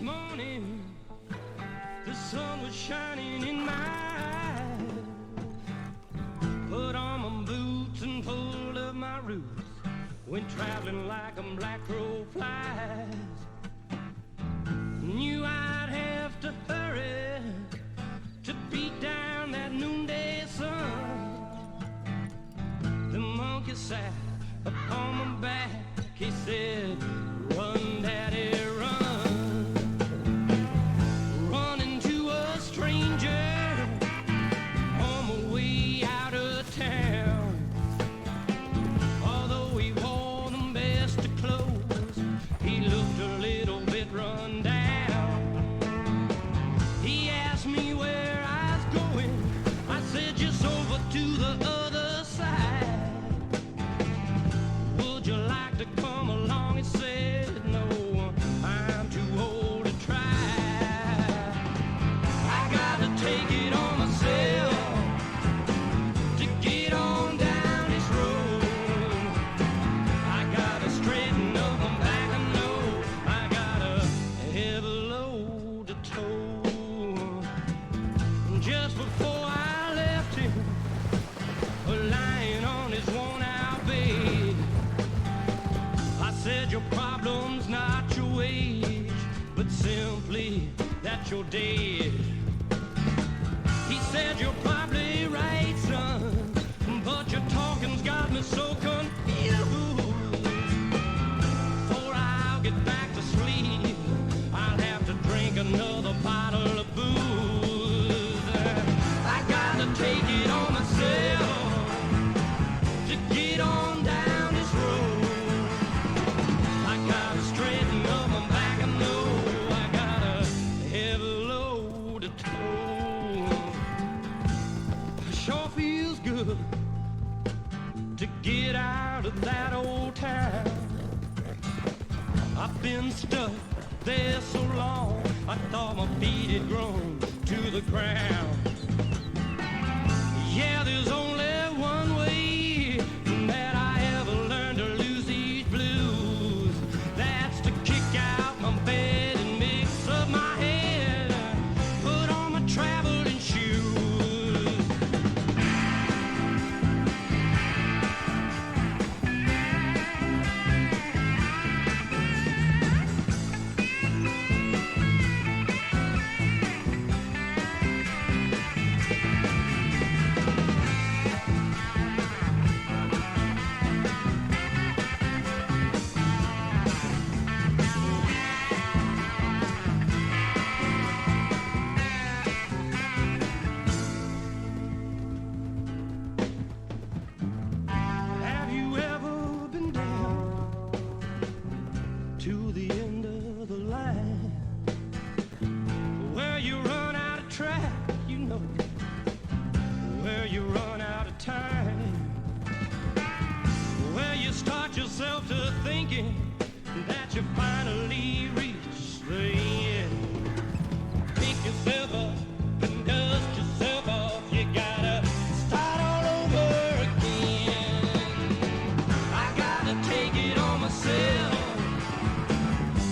morning, the sun was shining in my eyes. Put on my boots and pulled up my roots, went traveling like a black crow flies. Knew I'd have to hurry to beat down that noonday sun. The monkey sat upon my back, he said, "Run, daddy, run." Run into a stranger on my way out of town. Although he wore the best of clothes, he looked a little bit run down. He asked me where I was going. I said, just over to the other side. Would you like to come along? He said, no, I'm too old to try. I gotta take it on myself to get on down this road. I gotta straighten up my back, I know I got a heavy load to tow. Just before I left him, lying on his worn-out bed, I said, your problem's not your age, but simply that you're dead. He said, you're probably right, son, but your talking's got me so confused. Before I'll get back to sleep, I'll have to drink another bottle of booze. I gotta take it on myself to get on down this road. I gotta straighten up my back, I know I got a heavy load to tow. It sure feels good to get out of that old town. I've been stuck there so long, I thought my feet had grown to the ground. Yeah, there's only one way that I ever learned to lose these blues. That's to kick out my bed and mix up my head. thinking that you finally reached the end. Pick yourself up and dust yourself off. You gotta start all over again. I gotta take it on myself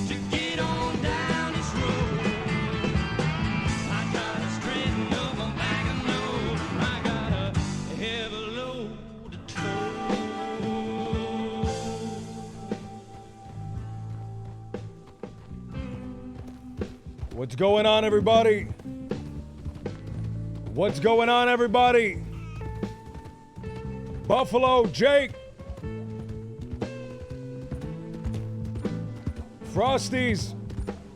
to get on down this road. I gotta straighten up my back and know I got a heavy load to tow. What's going on, everybody? What's going on, everybody? Buffalo Jake, Frosties,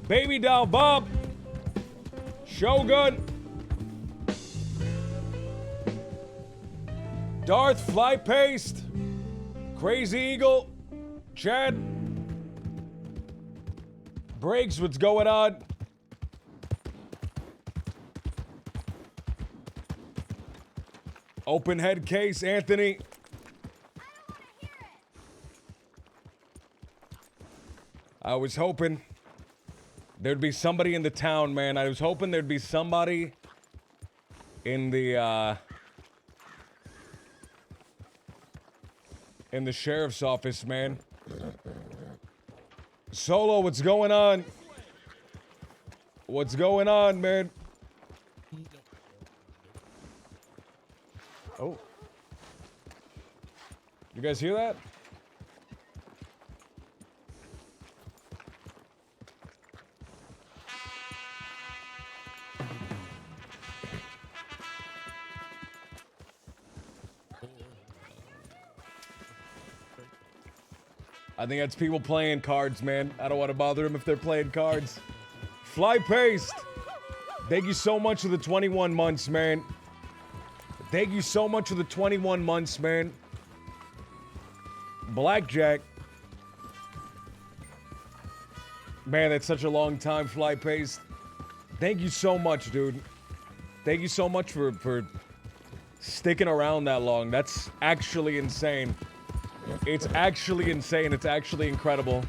Baby Doll Bob, Shogun, Darth Fly Paste, Crazy Eagle, Chad, Briggs, what's going on? Open head case, Anthony. I was hoping there'd be somebody in the town, man. I was hoping there'd be somebody in the sheriff's office, man. Solo, what's going on? What's going on, man? Oh. You guys hear that? I think that's people playing cards, man. I don't want to bother them if they're playing cards. Fly Paste, thank you so much for the 21 months, man. Thank you so much for the 21 months, man. Blackjack. Man, that's such a long time, Fly Paste. Thank you so much, dude. Thank you so much for sticking around that long. That's actually insane. It's actually insane. It's actually incredible.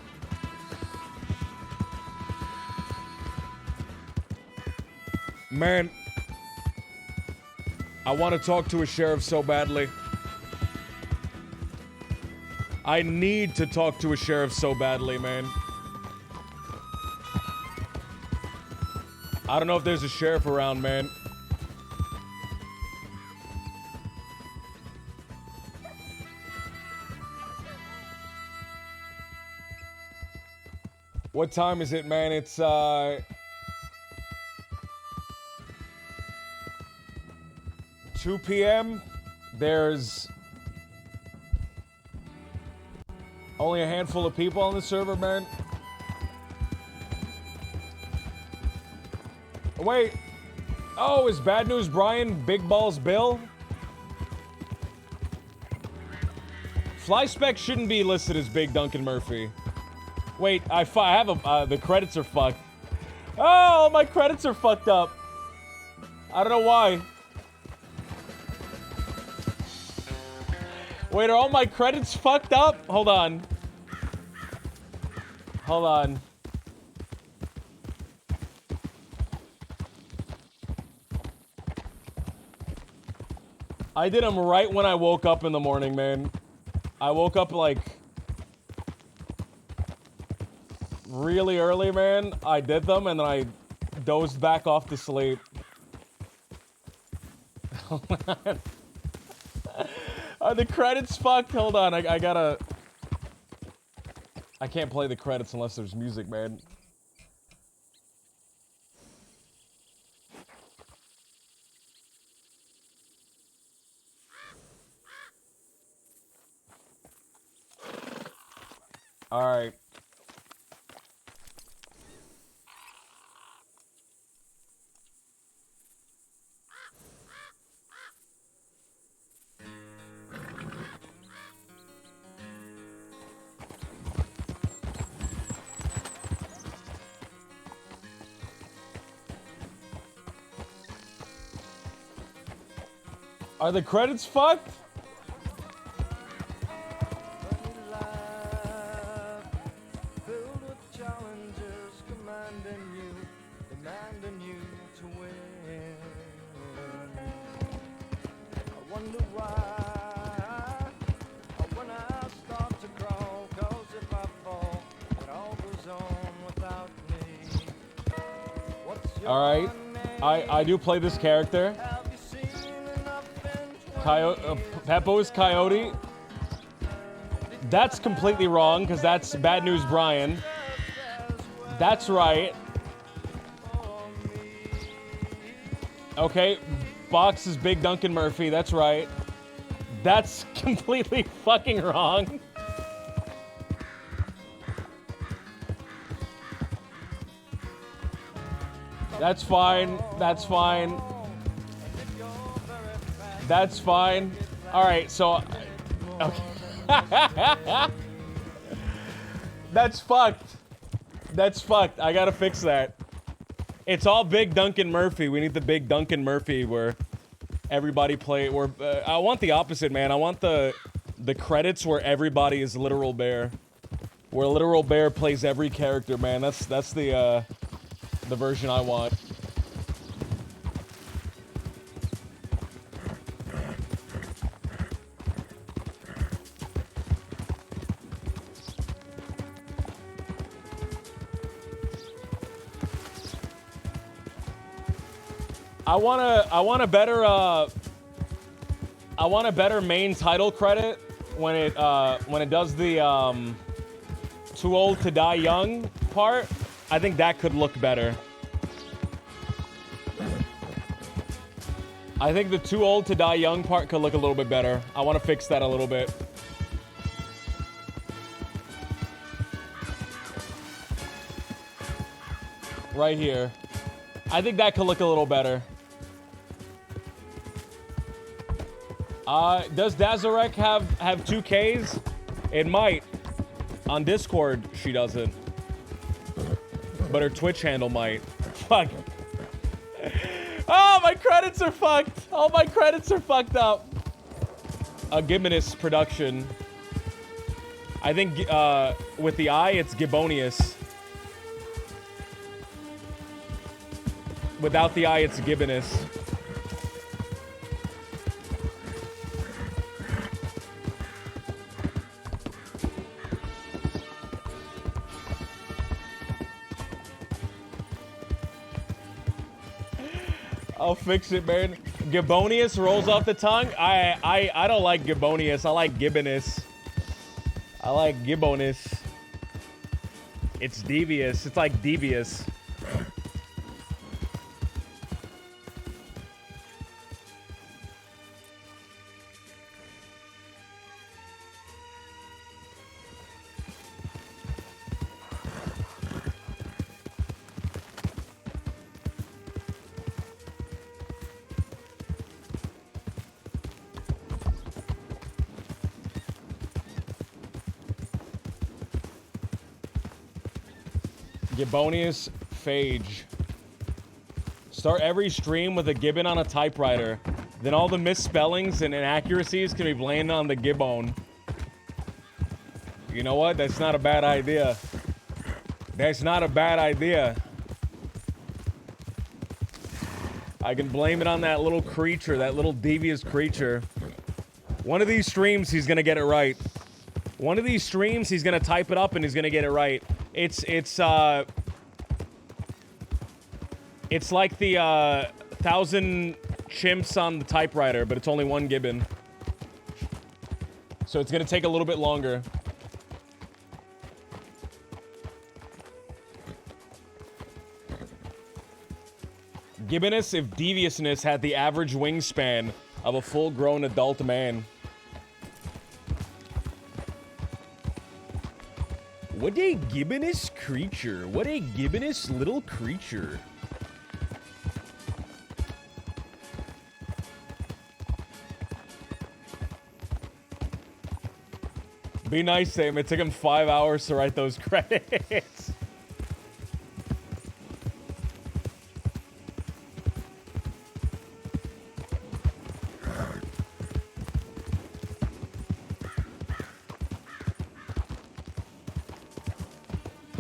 Man, I want to talk to a sheriff so badly. I need to talk to a sheriff so badly, man. I don't know if there's a sheriff around, man. What time is it, man? It's 2 p.m. There's only a handful of people on the server, man. Wait. Oh, is Bad News Brian Big Balls Bill? Fly Spec shouldn't be listed as Big Duncan Murphy. Wait, I have a, the credits are fucked. Oh, my credits are fucked up. I don't know why. Wait, are all my credits fucked up? Hold on. Hold on. I did them right when I woke up in the morning, man. I woke up like really early, man. I did them and then I dozed back off to sleep. Are the credits fucked? Hold on, I gotta... I can't play the credits unless there's music, man. Alright. Are the credits fucked? All right. I do play this character. Peppo is Coyote. That's completely wrong, because that's Bad News Brian. That's right. Okay, Box is Big Duncan Murphy. That's right. That's completely fucking wrong. That's fine. That's fine. That's fine. All right, so... Okay. That's fucked. That's fucked. I gotta fix that. It's all Big Duncan Murphy. We need the Big Duncan Murphy where everybody play... Where I want the opposite, man. I want the credits where everybody is Literal Bear. Where Literal Bear plays every character, man. That's the version I want. I want a better main title credit when it does the Too Old to Die Young part. I think that could look better. I think the Too Old to Die Young part could look a little bit better. I want to fix that a little bit. Right here. I think that could look a little better. Does Dazarek have 2Ks? It might. On Discord, she doesn't. But her Twitch handle might. Fuck. Oh, my credits are fucked. All my credits are fucked up. A Gibbonus production. I think with the I, it's Gibbonius. Without the I, it's Gibbonus. I'll fix it, man. Gibbonius rolls off the tongue. I don't like Gibbonius. I like Gibbonus. I like Gibbonus. It's devious. It's like devious. Gibbonius Phage. Start every stream with a gibbon on a typewriter. Then all the misspellings and inaccuracies can be blamed on the gibbon. You know what? That's not a bad idea. That's not a bad idea. I can blame it on that little creature, that little devious creature. One of these streams, he's gonna get it right. One of these streams, he's gonna type it up and he's gonna get it right. It's like the 1,000 chimps on the typewriter, but it's only one gibbon. So it's gonna take a little bit longer. Gibbonus if deviousness had the average wingspan of a full-grown adult man. What a gibbonous creature. What a gibbonous little creature. Be nice to him. It took him 5 hours to write those credits.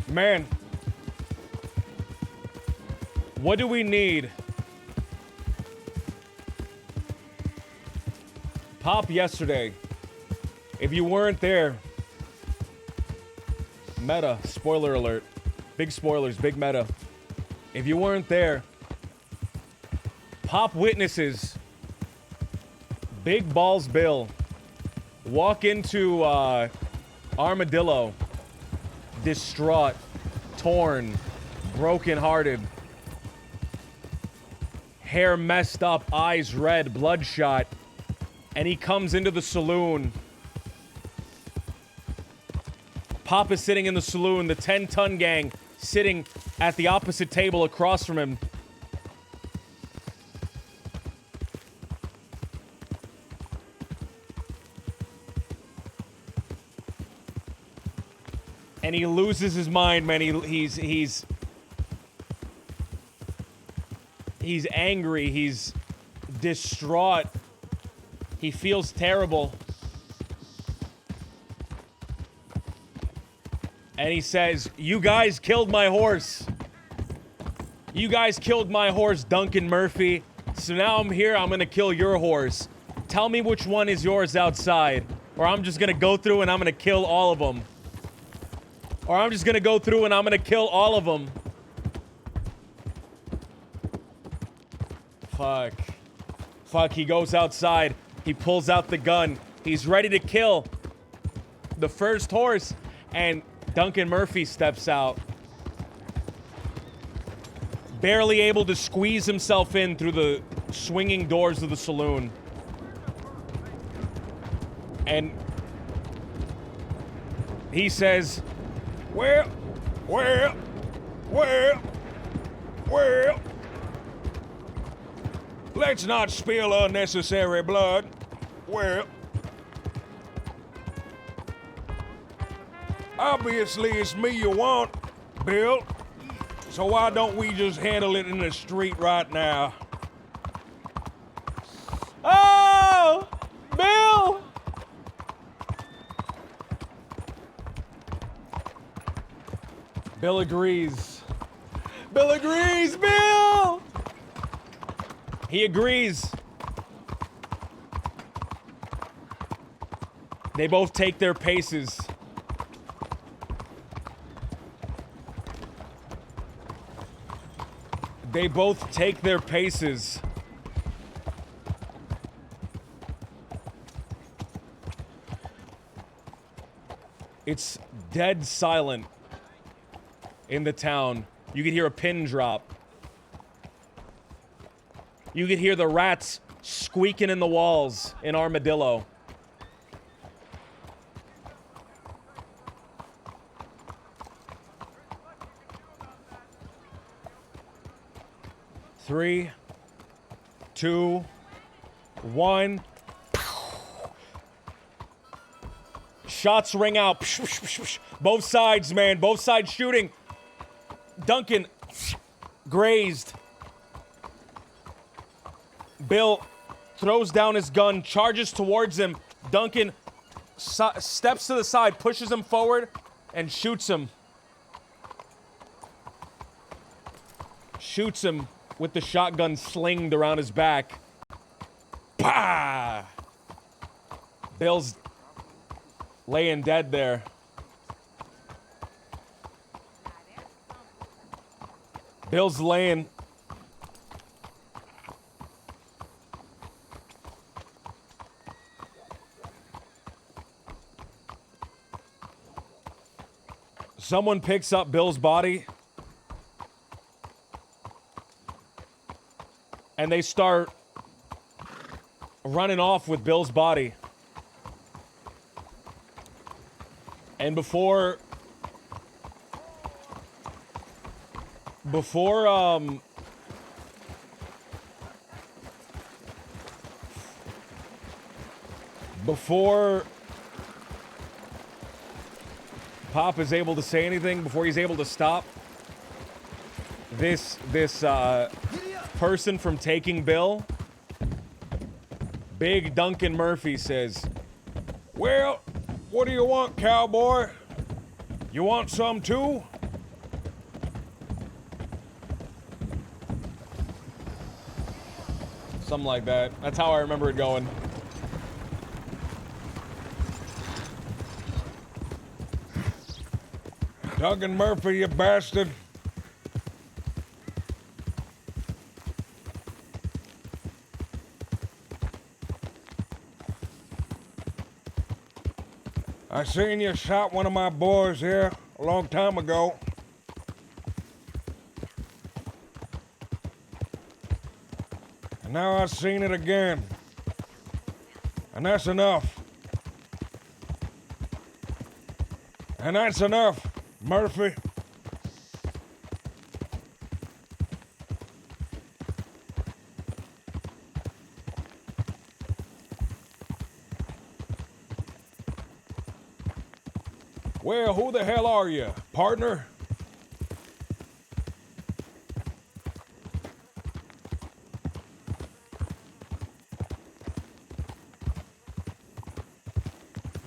Man, what do we need? Pop yesterday. If you weren't there, meta, spoiler alert. Big spoilers, big meta. If you weren't there, Pop witnesses Big Balls Bill walk into Armadillo, distraught, torn, broken-hearted, hair messed up, eyes red, bloodshot, and he comes into the saloon. Pop is sitting in the saloon, the 10-ton gang sitting at the opposite table across from him. And he loses his mind, man. He's angry. He's distraught. He feels terrible. And he says, "You guys killed my horse. You guys killed my horse, Duncan Murphy. So now I'm here, I'm gonna kill your horse. Tell me which one is yours outside, or I'm just gonna go through and I'm gonna kill all of them. Or I'm just gonna go through and I'm gonna kill all of them." Fuck, he goes outside. He pulls out the gun. He's ready to kill the first horse, and Duncan Murphy steps out. Barely able to squeeze himself in through the swinging doors of the saloon. And he says, Well, let's not spill unnecessary blood. Well, obviously it's me you want, Bill. So why don't we just handle it in the street right now? Oh, Bill! Bill agrees. Bill agrees, Bill! He agrees. They both take their paces. They both take their paces. It's dead silent in the town. You could hear a pin drop. You could hear the rats squeaking in the walls in Armadillo. Three, two, one. Shots ring out. Both sides, man. Both sides shooting. Duncan grazed. Bill throws down his gun, charges towards him. Duncan steps to the side, pushes him forward, and shoots him. Shoots him with the shotgun slinged around his back. Pah! Bill's laying dead there. Bill's laying. Someone picks up Bill's body. And they start running off with Bill's body. And before Pop is able to say anything, before he's able to stop this person from taking Bill, Big Duncan Murphy says, "Well, what do you want, cowboy? You want some too?" Something like that. That's how I remember it going. Duncan Murphy, you bastard. I seen you shot one of my boys here a long time ago. And now I've seen it again. And that's enough. And that's enough, Murphy. Well, who the hell are you, partner?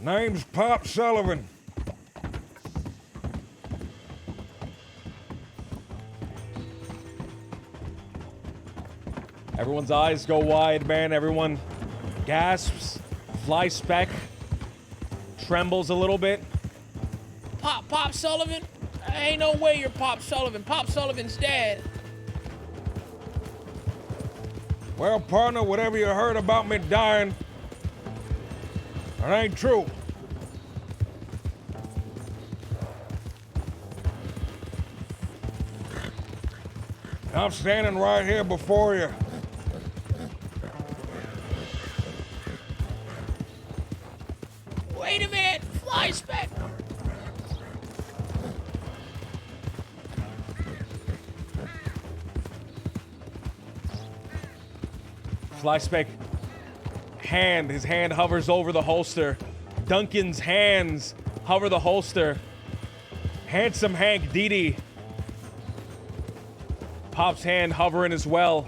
Name's Pop Sullivan. Everyone's eyes go wide, man. Everyone gasps. Fly Spec trembles a little bit. Pop Sullivan? Ain't no way you're Pop Sullivan. Pop Sullivan's dead. Well, partner, whatever you heard about me dying, it ain't true. I'm standing right here before you. Wait a minute. Fly Spec. Fly Spec his hand hovers over the holster. Duncan's hands hover the holster. Handsome Hank Didi. Pop's hand hovering as well.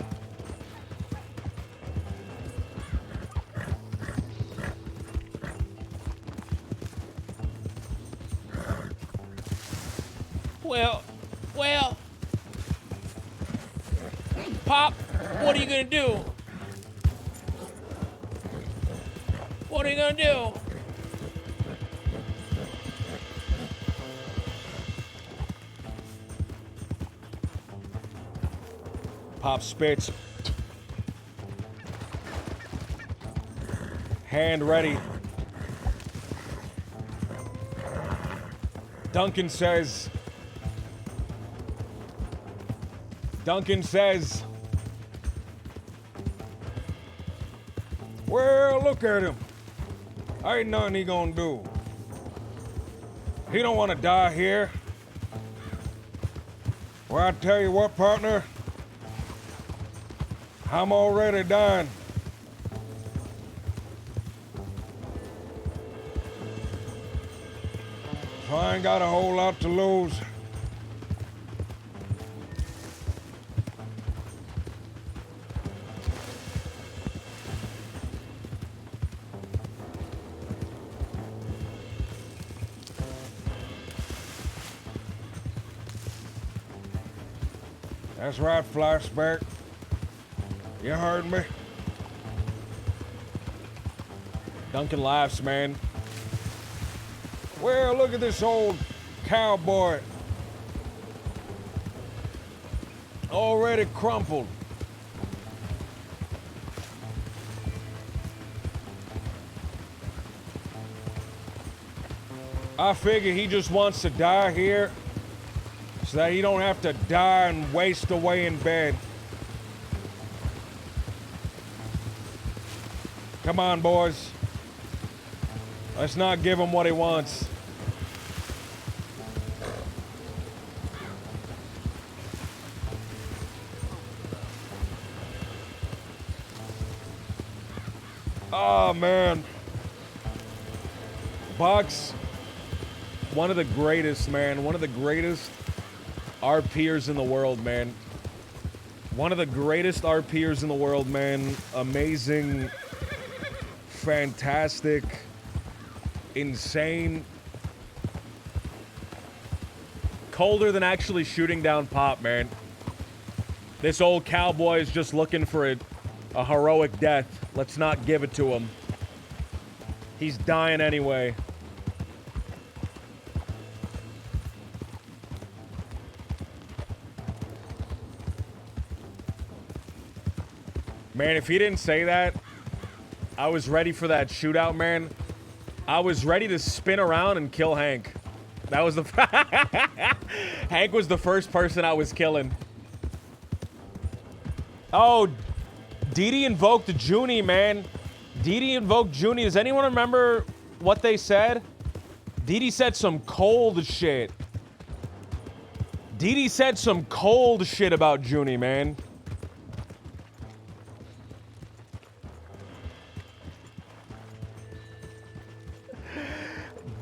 Well, Pop, what are you gonna do? What are you gonna do? Pop spits. Hand ready. Duncan says, Well, look at him. Ain't nothing he gonna do. He don't want to die here. Well, I tell you what, partner. I'm already dying. So I ain't got a whole lot to lose. That's right, Flashback. You heard me? Duncan laughs, man. Well, look at this old cowboy. Already crumpled. I figure he just wants to die here so that he don't have to die and waste away in bed. Come on, boys. Let's not give him what he wants. Oh, man. Bucks, one of the greatest, man. One of the greatest RPers in the world, man. One of the greatest RPers in the world, man. Amazing, fantastic, insane. Colder than actually shooting down Pop, man. This old cowboy is just looking for a heroic death. Let's not give it to him. He's dying anyway. Man, if he didn't say that, I was ready for that shootout, man. I was ready to spin around and kill Hank. That was the... Hank was the first person I was killing. Oh, Didi invoked Junie, man. Didi invoked Junie. Does anyone remember what they said? Didi said some cold shit. Didi said some cold shit about Junie, man.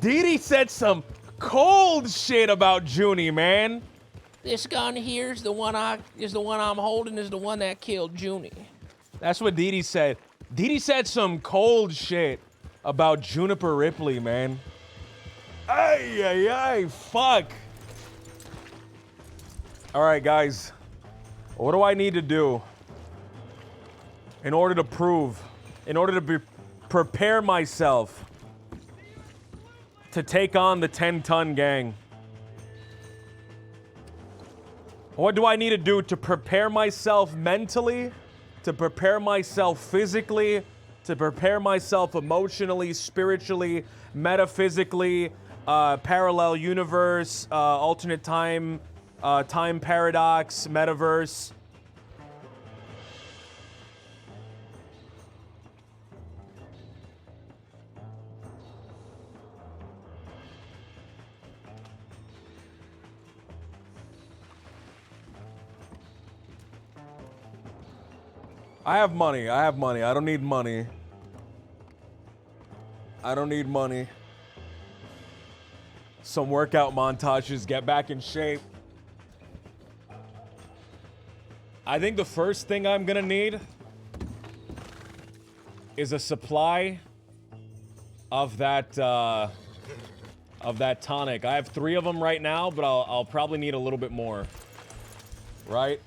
Didi said some cold shit about Junie, man. This gun here is the one I'm holding is the one that killed Junie. That's what Didi said. Didi said some cold shit about Juniper Ripley, man. Ay, ay, ay, fuck. All right, guys. What do I need to do in order to prepare myself to take on the 10-ton gang? What do I need to do to prepare myself mentally, to prepare myself physically, to prepare myself emotionally, spiritually, metaphysically, parallel universe, alternate time, time paradox, metaverse? I have money. I don't need money. I don't need money. Some workout montages, get back in shape. I think the first thing I'm gonna need is a supply of that tonic. I have 3 of them right now, but I'll probably need a little bit more. Right?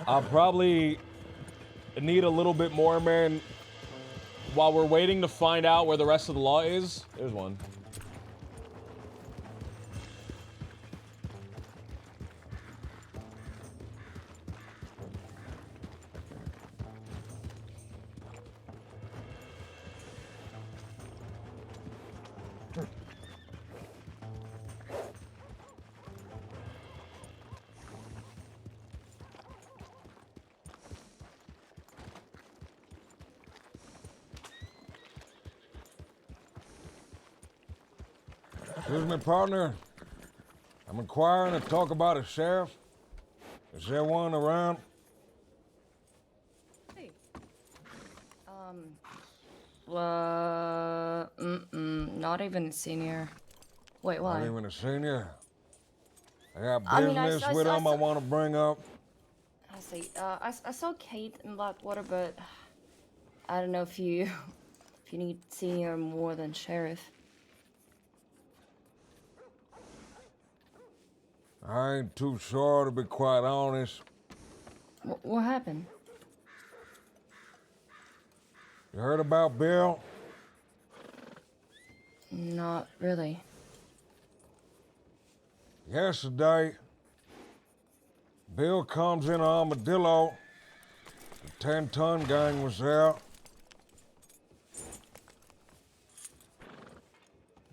I'll probably need a little bit more, man. While we're waiting to find out where the rest of the law is, there's one. Excuse me, partner. I'm inquiring to talk about a sheriff. Is there one around? Hey. Not even a senior. Wait, why? Not even a senior. I got I mean, business I with saw- him I want to bring up. I see. I saw Kate in Blackwater, but I don't know if you if you need senior more than sheriff. I ain't too sure, to be quite honest. What happened? You heard about Bill? Not really. Yesterday, Bill comes in an armadillo. The 10-ton gang was there.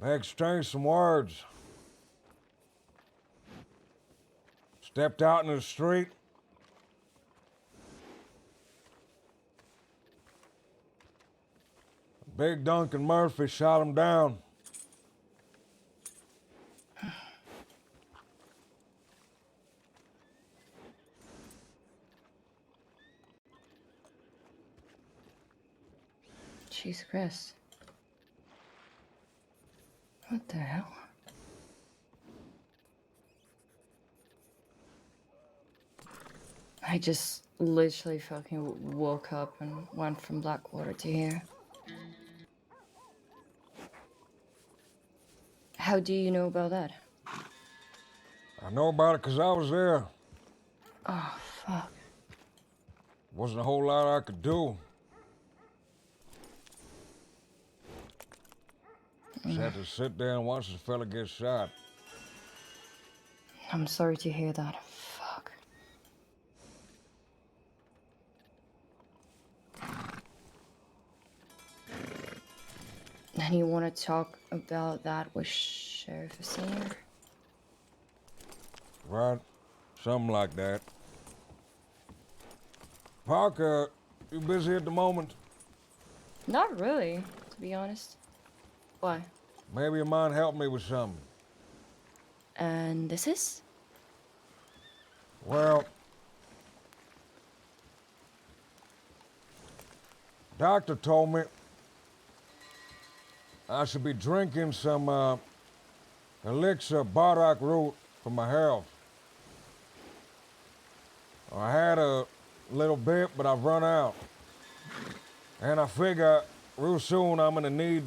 They exchanged some words. Stepped out into the street. Big Duncan Murphy shot him down. Jesus Christ. What the hell? I just literally fucking woke up and went from Blackwater to here. How do you know about that? I know about it 'cause I was there. Oh, fuck. Wasn't a whole lot I could do. Just had to sit there and watch the fella get shot. I'm sorry to hear that. Fuck. And you want to talk about that with Sheriff Senior? Right? Something like that. Parker, you busy at the moment? Not really, to be honest. Why? Maybe you might help me with something. And this is? Well, doctor told me I should be drinking some elixir bardock root for my health. I had a little bit, but I've run out. And I figure real soon I'm gonna need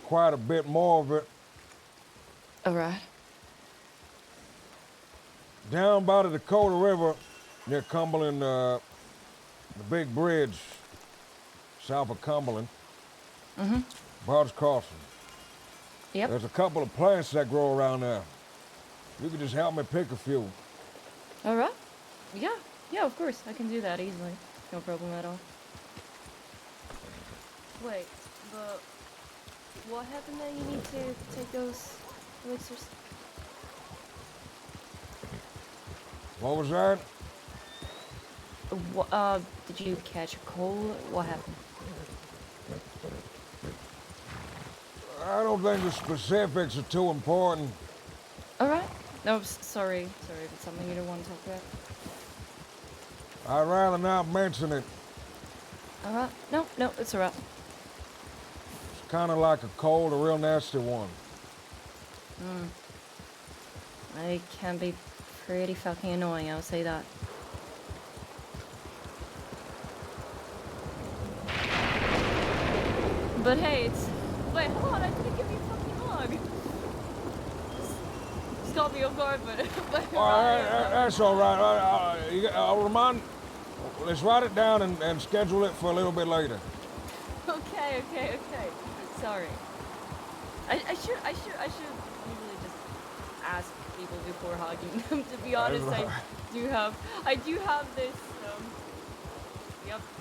quite a bit more of it. Alright. Down by the Dakota River, near Cumberland, the big bridge, south of Cumberland. Mm-hmm. Barge Crossing. Yep. There's a couple of plants that grow around there. You could just help me pick a few. Alright. Yeah, of course. I can do that easily. No problem at all. Wait, but what happened that you need to take those elixirs? What was that? Did you catch a cold? What happened? I don't think the specifics are too important. Alright. No, sorry if it's something you don't want to talk about. I'd rather not mention it. Alright. No, it's alright. It's kind of like a cold, a real nasty one. It can be pretty fucking annoying, I'll say that. But hey, it's... Wait, hold on, I didn't give you a fucking hug. Just caught me off guard, but That's all right. I'll remind... Let's write it down and schedule it for a little bit later. Okay. Sorry. I should usually just ask people before hugging them. To be honest, I do have this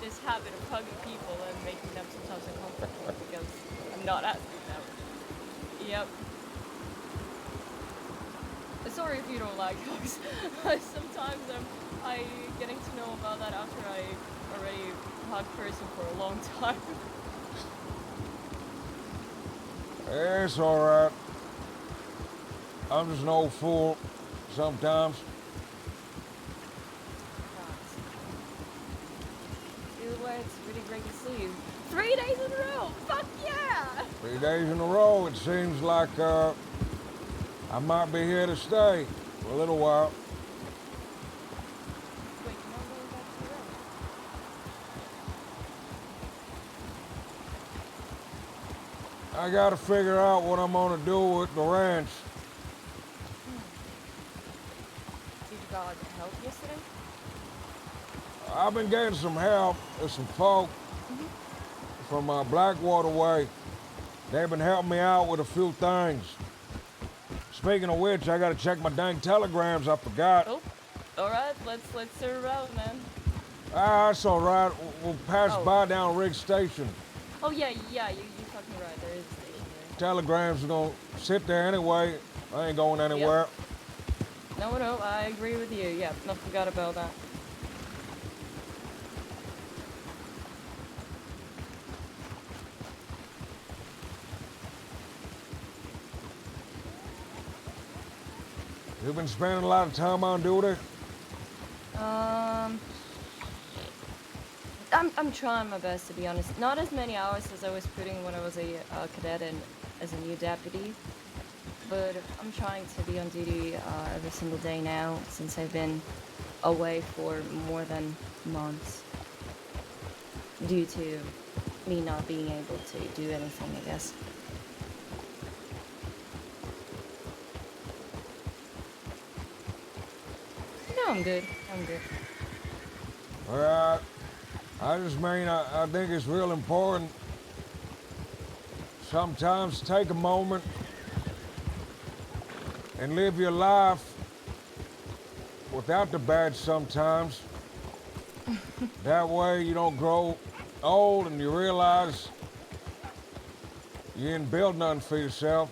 this habit of hugging people and making them sometimes uncomfortable because I'm not asking them. Yep. Sorry if you don't like hugs. Sometimes I getting to know about that after I already hugged person for a long time. It's all right. I'm just an old fool sometimes. Either way, it's really great to see you. 3 days in a row! Fuck yeah! 3 days in a row, it seems like I might be here to stay for a little while. Wait, you're not going back to the ranch? I gotta figure out what I'm gonna do with the ranch. Did you got help yesterday? I've been getting some help with some folk from Blackwater Way. They've been helping me out with a few things. Speaking of which, I gotta check my dang telegrams. I forgot. Oh, all right. Let's turn around, man. That's all right. We'll pass by down Riggs Station. Oh yeah. You fucking right. There is a station there. Telegrams are gonna sit there anyway. I ain't going anywhere. Yep. No, I agree with you. Yeah, I forgot about that. You've been spending a lot of time on duty? I'm trying my best, to be honest. Not as many hours as I was putting when I was a cadet and as a new deputy, but I'm trying to be on duty every single day now since I've been away for more than months due to me not being able to do anything, I guess. No, I'm good. Well, I just mean, I think it's real important sometimes take a moment and live your life without the badge sometimes. That way you don't grow old and you realize You didn't build nothing for yourself.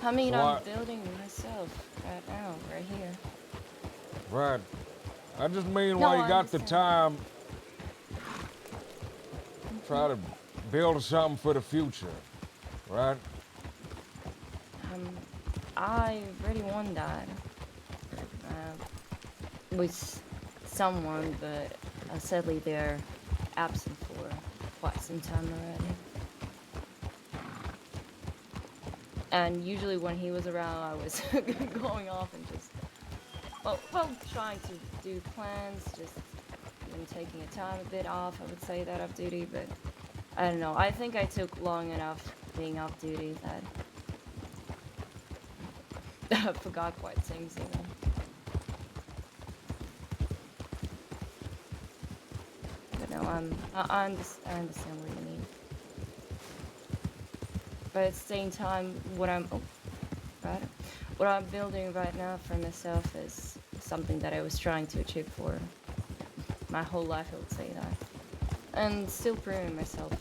I mean, So I'm building myself right now, right here. Right. I just mean No, while you I got the understand. time, try to build something for the future, right? I really want that with someone, but sadly they're absent for quite some time already. And usually when he was around, I was going off and just, well, trying to do plans, just taking a time a bit off, I would say that off duty, but I don't know. I think I took long enough being off duty that I forgot quite things even. But no, I understand what you mean. But at the same time, what I'm building right now for myself is something that I was trying to achieve for my whole life, I would say that. And still proving myself.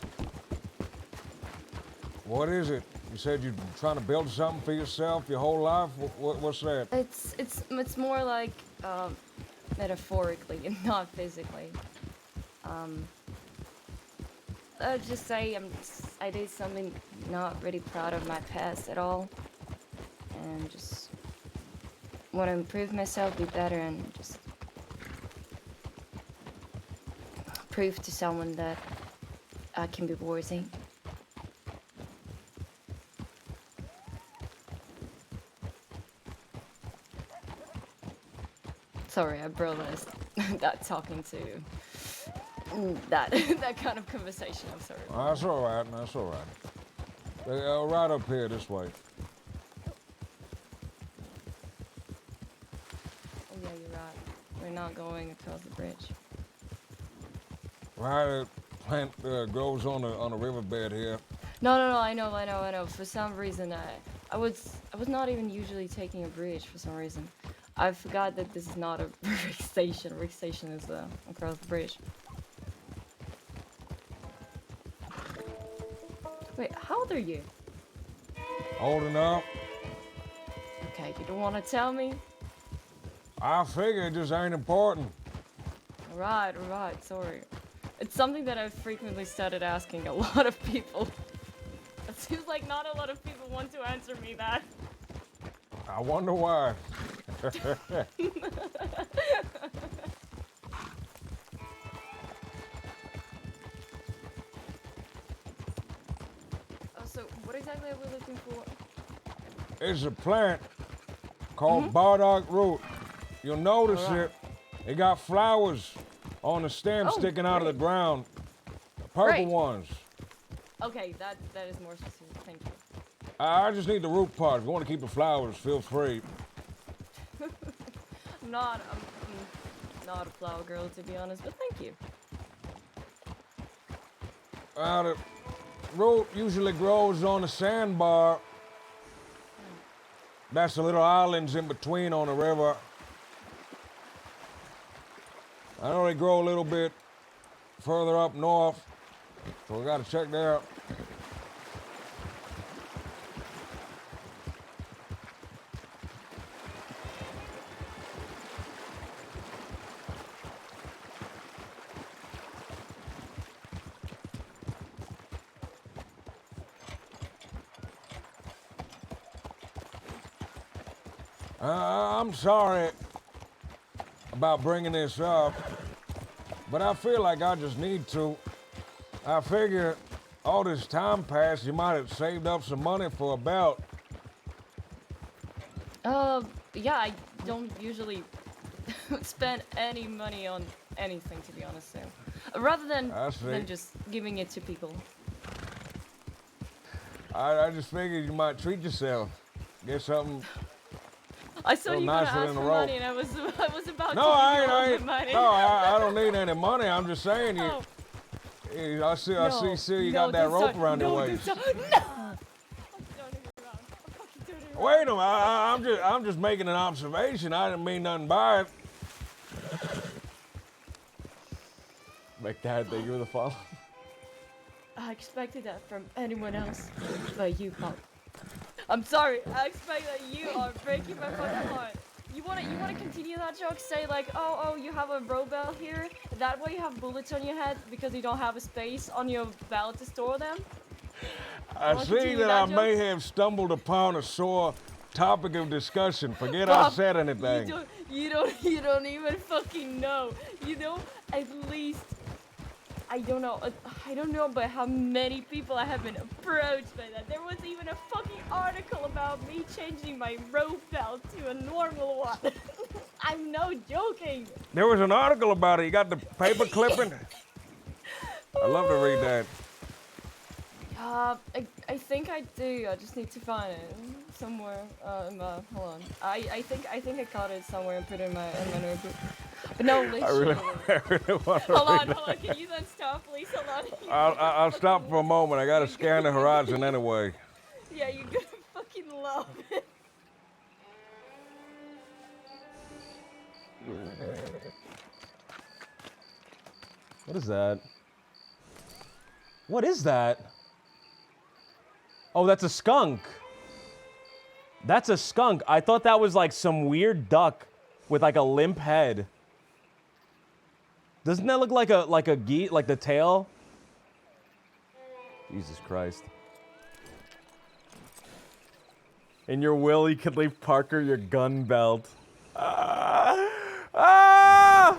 What is it? You said you're trying to build something for yourself your whole life? What's that? It's more like metaphorically and not physically. I'd just say I did something not really proud of my past at all, and just want to improve myself, be better, and just prove to someone that I can be worthy. Sorry, I realized that talking to that that kind of conversation. I'm sorry. That's all right. That's all right. Right up here this way. Oh yeah, you're right. We're not going across the bridge. Right, plant grows on the riverbed here. No, I know. For some reason, I was not even usually taking a bridge for some reason. I forgot that this is not a rig station. Rig station is across the bridge. Wait, how old are you? Old enough. Okay, you don't want to tell me? I figure it just ain't important. Alright, sorry. It's something that I've frequently started asking a lot of people. It seems like not a lot of people want to answer me that. I wonder why. Oh, so what exactly are we looking for? It's a plant called burdock root. You'll notice Alright. it got flowers on the stem Oh, sticking out of the great. ground. Purple Great. ones. Okay, that is more specific. Thank you. I just need the root part. If you want to keep the flowers, feel free. I'm not a flower girl to be honest, but thank you. The root usually grows on the sandbar. That's the little islands in between on the river. I know they grow a little bit further up north, so we gotta check there. I'm sorry about bringing this up, but I feel like I just need to. I figure all this time passed, you might have saved up some money for a belt. Yeah, I don't usually spend any money on anything to be honest, so rather than just giving it to people. I just figured you might treat yourself. Get something. I saw you gonna nicer ask than for a rope. money, and I was about to give you No, all the I ain't. money. No, I don't need any money. I'm just saying you. Oh, I see you got that rope around your waist. No! I'm turning around. I'm fucking turning around. Wait a minute, I'm just making an observation. I didn't mean nothing by it. McDad, thank you for the follow. I expected that from anyone else but you, Pop. I'm sorry. I expect that you are breaking my fucking heart. You wanna continue that joke? Say like, oh, you have a row belt here. That way you have bullets on your head because you don't have a space on your belt to store them. I wanna see continue that that I may joke? have stumbled upon a sore topic of discussion. Forget I Bob, said anything. You don't even fucking know. You know, at least I don't know by how many people I have been approached by that. There was even a fucking article about me changing my rope belt to a normal one. I'm no joking. There was an article about it. You got the paper clipping? I love to read that. I think I do. I just need to find it somewhere. Hold on. I think I caught it somewhere and put it in my notebook. But no, literally. I really want to Hold read on. Can you then stop, please? Hold on. I'll stop for a moment. I got to scan the horizon anyway. Yeah, you're gonna fucking love it. What is that? What is that? Oh, that's a skunk. That's a skunk. I thought that was like some weird duck with like a limp head. Doesn't that look like a geese, like the tail? Jesus Christ. In your will, you could leave Parker your gun belt. Ah! Ah!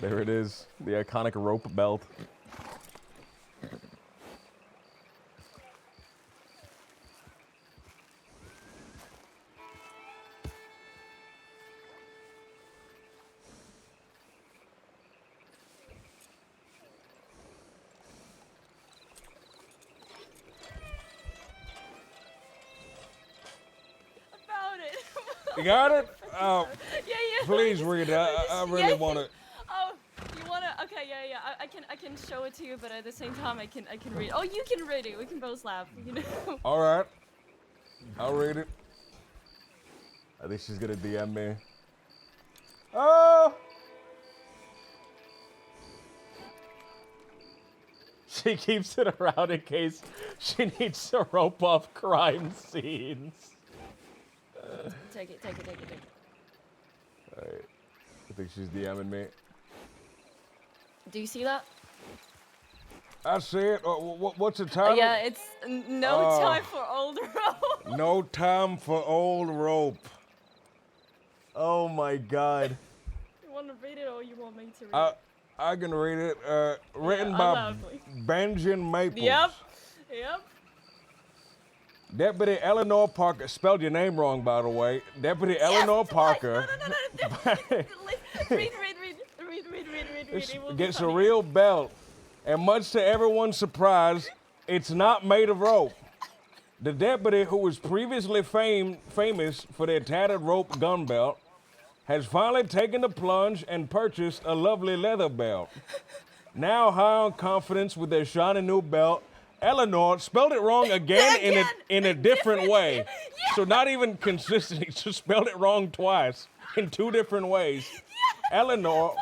There it is, the iconic rope belt. Found it. You got it? Yeah. Please read it. I really want it. Oh, you wanna? Okay, yeah. I can show it to you, but at the same time, I can read. Oh, you can read it. We can both laugh. You know. All right. I'll read it. I think she's gonna DM me. Oh! She keeps it around in case she needs to rope off crime scenes. Take it. Alright. I think she's DMing me. Do you see that? I see it. What's the title? Yeah, it's no time for old rope. No time for old rope. Oh my god. You want to read it or you want me to read it? I can read it. Written Yeah, by lovely. Benjamin Maples. Yep. Deputy Eleanor Parker. Spelled your name wrong, by the way. Deputy Eleanor Parker No. Read. It will be gets a funny. real belt, and much to everyone's surprise, it's not made of rope. The deputy, who was previously famous for their tattered rope gun belt, has finally taken the plunge and purchased a lovely leather belt. Now high on confidence with their shiny new belt, Eleanor spelled it wrong again in a different way. Yeah. So not even consistent, he just spelled it wrong twice in two different ways. Eleanor,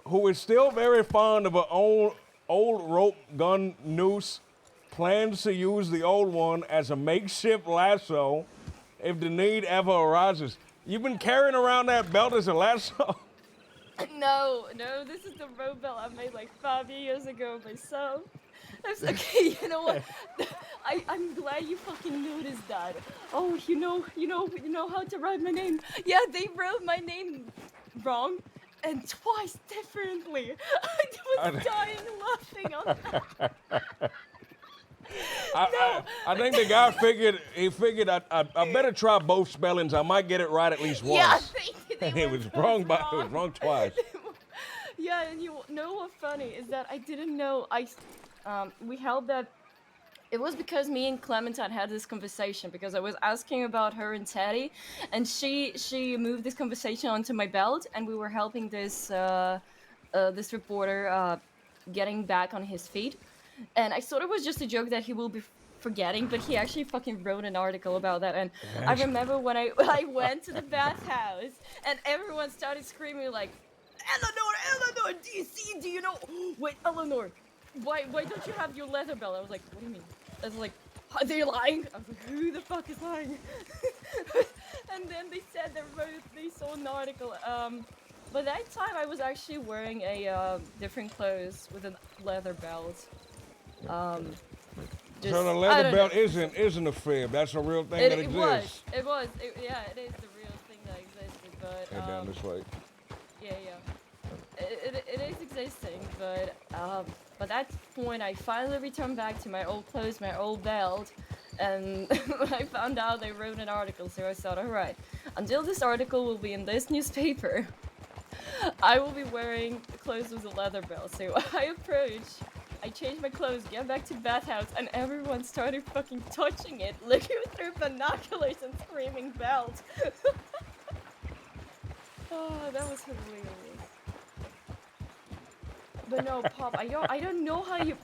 who is still very fond of her old rope gun noose, plans to use the old one as a makeshift lasso if the need ever arises. You've been carrying around that belt as a lasso? No, this is the rope belt I made like 5 years ago myself. That's okay, you know what? I'm glad you fucking noticed that. Oh, you know how to write my name. Yeah, they wrote my name wrong and twice differently. I was dying laughing on that. I think the guy figured I better try both spellings. I might get it right at least once. Yeah, It was wrong twice. Yeah, and you know what's funny is that I didn't know we held that. It was because me and Clementine had this conversation because I was asking about her and Teddy, and she moved this conversation onto my belt, and we were helping this this reporter getting back on his feet. and I thought it was just a joke that he will be forgetting, but he actually fucking wrote an article about that. And I remember when I went to the bathhouse, and everyone started screaming like, Eleanor, do you know? Wait, Eleanor, why don't you have your leather belt? I was like, what do you mean? I was like, are they lying? I was like, who the fuck is lying? And then they said they saw an article. But that time I was actually wearing a different clothes with a leather belt. Just, So the I leather don't belt know. isn't a fib. That's a real thing It, that it exists. was. It was. Yeah, it is the real thing that existed. But Head down this way. yeah. It is existing, but at that point I finally returned back to my old clothes, my old belt, and I found out they wrote an article. So I thought, all right, until this article will be in this newspaper, I will be wearing clothes with a leather belt. So I changed my clothes, get back to bathhouse, and everyone started fucking touching it, looking through binoculars and screaming belt. Oh, that was hilarious. But no, Pop, I don't know how you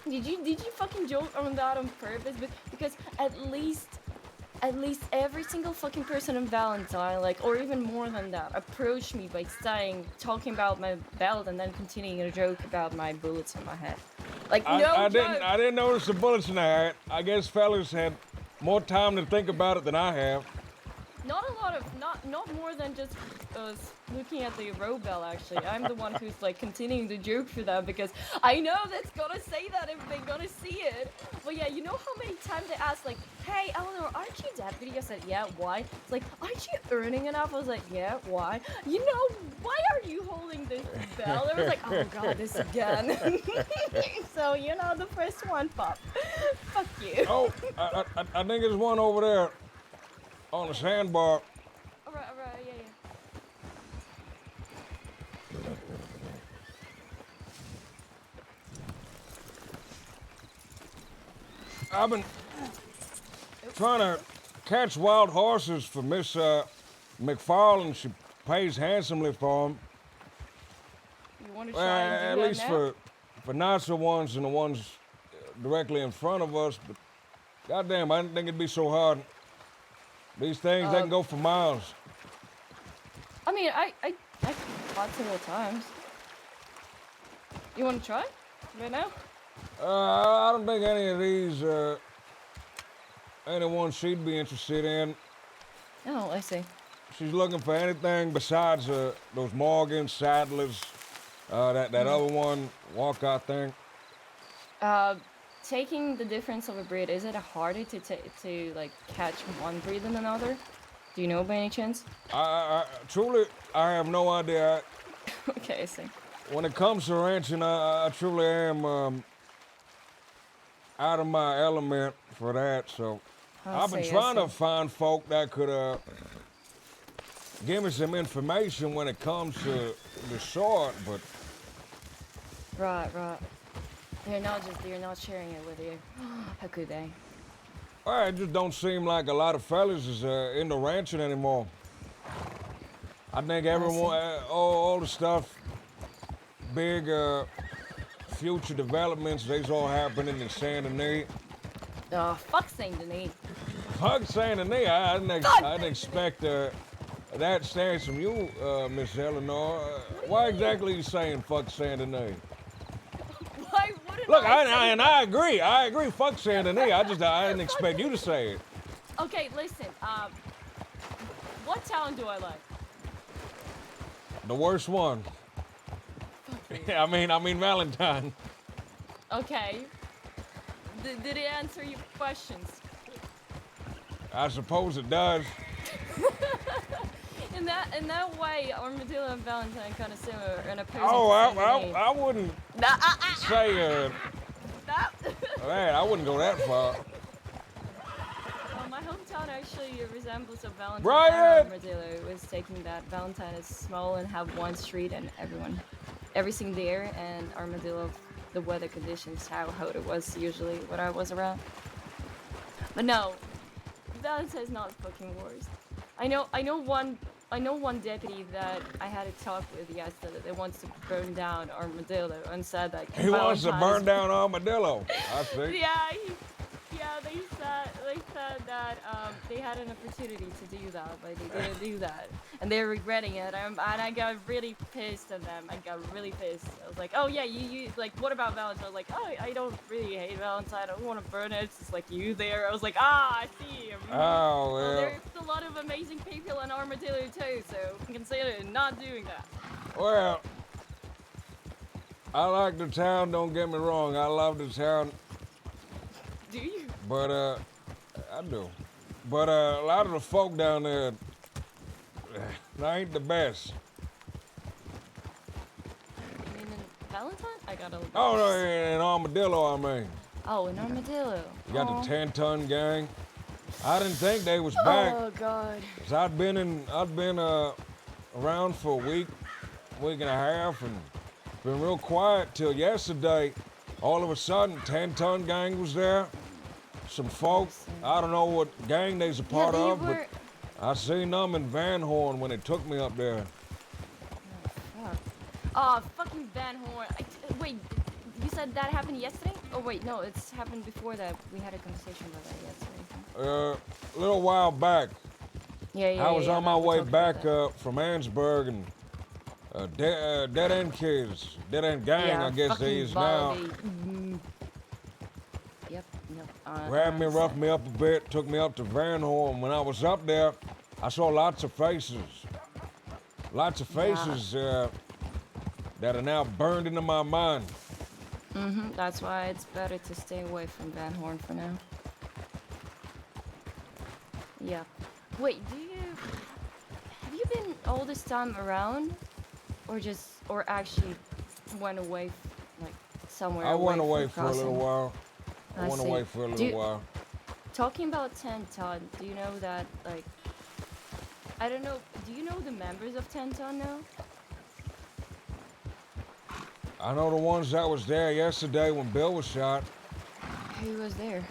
did you fucking joke on that on purpose? But because at least every single fucking person on Valentine, like, or even more than that, approached me by talking about my belt and then continuing a joke about my bullets in my head. Like, I joke. didn't notice the bullets in the hat. I guess fellas had more time to think about it than I have. Not a lot of, not more than just looking at the row bell, actually. I'm the one who's, like, continuing the joke for them, because I know that's gonna say that if they're gonna see it. But yeah, you know how many times they asked, like, hey, Eleanor, aren't you deputy? I said, yeah, why? It's like, aren't you earning enough? I was like, yeah, why? You know, why are you holding this bell? I was like, oh god, this again. So, you know, the first one, Pop. Fuck you. Oh, I think there's one over there on the sandbar. Alright, yeah. I've been trying to catch wild horses for Miss McFarlane. She pays handsomely for them. You want to try and do At that least now? for nicer ones than the ones directly in front of us. But goddamn, I didn't think it'd be so hard. These things, they can go for miles. I mean, I caught several times. You want to try? Right now? I don't think any of these, anyone she'd be interested in. Oh, I see. She's looking for anything besides those Morgan Saddlers, that other one, walkout thing. Taking the difference of a breed, is it harder to like catch one breed than another? Do you know by any chance? Truly, I have no idea. Okay, I see. When it comes to ranching, I truly am out of my element for that. So I've been trying to find folk that could give me some information when it comes to the sort, but Right. They're not sharing it with you. How could they? well, it just don't seem like a lot of fellas is into ranching anymore. I think everyone, all the stuff, big future developments, they's all happening in Saint Denis. Oh, fuck Saint Denis. Fuck Saint Denis, I didn't expect that stance from you, Miss Eleanor. Why exactly you saying fuck Saint Denis? Why wouldn't Look, I say I agree, fuck Saint Denis. I didn't expect you to say it. Okay, listen, what town do I like? The worst one. I mean Valentine. Okay. Did it answer your questions? I suppose it does. In that way, Armadillo and Valentine kind of similar and opposing. Oh, to Saint I wouldn't Denis. say That. man, I wouldn't go that far. Well, my hometown actually resembles a Valentine Brian! and Armadillo. It was taking that Valentine is small and have one street and everything there, and Armadillo, the weather conditions, how hot it was usually when I was around. But no, Valentine's not fucking worst. I know one I know one deputy that I had a talk with yesterday that wants to burn down Armadillo and said that He wants to burn Valentine's- down Armadillo. I see. Yeah, they said that they had an opportunity to do that, but they didn't do that, and they're regretting it. And I got really pissed at them. I got really pissed. I was like, oh yeah, you like, what about Valentine? I was like, oh, I don't really hate Valentine. I don't want to burn it. It's just like you there. I was like, I see. Oh, Well, well. there's a lot of amazing people in Armadillo too, so consider not doing that. Well, I like the town, don't get me wrong. I love the town, Do you? but, I do. But, a lot of the folk down there, they ain't the best. I mean, in Valentine? I gotta look. Oh, no, in Armadillo, I mean. Oh, in Armadillo. You got Aw. the 10-ton gang. I didn't think they was back. Oh God. 'Cause I'd been around for a week and a half, and been real quiet till yesterday. All of a sudden, 10-ton gang was there. Some folk, I don't know what gang they's a part they of, were. but I seen them in Van Horn when they took me up there. Fuck. Oh, fucking Van Horn. Wait, you said that happened yesterday? Oh wait, no, it's happened before that. We had a conversation about that yesterday. A little while back, Yeah. I was on my we way talked about back that. from Ansburg, and dead end kids, dead end gang, Yeah, I guess fucking they is now. Baldy. Yep. Grabbed me, roughed me up a bit, took me up to Van Horn. When I was up there, I saw lots of faces. Lots of faces that are now burned into my mind. That's why it's better to stay away from Van Horn for now. Yeah. Wait, have you been all this time around, or actually went away, like somewhere? I went away from for a little crossing? while. I I went see. away for a Do little you- while. Talking about 10 Ton, do you know that, like, I don't know, do you know the members of 10 Ton now? I know the ones that was there yesterday when Bill was shot. Who was there?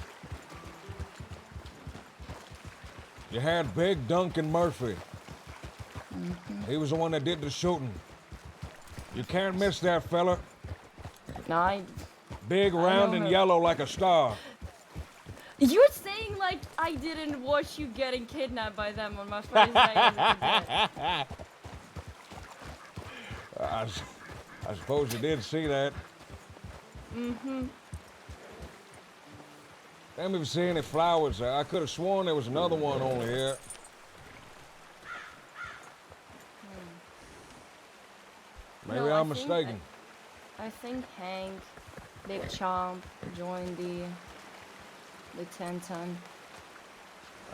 You had Big Duncan Murphy. He was the one that did the shooting. You can't miss that fella. No, Big, round, know and him. yellow like a star. You're saying like I didn't watch you getting kidnapped by them on my first day as a cadet. I suppose you did see that. I haven't even seen any flowers there. I could have sworn there was another one over here. Maybe No, I I'm think- mistaken. I think Hank, Big Chomp joined the 10 Ton.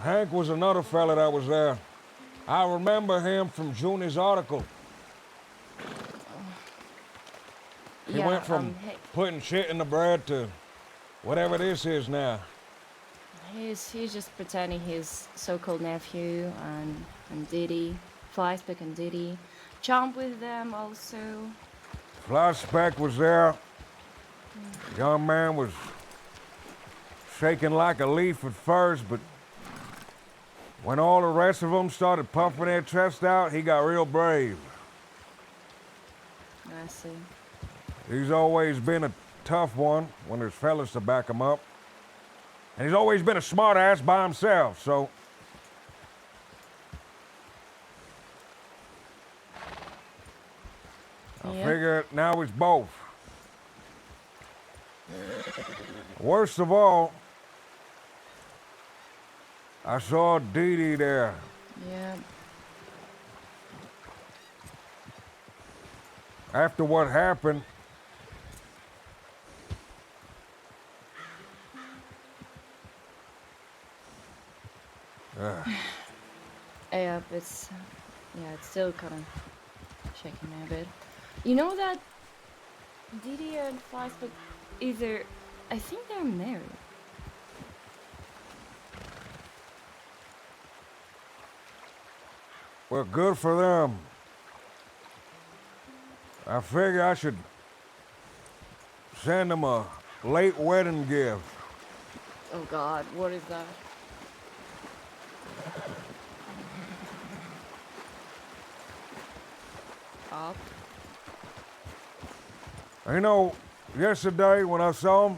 Hank was another fella that was there. I remember him from Junie's article. He went from putting shit in the bread to whatever this is now. He's just pretending he's so-called nephew and Diddy, Flyspec and Diddy. Chomp with them also. Flyspec was there. Young man was shaking like a leaf at first, but when all the rest of them started puffing their chest out, he got real brave. I see. He's always been a tough one when there's fellas to back him up. And he's always been a smart ass by himself, so. I Yeah. figure now he's both. Worst of all, I saw Dee Dee there. Yeah. After what happened, Yeah, it's still kind of shaking me a bit. You know that Didi and Flyspec either, I think they're married. well, good for them. I figure I should send them a late wedding gift. Oh God, what is that? Pop? You know, yesterday when I saw him,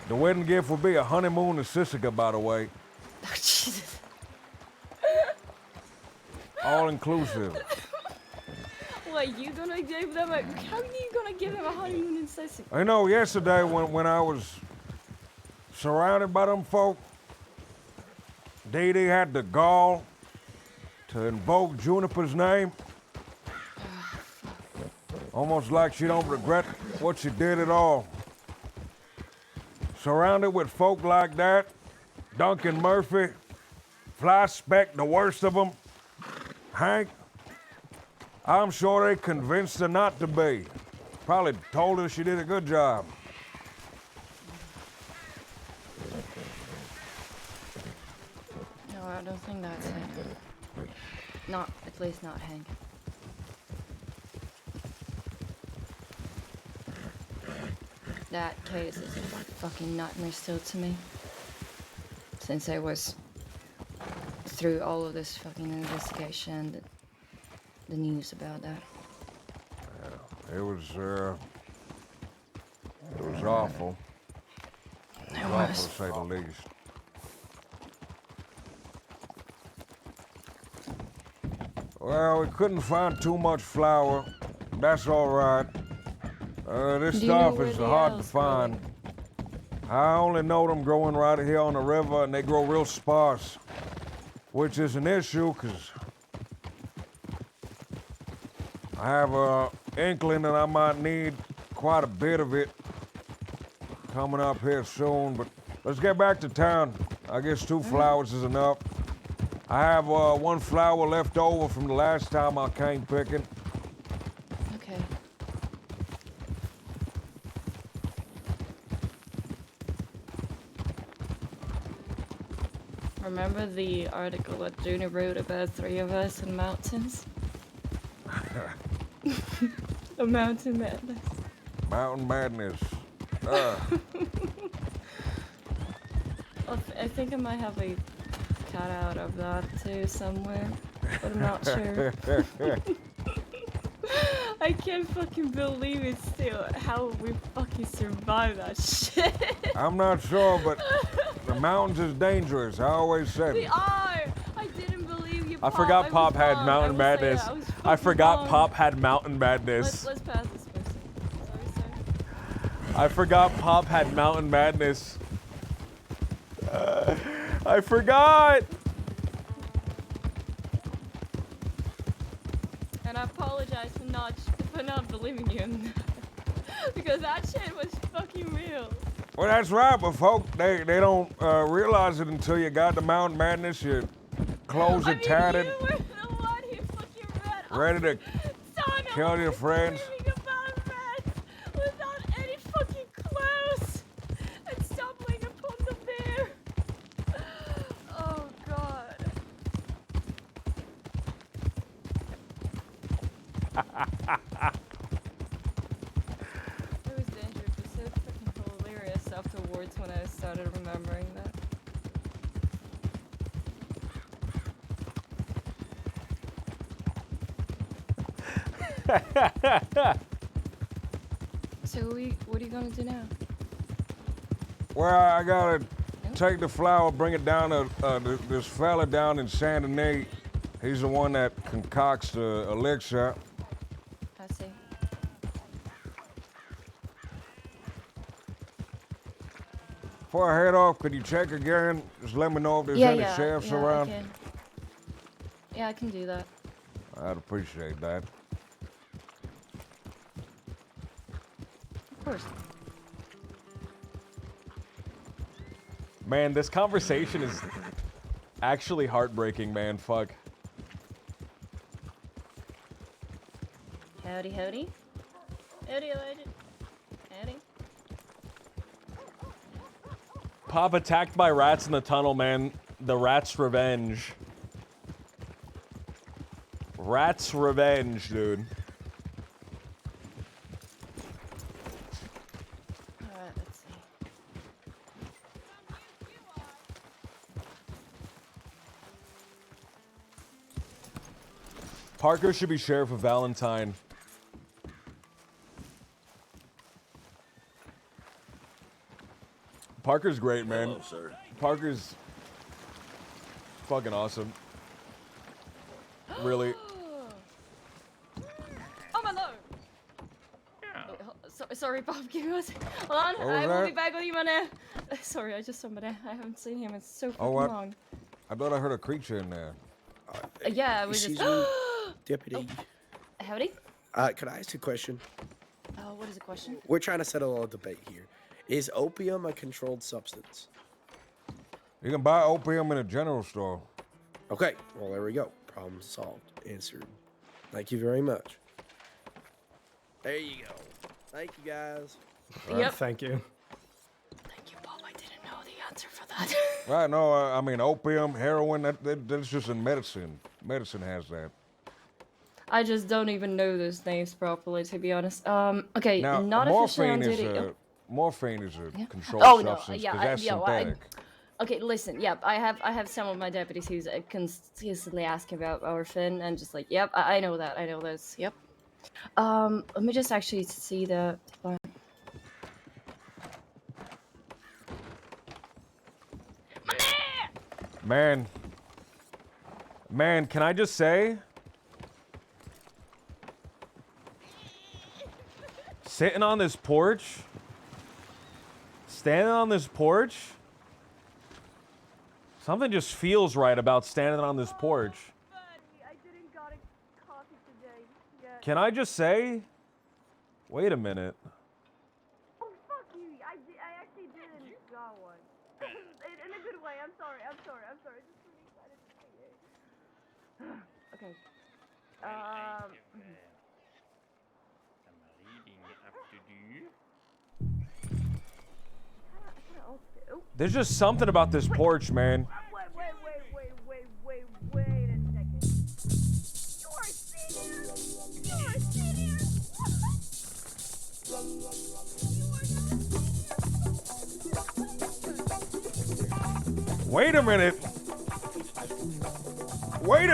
the wedding gift would be a honeymoon in Sisika, by the way. Oh, Jesus. All inclusive. What, you gonna give them a... How are you gonna give them a honeymoon in Sisika? You know, yesterday when I was surrounded by them folk, Dee Dee had the gall to invoke Juniper's name. Almost like she don't regret what she did at all. Surrounded with folk like that, Duncan Murphy, Fly Speck, the worst of them, Hank, I'm sure they convinced her not to be. Probably told her she did a good job. No, I don't think that's it. Not, at least not Hank. That case is a fucking nightmare still to me. Since I was through all of this fucking investigation, the news about that. It was awful. It Awful was. to say the least. Well, we couldn't find too much flour. That's all right. This Do you know stuff where is the hard to owl's find. growing? I only know them growing right here on the river, and they grow real sparse, which is an issue, because I have a inkling that I might need quite a bit of it coming up here soon. But let's get back to town. I guess 2 flowers is enough. I have 1 flower left over from the last time I came picking. Okay. Remember the article that Junior wrote about 3 of us in mountains? A mountain madness. Mountain madness. I think I might have a cutout of that too somewhere, but I'm not sure. I can't fucking believe it still, how we fucking survived that shit. I'm not sure, but the mountains is dangerous. I always said They it. are! I didn't believe you, I Pop. forgot was Pop had wrong. Mountain I will say Madness. that. I was I fucking forgot wrong. Pop had Mountain Madness. Let's pass this person. Sorry, sir. I forgot Pop had Mountain Madness. I forgot! And I apologize for not believing you in that. Because that shit was fucking real. Well, that's right, but folk, they don't realize it until you got the mountain madness. Your clothes are tattered, You were the one who fucking read ready to song kill your friends. screaming about rats without any fucking clothes and stumbling upon the bear. Oh god. It was dangerous, but so freaking hilarious afterwards when I started remembering that. So what are you gonna do now? Well, I gotta take the flour, bring it down to this fella down in Saint Denis. He's the one that concocts the elixir. I see. Before I head off, could you check again? Just let me know if there's any sheriffs around. I can. Yeah, I can do that. I'd appreciate that. Of course. Man, this conversation is actually heartbreaking, man. Fuck. Howdy, howdy. Howdy, Elijah. Howdy. Pop attacked by rats in the tunnel, man. The rat's revenge. Rat's revenge, dude. Alright, let's see. Parker should be Sheriff of Valentine. Parker's great, man. Hello, sir. Parker's fucking awesome. Really. Oh my lord! Sorry, Bob. Give me one second. Hold on. What was I will that? be back with you, man. Sorry, I just saw Mané. I haven't seen him in so fucking what? long. I thought I heard a creature in there. Yeah, we Excuse just. me, Deputy. Howdy. Can I ask a question? What is the question? We're trying to settle a debate here. Is opium a controlled substance? You can buy opium in a general store. Okay, well, there we go. Problem solved. Answered. Thank you very much. There you go. Thank you, guys. Yep. Thank you. Thank you, Bob. I didn't know the answer for that. Right, no, I mean, opium, heroin, that's just in medicine. Medicine has that. I just don't even know those names properly, to be honest. Okay, Now, not officially on morphine duty. morphine is a Yeah. controlled Oh no, substance, yeah, 'cause that's synthetic. Okay, listen, yep, I have some of my deputies who's consistently asking about our Finn, and just like, yep, I know that, I know this, yep. Let me just actually see the. Man, can I just say? Sitting on this porch, standing on this porch, something just feels right about standing on this porch. I didn't got a coffee today. Yeah. Can I just say? Wait a minute. Oh fuck you! I actually didn't got one. in a good way. I'm sorry. Just really excited to see you. Okay. There's just something about this porch, man. Wait a second. You're a senior! Wait a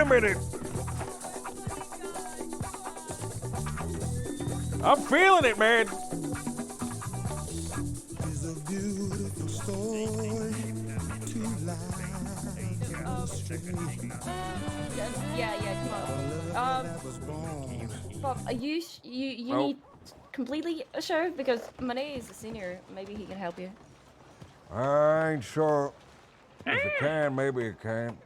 minute. I'm feeling it, man. Yeah, come on. Bob, you need completely a sheriff because Mané is a senior. Maybe he can help you. I ain't sure. If it can, maybe it can.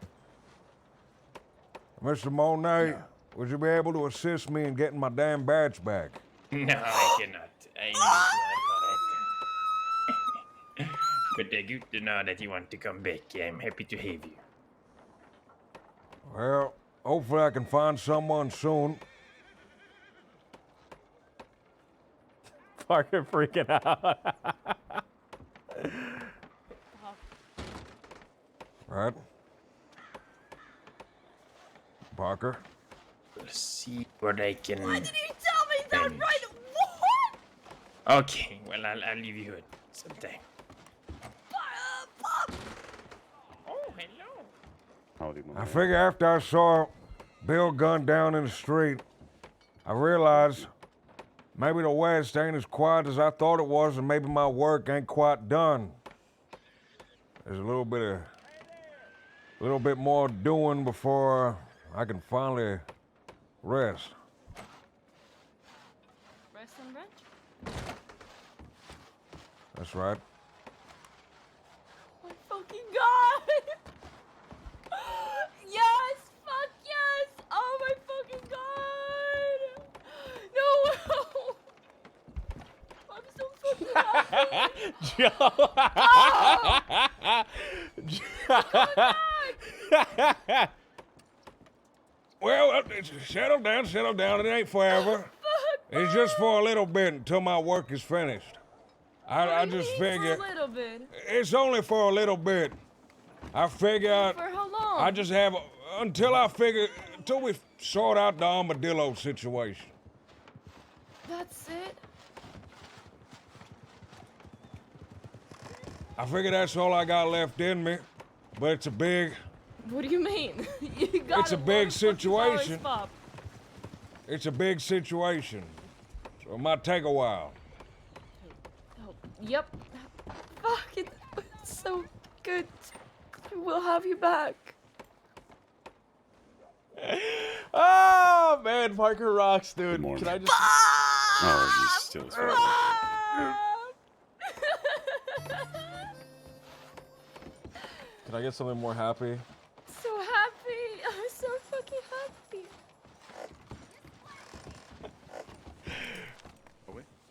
Mr. Monet, would you be able to assist me in getting my damn badge back? No, I cannot. I need blood for that. But good to know that you want to come back. I'm happy to have you. Well, hopefully I can find someone soon. Parker freaking out. Right? Parker? Let's see what I can. Why did you tell me that manage. right? What? Okay, well, I'll leave you it sometime. Bob! Oh, hello. I figure after I saw Bill gunned down in the street, I realized maybe the West ain't as quiet as I thought it was, and maybe my work ain't quite done. There's a little bit more doing before I can finally rest. Rest and rent? That's right. Oh my fucking god! Yes! Fuck yes! Oh my fucking god! No! I'm so fucking happy! Well, settle down. It ain't forever. It's just for a little bit until my work is finished. I just figure For a little bit. it's only for a little bit. I figure For how long? I just have until we sort out the armadillo situation. That's it? I figure that's all I got left in me. But it's a big What do you mean? You got It's a big situation. It's a big situation, so it might take a while. Oh, yep. Fuck, it's so good. We'll have you back. Oh man, Parker rocks, dude. morning. Can I just? Oh, he's still sweating. Can I get something more happy? So happy. I'm so fucking happy.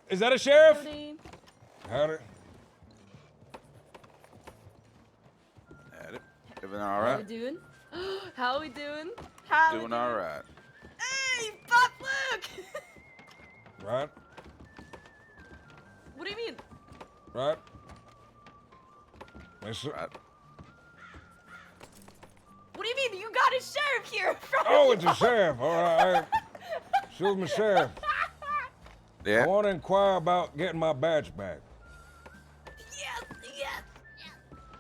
Is that a sheriff? Howdy. Howdy. Had it. Everything all How we right? doing? How we doing? How we Doing all right. Hey, Pop Luke! Right? What do you mean? Right? Mister? Right. What do you mean? You got a sheriff here in front of Oh, you? it's a sheriff. All right. Excuse me, sheriff. I Yeah. want to inquire about getting my badge back. Yes, yes.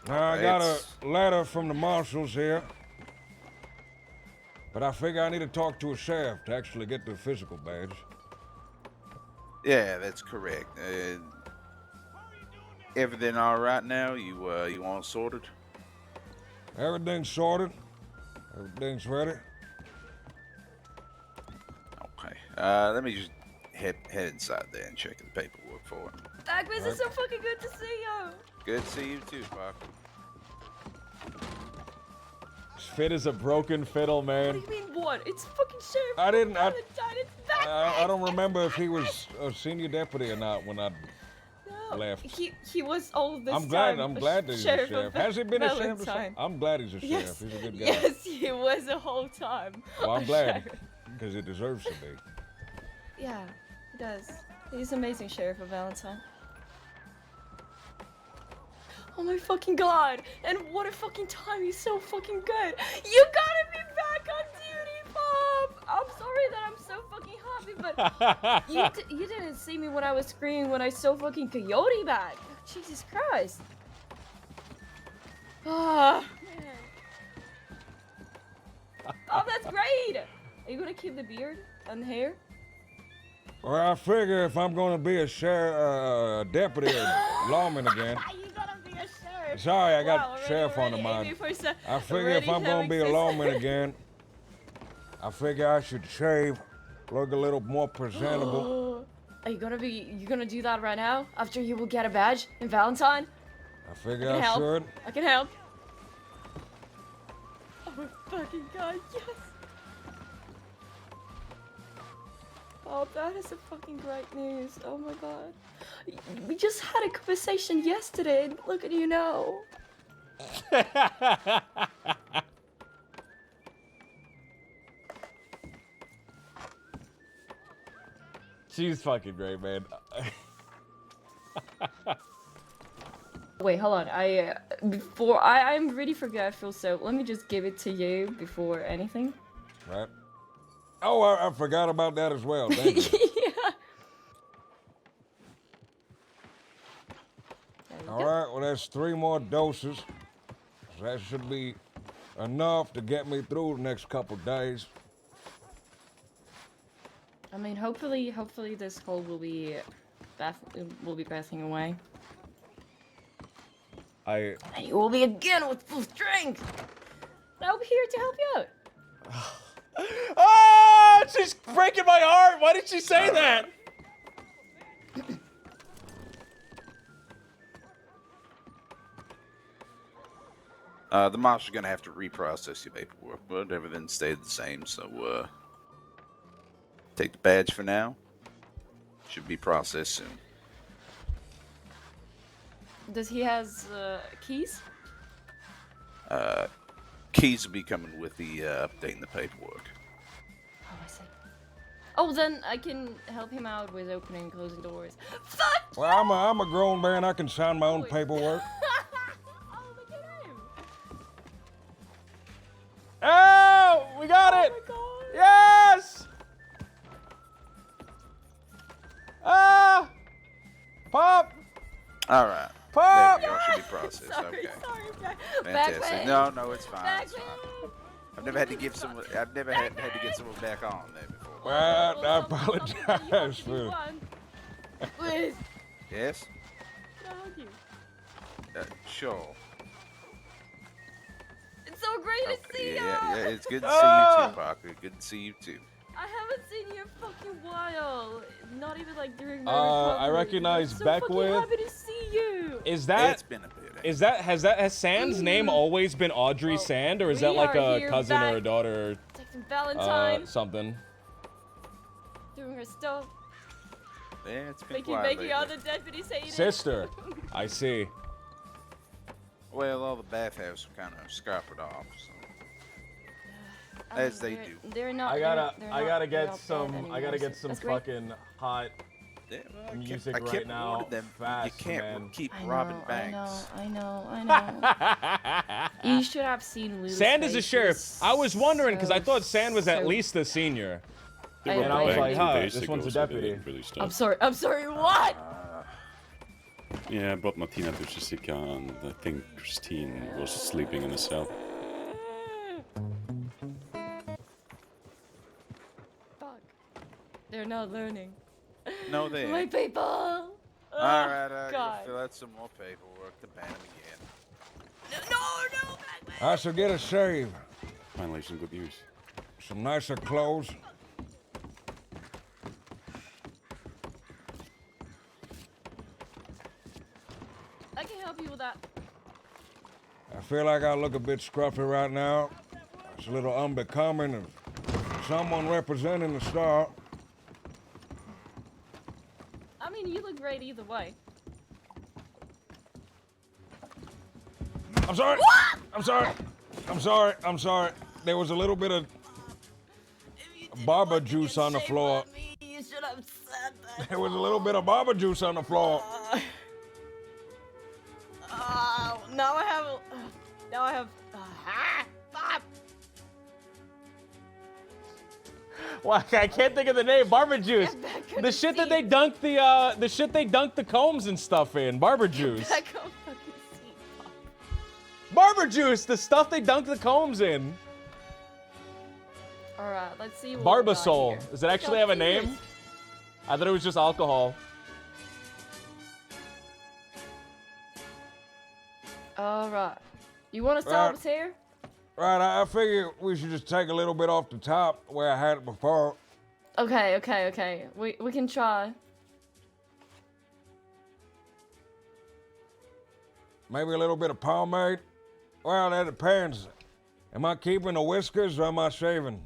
Now, I got It's- a letter from the marshals here. But I figure I need to talk to a sheriff to actually get the physical badge. Yeah, that's correct. Everything all right now? You all sorted? Everything's sorted. Everything's ready. Okay. Let me just head inside there and check the paperwork for it. Bagman, it's so fucking good to see you. Good to see you too, Parker. Fit is a broken fiddle, man. What do you mean what? It's fucking Sheriff I didn't- I- Valentine. It's Batman. I don't remember if he was a senior deputy or not when I No, left. He was all this I'm glad. time I'm glad that he's a sheriff. Has he been a sheriff? Valentine. I'm glad he's a sheriff. Yes. He's a good guy. Yes, he was the whole time. Well, I'm a glad sheriff. because he deserves to be. Yeah, he does. He's amazing, Sheriff of Valentine. Oh my fucking god! And what a fucking time! He's so fucking good. You gotta be back on duty, Pop. I'm sorry that I'm so fucking happy, but you didn't see me when I was screaming when I saw fucking Coyote back. Jesus Christ! Ah, man. Oh, that's great. Are you gonna keep the beard and hair? Well, I figure if I'm going to be a sheriff, deputy or lawman again, You gotta be a sheriff. sorry, I got Wow, already- sheriff on the already mind. aiming for se- I figure already if I'm going to be a having lawman success. again, I figure I should shave, look a little more presentable. Are you gonna do that right now? After you will get a badge in Valentine? I figure I can I help. should. I can help. Oh my fucking god, yes! Oh, that is a fucking great news. Oh my god. We just had a conversation yesterday, and look at you now. She's fucking great, man. Wait, hold on. I'm really forgetful, so let me just give it to you before anything. Right? Oh, I forgot about that as well. Thank you. Yeah. There we All go. right, well, that's 3 more doses. So that should be enough to get me through the next couple days. I mean, hopefully this cold will be passing away. And you will be again with full strength. And I'll be here to help you out. Ah, she's breaking my heart. Why did she say that? The marshal's gonna have to reprocess your paperwork, but everything stayed the same. So, take the badge for now. Should be processed soon. Does he has keys? Keys will be coming with the updating the paperwork. Oh, I see. Oh, then I can help him out with opening and closing doors. Fuck! Well, I'm a grown man. I can sign my own paperwork. Oh, look at him! Oh, we got it. Oh my god! Yes. Ah, Pop. All right. Pop! There we go. Should be processed. Sorry, Okay. sorry, Fantastic. Backman. No, it's fine. It's Backman. fine. I've never had to give someone. I've never had to get someone back on there before. Man, I something that you have apologize to do for. once. Please. Yes? Can I hug you? Sure. It's so great to see Yeah, you. yeah, it's good to see you too, Parker. Good to see you too. I haven't seen you in a fucking while. Not even like during my I recovery. recognize I'm so Beckwith. fucking happy to see you. Is that It's been a bit. has Sand's name always been Audrey Well, Sand, or is we that like are a here cousin or a back. daughter Taking or Valentine. something? Doing her stuff. Yeah, it's been quiet Making lately. other deputies hate it. Sister. I see. Well, all the bathhouses are kind of scuppered off, so. I As mean, they do. They're not. I gotta they're get not some. bad I gotta anymore, get so some that's great. fucking hot Yeah, well, music I kept right now. warning them. Fast, you can't man. keep I robbing know, banks. I know. You should have seen Lou's Sand is a face. sheriff. I was wondering because I so- thought Sand was at so- least a senior. They I robbed And a I was bank like, 2 huh, days this ago, one's a so they deputy. didn't really stop. I'm sorry, what? Yeah, I brought Martina to Jessica, and I think Christine was sleeping in a cell. Fuck. They're not learning. No, they My ain't. people! All right, God. gotta fill out some more paperwork to ban them again. No, back. I shall get a shave, Finally, some good news. some nicer clothes. I can help you with that. I feel like I look a bit scruffy right now. It's a little unbecoming of someone representing the star. I mean, you look great either way. I'm sorry. I'm sorry. I'm sorry. I'm sorry. There was a little bit of barber juice on the floor. You should have said that. There was a little bit of barber juice on the floor. Now I have. Now I have. Stop. Well, I can't think of the name. Barber juice. back on The the shit that seat. they dunk the shit they dunk the combs and stuff in. Barber juice. Back on fucking seat. Barber juice. The stuff they dunk the combs in. All right, let's see what we got Barbasol. here. Does it actually have a name? Fingers. I thought it was just alcohol. All right. You want to start with here? Right, I figure we should just take a little bit off the top where I had it before. Okay. We can try. Maybe a little bit of pomade. Well, that depends. Am I keeping the whiskers or am I shaving?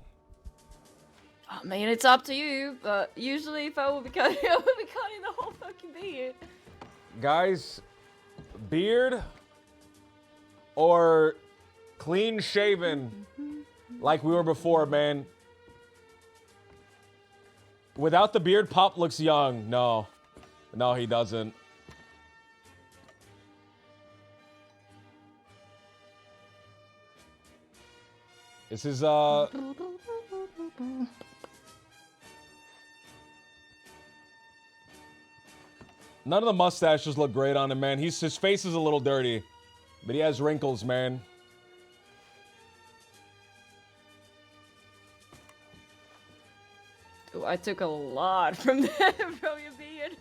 I mean, it's up to you, but usually if I would be cutting, I would be cutting the whole fucking beard. Guys, beard or clean shaven like we were before, man. Without the beard, Pop looks young. No, he doesn't. This is none of the mustaches look great on him, man. His face is a little dirty, but he has wrinkles, man. Ooh, I took a lot from that from your beard.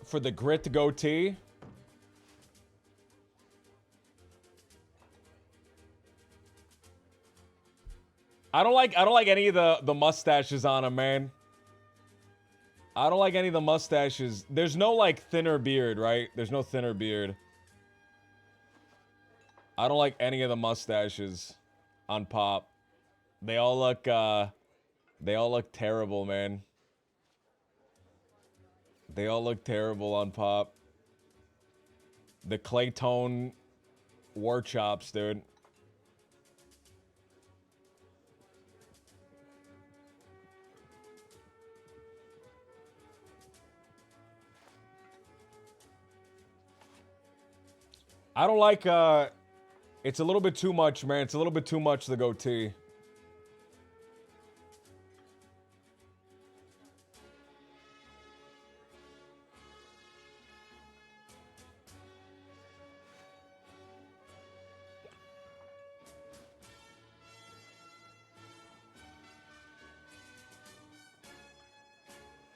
For the grit goatee. I don't like any of the mustaches on him, man. I don't like any of the mustaches. There's no like thinner beard, right? There's no thinner beard. I don't like any of the mustaches on Pop. They all look terrible, man. They all look terrible on Pop. The clay tone war chops, dude. I don't like, it's a little bit too much, man. It's a little bit too much, the goatee.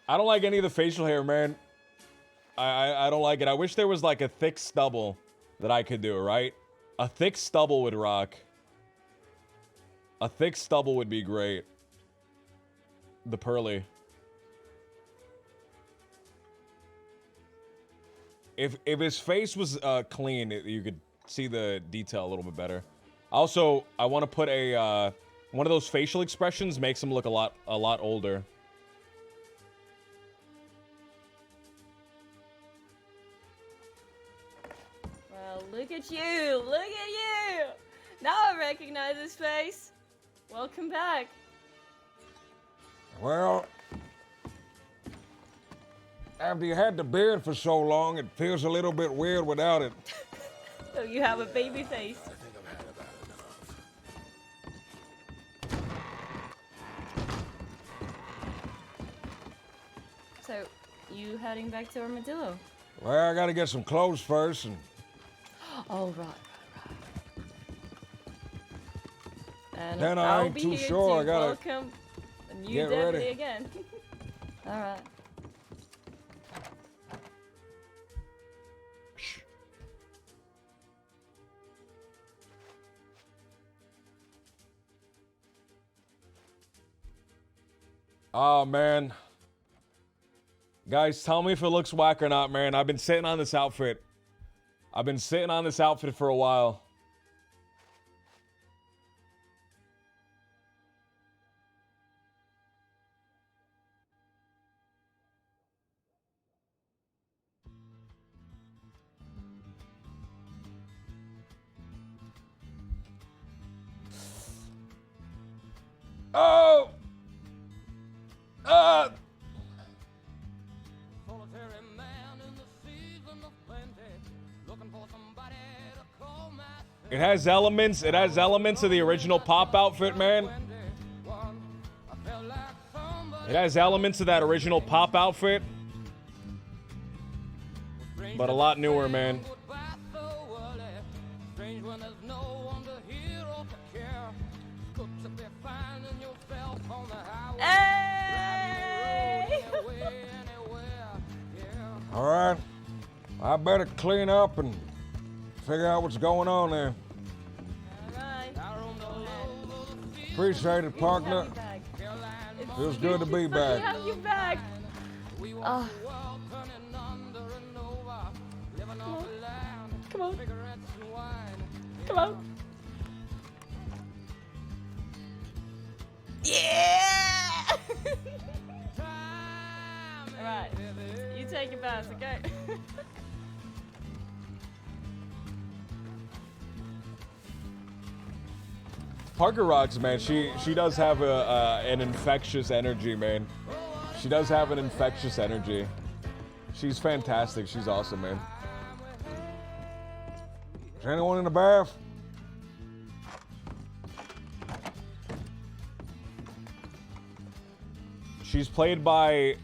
I don't like any of the facial hair, man. I don't like it. I wish there was like a thick stubble that I could do, right? A thick stubble would rock. A thick stubble would be great. The pearly. If his face was clean, you could see the detail a little bit better. Also, I want to put a one of those facial expressions makes him look a lot older. Well, look at you! Look at you! Now I recognize his face. Welcome back. Well, after you had the beard for so long, it feels a little bit weird without it. So you have a baby face. So, you heading back to Armadillo? Well, I gotta get some clothes first, and Oh, right. And Then I I'll ain't be too here sure, to I gotta welcome a new get deputy ready. again. All right. Oh, man. Guys, tell me if it looks whack or not, man. I've been sitting on this outfit. I've been sitting on this outfit for a while. Oh! Solitary man in the season of plenty, looking for somebody to call my It has elements of the original Pop outfit, man. It has elements of that original Pop outfit. But a lot newer, man. Strange when there's no one to hear or to care. Good to be finding yourself on the highway. Hey! all right, I better clean up and figure out what's going on there. All right. Appreciate it, partner. Have you back. It's Feels good to be to back. have you back. Oh. Come on. Come on. Yeah! Alright. You take your bath, okay? Parker rocks, man. She does have an infectious energy, man. She does have an infectious energy. She's fantastic. She's awesome, man. Is anyone in the bath? She's played by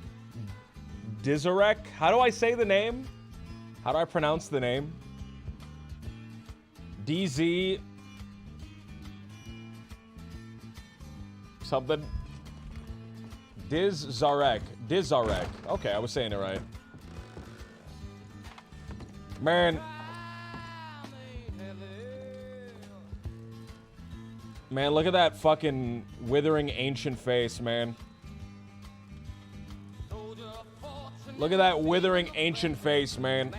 Dizarek. How do I say the name? How do I pronounce the name? DZ something. Dizarek. Dizarek. Okay, I was saying it right. Man. Man, look at that fucking withering ancient face, man. Look at that withering ancient face, man.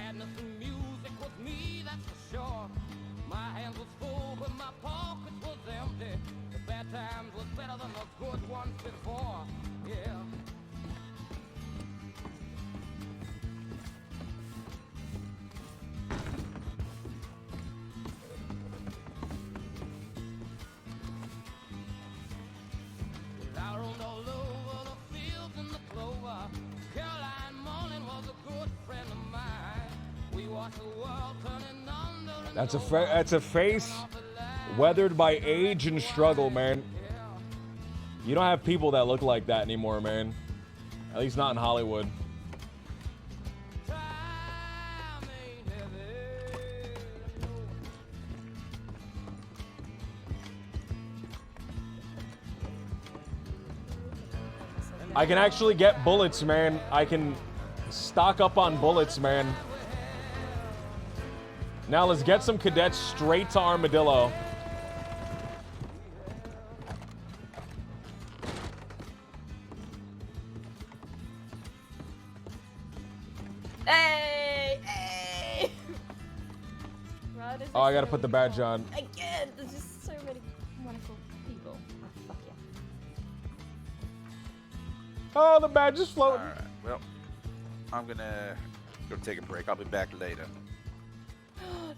That's a face weathered by age and struggle, man. You don't have people that look like that anymore, man. At least not in Hollywood. I can actually get bullets, man. I can stock up on bullets, man. Now let's get some cadets straight to Armadillo. Hey! Hey! Right, Oh, I gotta put the badge on. Again, there's just so many wonderful people. Oh, fuck yeah. Oh, the badge is floating. All right. Well, I'm gonna go take a break. I'll be back later.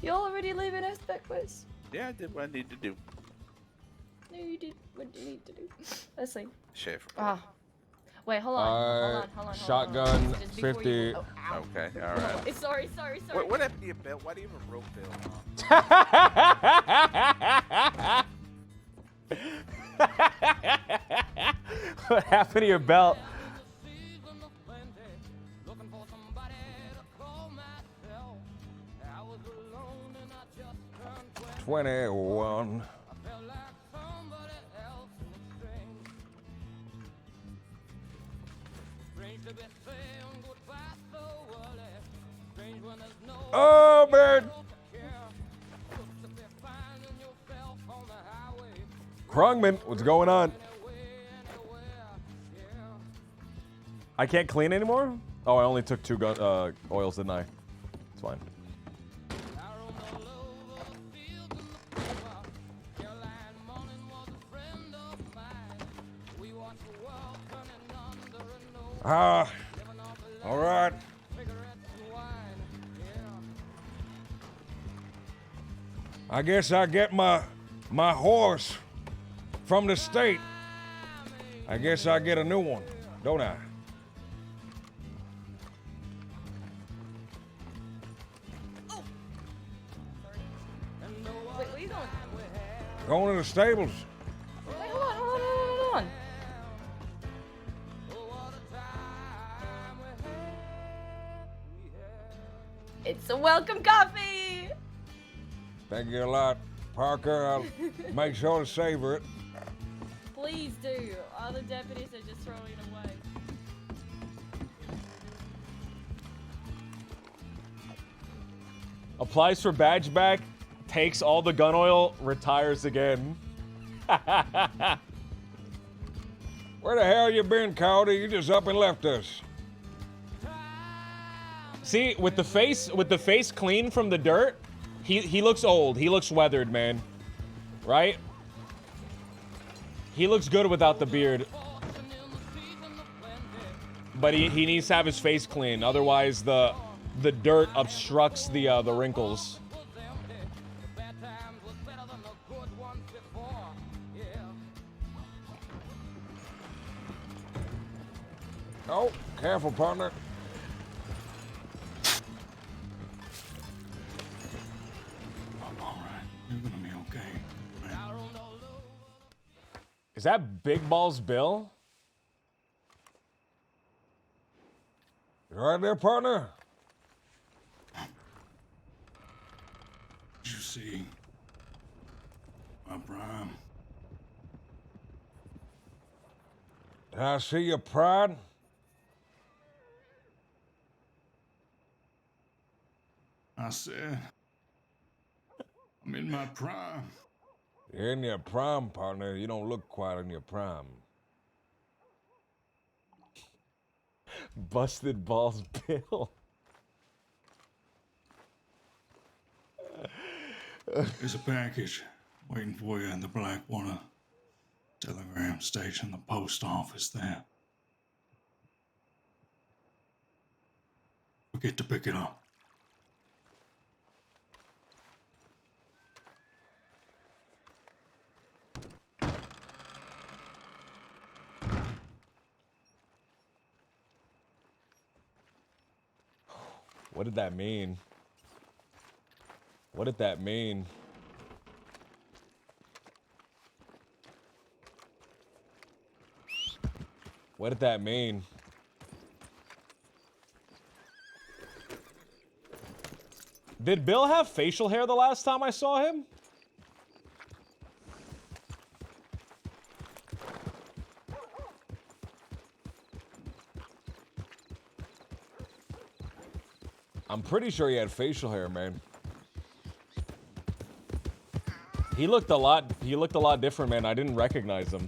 You already leaving us backwards? Yeah, I did what I needed to do. No, you did what you need to do. Let's see. Chef. Ah. Wait, hold on. Hold on. Shotgun, Just before 50. you- oh, ow. Okay, all right. Sorry. What happened to your belt? Why do you have a rope belt on? What happened to your belt? 21. Oh, man. Krongman, what's going on? I can't clean anymore? Oh, I only took 2 oils, didn't I? It's fine. Ah, all right. I guess I get my horse from the state. I guess I get a new one, don't I? Wait, where you going? Going to the stables. Wait, hold on. It's a welcome coffee! Thank you a lot, Parker. I'll make sure to savor it. Please do. Other deputies are just throwing it away. Applies for badge back, takes all the gun oil, retires again. Where the hell you been, Cody? You just up and left us. See, with the face clean from the dirt, he looks old. He looks weathered, man. Right? He looks good without the beard. But he needs to have his face clean. Otherwise, the dirt obstructs the wrinkles. Oh, careful, partner. You're gonna be okay. Is that Big Balls Bill? You right there, partner? Did you see my prime? Did I see your pride? I said, I'm in my prime. You're in your prime, partner. You don't look quite in your prime. Busted Balls Bill. There's a package waiting for you in the Blackwater telegram station, the post office there. Forget to pick it up. What did that mean? What did that mean? What did that mean? Did Bill have facial hair the last time I saw him? I'm pretty sure he had facial hair, man. He looked a lot different, man. I didn't recognize him.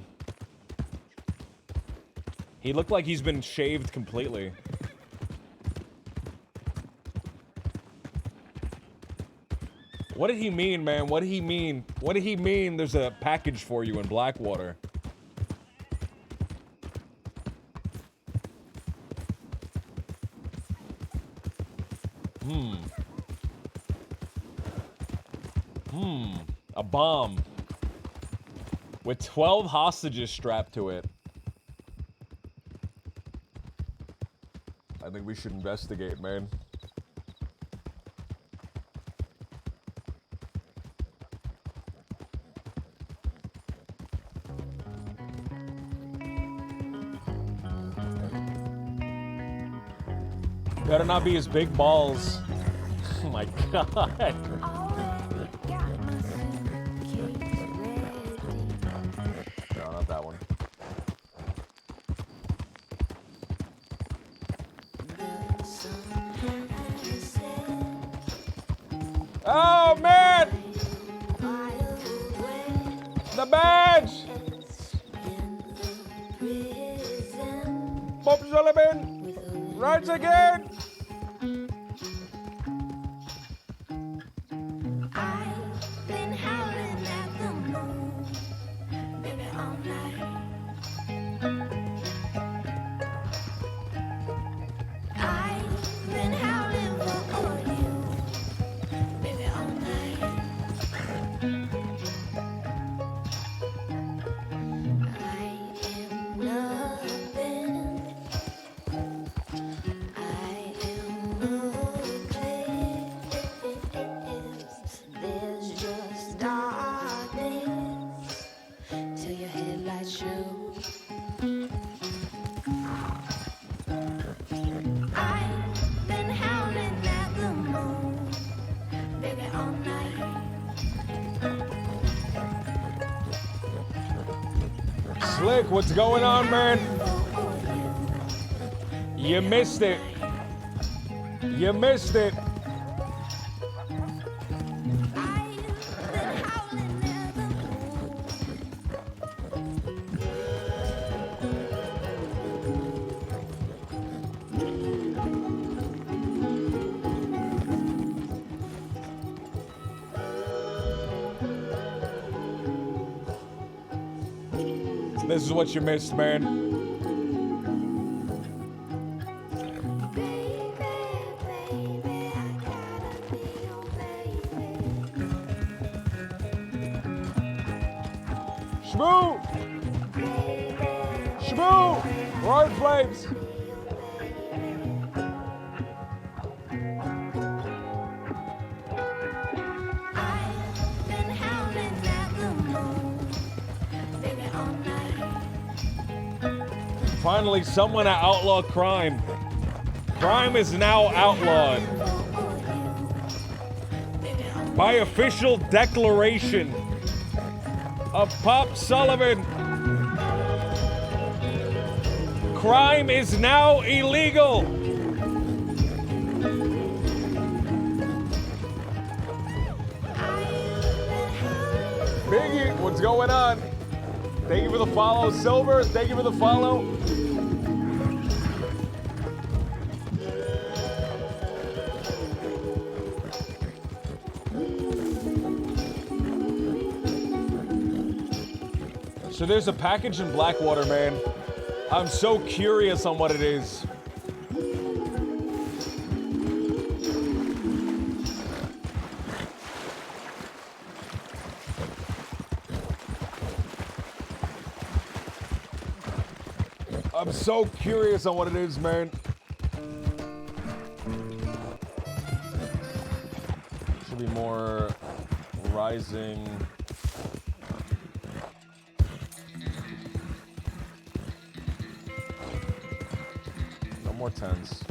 He looked like he's been shaved completely. What did he mean, man? What did he mean? What did he mean there's a package for you in Blackwater? A bomb. With 12 hostages strapped to it. I think we should investigate, man. Better not be his big balls. Oh my god. No, not that one. Oh man! The badge! Bob Sullivan! Rise again! Slick, what's going on, man? You missed it. You missed it. This is what you missed, man. Shmoo! Shmoo! Road flames! Finally, someone to outlaw crime. Crime is now outlawed. By official declaration of Pop Sullivan. Crime is now illegal. Biggie, what's going on? Thank you for the follow, Silver. Thank you for the follow. So there's a package in Blackwater, man. I'm so curious on what it is. I'm so curious on what it is, man. Should be more rising. No more 10s.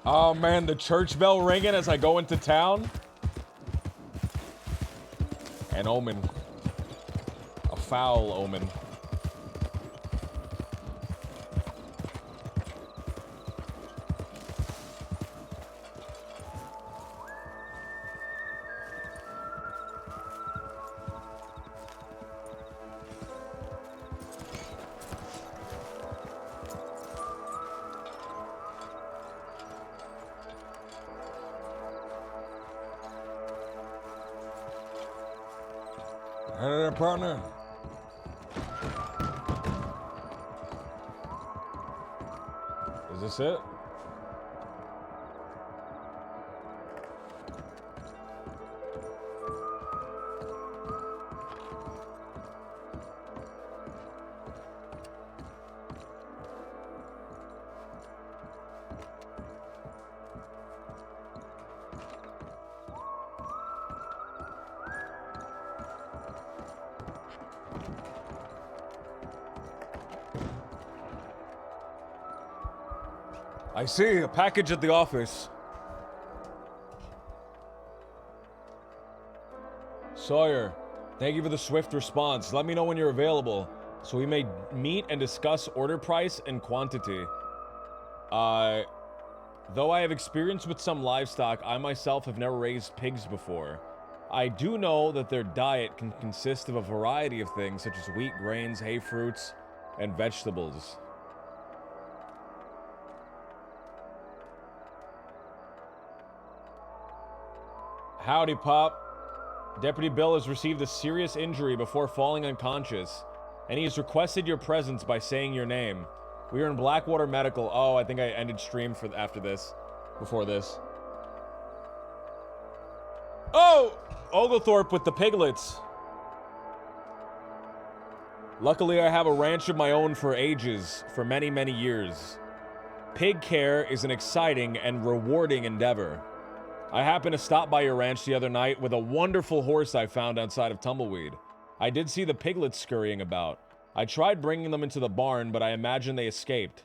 Oh man, the church bell ringing as I go into town. An omen. A foul omen. Hey there, partner. Is this it? I see a package at the office. Sawyer, thank you for the swift response. Let me know when you're available so we may meet and discuss order price and quantity. Though I have experience with some livestock, I myself have never raised pigs before. I do know that their diet can consist of a variety of things such as wheat, grains, hay, fruits, and vegetables. Howdy, Pop. Deputy Bill has received a serious injury before falling unconscious, and he has requested your presence by saying your name. We are in Blackwater Medical. Oh, I think I ended stream for after this, before this. Oh! Oglethorpe with the piglets. Luckily, I have a ranch of my own for ages, for many, many years. Pig care is an exciting and rewarding endeavor. I happened to stop by your ranch the other night with a wonderful horse I found outside of Tumbleweed. I did see the piglets scurrying about. I tried bringing them into the barn, but I imagine they escaped.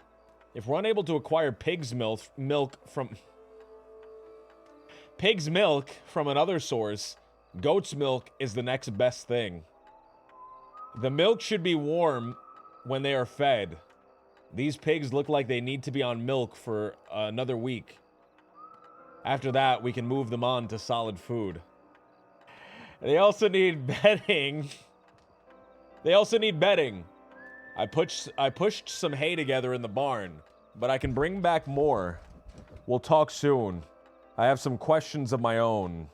If we're unable to acquire pig's milk from another source, goat's milk is the next best thing. The milk should be warm when they are fed. These pigs look like they need to be on milk for another week. After that, we can move them on to solid food. They also need bedding. I pushed some hay together in the barn, but I can bring back more. We'll talk soon. I have some questions of my own.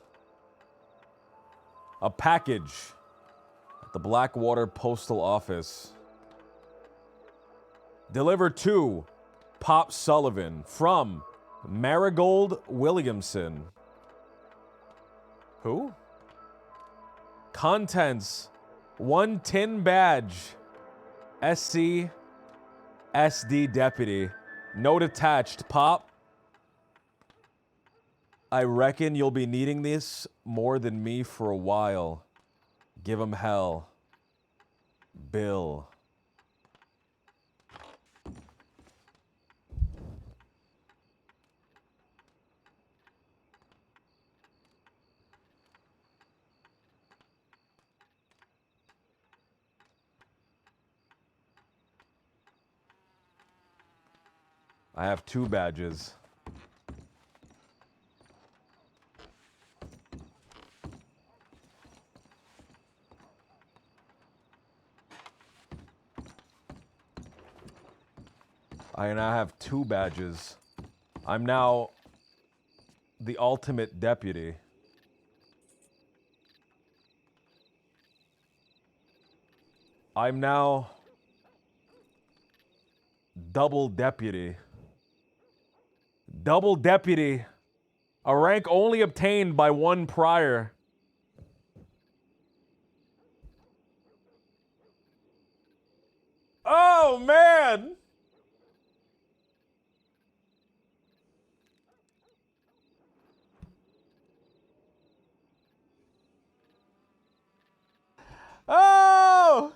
A package at the Blackwater Postal Office. Delivered to Pop Sullivan from Marigold Williamson. Who? Contents: 1 tin badge. SC SD deputy. Note attached. Pop, I reckon you'll be needing this more than me for a while. Give 'em hell. Bill. I have 2 badges. I now have 2 badges. I'm now the ultimate deputy. I'm now double deputy. Double deputy. A rank only obtained by one prior. Oh, man! Oh!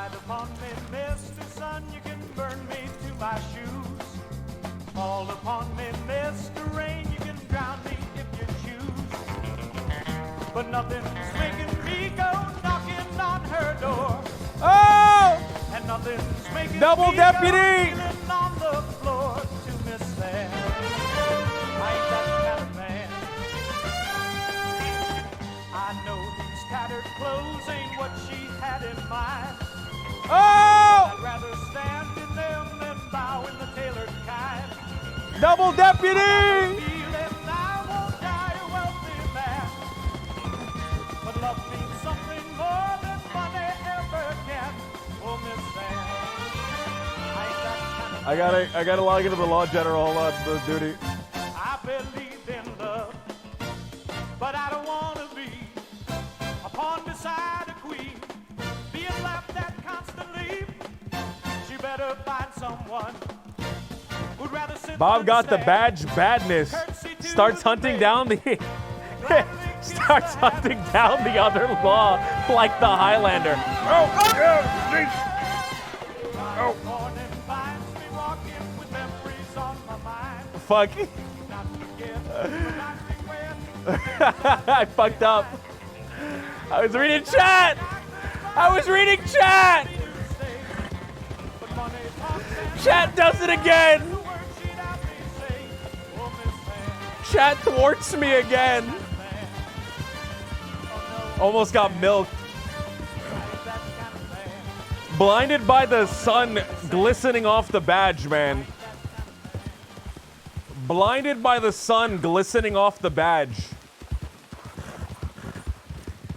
Ride upon me, Mr. Sun, you can burn me to my shoes. Fall upon me, Mr. Rain, you can drown me if you choose. But nothing's making me go knocking on her door. Oh! And nothing's making Double me deputy! go kneeling on the floor to Miss There. I ain't that kind of man. I know these tattered clothes ain't what she had in mind. Oh! I'd rather stand in them than bow in the tailored kind. Double deputy! Feeling I won't die a wealthy man. But love means something more than money ever can. Oh, Miss Anne, I ain't that kind of I gotta log into the law general. Hold on, the duty. I believe in love, but I don't want to be a pawn beside a queen, being laughed at constantly. She better find someone who'd rather sit Bob than got the stand. badge badness. Curtsy to Starts the hunting maid. down the starts hunting down the other law like the Highlander. Morning finds me walking with memories on my mind. Fuck. Not forget when I regret. I fucked up. I was reading chat. I was reading chat. But money talks and Chat does it again. the words she'd have me say. Oh, Miss Anne, Chat thwarts me again. Almost got milked. that kind of man. Blinded by the sun glistening off the badge, man. Blinded by the sun glistening off the badge.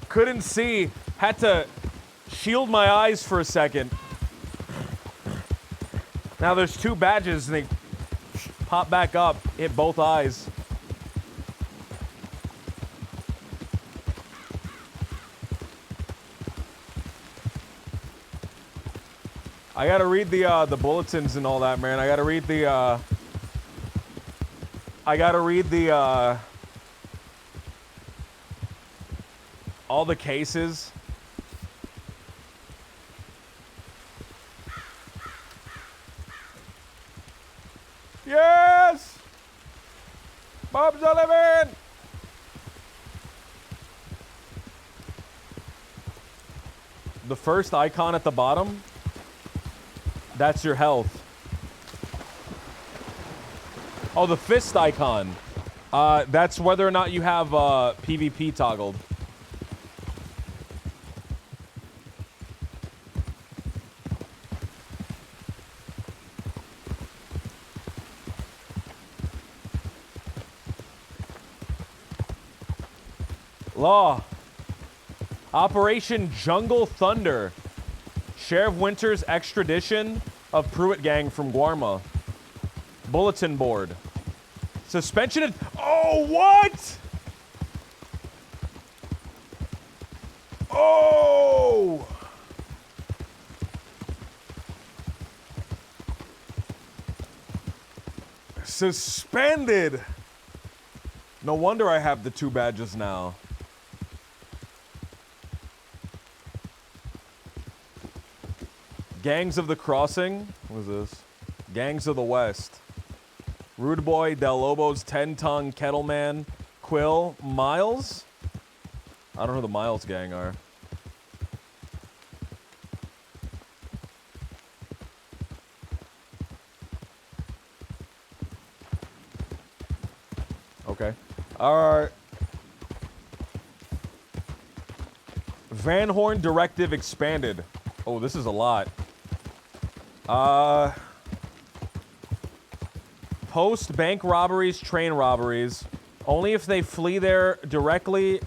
Couldn't see. Had to shield my eyes for a second. Now there's two badges and they pop back up, hit both eyes. I gotta read the bulletins and all that, man. I gotta read the all the cases. Yes! Bob Sullivan! The first icon at the bottom, that's your health. Oh, the fist icon. That's whether or not you have PvP toggled. Law. Operation Jungle Thunder. Sheriff Winter's extradition of Pruitt gang from Guarma. Bulletin board. Suspension. Oh, what? Oh! Suspended. No wonder I have the two badges now. Gangs of the Crossing. What is this? Gangs of the West. Rude Boy, Del Lobos, Ten Tongue, Kettleman, Quill, Miles? I don't know who the Miles gang are. Okay. Alright. Van Horn Directive expanded. Oh, this is a lot. Post bank robberies, train robberies, only if they flee there directly.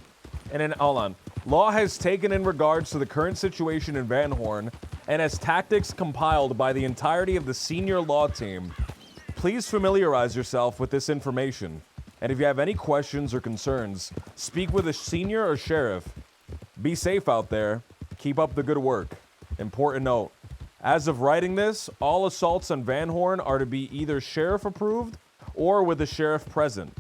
And then, hold on. Law has taken in regards to the current situation in Van Horn and has tactics compiled by the entirety of the senior law team. Please familiarize yourself with this information. And if you have any questions or concerns, speak with a senior or sheriff. Be safe out there. Keep up the good work. Important note. As of writing this, all assaults on Van Horn are to be either sheriff approved or with the sheriff present.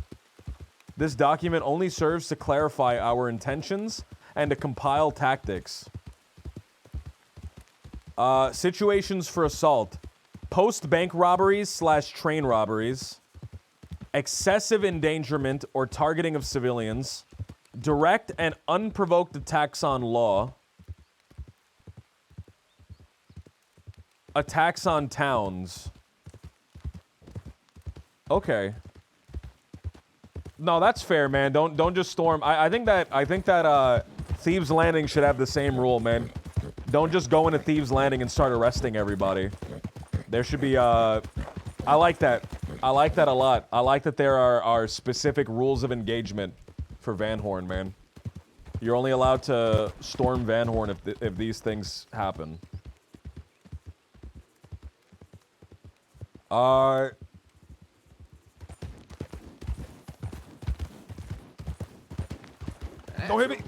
This document only serves to clarify our intentions and to compile tactics. Situations for assault. Post-bank robberies / train robberies. Excessive endangerment or targeting of civilians. Direct and unprovoked attacks on law. Attacks on towns. Okay. No, that's fair, man. Don't just storm. I think that Thieves Landing should have the same rule, man. Don't just go into Thieves Landing and start arresting everybody. There should be I like that. I like that a lot. I like that there are specific rules of engagement for Van Horn, man. You're only allowed to storm Van Horn if these things happen. Don't hit me.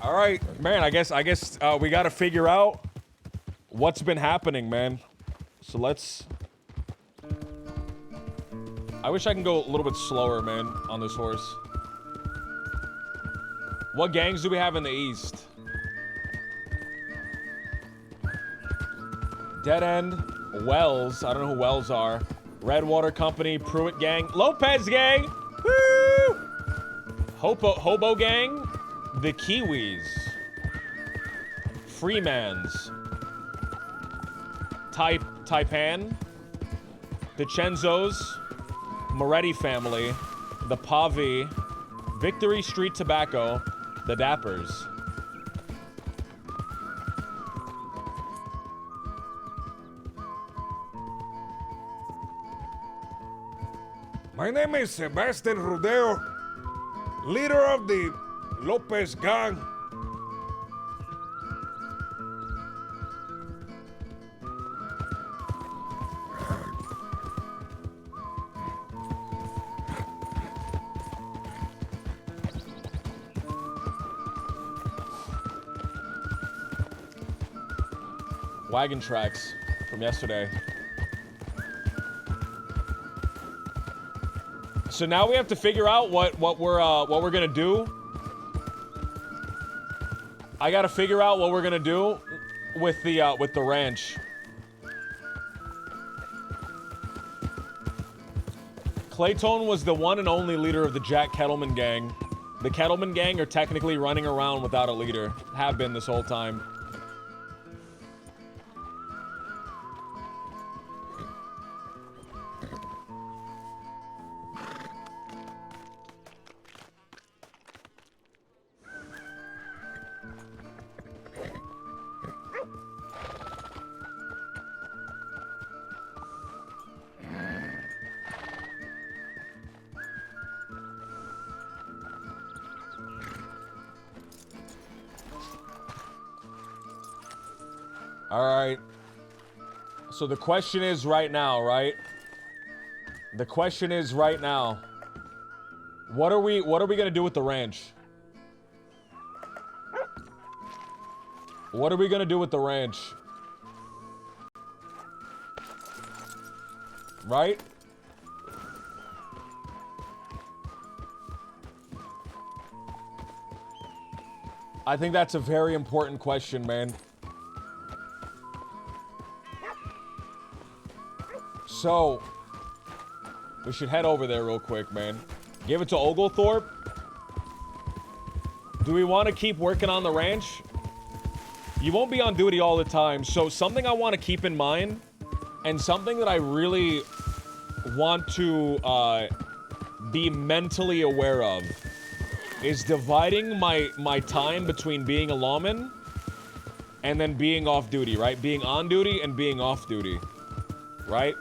All right, man. I guess we got to figure out what's been happening, man. So let's. I wish I can go a little bit slower, man, on this horse. What gangs do we have in the east? Dead End, Wells. I don't know who Wells are. Redwater Company, Pruitt Gang, Lopez Gang. Woo! Hobo Gang, the Kiwis, Freemans, Taipan, DiCenzos, Moretti Family, the Pavi, Victory Street Tobacco, the Dappers. My name is Sebastian Rudeo, leader of the Lopez gang. Wagon tracks from yesterday. So now we have to figure out what we're gonna do. I gotta figure out what we're gonna do with the ranch. Clayton was the one and only leader of the Jack Kettleman gang. The Kettleman gang are technically running around without a leader. Have been this whole time. Alright. So the question is right now, right? The question is right now. What are we gonna do with the ranch? What are we gonna do with the ranch? Right? I think that's a very important question, man. So, we should head over there real quick, man. Give it to Oglethorpe. Do we want to keep working on the ranch? You won't be on duty all the time, so something I want to keep in mind, and something that I really want to be mentally aware of, is dividing my time between being a lawman and then being off duty, right? Being on duty and being off duty, right?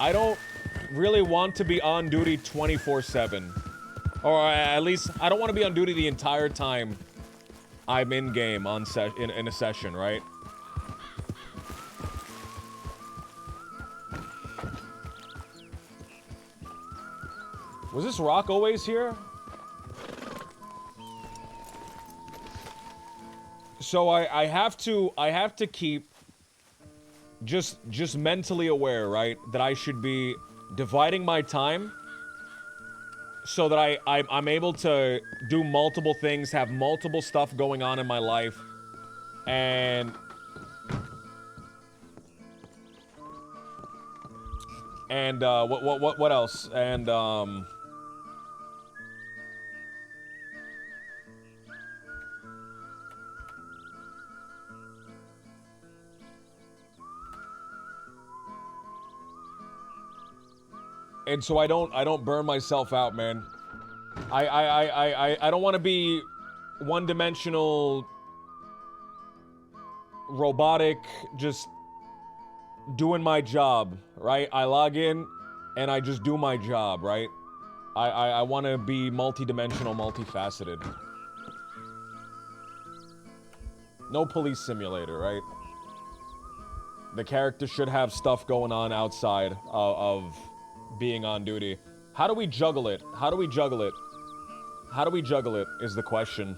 I don't really want to be on duty 24/7. Or at least, I don't want to be on duty the entire time I'm in-game in a session, right? Was this rock always here? So I have to keep just mentally aware, right? That I should be dividing my time so that I'm able to do multiple things, have multiple stuff going on in my life, and what else? And so I don't burn myself out, man. I don't want to be one-dimensional, robotic, just doing my job, right? I log in and I just do my job, right? I want to be multi-dimensional, multifaceted. No police simulator, right? The character should have stuff going on outside of being on duty. How do we juggle it? How do we juggle it? How do we juggle it is the question.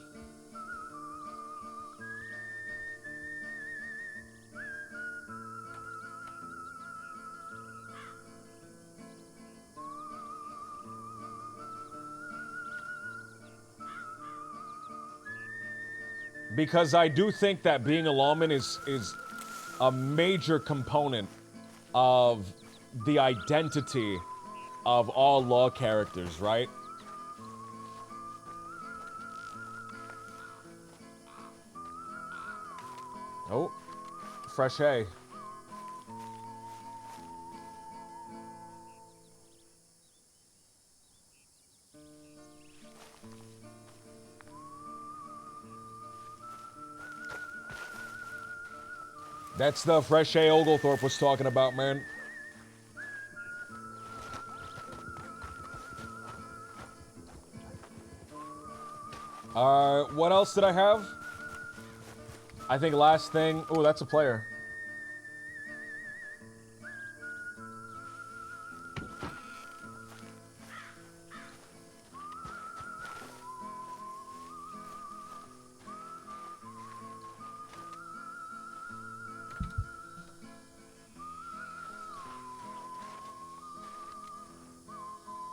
Because I do think that being a lawman is a major component of the identity of all law characters, right? Oh, fresh hay. That's the fresh hay Oglethorpe was talking about, man. What else did I have? I think last thing... Oh, that's a player.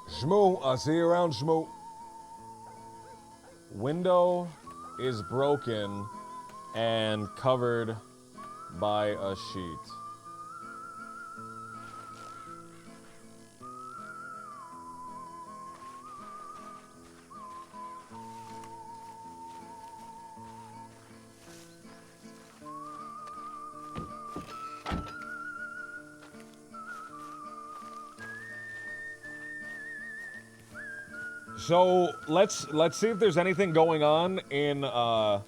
Shmoo, I'll see you around, Shmoo. Window is broken and covered by a sheet. So let's see if there's anything going on in the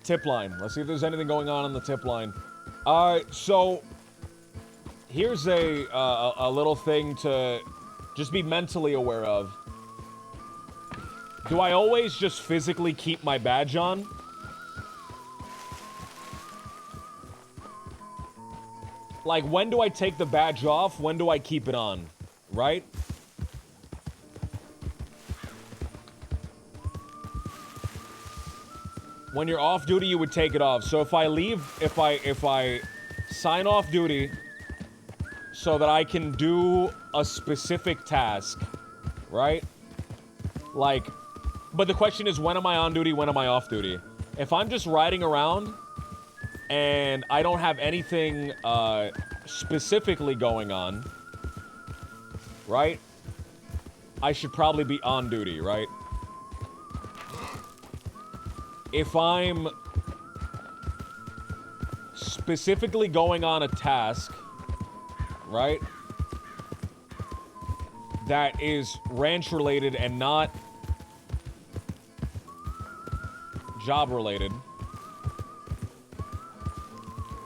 tip line. Let's see if there's anything going on the tip line. So here's a little thing to just be mentally aware of. Do I always just physically keep my badge on? Like, when do I take the badge off? When do I keep it on? Right? When you're off duty, you would take it off. So if I leave, if I sign off duty so that I can do a specific task, right? Like, but the question is, when am I on duty? When am I off duty? If I'm just riding around and I don't have anything specifically going on, right? I should probably be on duty, right? If I'm specifically going on a task, right, that is ranch related and not job related,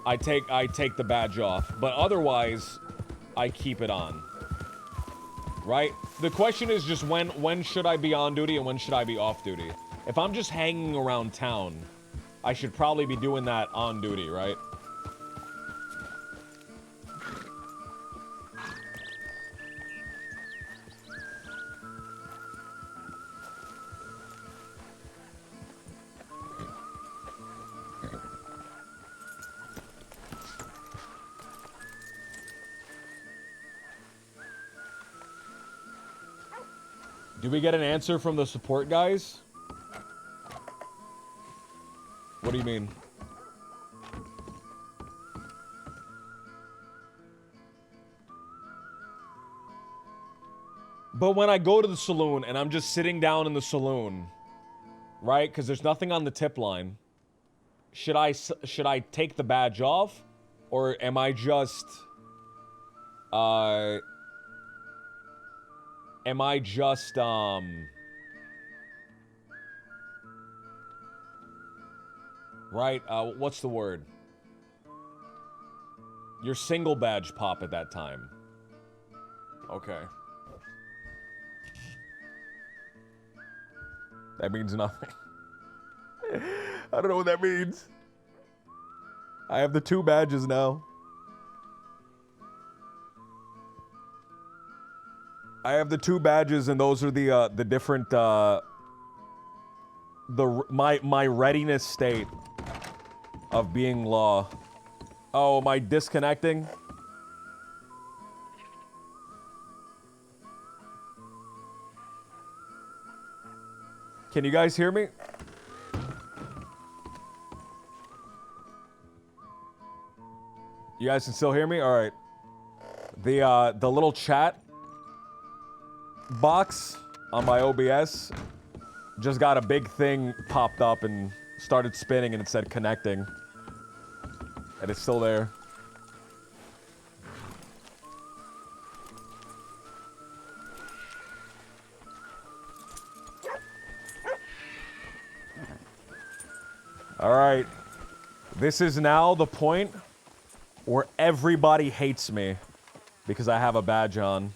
I take the badge off, but otherwise, I keep it on. Right? The question is just when should I be on duty and when should I be off duty? If I'm just hanging around town, I should probably be doing that on duty, right? Do we get an answer from the support guys? What do you mean? But when I go to the saloon and I'm just sitting down in the saloon, right? Because there's nothing on the tip line. Should I take the badge off, or am I just right? What's the word? Your single badge pop at that time. Okay. That means nothing. I don't know what that means. I have the 2 badges now. I have the 2 badges, and those are the different my readiness state of being law. Oh, am I disconnecting? Can you guys hear me? You guys can still hear me? All right. The little chat box on my OBS just got a big thing popped up and started spinning, and it said connecting. And it's still there. All right. This is now the point where everybody hates me because I have a badge on.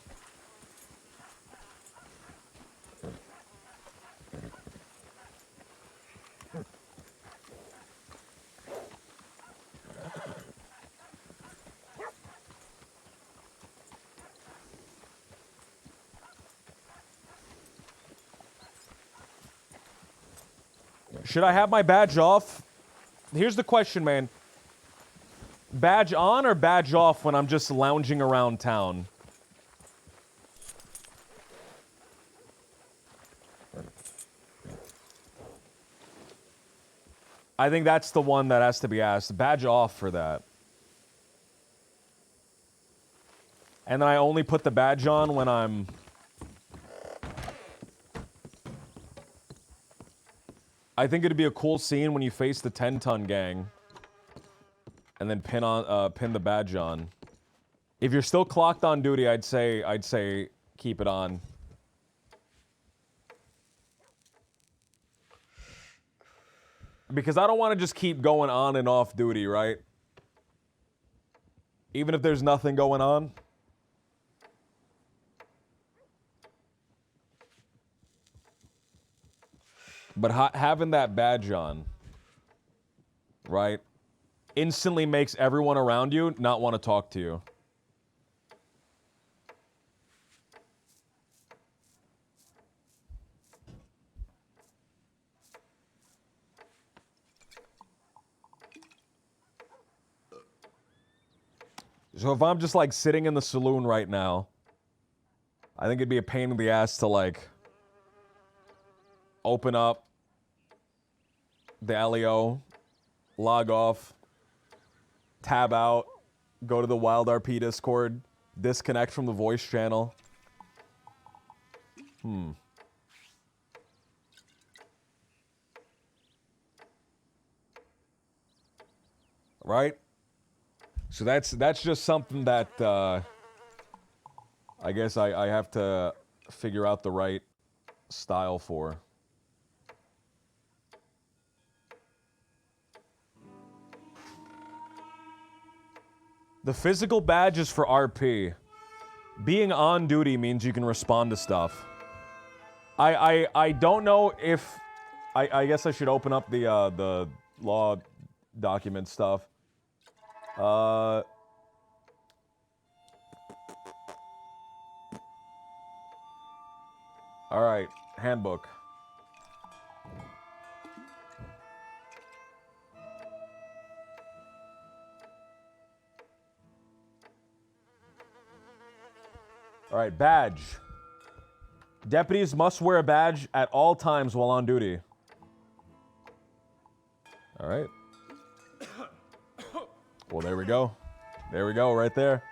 Should I have my badge off? Here's the question, man. Badge on or badge off when I'm just lounging around town? I think that's the one that has to be asked. Badge off for that. And then I only put the badge on when I'm... I think it'd be a cool scene when you face the 10-ton gang. And then pin the badge on. If you're still clocked on duty, I'd say keep it on. Because I don't want to just keep going on and off duty, right? Even if there's nothing going on. But having that badge on, right, instantly makes everyone around you not want to talk to you. So if I'm just like sitting in the saloon right now, I think it'd be a pain in the ass to like open up the LEO, log off, tab out, go to the Wild RP Discord, disconnect from the voice channel. Right? So that's just something that I guess I have to figure out the right style for. The physical badge is for RP. Being on duty means you can respond to stuff. I don't know if... I guess I should open up the law document stuff. All right, handbook. All right, badge. Deputies must wear a badge at all times while on duty. All right. Well, there we go. There we go, right there.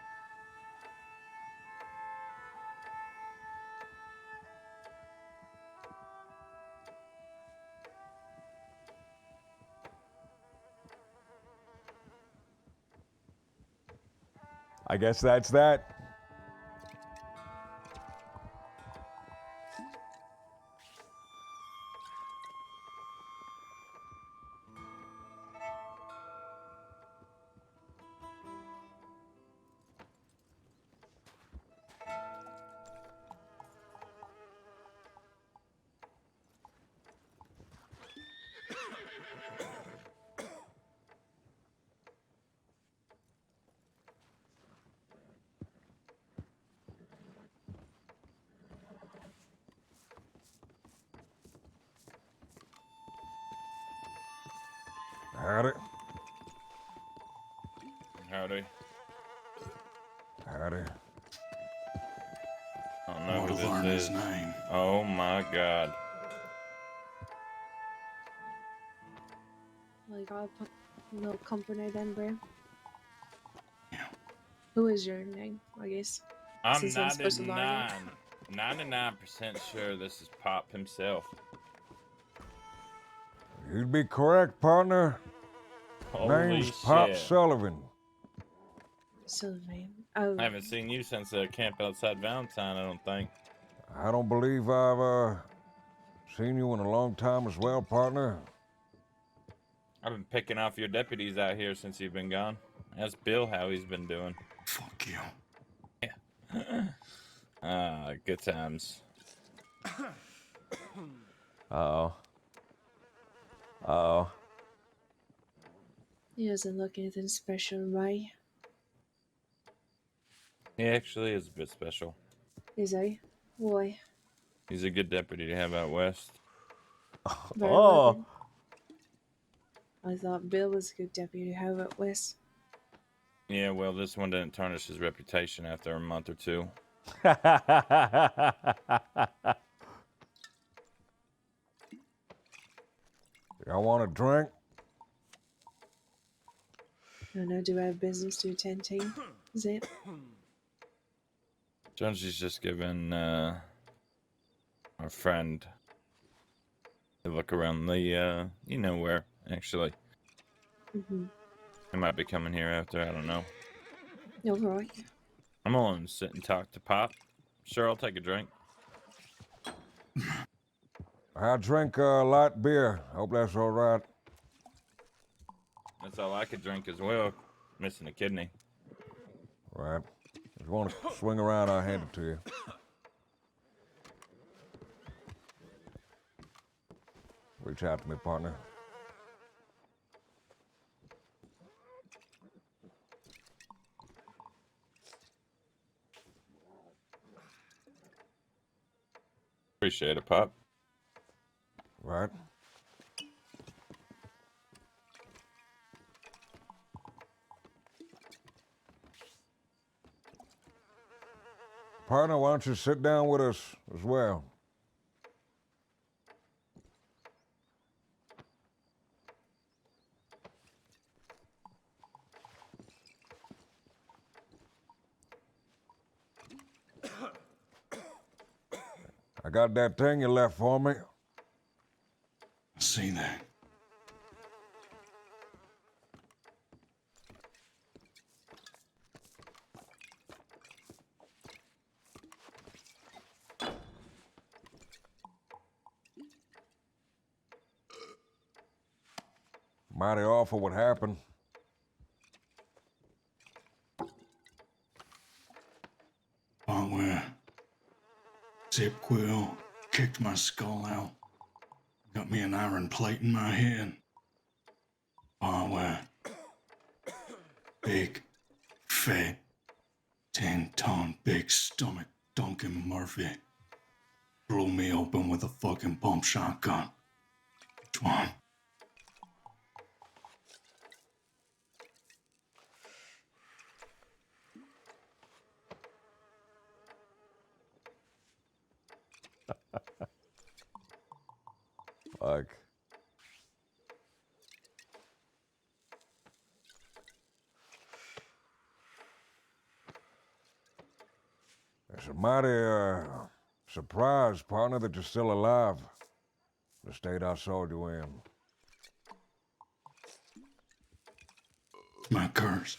I guess that's that. Howdy. Howdy. Howdy. I don't know Want who to learn this his is. name. Oh my god. Like, I'll put no company then, bro. Yeah. Who is your name, I guess? I'm Since I'm supposed to learn it. 99% sure this is Pop himself. You'd be correct, partner. Holy Name's Pop shit. Sullivan. Sylvain. Oh, I haven't seen you since the camp outside Valentine, I don't think. I don't believe I've seen you in a long time as well, partner. I've been picking off your deputies out here since you've been gone. Ask Bill how he's been doing. Fuck you. Good times. Uh-oh. Uh-oh. he doesn't look anything special, right? He actually is a bit special. Is he? Why? He's a good deputy to have out west. Very Oh. well then. I thought Bill was a good deputy to have at West. Yeah, well, this one didn't tarnish his reputation after a month or two. Y'all want a drink? I don't know, do I have business to attend to? Is it? Jonesy's just given our friend a look around the, you know where, actually. Mm-hmm. He might be coming here after, I don't know. Alright. I'm willing to sit and talk to Pop. Sure, I'll take a drink. I drink light beer. Hope that's all right. That's all I could drink as well. Missing a kidney. Right. If you want to swing around, I'll hand it to you. Reach out to me, partner. Appreciate it, Pop. Right. Partner, why don't you sit down with us as well? I got that thing you left for me. I see that. Mighty awful what happened. Part where Zip Quill kicked my skull out, got me an iron plate in my head. Part where big, fat, 10-ton big stomach Duncan Murphy blew me open with a fucking pump shotgun. Which one? Fuck. It's a mighty surprise, partner, that you're still alive. The state I saw you in. My curse.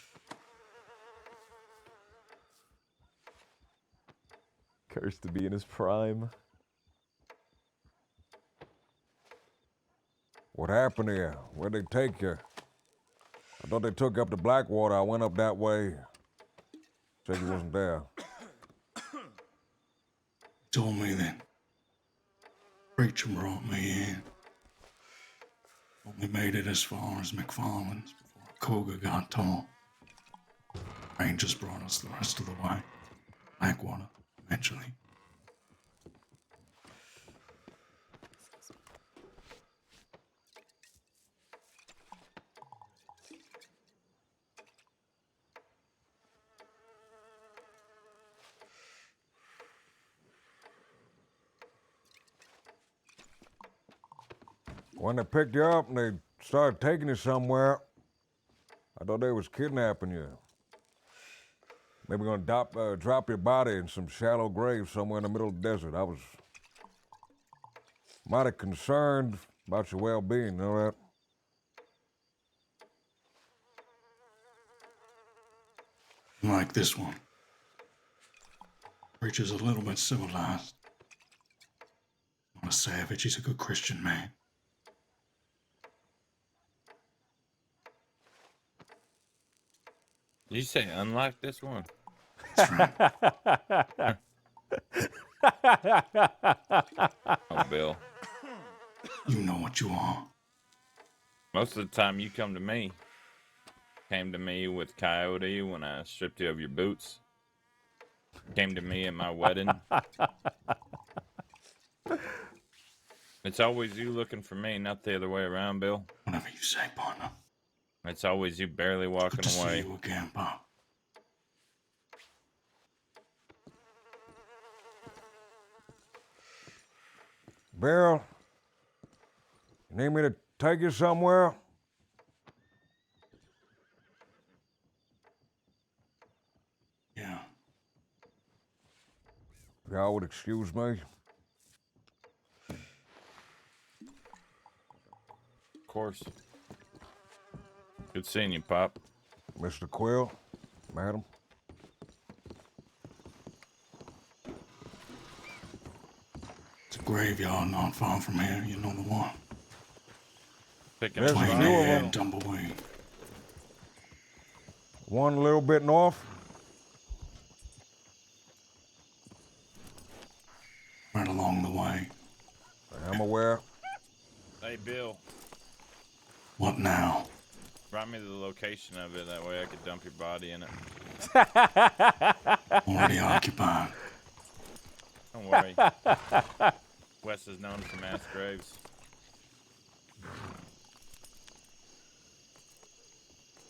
Cursed to be in his prime. What happened here? Where'd they take you? I thought they took you up to Blackwater. I went up that way. Said you wasn't there. Told me that preacher brought me in. Only made it as far as McFarland's before Koga got tall. Rangers brought us the rest of the way. Blackwater, eventually. When they picked you up and they started taking you somewhere, I thought they was kidnapping you. Maybe gonna drop your body in some shallow grave somewhere in the middle of the desert. I was mighty concerned about your well-being, you know that? Like this one. Preacher's a little bit civilized. Not a savage, he's a good Christian man. Did you say unlike this one? That's right. Oh, Bill. You know what you are. Most of the time you come to me. Came to me with Coyote when I stripped you of your boots. Came to me at my wedding. It's always you looking for me, not the other way around, Bill. Whatever you say, partner. It's always you barely walking Good to away. see you again, Bob. Bill, you need me to take you somewhere? Yeah. Y'all would excuse me? Of course. Good seeing you, Pop. Mr. Quill, madam. It's a graveyard not far from here. You know the one. Picking There's up a Plain few of air them. and tumbleweed. One a little bit north. Right along the way. I'm aware. Hey, Bill. What now? Write me the location of it. That way I could dump your body in it. Already occupied. Don't worry. Wes is known for mass graves.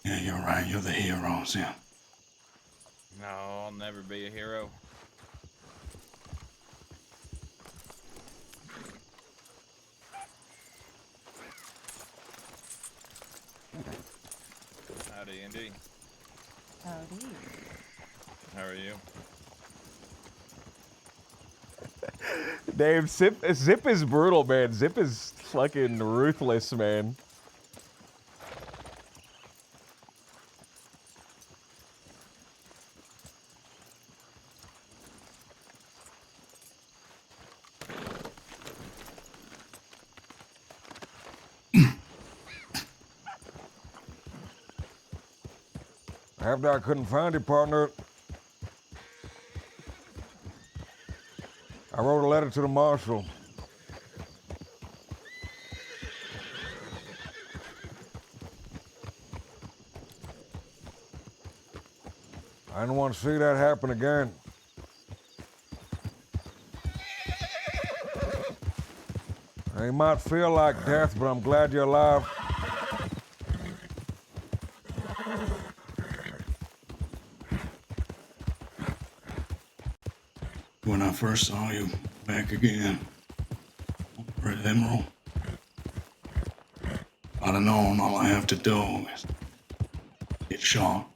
Yeah, you're right. You're the heroes, yeah. No, I'll never be a hero. Howdy, Indy. Howdy. How are you? Damn, Zip is brutal, man. Zip is fucking ruthless, man. After I couldn't find you, partner, I wrote a letter to the marshal. I didn't want to see that happen again. It might feel like death, but I'm glad you're alive. When I first saw you back again, Red Emerald, I'd have known all I have to do is get shot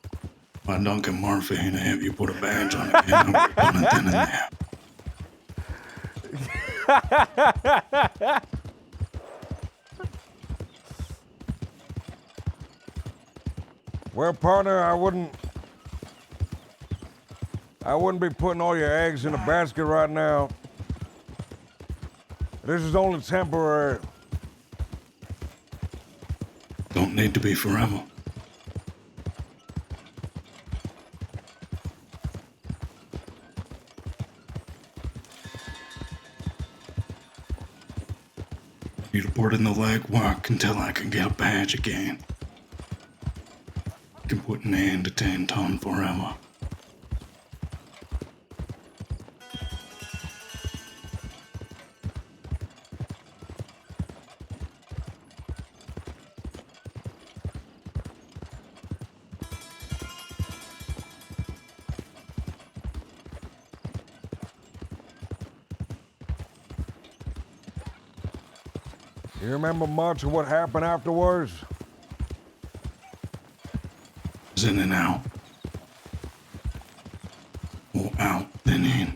by Duncan Murphy and have you put a badge on it. I would have done it then and there. Well, partner, I wouldn't be putting all your eggs in a basket right now. This is only temporary. Don't need to be forever. Need to put in the legwork until I can get a badge again. Can put an end to 10 ton forever. You remember much of what happened afterwards? Is in and out. More out than in.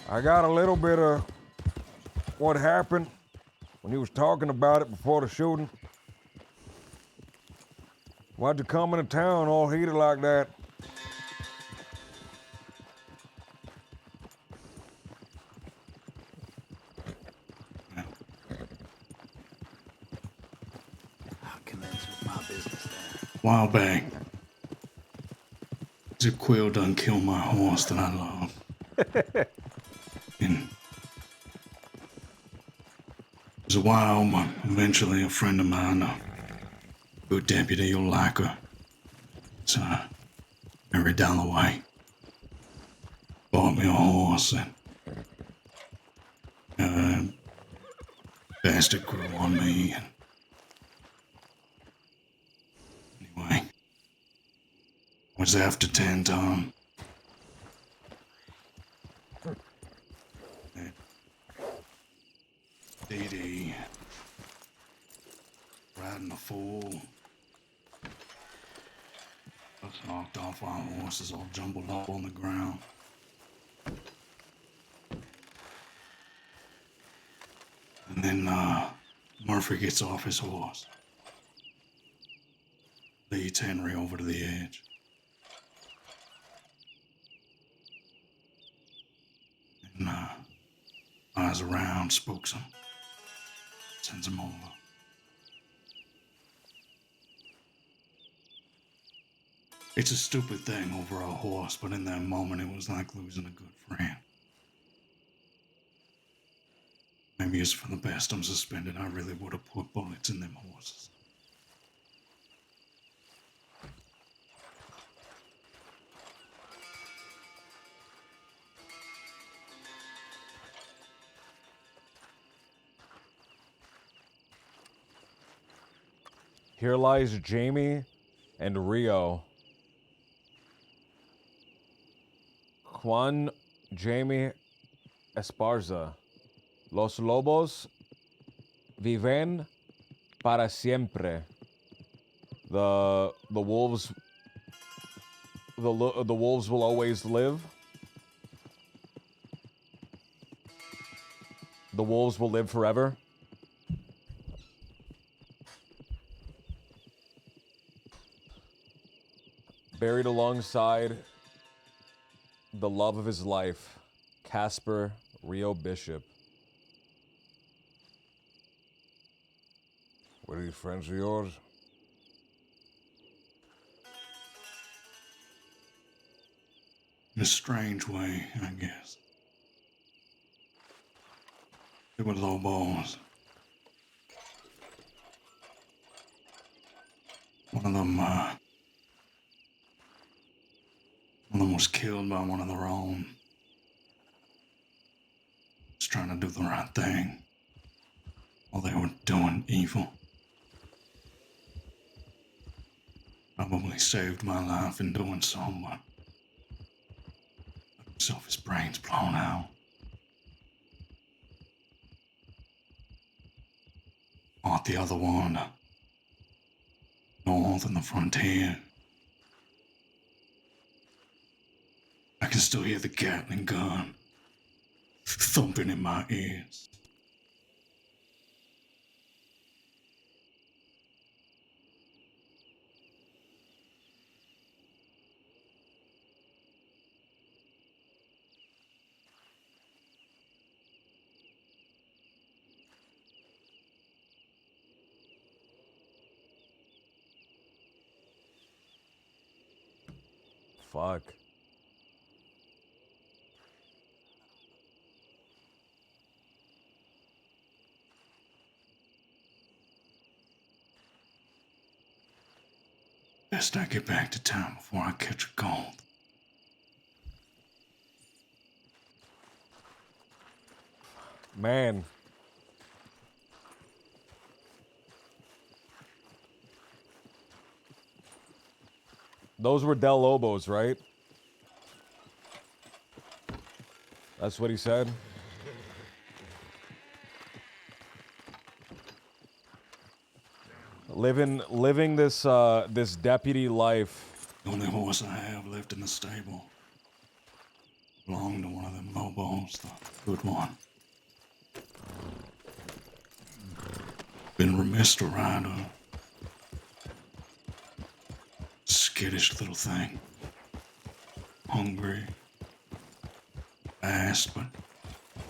I got a little bit of what happened when he was talking about it before the shooting. Why'd you come into town all heated like that? I'll commence with my business then. While back, Zip Quill done killed my horse that I love. And it was a while, but eventually a friend of mine, a good deputy, you'll like her. It's Mary Dalloway. Bought me a horse and bastard grew on me. And anyway, was after 10 ton. Dee Dee riding a fool. Us knocked off our horses all jumbled up on the ground. And then Murphy gets off his horse. Leads Henry over to the edge. And eyes around, spooks him. Sends him over. It's a stupid thing over a horse, but in that moment it was like losing a good friend. Maybe it's for the best I'm suspended. I really would have put bullets in them horses. Here lies Jamie and Rio. Juan Jamie Esparza. Los lobos viven para siempre. The wolves the wolves will always live. The wolves will live forever. Buried alongside the love of his life, Casper Rio Bishop. Were these friends of yours? In a strange way, I guess. They were lobos. One of them was killed by one of their own. Was trying to do the right thing while they were doing evil. Probably saved my life in doing so, but himself his brains blown out. Fought the other one north in the frontier. I can still hear the Gatling gun thumping in my ears. Fuck. Best I get back to town before I catch a cold. Man. Those were Del Lobos, right? That's what he said. Living this this deputy life. The only horse I have left in the stable belonged to one of them Lobos, the good one. Been remiss to ride her. Skittish little thing. Hungry. Fast, but the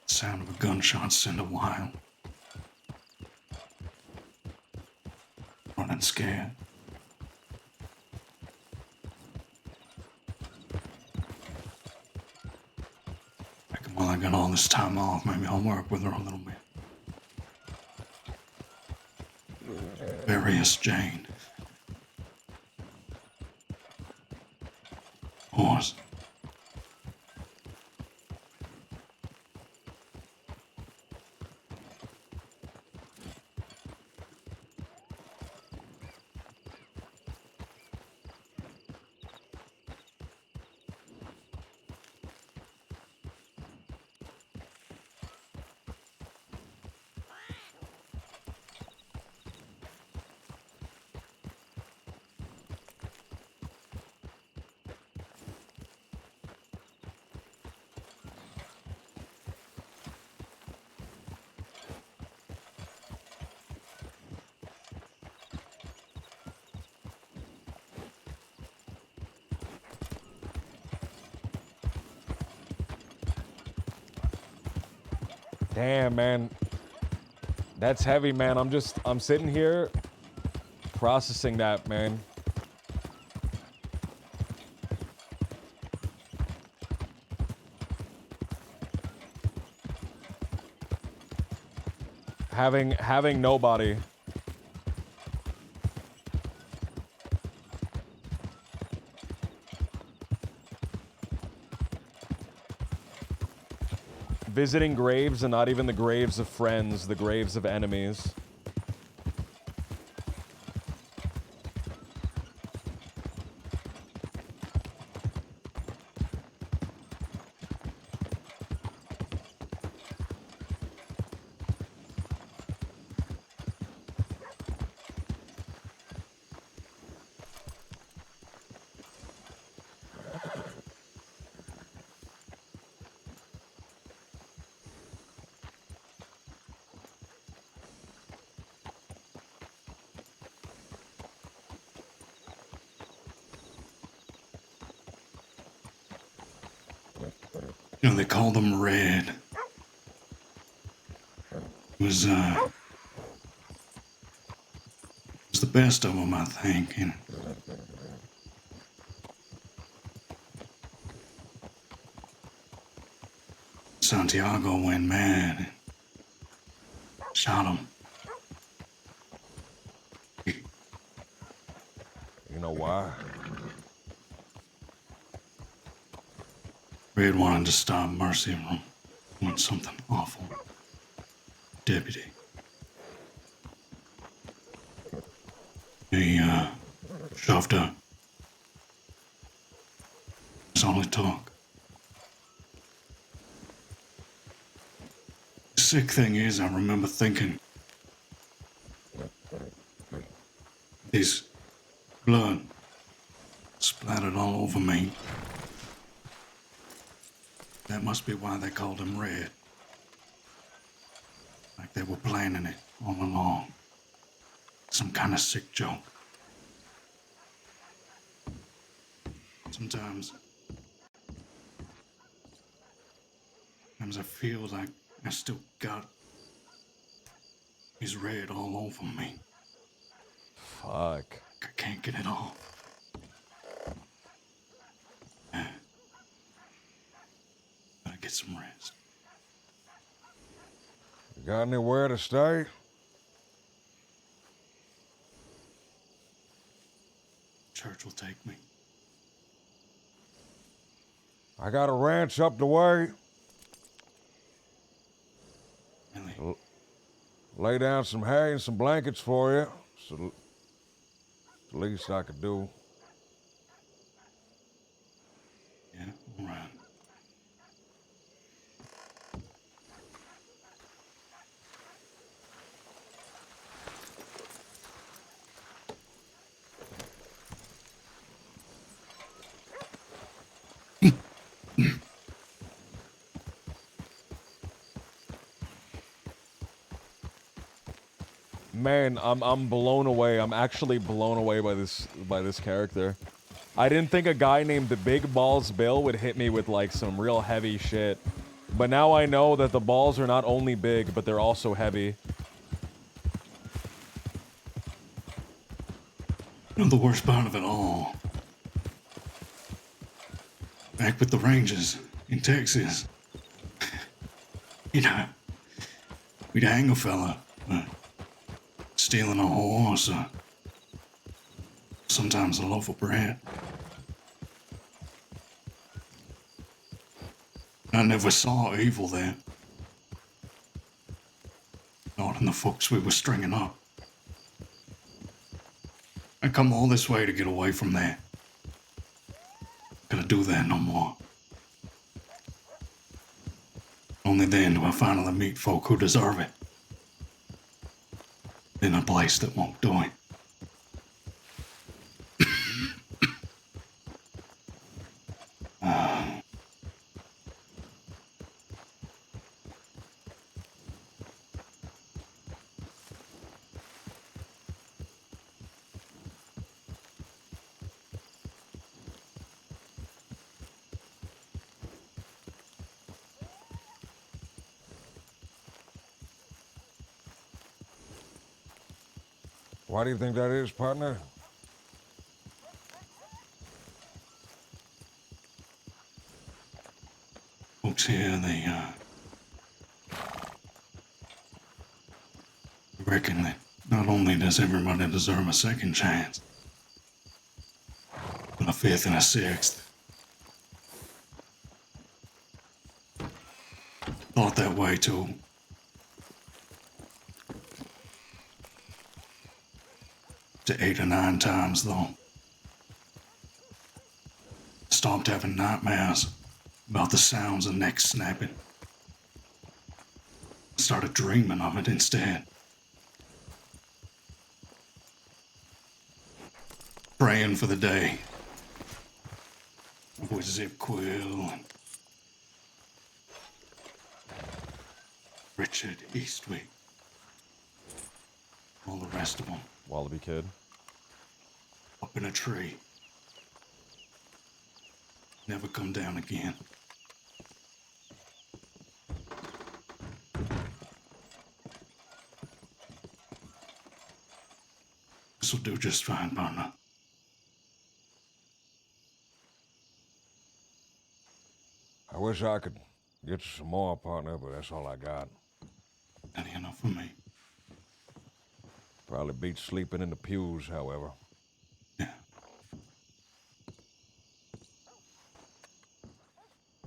sound of a gunshot sent her wild. Running scared. Reckon while I got all this time off, maybe I'll work with her a little bit. Various Jane. Horse. Damn, man. That's heavy, man. I'm sitting here processing that, man. Having nobody. Visiting graves, and not even the graves of friends, the graves of enemies. You know, they call them red. It was the best of them, I think. And Santiago went mad and shot him. You know why? Red wanted to stop Mercy from doing something awful. Deputy. He shoved her. That's all it took. The sick thing is, I remember thinking, this blood splattered all over me. That must be why they called him Red. Like they were planning it all along. Some kind of sick joke. Sometimes I feel like I still got his red all over me. Fuck. I can't get it off. Gotta get some rest. You got anywhere to stay? Church will take me. I got a ranch up the way. Really? Lay down some hay and some blankets for you. It's the least I could do. Yeah, all right. Man, I'm blown away. I'm actually blown away by this character. I didn't think a guy named the Big Balls Bill would hit me with like some real heavy shit. But now I know that the balls are not only big, but they're also heavy. You know the worst part of it all? Back with the Rangers in Texas. You know, we'd hang a fella for stealing a horse or sometimes a loaf of bread. I never saw evil there. Not in the folks we were stringing up. I come all this way to get away from there. Gonna do that no more. Only then do I finally meet folk who deserve it. In a place that won't do it. Why do you think that is, partner? Folks here, they reckon that not only does everybody deserve a second chance, but a fifth and a sixth. Thought that way too. To 8 or 9 times though. Stopped having nightmares about the sounds of necks snapping. Started dreaming of it instead. Praying for the day. With Zip Quill and Richard Eastwick. All the rest of them. Wallaby Kid. Up in a tree. Never come down again. This'll do just fine, partner. I wish I could get you some more, partner, but that's all I got. Plenty enough for me. Probably beats sleeping in the pews, however. Yeah.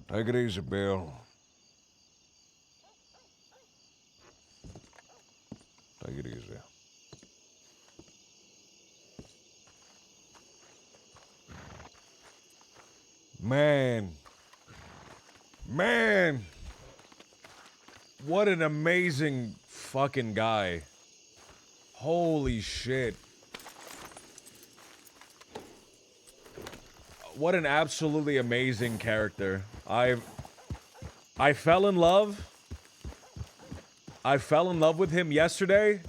Take it easy, Bill. Take it easy. Man. Man. What an amazing fucking guy. Holy shit. What an absolutely amazing character. I fell in love. I fell in love with him yesterday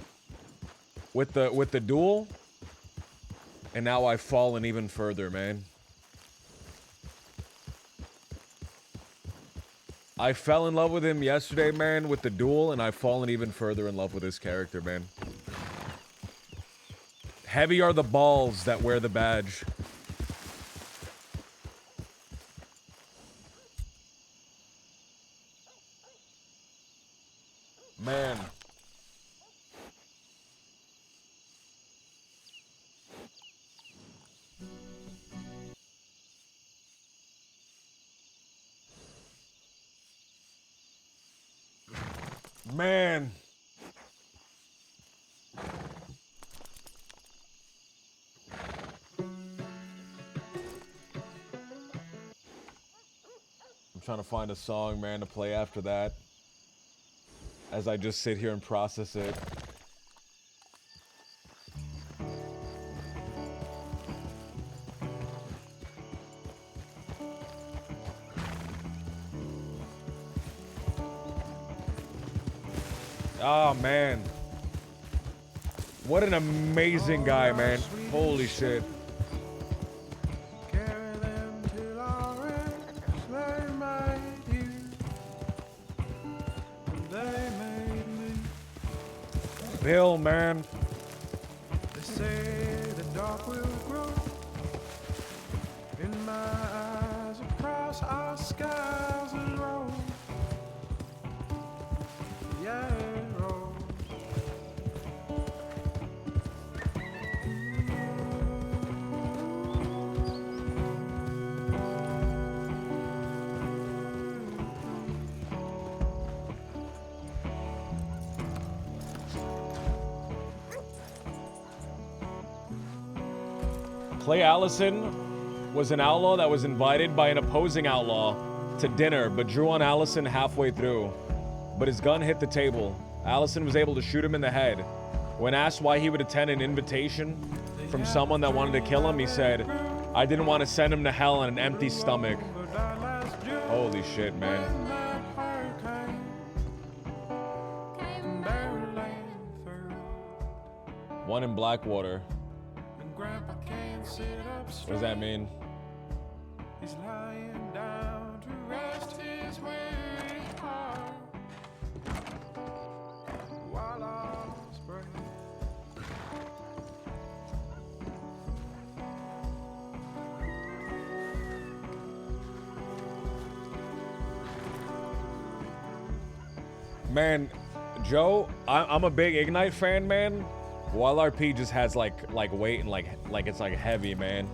with the duel. And now I've fallen even further, man. I fell in love with him yesterday, man, with the duel, and I've fallen even further in love with this character, man. Heavy are the balls that wear the badge. Man. Man. I'm trying to find a song, man, to play after that. As I just sit here and process it. Oh, man. What an amazing guy, man. Holy shit. Bill, man. They say the dark will grow in my eyes across our skies and roll. Yeah, roll. Clay Allison was an outlaw that was invited by an opposing outlaw to dinner, but drew on Allison halfway through. But his gun hit the table. Allison was able to shoot him in the head. When asked why he would attend an invitation from someone that wanted to kill him, he said, "I didn't want to send him to hell on an empty stomach." Holy shit, man. One in Blackwater. What does that mean? He's lying down to rest his weary heart while I spray. Man, Joe, I'm a big Ignite fan, man. Wild RP just has like weight and like it's like heavy, man.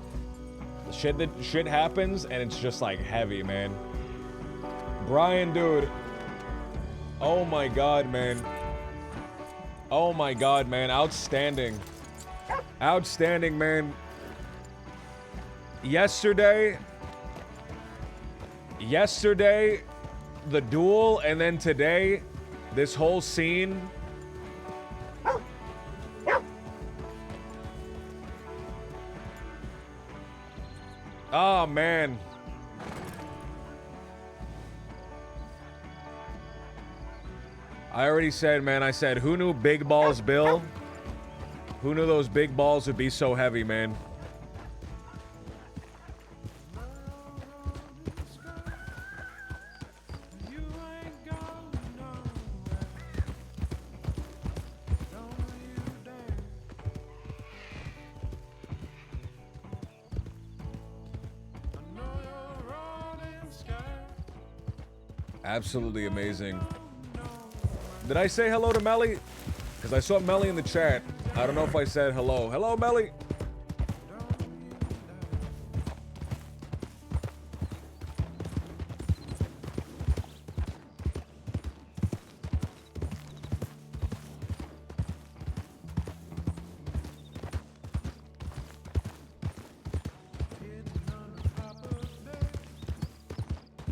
The shit happens and it's just like heavy, man. Brian, dude. Oh my god, man. Oh my god, man. Outstanding. Outstanding, man. Yesterday, the duel, and then today, this whole scene. Oh, man. I already said, man, I said, who knew Big Balls Bill? Who knew those big balls would be so heavy, man? Absolutely amazing. Did I say hello to Melly? Because I saw Melly in the chat. I don't know if I said hello. Hello, Melly.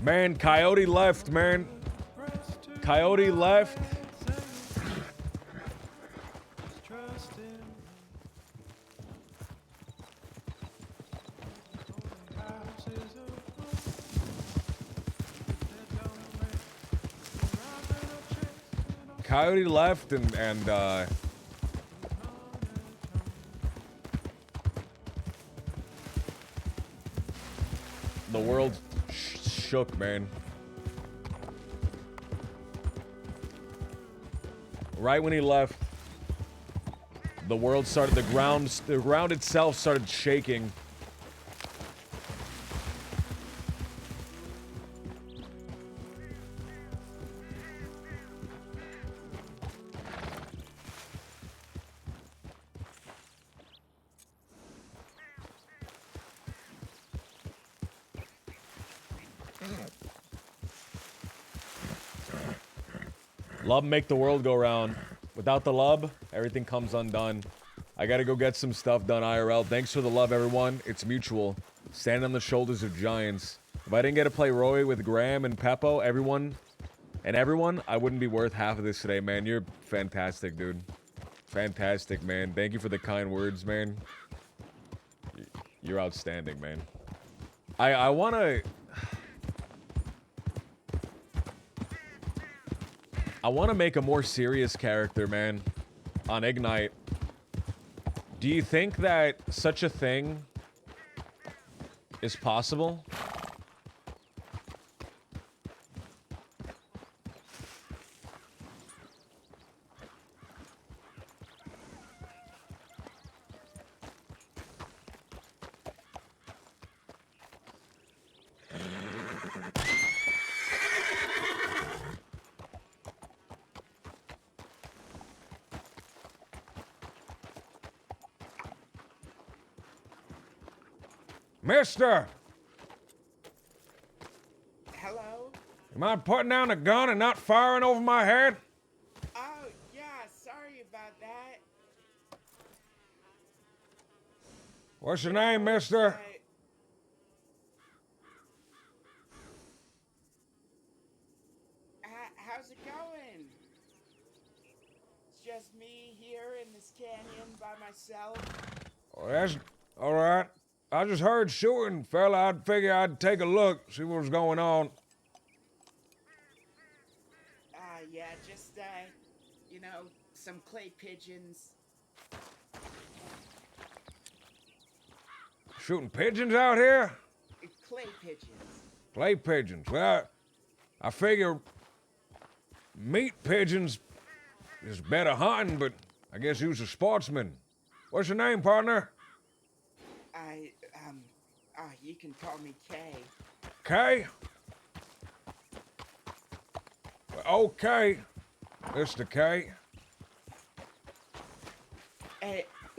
Man, Coyote left, man. Coyote left. Coyote left and the world shook, man. Right when he left, the world started, the ground itself started shaking. Love make the world go round. Without the love, everything comes undone. I gotta go get some stuff done IRL. Thanks for the love, everyone. It's mutual. Stand on the shoulders of giants. If I didn't get to play Roy with Graham and Peppo, everyone, I wouldn't be worth half of this today, man. You're fantastic, dude. Fantastic, man. Thank you for the kind words, man. You're outstanding, man. I wanna make a more serious character, man, on Ignite. Do you think that such a thing is possible? Mister! Hello? You mind putting down the gun and not firing over my head? Oh, yeah, sorry about that. What's your name, mister? How's it going? It's just me here in this canyon by myself. Oh, that's all right. I just heard shooting, fella. I'd figure I'd take a look, see what was going on. Yeah, just, you know, some clay pigeons. Shooting pigeons out here? Clay pigeons. Clay pigeons. Well, I figure meat pigeons is better hunting, but I guess you's a sportsman. What's your name, partner? You can call me Kay. Kay? Well, okay, Mr. K.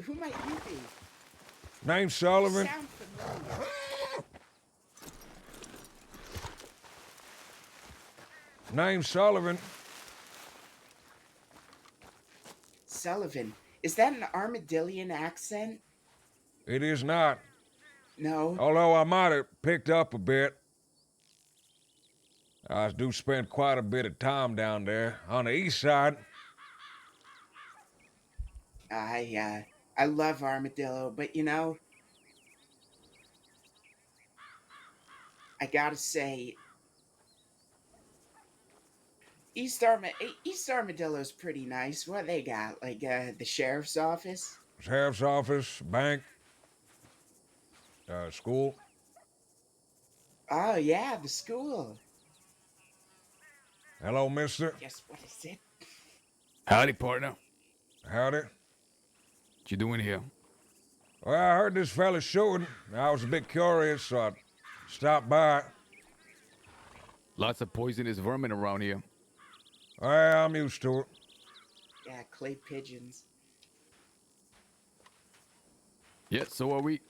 Who might you be? Name Sullivan. Sound familiar. Name Sullivan. Sullivan. Is that an Armadillian accent? It is not. No. Although I might have picked up a bit. I do spend quite a bit of time down there on the east side. I love Armadillo, but you know, I gotta say, East Armadillo's pretty nice. What they got? Like, the sheriff's office? Sheriff's office, bank, school. Oh, yeah, the school. Hello, mister. Yes, what is it? Howdy, partner. Howdy. What you doing here? Well, I heard this fella shooting. I was a bit curious, so I stopped by. Lots of poisonous vermin around here. Well, I'm used to it. Yeah, clay pigeons. Yeah, so are we.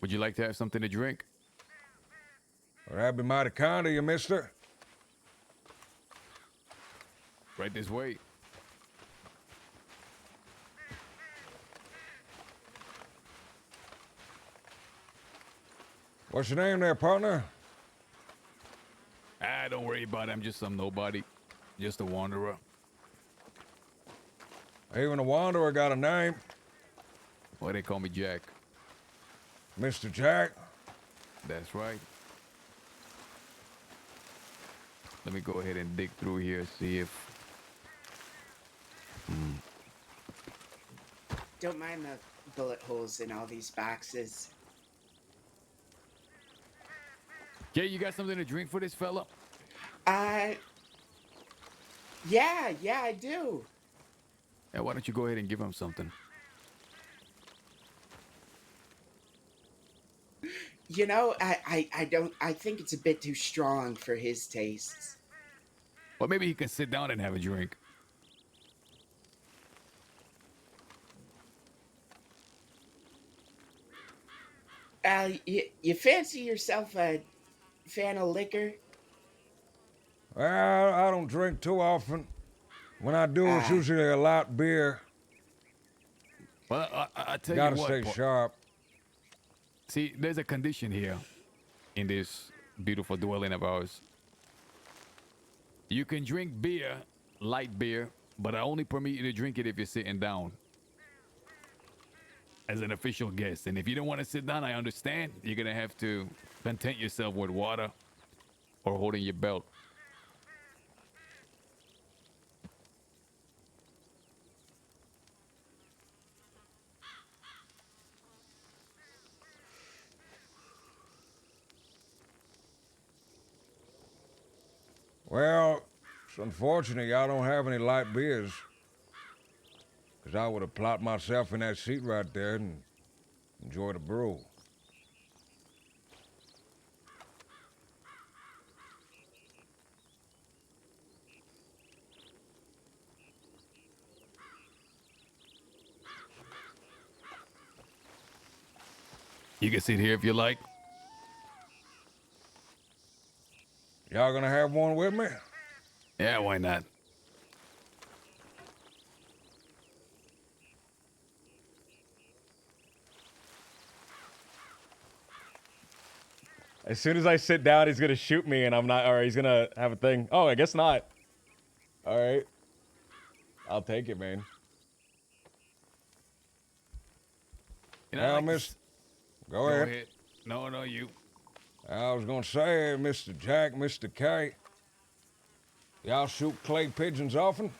Would you like to have something to drink? Well, that'd be mighty kind of you, mister. Right this way. What's your name there, partner? don't worry about it. I'm just some nobody. Just a wanderer. Even a wanderer got a name. Why they call me Jack? Mr. Jack. That's right. Let me go ahead and dig through here, see if... Don't mind the bullet holes in all these boxes. Yeah, you got something to drink for this fella? Yeah, I do. Yeah, why don't you go ahead and give him something? You know, I think it's a bit too strong for his tastes. Well, maybe he can sit down and have a drink. You fancy yourself a fan of liquor? Well, I don't drink too often. When I do, it's usually a light beer. Well, I tell Gotta you what. stay sharp. See, there's a condition here in this beautiful dwelling of ours. You can drink beer, light beer, but I only permit you to drink it if you're sitting down as an official guest. And if you don't want to sit down, I understand. You're going to have to content yourself with water or holding your belt. Well, it's unfortunate y'all don't have any light beers. Because I would have plopped myself in that seat right there and enjoyed a brew. You can sit here if you like. Y'all gonna have one with me? Yeah, why not? As soon as I sit down, he's gonna shoot me, and I'm not. Or he's gonna have a thing. Oh, I guess not. All right, I'll take it, man. You know, Miss, go ahead. No, you. I was gonna say, Mr. Jack, Mr. K, y'all shoot clay pigeons often?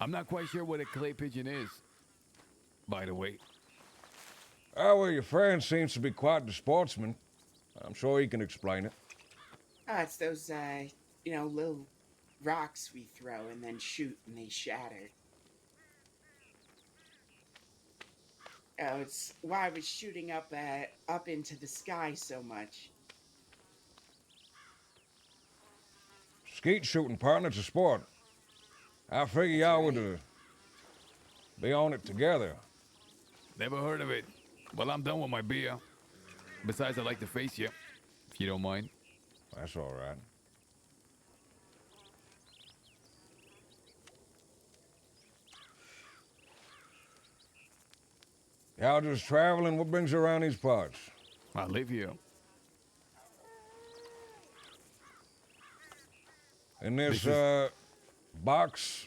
I'm not quite sure what a clay pigeon is, by the way. Oh, well, your friend seems to be quite the sportsman. I'm sure he can explain it. It's those, little rocks we throw and then shoot and they shatter. Oh, it's why I was shooting up into the sky so much. Skeet shooting, partner, it's a sport. I figure y'all would be on it together. Never heard of it. Well, I'm done with my beer. Besides, I'd like to face you, if you don't mind. That's all right. Y'all just traveling? What brings you around these parts? I live here. In this, box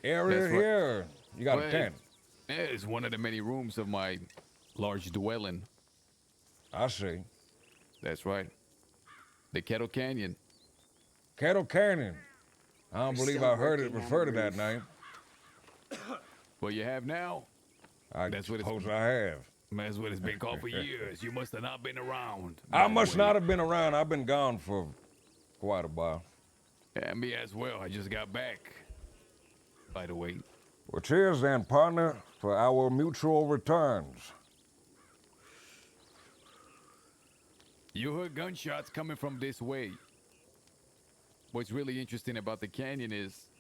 area That's right. here? You got a tent? Yeah, it's one of the many rooms of my large dwelling. I see. That's right. The Kettle Canyon. Kettle Canyon. I don't We're believe still I heard it working on refer to the that roof. name. Well, you have now. I That's what suppose I have. That's what it's been called for years. You must have not been around. I must not have been around. I've been gone for quite a while. Yeah, me as well. I just got back. By the way. Well, cheers then, partner, for our mutual returns. You heard gunshots coming from this way. What's really interesting about the canyon is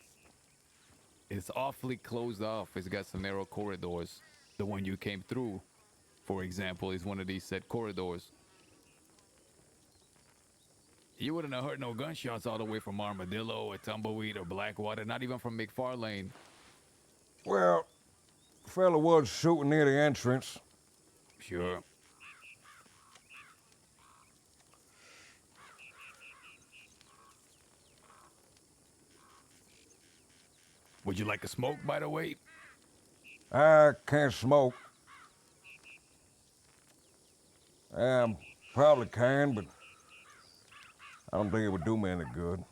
it's awfully closed off. It's got some narrow corridors. The one you came through, for example, is one of these set corridors. You wouldn't have heard no gunshots all the way from Armadillo or Tumbleweed or Blackwater, not even from McFarlane. Well, fella was shooting near the entrance. Sure. Would you like a smoke, by the way? I can't smoke. Probably can, but I don't think it would do me any good.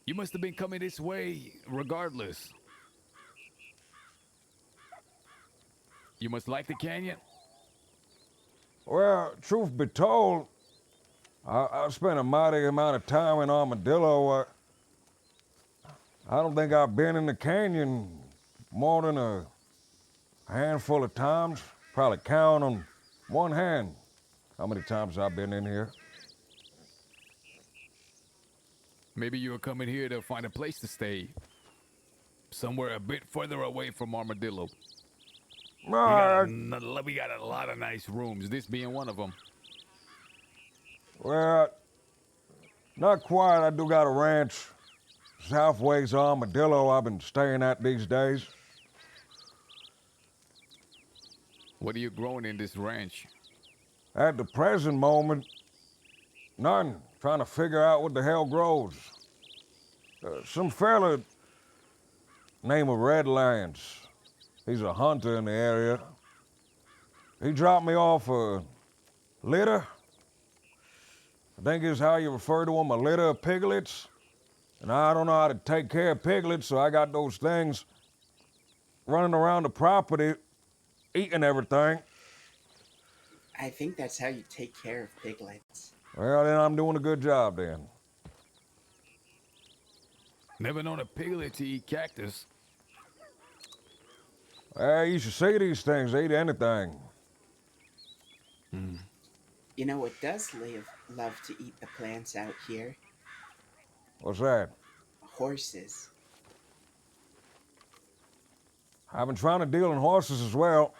You must have been coming this way regardless. You must like the canyon? Well, truth be told, I spent a mighty amount of time in Armadillo. I don't think I've been in the canyon more than a handful of times. Probably count on one hand how many times I've been in here. Maybe you were coming here to find a place to stay. Somewhere a bit further away from Armadillo. We got a lot of nice rooms, this being one of them. Well, not quite. I do got a ranch southways of Armadillo I've been staying at these days. What are you growing in this ranch? At the present moment, none. Trying to figure out what the hell grows. Some fella named Redlands. He's a hunter in the area. He dropped me off a litter. I think is how you refer to them, a litter of piglets. And I don't know how to take care of piglets, so I got those things running around the property, eating everything. I think that's how you take care of piglets. Well, then I'm doing a good job then. Never known a piglet to eat cactus. You should see these things, they eat anything. You know what does love to eat the plants out here? What's that? Horses. I've been trying to deal in horses as well.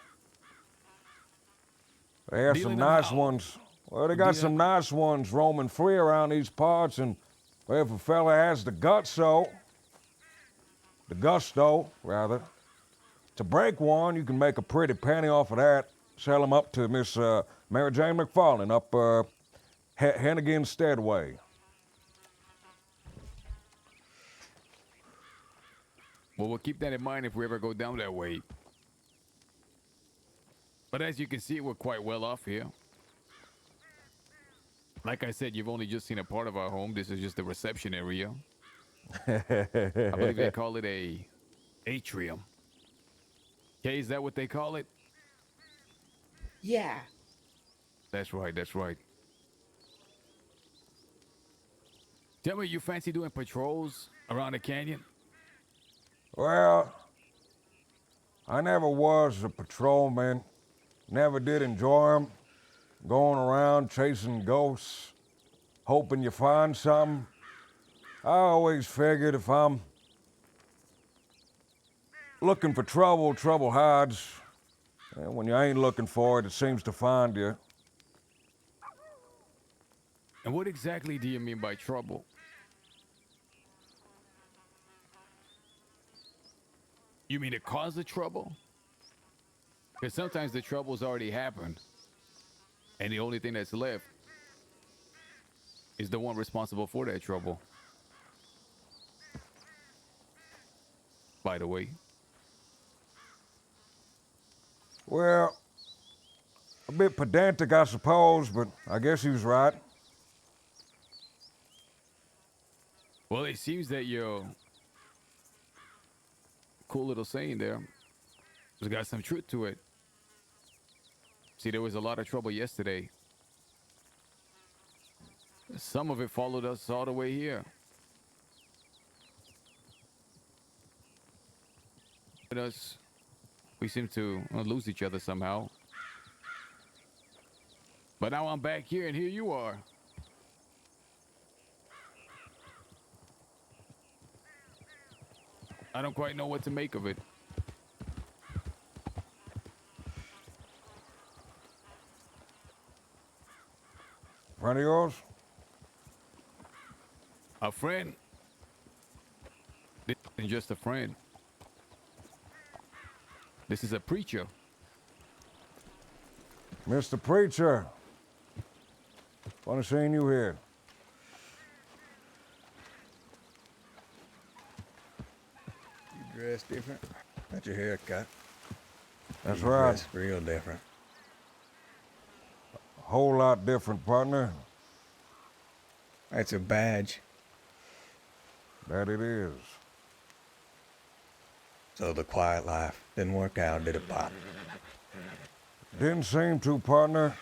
They have some nice ones. Well, they got some nice ones roaming free around these parts, and well, if a fella has the gusto, to break one, you can make a pretty penny off of that. Sell them up to Miss Mary Jane McFarlane up Hennigan Steadway. Well, we'll keep that in mind if we ever go down that way. But as you can see, we're quite well off here. Like I said, you've only just seen a part of our home. This is just the reception area. I believe they call it a atrium. Okay, is that what they call it? Yeah. That's right, that's right. Tell me, you fancy doing patrols around the canyon? Well, I never was a patrolman. Never did enjoy them. Going around chasing ghosts, hoping you find something. I always figured if I'm looking for trouble, trouble hides. And when you ain't looking for it, it seems to find you. And what exactly do you mean by trouble? You mean to cause the trouble? Because sometimes the trouble's already happened. And the only thing that's left is the one responsible for that trouble. By the way. Well, a bit pedantic, I suppose, but I guess he was right. Well, it seems that your cool little saying there has got some truth to it. See, there was a lot of trouble yesterday. Some of it followed us all the way here. We seem to lose each other somehow. But now I'm back here, and here you are. I don't quite know what to make of it. Friend of yours? A friend? This isn't just a friend. This is a preacher. Mr. Preacher. Funny seeing you here. dress different. Got your hair cut. That's You right. dress real different. A whole lot different, partner. That's a badge. That it is. So the quiet life didn't work out, did it, Pop? Didn't seem to, partner.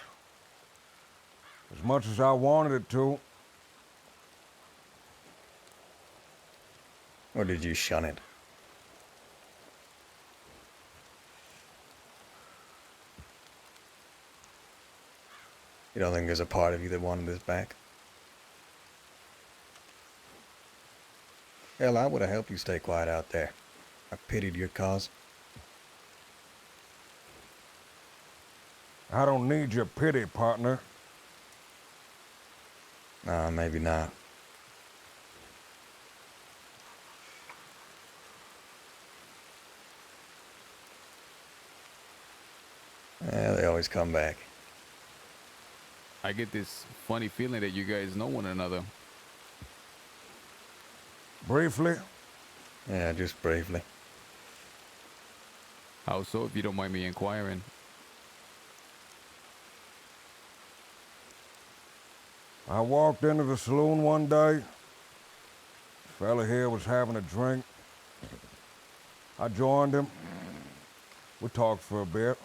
As much as I wanted it to. Or did you shun it? You don't think there's a part of you that wanted this back? Hell, I would have helped you stay quiet out there. I pitied your cause. I don't need your pity, partner. Nah, maybe not. Yeah, they always come back. I get this funny feeling that you guys know one another. Briefly? Yeah, just briefly. How so, if you don't mind me inquiring? I walked into the saloon one day. Fella here was having a drink. I joined him. We talked for a bit.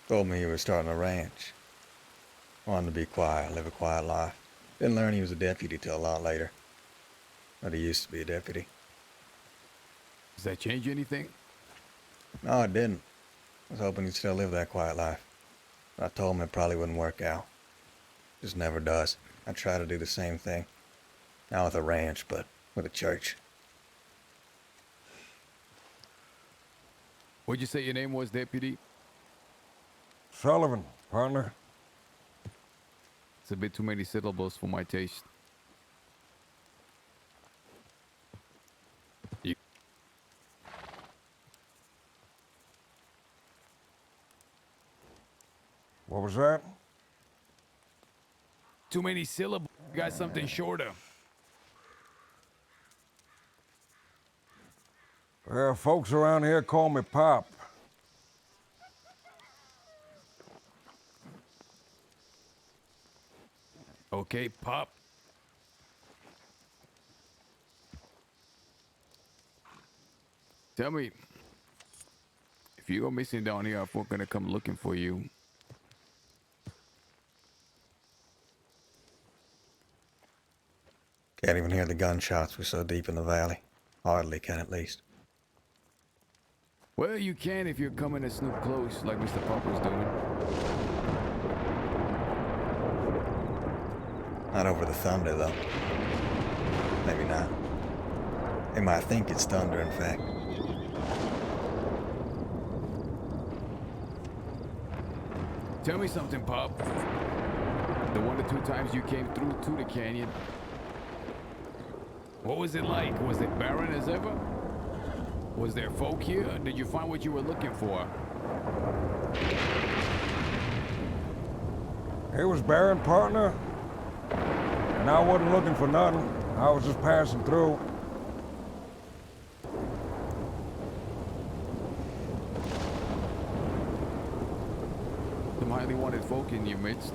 Told me he was starting a ranch. Wanted to be quiet, live a quiet life. Didn't learn he was a deputy till a lot later. But he used to be a deputy. Does that change anything? No, it didn't. I was hoping he'd still live that quiet life. But I told him it probably wouldn't work out. Just never does. I try to do the same thing. Not with a ranch, but with a church. What'd you say your name was, Deputy? Sullivan, partner. It's a bit too many syllables for my taste. What was that? Too many syllables. Got something shorter. Well, folks around here call me Pop. Okay, Pop. Tell me, if you go missing down here, if we're gonna come looking for you. Can't even hear the gunshots. We're so deep in the valley. Hardly can, at least. Well, you can if you're coming to snoop close, like Mr. Pop was doing. Not over the thunder, though. Maybe not. They might think it's thunder, in fact. Tell me something, Pop. The 1 or 2 times you came through to the canyon, what was it like? Was it barren as ever? Was there folk here? Did you find what you were looking for? It was barren, partner. And I wasn't looking for nothing. I was just passing through. Some highly wanted folk in your midst.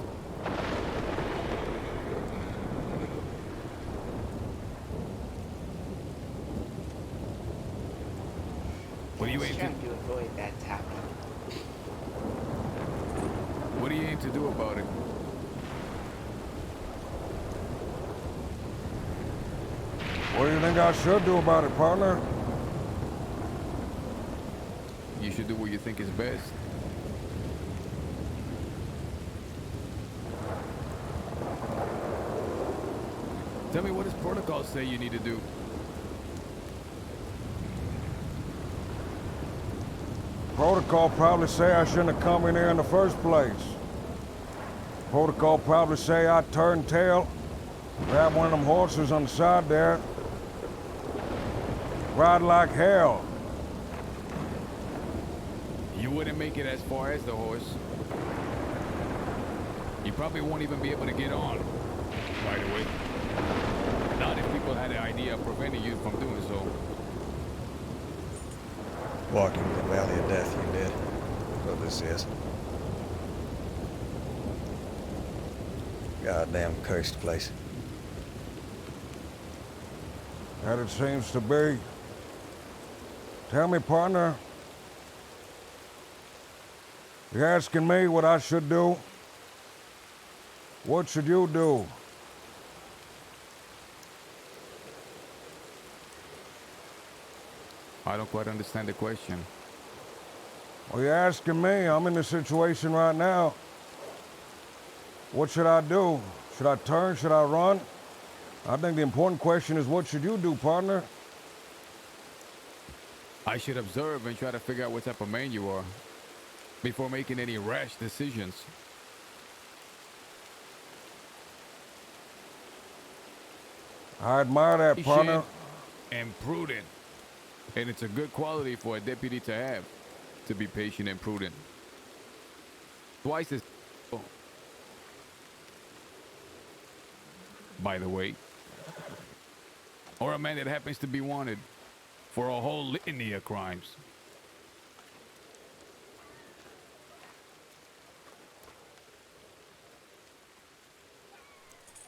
What do you aim trying to avoid that topic. What do you aim to do about it? What do you think I should do about it, partner? You should do what you think is best. Tell me, what does protocol say you need to do? Protocol probably say I shouldn't have come in here in the first place. Protocol probably say I turn tail, grab one of them horses on the side there, ride like hell. You wouldn't make it as far as the horse. You probably won't even be able to get on right away. Not if people had the idea of preventing you from doing so. Walking the valley of death, you did. That's what this is. Goddamn cursed place. That it seems to be. Tell me, partner. You're asking me what I should do? What should you do? I don't quite understand the question. Well, you're asking me. I'm in this situation right now. What should I do? Should I turn? Should I run? I think the important question is, what should you do, partner? I should observe and try to figure out what type of man you are before making any rash decisions. I admire that, partner. And prudent. And it's a good quality for a deputy to have, to be patient and prudent. Twice as... by the way. Or a man that happens to be wanted for a whole litany of crimes.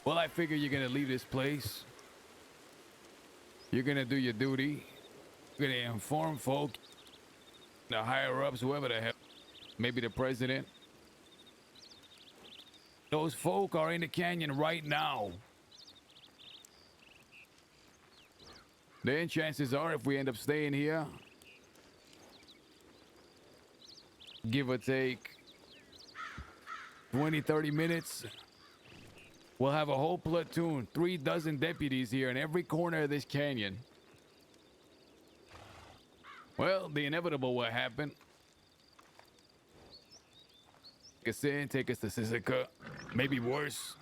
Well, I figure you're gonna leave this place. You're gonna do your duty. You're gonna inform folk, the higher-ups, whoever the hell, maybe the president. Those folk are in the canyon right now. Then chances are, if we end up staying here, give or take 20, 30 minutes, we'll have a whole platoon, 3 dozen deputies here in every corner of this canyon. Well, the inevitable will happen. Take us in, take us to Sisika. Maybe worse.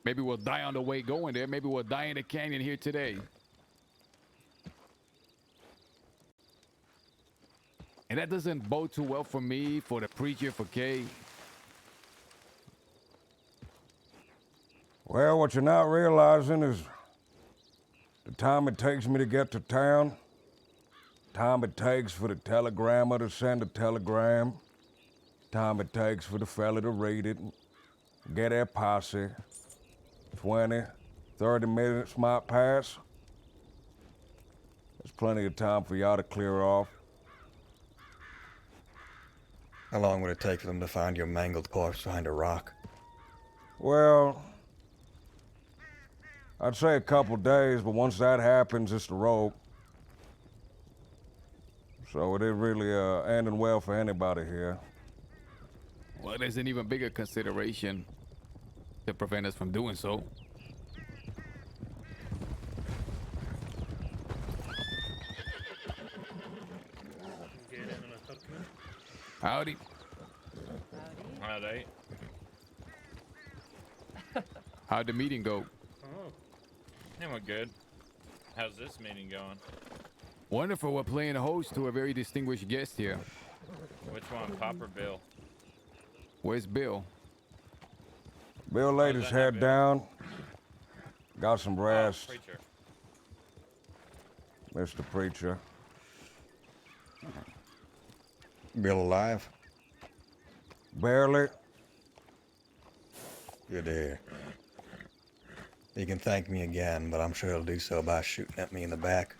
Maybe we'll die on the way going there. Maybe we'll die in the canyon here today. And that doesn't bode too well for me, for the preacher, for Kay. Well, what you're not realizing is the time it takes me to get to town, time it takes for the telegrammer to send a telegram, time it takes for the fella to read it, get their posse. 20, 30 minutes might pass. There's plenty of time for y'all to clear off. How long would it take for them to find your mangled corpse behind a rock? Well, I'd say a couple days, but once that happens, it's the rope. So it ain't really ending well for anybody here. Well, there's an even bigger consideration to prevent us from doing so. Howdy. Howdy. How'd the meeting go? Oh. It went good. How's this meeting going? Wonderful. We're playing host to a very distinguished guest here. Which one, Pop or Bill? Where's Bill? Bill laid his head down, got some rest. Preacher. Mr. Preacher. Bill alive? Barely. Good to hear. He can thank me again, but I'm sure he'll do so by shooting at me in the back.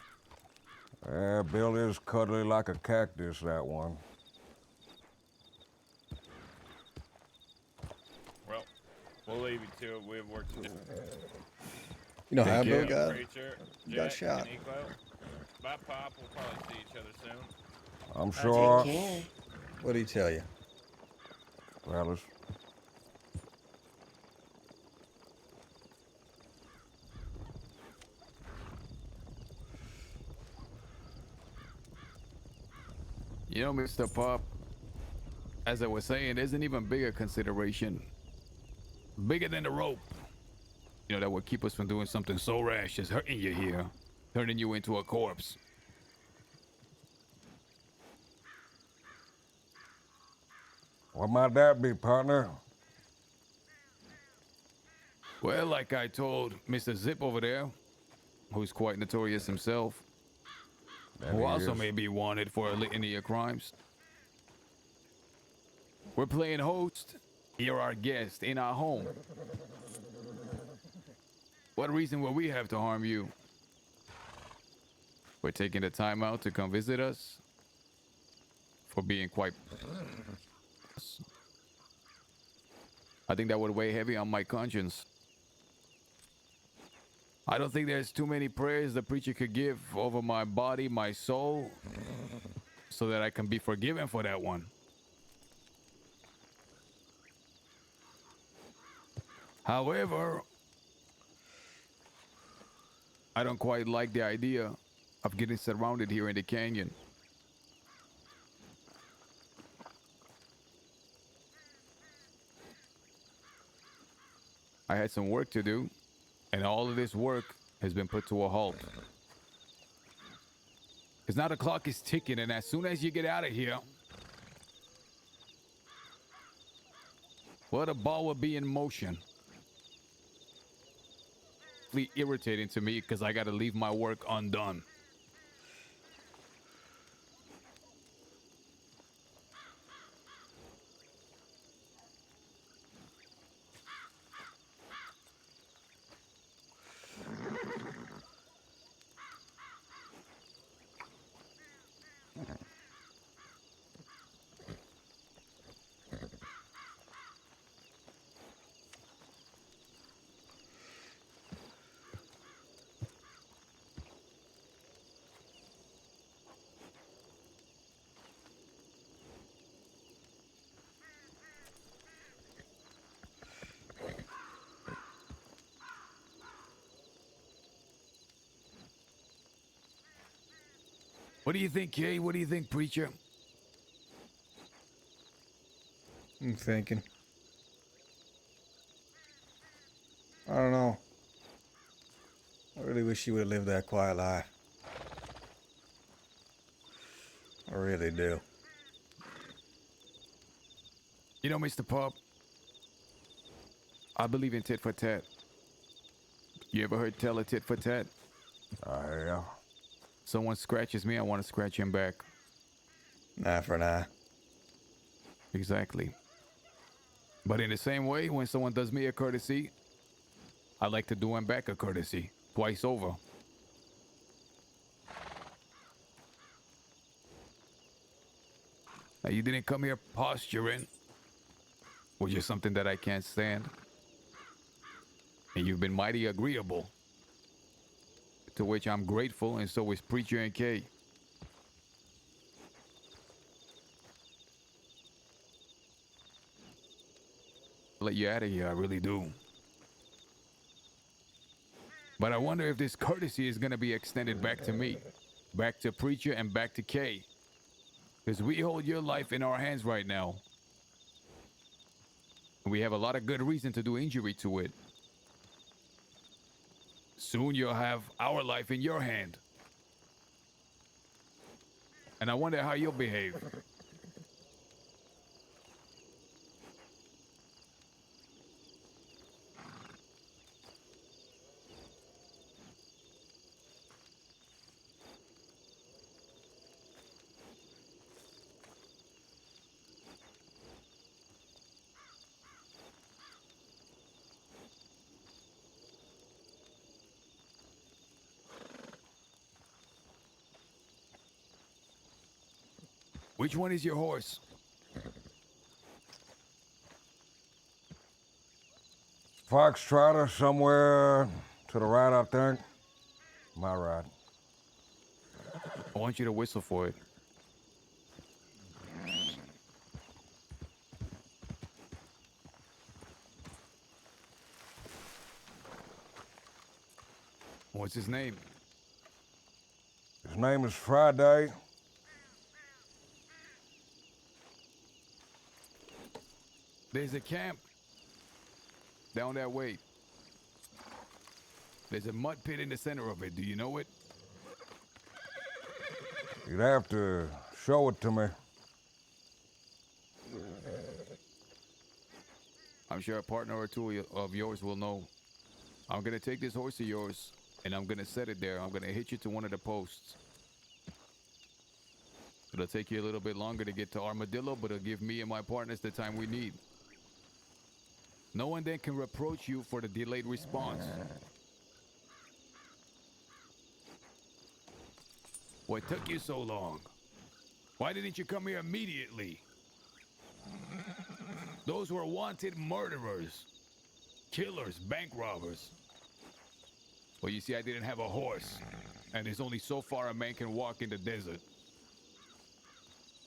Yeah, Bill is cuddly like a cactus, that one. Well, we'll leave you to it. We have work to do. You know how Thank Bill you. got? Preacher, He got Jet, shot. and Eco. Bye, Pop. We'll probably see each other soon. I'm sure. What'd he tell you? Fellas. You know, Mr. Pop, as I was saying, there's an even bigger consideration. Bigger than the rope. You know, that would keep us from doing something so rash as hurting you here. Turning you into a corpse. What might that be, partner? Well, like I told Mr. Zip over there, who's quite notorious himself, That who he also is. may be wanted for a litany of crimes. We're playing host. You're our guest in our home. What reason would we have to harm you? We're taking the time out to come visit us for being quite... I think that would weigh heavy on my conscience. I don't think there's too many prayers the preacher could give over my body, my soul, so that I can be forgiven for that one. However, I don't quite like the idea of getting surrounded here in the canyon. I had some work to do, and all of this work has been put to a halt. Because now the clock is ticking, and as soon as you get out of here, well, the ball will be in motion. It's irritating to me because I got to leave my work undone. What do you think, Kay? What do you think, preacher? I'm thinking. I don't know. I really wish you would have lived that quiet life. I really do. You know, Mr. Pop, I believe in tit for tat. You ever heard tell a tit for tat? Yeah. Someone scratches me, I want to scratch him back. Eye for an eye. Exactly. But in the same way, when someone does me a courtesy, I like to do him back a courtesy. Twice over. Now, you didn't come here posturing, which is something that I can't stand. And you've been mighty agreeable, to which I'm grateful, and so is Preacher and Kay. I'll let you out of here, I really do. But I wonder if this courtesy is gonna be extended back to me, back to Preacher, and back to Kay. Because we hold your life in our hands right now. We have a lot of good reason to do injury to it. Soon you'll have our life in your hand. And I wonder how you'll behave. Which one is your horse? Foxtrotter somewhere to the right, I think. My right. I want you to whistle for it. What's his name? His name is Friday. There's a camp down that way. There's a mud pit in the center of it. Do you know it? You'd have to show it to me. I'm sure a partner or two of yours will know. I'm gonna take this horse of yours and I'm gonna set it there. I'm gonna hitch it to one of the posts. It'll take you a little bit longer to get to Armadillo, but it'll give me and my partners the time we need. No one then can reproach you for the delayed response. What took you so long? Why didn't you come here immediately? Those were wanted murderers, killers, bank robbers. Well, you see, I didn't have a horse, and there's only so far a man can walk in the desert.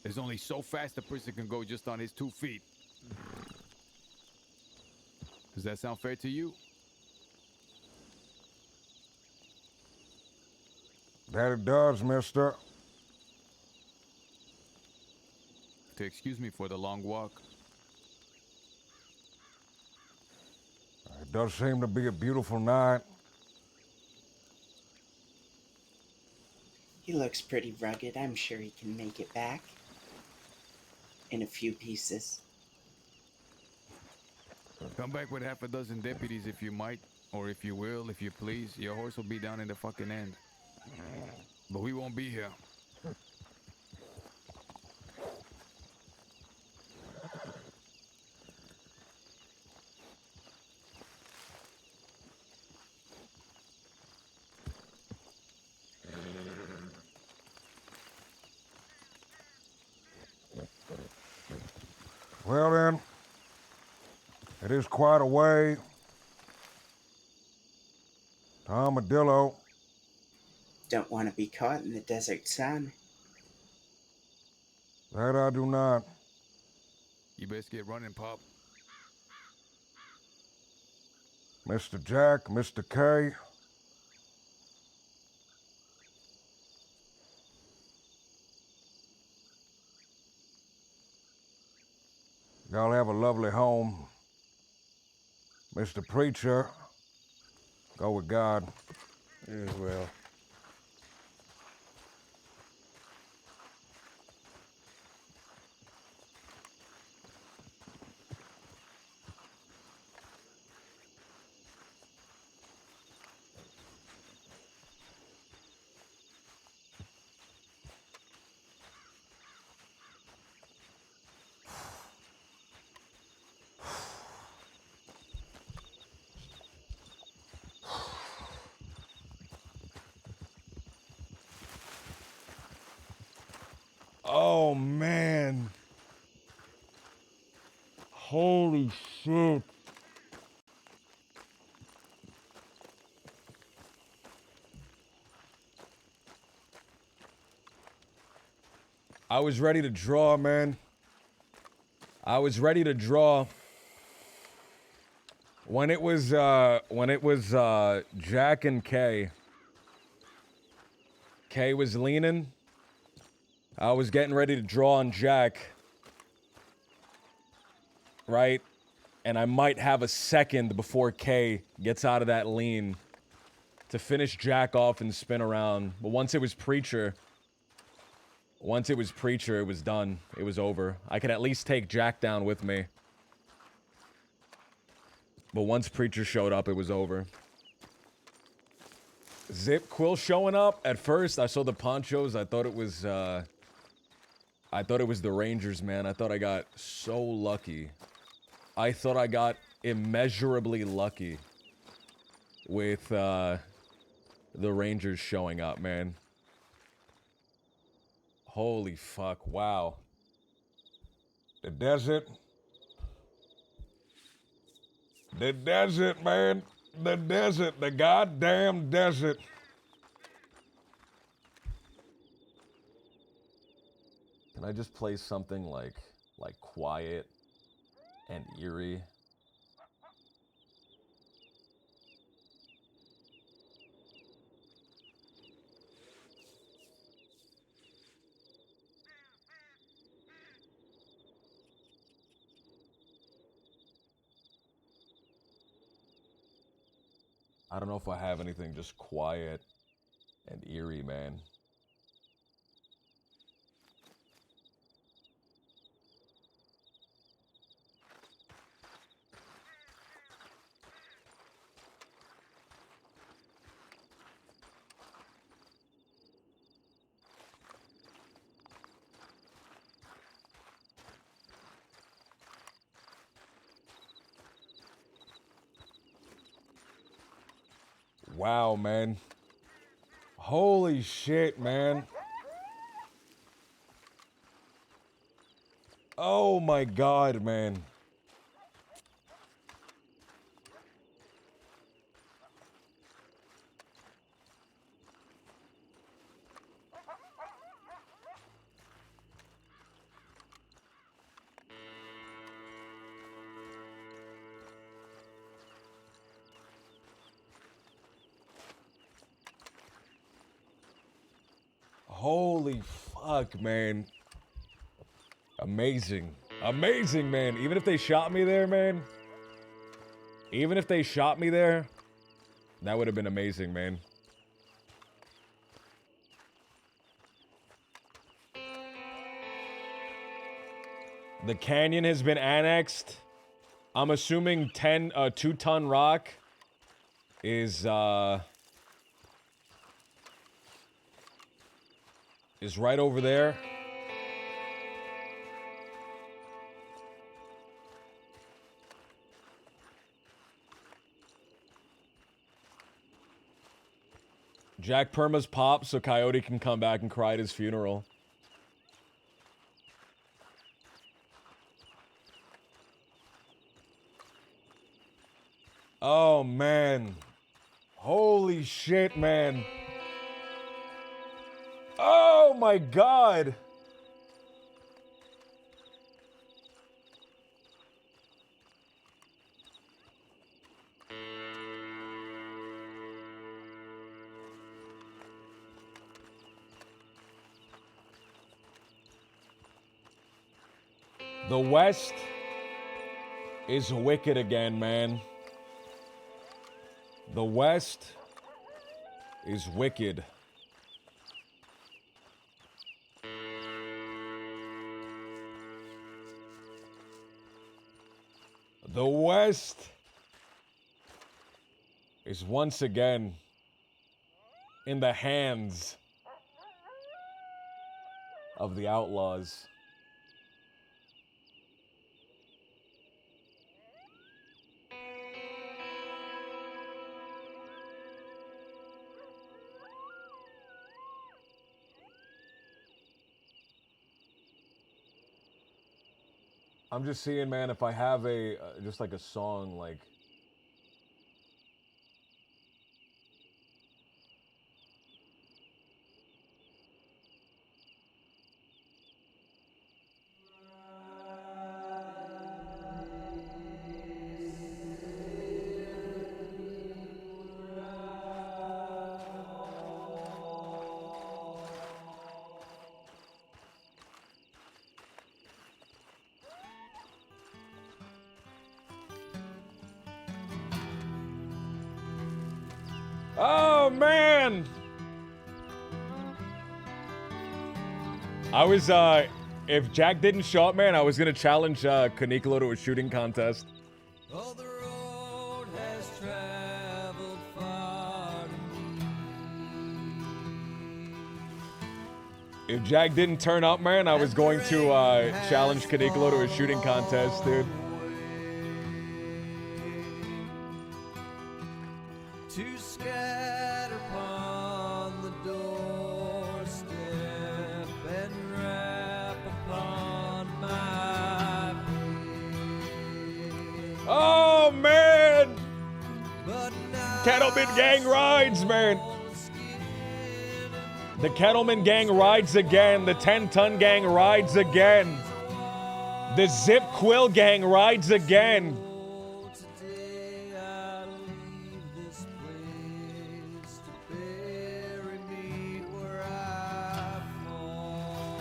There's only so fast a person can go just on his 2 feet. Does that sound fair to you? That it does, mister. To excuse me for the long walk. It does seem to be a beautiful night. He looks pretty rugged. I'm sure he can make it back. In a few pieces. Come back with half a dozen deputies if you might, or if you will, if you please. Your horse will be down in the fucking end. But we won't be here. Well then, it is quite a way to Armadillo. Don't want to be caught in the desert sun. That I do not. You best get running, Pop. Mr. Jack, Mr. K. Y'all have a lovely home. Mr. Preacher, go with God. You as well. Oh, man. Holy shit. I was ready to draw, man. I was ready to draw. When it was Jack and Kay. Kay was leaning. I was getting ready to draw on Jack. Right? And I might have a second before Kay gets out of that lean to finish Jack off and spin around. But once it was Preacher, it was done. It was over. I could at least take Jack down with me. But once Preacher showed up, it was over. Zip Quill showing up. At first, I saw the ponchos. I thought it was the Rangers, man. I thought I got so lucky. I thought I got immeasurably lucky with the Rangers showing up, man. Holy fuck, wow. The desert. The desert, man. The desert. The goddamn desert. Can I just play something like quiet and eerie? I don't know if I have anything just quiet and eerie, man. Wow, man. Holy shit, man. Oh my god, man. Holy fuck, man. Amazing. Amazing, man. Even if they shot me there, man. Even if they shot me there, that would have been amazing, man. The canyon has been annexed. I'm assuming 2-ton rock is right over there. Jack Perma's popped so Coyote can come back and cry at his funeral. Oh, man. Holy shit, man. Oh, my God. The West is wicked again, man. The West is wicked. The West is once again in the hands of the outlaws. I'm just seeing, man, if I have a, just like a song, like... Oh, man! I was, if Jack didn't show up, man, I was gonna challenge, Kanikolo to a shooting contest. Oh, the road has traveled far to me. If Jack didn't turn up, man, I was going to, challenge Kanikolo to a shooting contest, dude. To scatter upon the doorstep and rap upon my bed. Oh, man! But now Kettleman Gang rides, man! The Kettleman Gang rides again. The 10-ton gang rides again. The Zip Quill Gang rides again. today I leave this place to bury me where I fall.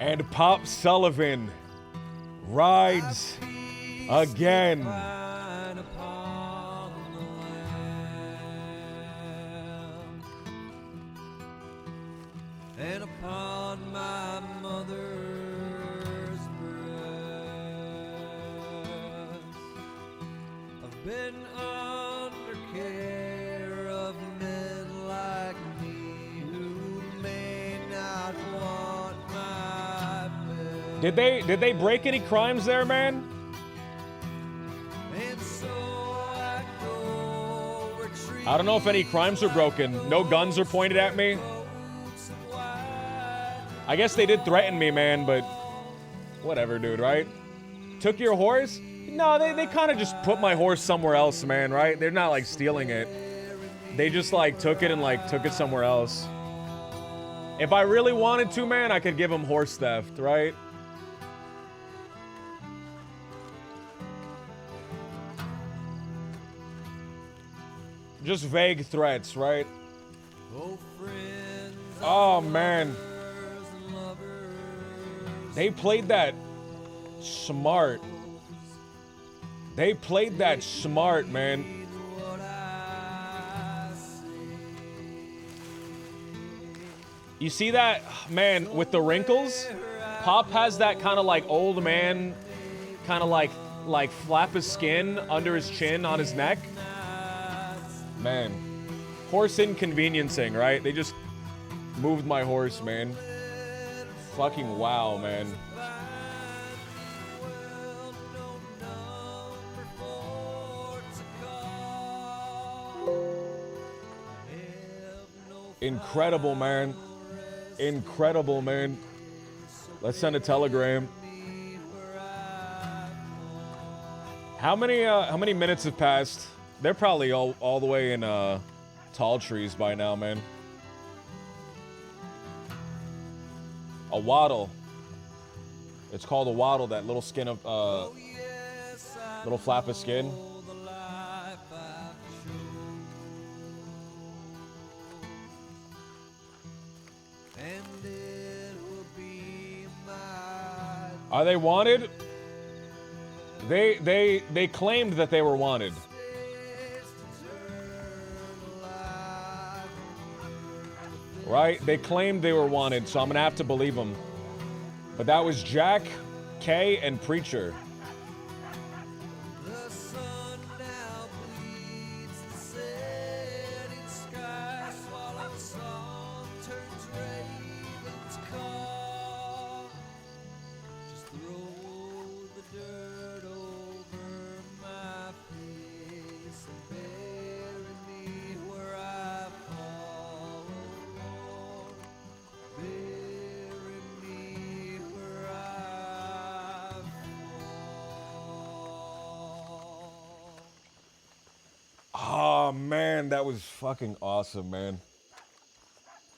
And Pop Sullivan rides again. Fine upon the land and upon my mother's breast. I've been under care of men like me who may not want Did they break any crimes there, man? I don't know if any crimes are broken. No guns are pointed at me. I guess they did threaten me, man, but whatever, dude, right? Took your horse? No, they kind of just put my horse somewhere else, man, right? They're not like stealing it. They just like took it and like took it somewhere else. If I really wanted to, man, I could give them horse theft, right? Just vague threats, right? Oh, man. They played that smart. They played that smart, man. You see that? Man, with the wrinkles? Pop has that kind of like old man, kind of like flap of skin under his chin on his neck. Man. Horse inconveniencing, right? They just moved my horse, man. Fucking wow, man. Incredible, man. Incredible, man. Let's send a telegram. How many minutes have passed? They're probably all the way in tall trees by now, man. A waddle. It's called a waddle, that little skin of little flap of skin. Are they wanted? They claimed that they were wanted. Right? They claimed they were wanted, so I'm gonna have to believe them. But that was Jack, Kay, and Preacher. Oh man, that was fucking awesome, man.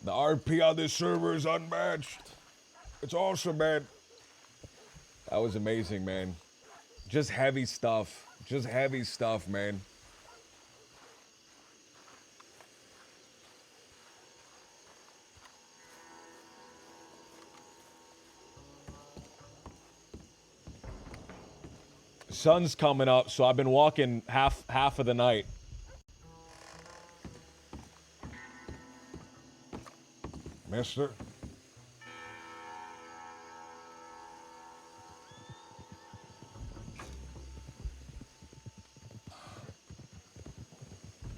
The RP on this server is unmatched. It's awesome, man. That was amazing, man. Just heavy stuff. Just heavy stuff, man. Sun's coming up, so I've been walking half of the night. Mister?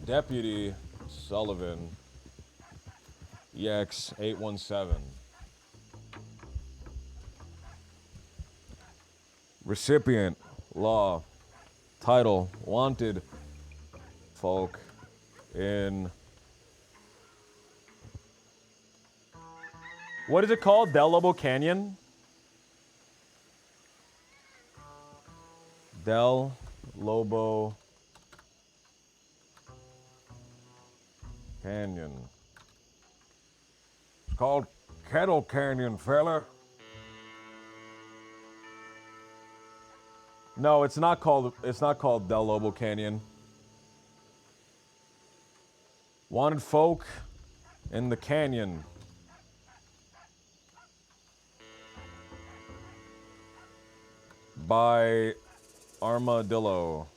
Deputy Sullivan, EX 817. Recipient, law, title, wanted folk in... What is it called? Del Lobo Canyon? Del Lobo Canyon. It's called Kettle Canyon, fella. No, it's not called Del Lobo Canyon. Wanted folk in the canyon. By Armadillo.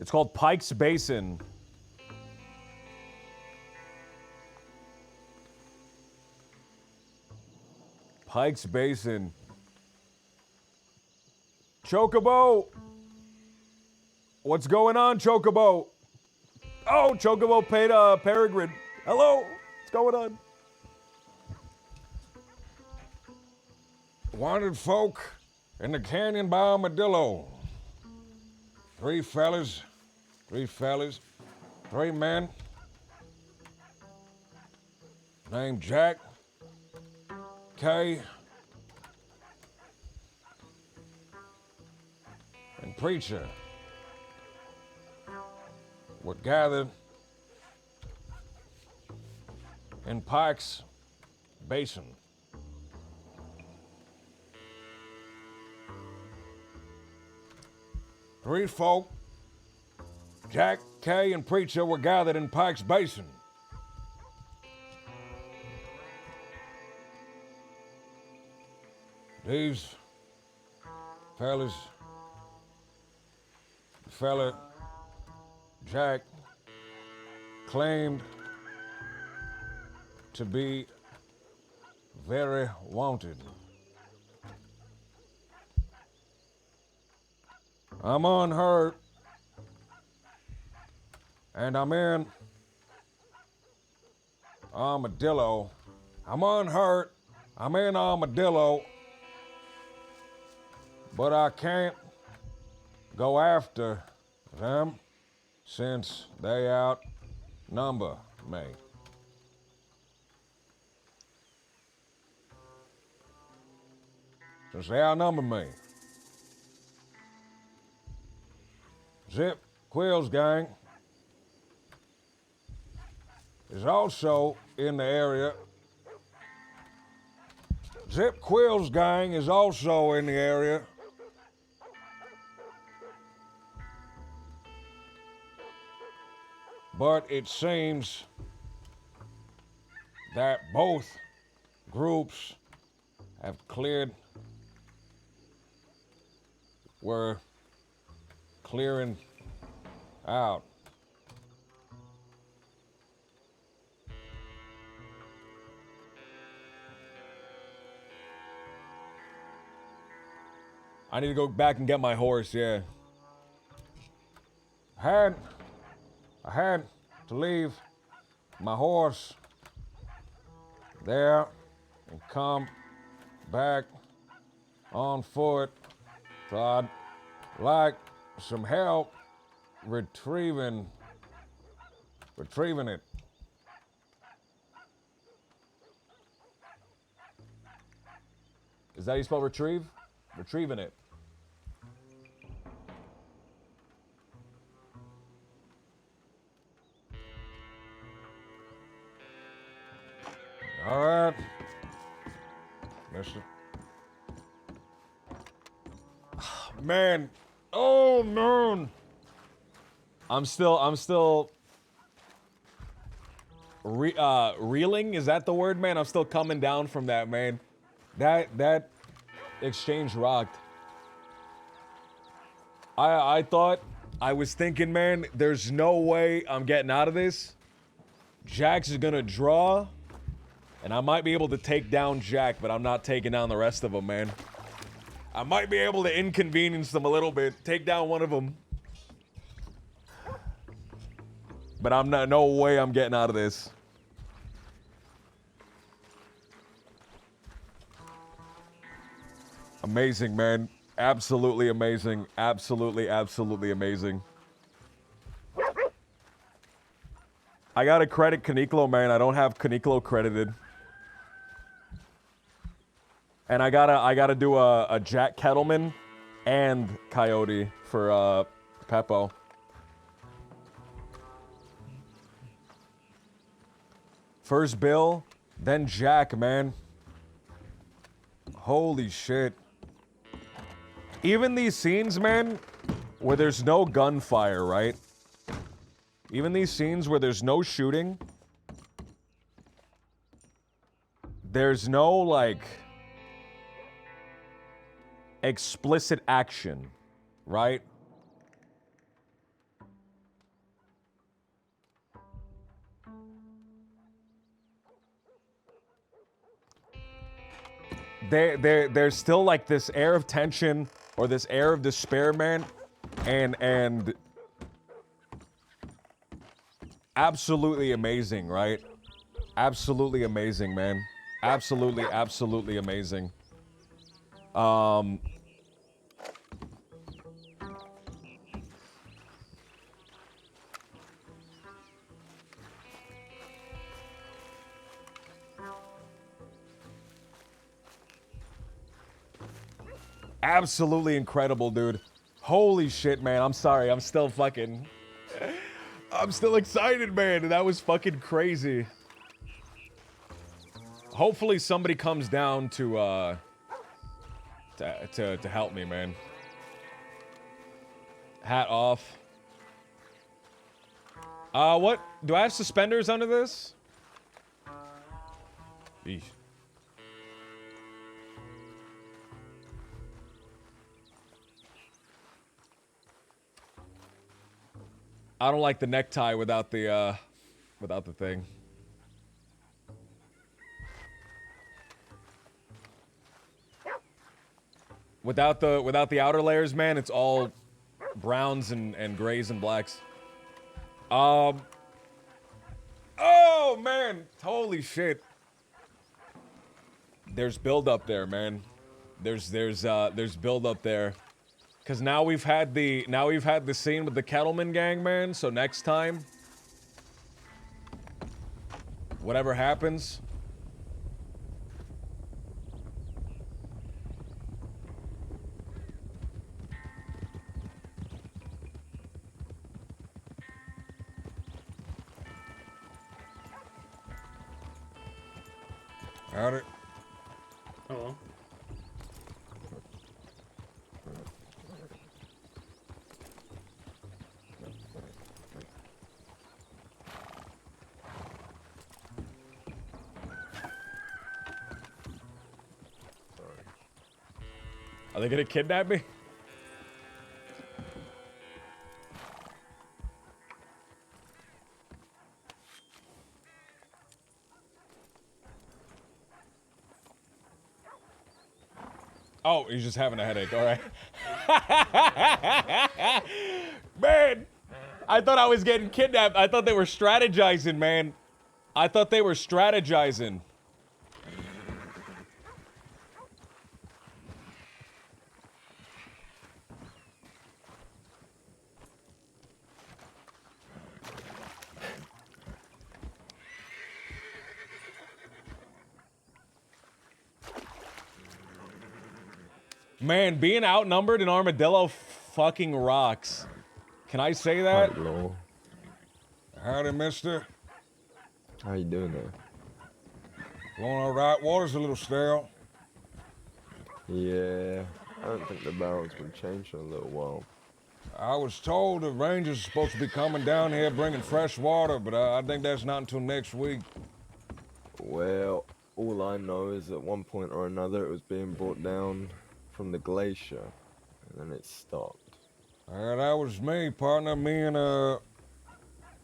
It's called Pike's Basin. Pike's Basin. Chocobo! What's going on, Chocobo? Oh, Chocobo paid Peregrine. Hello! What's going on? wanted folk in the canyon by Armadillo. Three fellas, three men, named Jack, Kay, and Preacher were gathered in Pike's Basin. Three folk, Jack, Kay, and Preacher, were gathered in Pike's Basin. These fellas, fella Jack claimed to be very wanted. I'm unhurt, and I'm in Armadillo. I'm unhurt, I'm in Armadillo, but I can't go after them since they outnumber me. Since they outnumber me. Zip Quill's gang is also in the area. Zip Quill's gang is also in the area. But it seems that both groups have were clearing out. I need to go back and get my horse, yeah. I had to leave my horse there and come back on foot. So I'd like some help retrieving it. Is that how you spell retrieve? Retrieving it. All right, mister. Man, oh no! I'm still reeling. Is that the word, man? I'm still coming down from that, man. That exchange rocked. I thought, I was thinking, man, there's no way I'm getting out of this. Jax is gonna draw, and I might be able to take down Jack, but I'm not taking down the rest of them, man. I might be able to inconvenience them a little bit, take down one of them. But I'm not, no way I'm getting out of this. Amazing, man. Absolutely amazing. Absolutely, absolutely amazing. I gotta credit Caniclo, man. I don't have Caniclo credited. And I gotta do a Jack Kettleman and Coyote for Peppo. First Bill, then Jack, man. Holy shit. Even these scenes, man, where there's no gunfire, right? Even these scenes where there's no shooting. There's no, like, explicit action, right? There's still like this air of tension or this air of despair, man, and absolutely amazing, right? Absolutely amazing, man. Absolutely, absolutely amazing. Absolutely incredible, dude. Holy shit, man. I'm sorry. I'm still excited, man. That was fucking crazy. Hopefully somebody comes down to help me, man. Hat off. What? Do I have suspenders under this? Eesh. I don't like the necktie without the thing. Without the outer layers, man, it's all browns and grays and blacks. Oh man, holy shit. There's build up there, man. There's build up there. Cause now we've had the scene with the Kettleman gang, man. So next time, whatever happens, Howdy. Hello. are they gonna kidnap me? Oh, he's just having a headache, alright. Man, I thought I was getting kidnapped. I thought they were strategizing, man. I thought they were strategizing. Man, being outnumbered in Armadillo fucking rocks. Can I say that? Hello. Howdy, mister. How you doing there? Going all right? Water's a little stale. Yeah, I don't think the barrel's been changed in a little while. I was told the Rangers are supposed to be coming down here bringing fresh water, but I think that's not until next week. Well, all I know is at one point or another it was being brought down from the glacier, and then it stopped. That was me, partner. Me and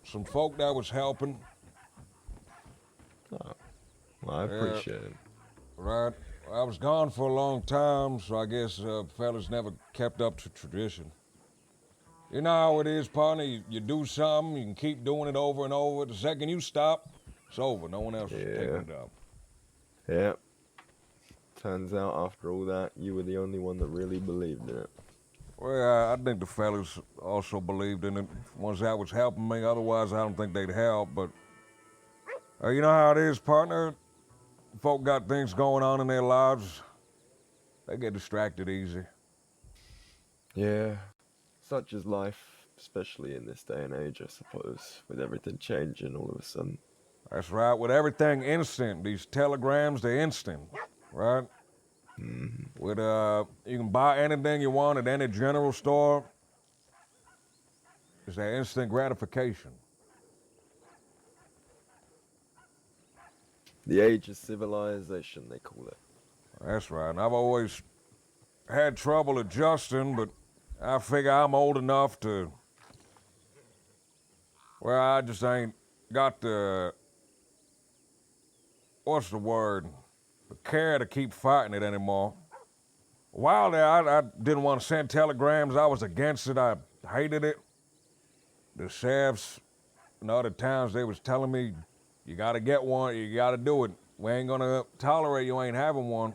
some folk that was helping. Oh, well, I appreciate it. Right. I was gone for a long time, so I guess fellas never kept up to tradition. You know how it is, partner. You do something, you can keep doing it over and over. The second you stop, it's over. No one else is picking it up. Yeah. Turns out after all that, you were the only one that really believed in it. Well, I think the fellas also believed in it. Ones that was helping me, otherwise I don't think they'd help, but... you know how it is, partner? Folk got things going on in their lives. They get distracted easy. Yeah. Such is life, especially in this day and age, I suppose, with everything changing all of a sudden. That's right, with everything instant. These telegrams, they're instant, right? With you can buy anything you want at any general store. It's that instant gratification. The age of civilization, they call it. That's right, and I've always had trouble adjusting, but I figure I'm old enough to... Well, I just ain't got the... What's the word? The care to keep fighting it anymore. A while there, I didn't want to send telegrams. I was against it. I hated it. The sheriffs in other towns, they was telling me, you gotta get one, you gotta do it. We ain't gonna tolerate you ain't having one.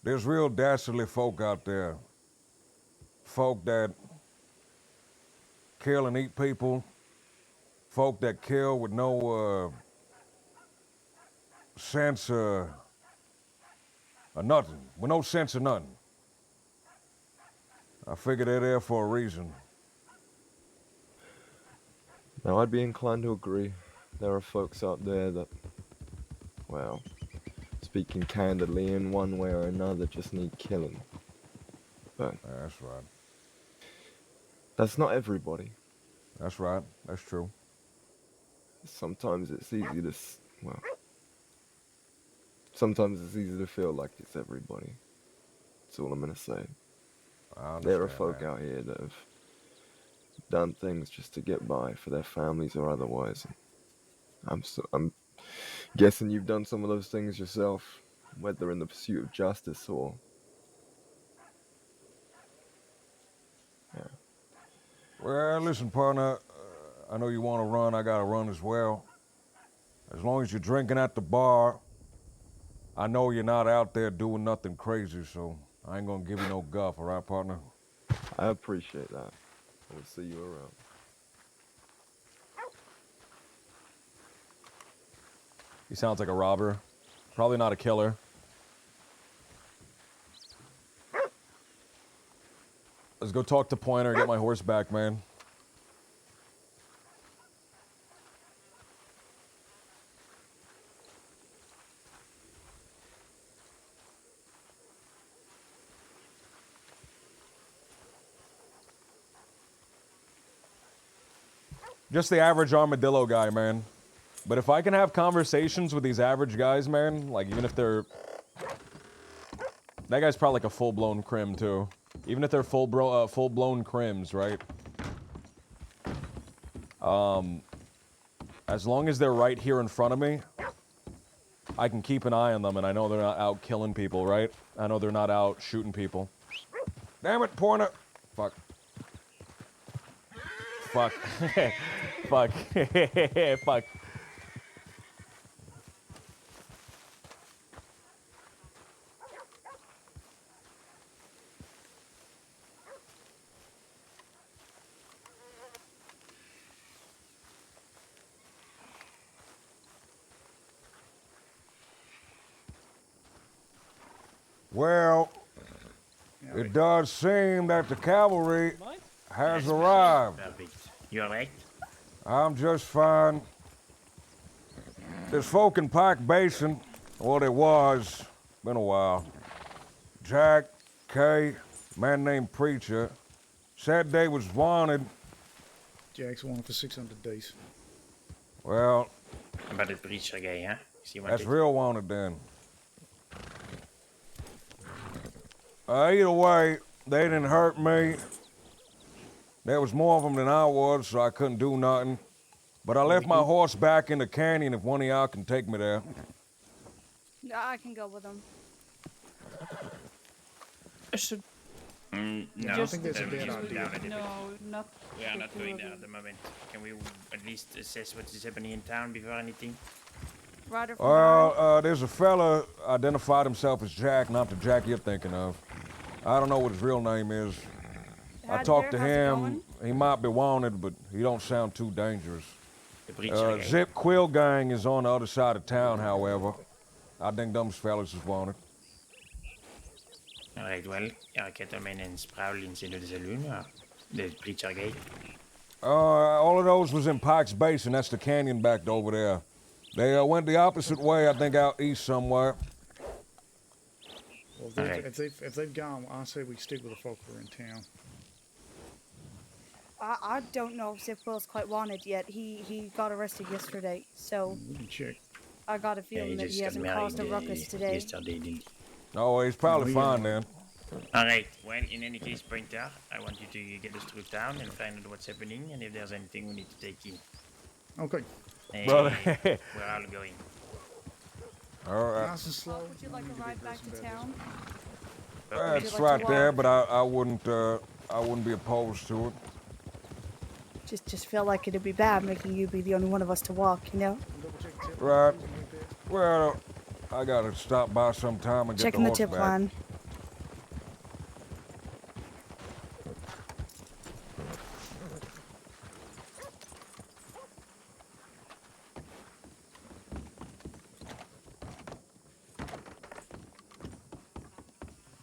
There's real dastardly folk out there. Folk that kill and eat people. Folk that kill with no sense of nothing. With no sense of nothing. I figure they're there for a reason. Now, I'd be inclined to agree. There are folks out there that, well, speaking candidly, in one way or another, just need killing. But that's right. That's not everybody. That's right. That's true. Sometimes it's easy to, sometimes it's easy to feel like it's everybody. That's all I'm gonna say. There are folk out here that have done things just to get by for their families or otherwise. I'm guessing you've done some of those things yourself, whether in the pursuit of justice or. Yeah. Well, listen, partner. I know you want to run. I gotta run as well. As long as you're drinking at the bar, I know you're not out there doing nothing crazy, so I ain't gonna give you no guff, all right, partner? I appreciate that. I will see you around. He sounds like a robber. Probably not a killer. Let's go talk to Pointer, get my horse back, man. Just the average armadillo guy, man. But if I can have conversations with these average guys, man, like even if they're... That guy's probably like a full-blown crim, too. Even if they're full-blown crims, right? As long as they're right here in front of me, I can keep an eye on them, and I know they're not out killing people, right? I know they're not out shooting people. Damn it, Pointer! Fuck. Fuck. Fuck. Fuck. Well, it does seem that the cavalry has arrived. Perfect. You alright? I'm just fine. There's folk in Pike Basin, well, there was, been a while. Jack, Kay, man named Preacher, said they was wanted. Jack's wanted for 600 days. Well, About the preacher guy, huh? Is he that's wanted? real wanted then. Either way, they didn't hurt me. There was more of them than I was, so I couldn't do nothing. But I left my horse back in the canyon if one of y'all can take me there. I can go with them. No, I think that's a bad idea. No, not. We are not going there at the moment. Can we at least assess what is happening in town before anything? Rider from Well, there's a fella identified himself as Jack, not the Jack you're thinking of. I don't know what his real name is. I talked to him. He might be wanted, but he don't sound too dangerous. Zip Quill Gang is on the other side of town, however. I think them fellas is wanted. Alright, well, Kettleman and Sproul inside the saloon, or the preacher guy? All of those was in Pike's Basin. That's the canyon back over there. They went the opposite way, I think out east somewhere. Well, if they've gone, I say we stick with the folk who are in town. I don't know if Zip Will's quite wanted yet. He got arrested yesterday, so We can check. I got a feeling that he hasn't caused a ruckus today. Yesterday, didn't Oh, he's probably fine then. Alright, well, in any case, Pointer, I want you to get us through town and find out what's happening and if there's anything we need to take in. Okay. Brother. We're all going. All right. Nice and slow. Would you like a ride back to town? It's right there, but I wouldn't be opposed to it. Just feel like it'd be bad making you be the only one of us to walk, you know? Right. Well, I gotta stop by sometime and get Checking the the horse tip back. line.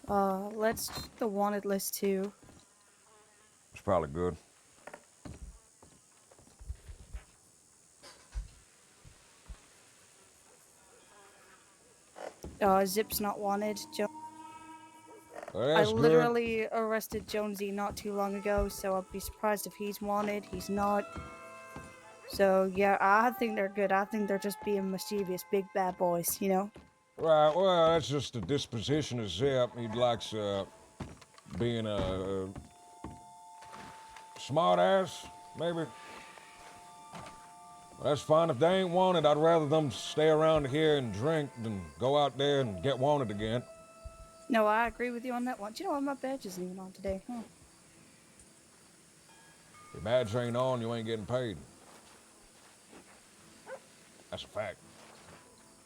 Let's check the wanted list too. It's probably good. Zip's not wanted. Well, I that's good. literally arrested Jonesy not too long ago, so I'd be surprised if he's wanted. He's not. So yeah, I think they're good. I think they're just being mischievous, big bad boys, you know? Right, well, that's just the disposition of Zip. He likes being a smart ass, maybe. That's fine. If they ain't wanted, I'd rather them stay around here and drink than go out there and get wanted again. No, I agree with you on that one. Do you know what? My badge isn't even on today. Huh. Your badge ain't on, you ain't getting paid. That's a fact.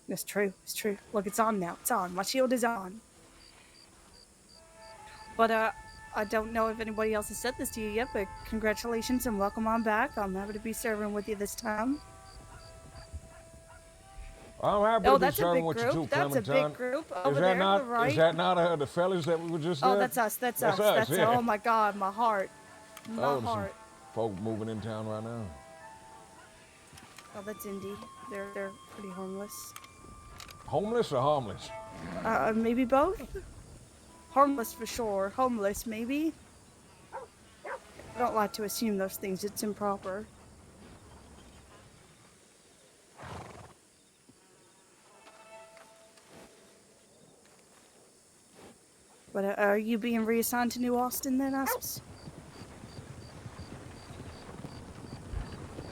It's true. It's true. Look, it's on now. It's on. My shield is on. But, I don't know if anybody else has said this to you yet, but congratulations and welcome on back. I'm happy to be serving with you this time. I'm happy to be serving with you too, That's a Clementine. big group. Is Over that there, not? on the right. Is that not the fellas that we were just? Oh, there? that's us. That's us. Yeah. Oh my God, my heart. My Oh, there's some heart. folk moving in town right now. Oh, that's Indy. They're pretty homeless. Homeless or harmless? Maybe both. Harmless for sure. Homeless, maybe. I don't like to assume those things. It's improper. But are you being reassigned to New Austin then, I suppose?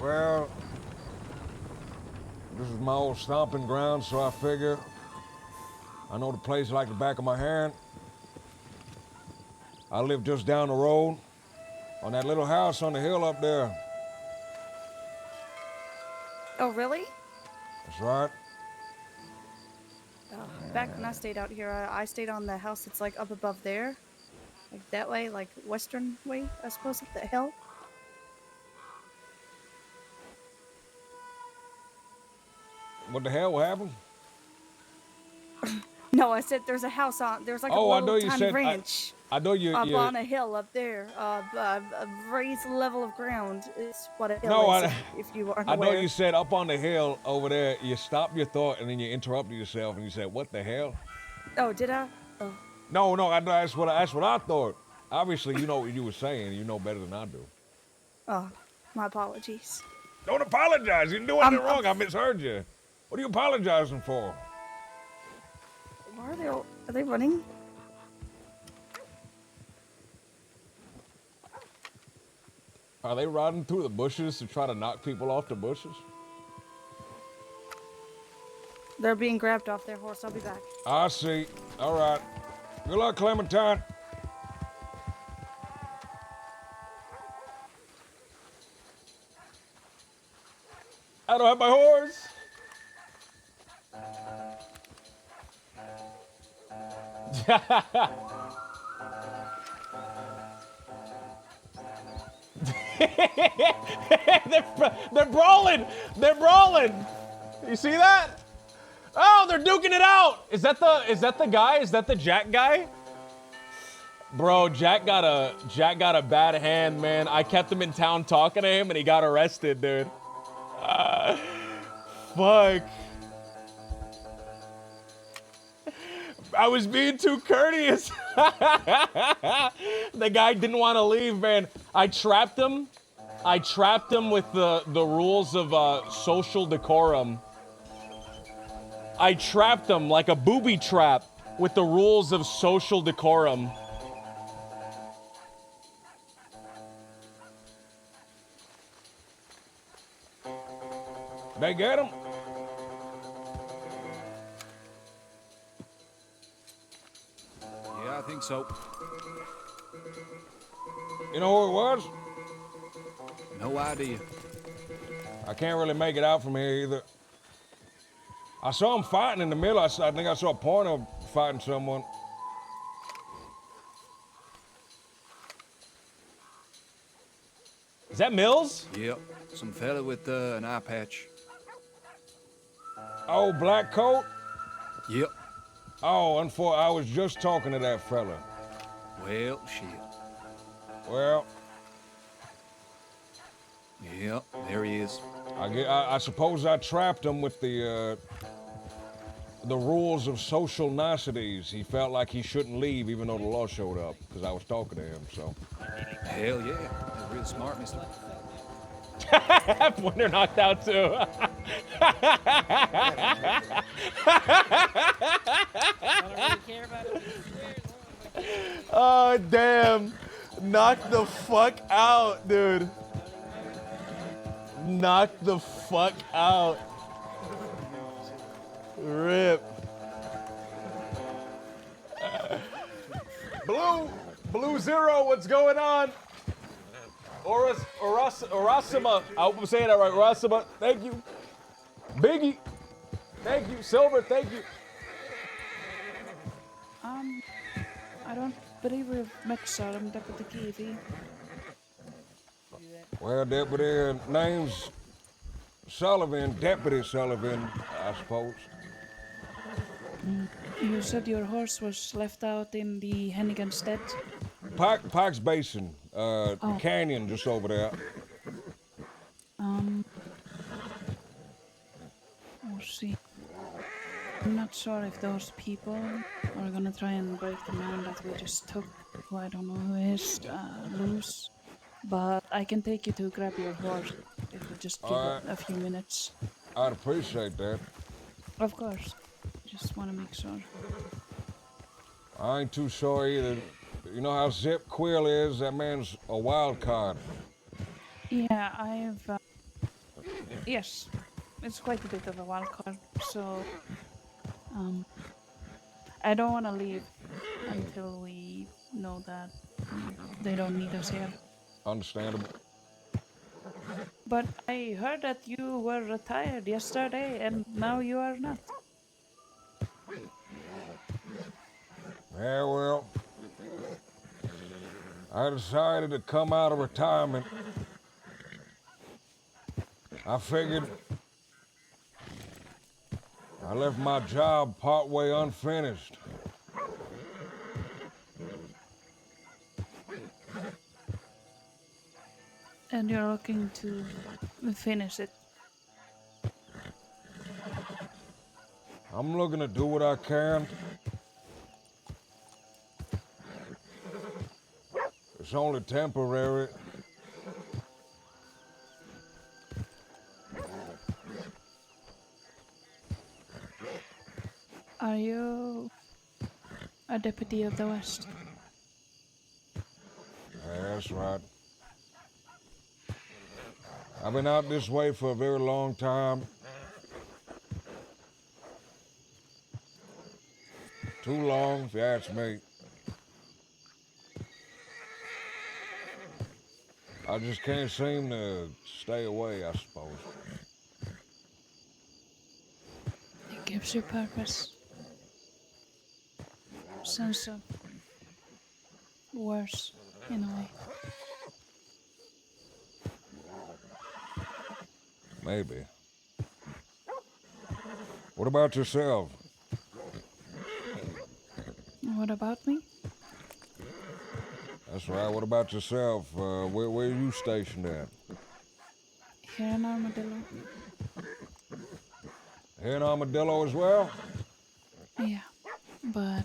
Well, this is my old stomping ground, so I figure I know the place like the back of my hand. I live just down the road on that little house on the hill up there. Oh, really? That's right. Back when I stayed out here, I stayed on the house that's like up above there. Like that way, like western way, I suppose, up the hill. What the hell happened? No, I said there's a house on, there's like a little tiny ranch. I know you. Up on a hill up there. A raised level of ground is what a hill No, is, if you aren't I aware. know you said up on the hill over there. You stopped your thought and then you interrupted yourself and you said, "What the hell?" Oh, did I? Oh. No, that's what I thought. Obviously, you know what you were saying. You know better than I do. Oh, my apologies. Don't apologize. You didn't do anything wrong. I misheard you. What are you apologizing for? Why are they running? Are they riding through the bushes to try to knock people off the bushes? They're being grabbed off their horse. I'll be back. I see. All right. Good luck, Clementine. I don't have my horse. They're brawling. They're brawling. You see that? Oh, they're duking it out. Is that the guy? Is that the Jack guy? Bro, Jack got a bad hand, man. I kept him in town talking to him and he got arrested, dude. Fuck. I was being too courteous. The guy didn't want to leave, man. I trapped him with the rules of social decorum. I trapped him like a booby trap with the rules of social decorum. They get him? Yeah, I think so. You know who it was? No idea. I can't really make it out from here either. I saw him fighting in the middle. I think I saw a Porno fighting someone. Is that Mills? Yep, some fella with an eye patch. Oh, black coat? Yep. Oh, I was just talking to that fella. Well, shit. Well, Yep, there he is. I suppose I trapped him with the rules of social niceties. He felt like he shouldn't leave even though the law showed up because I was talking to him, so. Hell yeah. That's real smart, Mr. When they're knocked out too. Oh, damn. Knock the fuck out, dude. Knock the fuck out. Rip. Blue Zero, what's going on? Orasima, I hope I'm saying that right. Orasima, thank you. Biggie, thank you. Silver, thank you. I don't believe we've met, sir. I'm Deputy Keevy. Well, Deputy, name's Sullivan, Deputy Sullivan, I suppose. You said your horse was left out in the Hennigan stead? Pikes Basin, canyon just over there. We'll see. I'm not sure if those people are gonna try and break the man that we just took, who I don't know who is, loose. But I can take you to grab your horse if you just give it a few minutes. I'd appreciate that. Of course. Just want to make sure. I ain't too sure either. You know how Zip Quill is? That man's a wild card. Yeah, I've... yes, it's quite a bit of a wild card, so... I don't want to leave until we know that they don't need us here. Understandable. But I heard that you were retired yesterday, and now you are not. Yeah, well, I decided to come out of retirement. I figured I left my job partway unfinished. And you're looking to finish it. I'm looking to do what I can. It's only temporary. Are you a deputy of the West? Yeah, that's right. I've been out this way for a very long time. Too long, if you ask me. I just can't seem to stay away, I suppose. It gives you purpose. Sense of worse, in a way. Maybe. What about yourself? What about me? That's right. What about yourself? Where are you stationed at? Here in Armadillo. Here in Armadillo as well? Yeah, but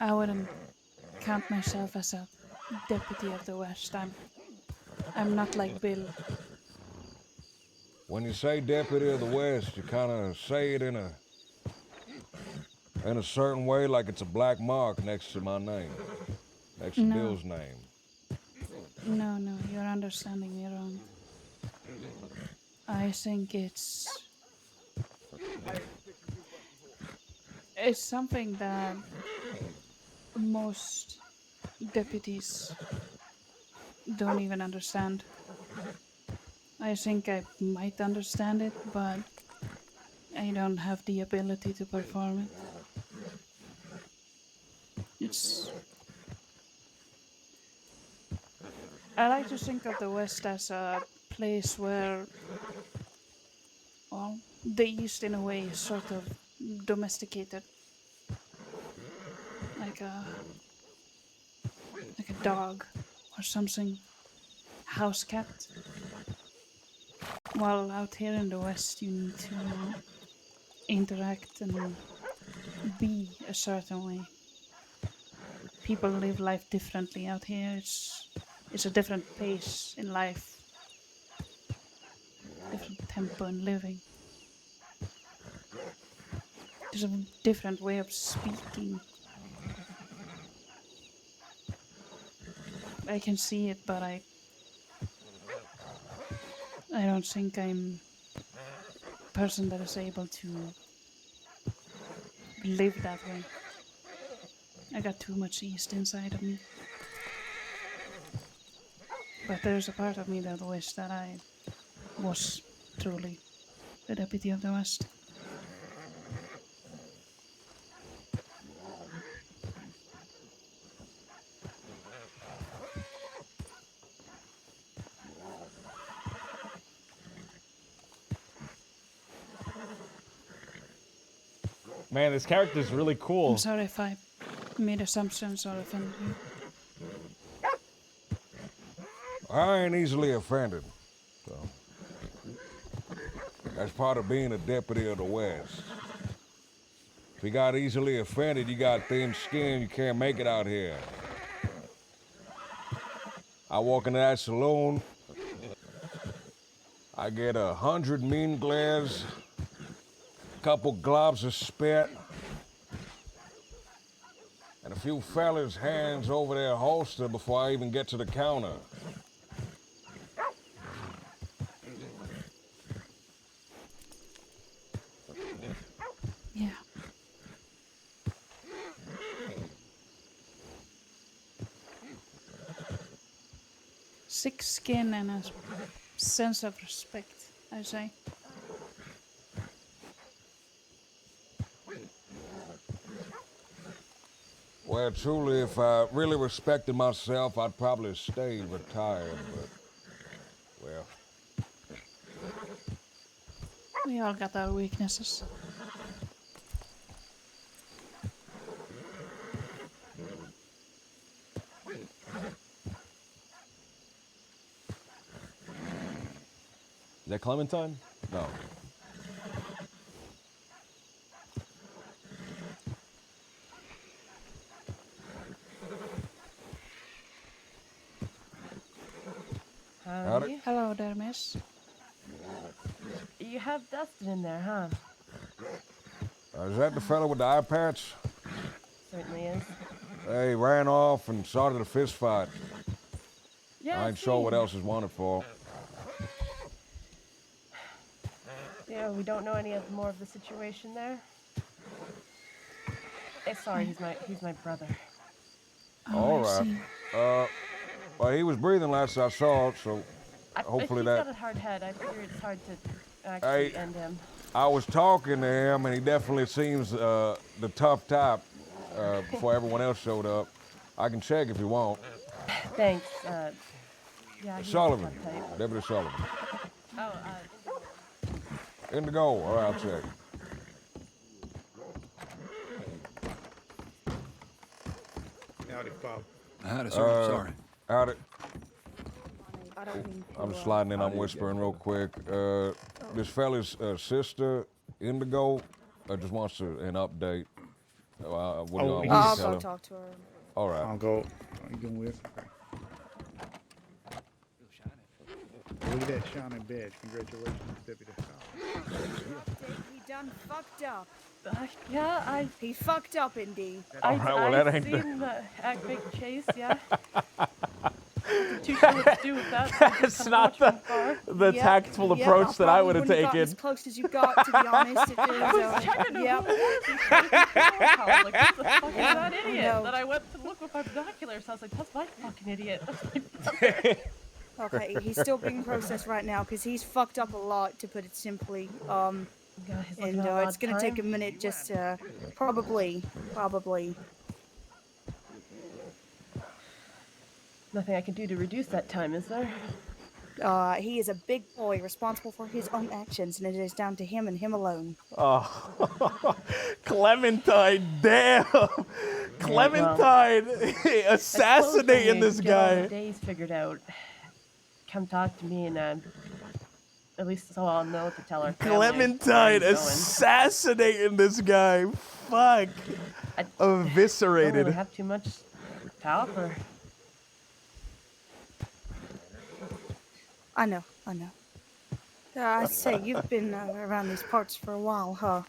I wouldn't count myself as a deputy of the West. I'm not like Bill. When you say deputy of the West, you kind of say it in a certain way, like it's a black mark next to my name, next to Bill's name. No, you're understanding me wrong. I think it's something that most deputies don't even understand. I think I might understand it, but I don't have the ability to perform it. I like to think of the West as a place where, well, the East in a way is sort of domesticated. like a dog or something, house cat. While out here in the West, you need to interact and be a certain way. People live life differently out here. It's a different pace in life, different tempo in living. There's a different way of speaking. I can see it, but I don't think I'm a person that is able to live that way. I got too much East inside of me. But there's a part of me that wishes that I was truly the deputy of the West. Man, this character's really cool. I'm sorry if I made assumptions or offended you. I ain't easily offended. So that's part of being a deputy of the West. If you got easily offended, you got thin skin, you can't make it out here. I walk into that saloon, I get 100 mean glares, a couple globs of spit, and a few fellas' hands over their holster before I even get to the counter. Yeah. Thick skin and a sense of respect, I say. Well, truly, if I really respected myself, I'd probably stay retired, but, well. We all got our weaknesses. Is that Clementine? No. Howdy. Hello there, miss. You have Dustin in there, huh? Is that the fellow with the eye patch? Certainly is. He ran off and started a fist fight. Yeah, I ain't sure what else is wanted for. Yeah, we don't know any more of the situation there. Sorry, he's my brother. All right. Well, he was breathing last I saw, so hopefully he's that. got a hard head. I figure it's hard to actually end him. I was talking to him, and he definitely seems the tough type before everyone else showed up. I can check if you want. Thanks. Yeah. Sullivan, Deputy Sullivan. Oh, Indigo. All right, I'll check. Howdy, Bob. Howdy, sir. Sorry. Howdy. I don't mean to, I'm sliding in. I'm whispering real quick. This fella's sister, Indigo, just wants an update. What do y'all want I'll to tell go him? talk to her. All right. I'll go. You going with? Okay. Look at that shining badge. Congratulations, Deputy. He done fucked up. Yeah, He fucked up, indeed. All right, well, that ain't seen the act big chase, yeah. Too sure what to do with that. That's not the tactful approach that I would have taken. As close as you got, to be honest. It was, Yep. I was like, what the fuck is that idiot? Then I went to look with my binoculars. I was like, that's my fucking idiot. Okay, he's still being processed right now because he's fucked up a lot, to put it simply. And it's gonna take a minute just to probably. Nothing I can do to reduce that time, is there? He is a big boy responsible for his own actions, and it is down to him and him alone. Oh, Clementine, damn! Clementine assassinating this Get all the guy. days figured out. Come talk to me, and at least so I'll know what to tell our family. Clementine assassinating this guy. Fuck. Don't Eviscerated. really have too much to offer. I know. I say, you've been around these parts for a while, huh?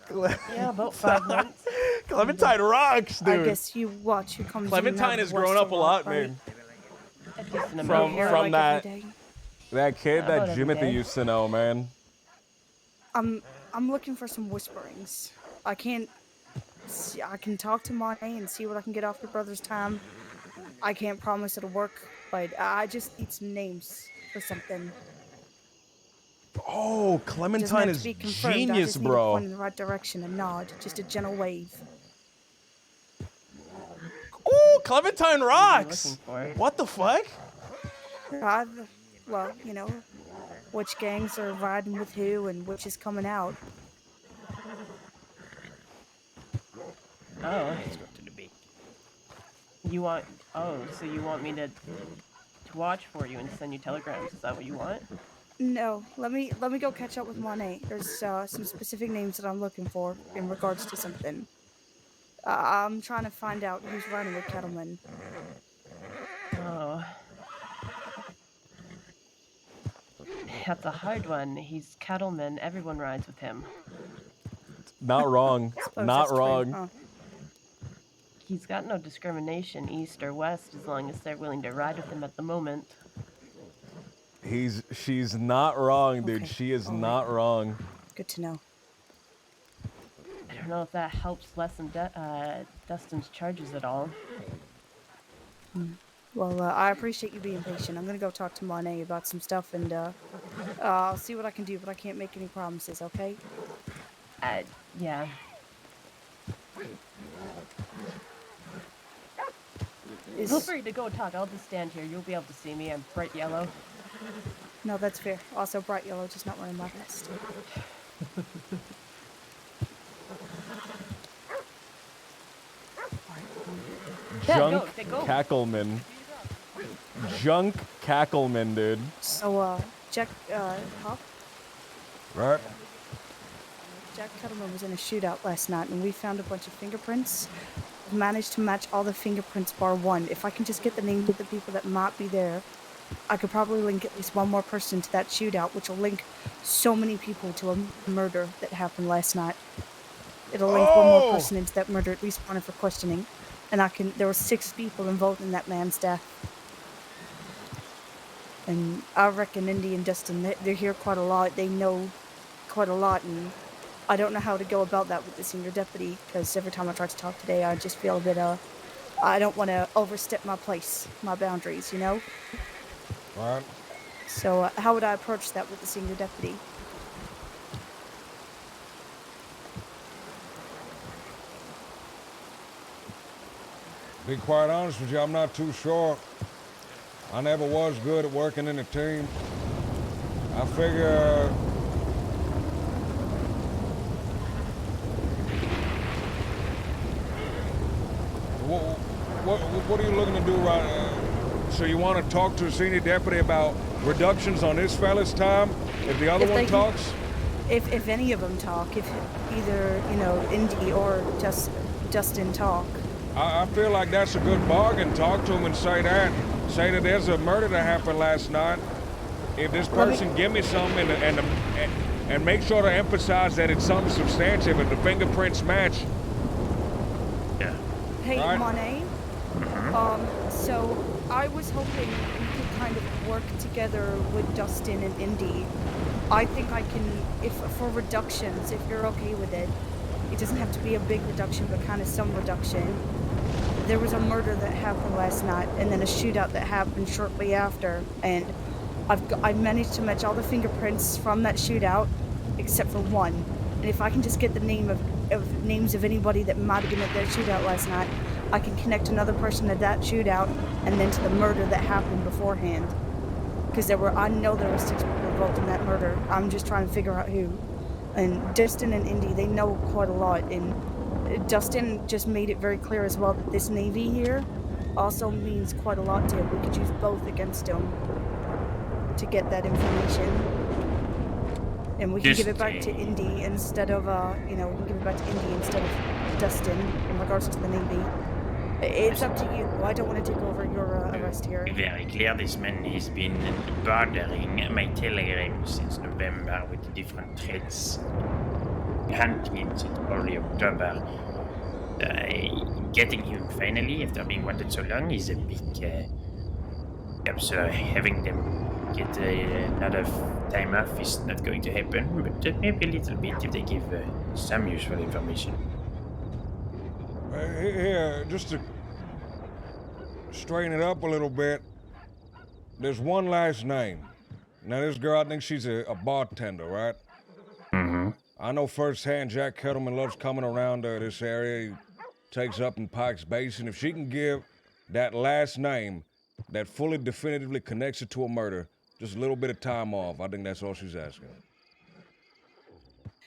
Yeah, about 5 months. Clementine rocks, dude. I guess you watch who comes Clementine has grown up a lot, man. From that kid About that every Jimothy day. used to know, man. I'm looking for some whisperings. I can talk to Monet and see what I can get off your brother's time. I can't promise it'll work, but I just need some names for something. Oh, Doesn't Clementine have to is be confirmed. I genius, just need a bro. point in the right direction, a nod, just a gentle wave. Ooh, Clementine rocks. What the fuck? Well, you know, which gangs are riding with who and which is coming out. Oh. You want? Oh, so you want me to watch for you and send you telegrams? Is that what you want? No, let me go catch up with Monet. There's some specific names that I'm looking for in regards to something. I'm trying to find out who's riding with Kettleman. Oh. That's a hard one. He's cattleman. Everyone rides with him. Not wrong. Not wrong. He's got no discrimination, east or west, as long as they're willing to ride with him at the moment. She's not wrong, dude. She is not wrong. Good to know. I don't know if that helps lessen Dustin's charges at all. Well, I appreciate you being patient. I'm gonna go talk to Monet about some stuff, and I'll see what I can do, but I can't make any promises, okay? Yeah. Feel free to go talk. I'll just stand here. You'll be able to see me. I'm bright yellow. No, that's fair. Also, bright yellow, just not wearing my vest. Junk Cackleman. Junk Cackleman, dude. So, Jack, Hop? Right. Jack Kettleman was in a shootout last night, and we found a bunch of fingerprints. We've managed to match all the fingerprints bar one. If I can just get the names of the people that might be there, I could probably link at least one more person to that shootout, which will link so many people to a murder that happened last night. It'll link one more person into that murder, at least one for questioning. And there were 6 people involved in that man's death. And I reckon Indy and Dustin, they're here quite a lot. They know quite a lot, and I don't know how to go about that with the senior deputy, because every time I try to talk today, I just feel a bit, I don't want to overstep my place, my boundaries, you know? Right. So how would I approach that with the senior deputy? Be quite honest with you, I'm not too sure. I never was good at working in a team. I figure what are you looking to do right now? So you want to talk to a senior deputy about reductions on this fella's time if the other one talks? If any of them talk, if either, you know, Indy or Dustin talk. I feel like that's a good bargain. Talk to him and say that. Say that there's a murder that happened last night. If this person give me something and make sure to emphasize that it's something substantive and the fingerprints match. Yeah. Hey, Right. Monet. So I was hoping we could kind of work together with Dustin and Indy. I think I can, if for reductions, if you're okay with it. It doesn't have to be a big reduction, but kind of some reduction. There was a murder that happened last night, and then a shootout that happened shortly after, and I managed to match all the fingerprints from that shootout, except for one. And if I can just get the names of anybody that might have been at that shootout last night, I can connect another person to that shootout, and then to the murder that happened beforehand. Because I know there were 6 people involved in that murder. I'm just trying to figure out who. And Dustin and Indy, they know quite a lot, and Dustin just made it very clear as well that this Navy here also means quite a lot to him. We could use both against him to get that information. And we can give it back to Indy instead of, we can give it back to Indy instead of Dustin in regards to the Navy. It's up to you. I don't want to take over your arrest here. Very clear, this man has been bothering my telegram since November with different threats. Hunting him since early October. Getting him finally, after being wanted so long, is a big job. So having them get another time off is not going to happen, but maybe a little bit if they give some useful information. Here, just to straighten it up a little bit, there's one last name. Now, this girl, I think she's a bartender, right? Mm-hmm. I know firsthand Jack Kettleman loves coming around this area. He takes up in Pike's Basin. If she can give that last name that fully definitively connects it to a murder, just a little bit of time off, I think that's all she's asking.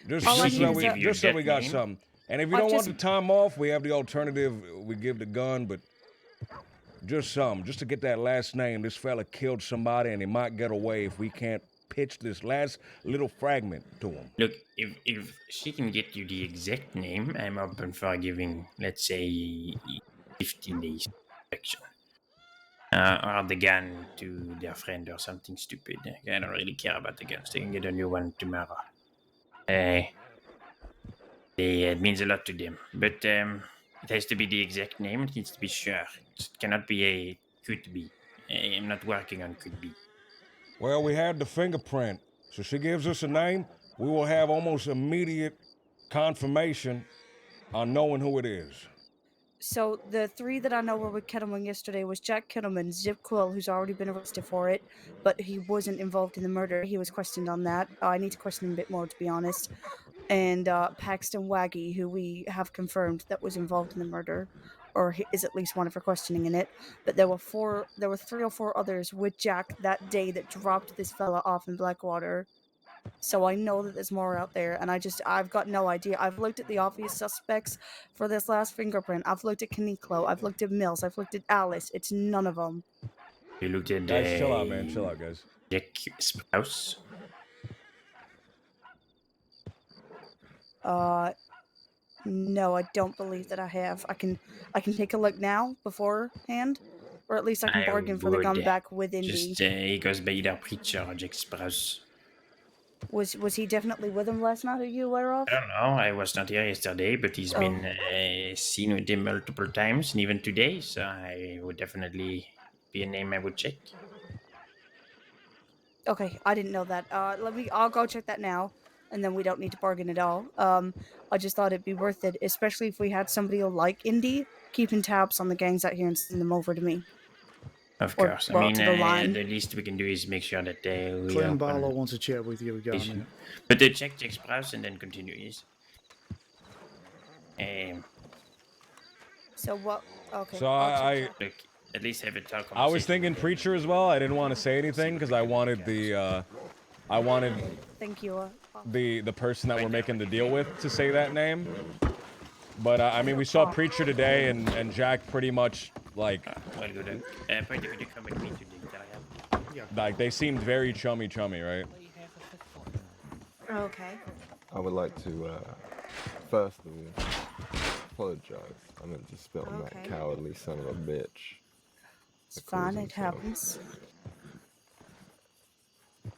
Just so we got something. And if you don't want the time off, we have the alternative. We give the gun, but just some. Just to get that last name. This fella killed somebody, and he might get away if we can't pitch this last little fragment to him. Look, if she can get you the exact name, I'm open for giving, let's say, 15 days protection. Or the gun to their friend or something stupid. I don't really care about the guns. They can get a new one tomorrow. It means a lot to them. But it has to be the exact name. It needs to be sure. It cannot be a could be. I'm not working on could be. Well, we had the fingerprint. So she gives us a name, we will have almost immediate confirmation on knowing who it is. So the three that I know were with Kettleman yesterday was Jack Kettleman, Zip Quill, who's already been arrested for it, but he wasn't involved in the murder. He was questioned on that. I need to question him a bit more, to be honest. And Paxton Waggy, who we have confirmed that was involved in the murder, or is at least wanted for questioning in it. But there were 3 or 4 others with Jack that day that dropped this fella off in Blackwater. So I know that there's more out there, and I've got no idea. I've looked at the obvious suspects for this last fingerprint. I've looked at Caniclo, I've looked at Mills, I've looked at Alice. It's none of them. You looked at guys, chill out, man. Chill out, guys. Jack Sprouse. No, I don't believe that I have. I can take a look now beforehand, or at least I can bargain for the gun back with Indy. Just he goes by either Preacher or Jack Sprouse. Was he definitely with him last night? Are you aware of? I don't know. I was not here yesterday, but he's been seen with him multiple times, and even today. So I would definitely be a name I would check. Okay, I didn't know that. I'll go check that now, and then we don't need to bargain at all. I just thought it'd be worth it, especially if we had somebody like Indy keeping tabs on the gangs out here and sending them over to me. Of course. I mean, the least we can do is make sure that we Clem Barlow wants to chat with you regarding it. But check Jack Sprouse and then continue, yes. So what? Okay. So I look, at least have a talk. I was thinking Preacher as well. I didn't want to say anything because I wanted the Thank you. the person that we're making the deal with to say that name. But I mean, we saw Preacher today, and Jack pretty much like they seemed very chummy, right? Okay. I would like to first of all apologize. I meant to spit on that cowardly son of a bitch. It's fine, it happens.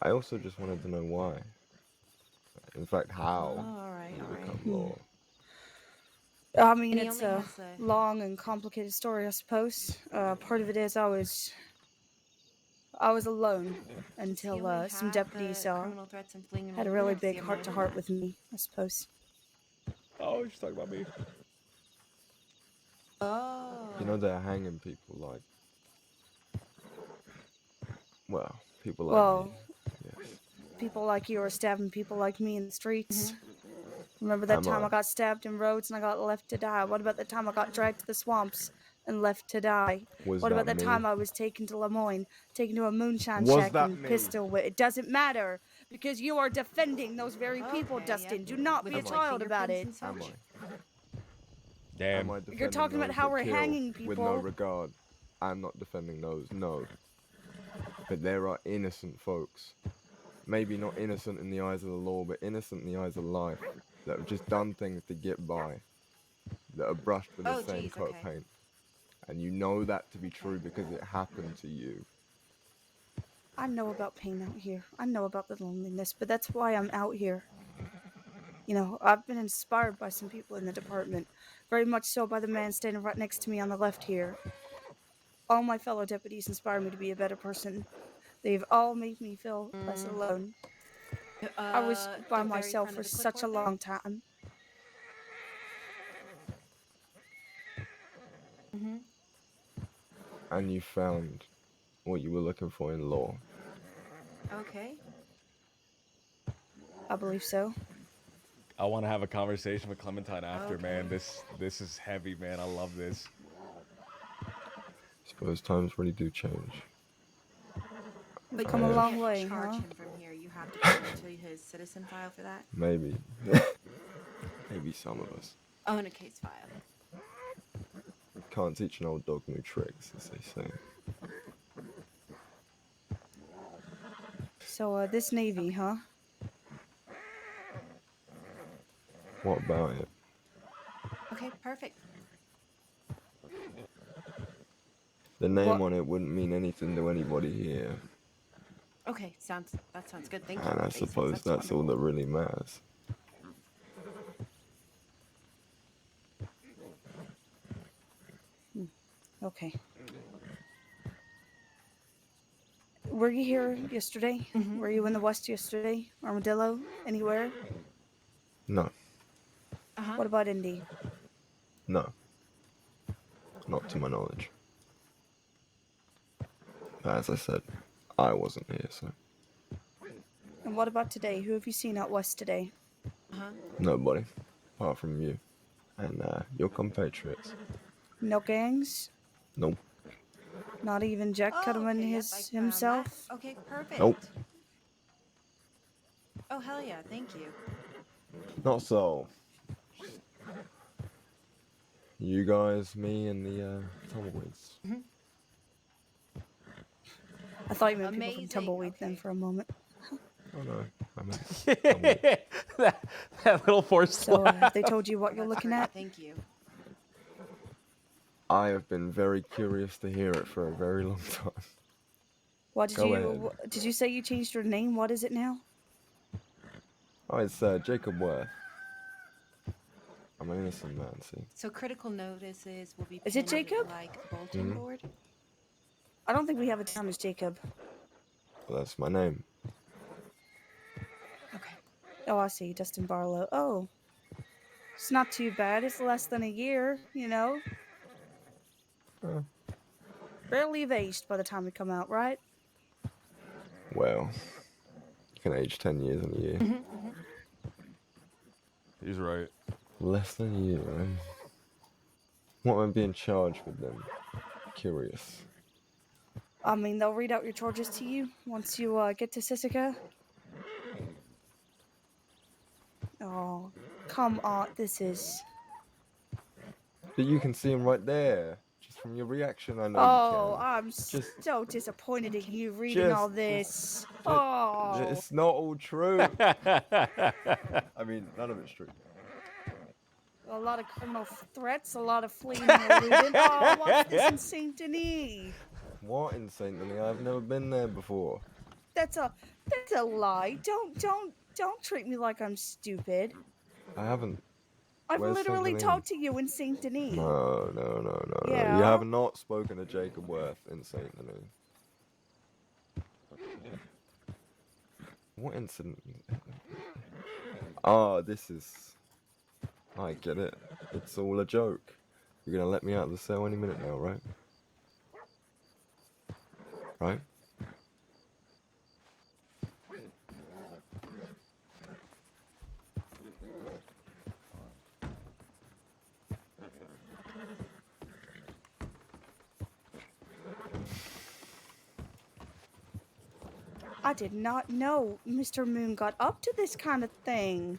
I also just wanted to know why. In fact, how you become law. I mean, it's a long and complicated story, I suppose. Part of it is I was alone until some deputies had a really big heart-to-heart with me, I suppose. Oh, she's talking about me. Oh. You know they're hanging people like... Well, people like me. Yes. People like you are stabbing people like me in the streets. Remember that time I got stabbed in roads and I got left to die? What about the time I got dragged to the swamps and left to die? What about the time I was taken to Lemoyne, taken to a moonshine shack and pistol whipped? It doesn't matter, because you are defending those very people, Dustin. Do not be a child about it. Damn. Am I You're defending talking about those how that we're kill hanging with no people. regard? I'm not defending those, no. But there are innocent folks. Maybe not innocent in the eyes of the law, but innocent in the eyes of life. That have just done things to get by. That are brushed with the Oh, same geez, coat okay. of paint. And you know that to be true because it happened to you. I know about pain out here. I know about the loneliness, but that's why I'm out here. You know, I've been inspired by some people in the department. Very much so by the man standing right next to me on the left here. All my fellow deputies inspire me to be a better person. They've all made me feel less alone. I was by The very myself front for of the such a clipboard there? long time. Mm-hmm. And you found what you were looking for in law. Okay. I believe so. I want to have a conversation with Clementine after, man. Okay. This is heavy, man. I love this. Suppose times really do change. We've But come you a long can't way, charge huh? him from here. You have to go into his citizen file for that. Maybe. Maybe some of us. Oh, in a case file. Can't teach an old dog new tricks, as they say. So, this Navy, huh? What about it? Okay, perfect. The name What? on it wouldn't mean anything to anybody here. Okay, that sounds good. Thank you. And for I the basics. suppose that's all that wonderful. really matters. Okay. Were you here yesterday? Were you in the West yesterday? Armadillo? Anywhere? No. Uh-huh. What about Indy? No. Not to my knowledge. But as I said, I wasn't here, so. And what about today? Who have you seen out West today? Uh-huh. Nobody. Apart from you. And your compatriots. No gangs? Nope. Not even Jack Cuddleman Okay, yep, I found himself? that. Okay, perfect. Nope. Oh, hell yeah. Thank you. Not so. You guys, me, and the tumbleweeds. Mm-hmm. I thought you meant people from Amazing, Tumbleweed then for a moment. Oh no, I meant that little forced So, laugh. they told you what you're looking at? Thank you. I have been very curious to hear it for a very long time. What did Go you ahead. did you say you changed your name? What is it now? Oh, it's Jacob Worth. I'm an innocent man, see. So critical notices will be Is it pinned Jacob? like a bulletin Mhm. board? I don't think we have it down as Jacob. Well, that's my name. Oh, I see. Dustin Barlow. Oh. It's not too bad. It's less than a year, you know? Barely have aged by the time we come out, right? Well, you can age 10 years in a year. He's right. Less than a year, eh? What am I being charged with then? Curious. I mean, they'll read out your charges to you once you get to Sisika. Oh, come on. This is... But you can see him right there. Just from your reaction, I know Oh, you can. I'm Just- so disappointed in you reading all this. Oh. It's not all true. I mean, none of it's true. A lot of criminal threats, a lot of fleeing and looting. Oh, what's this in Saint Denis? What in Saint Denis? I've never been there before. That's a lie. Don't treat me like I'm stupid. I haven't. I've Where's Saint literally Denis? talked to you in Saint Denis. No. Yeah. You have not spoken to Jacob Worth in Saint Denis. What incident? Ah, this is... I get it. It's all a joke. You're gonna let me out of the cell any minute now, right? Right? I did not know Mr. Moon got up to this kind of thing.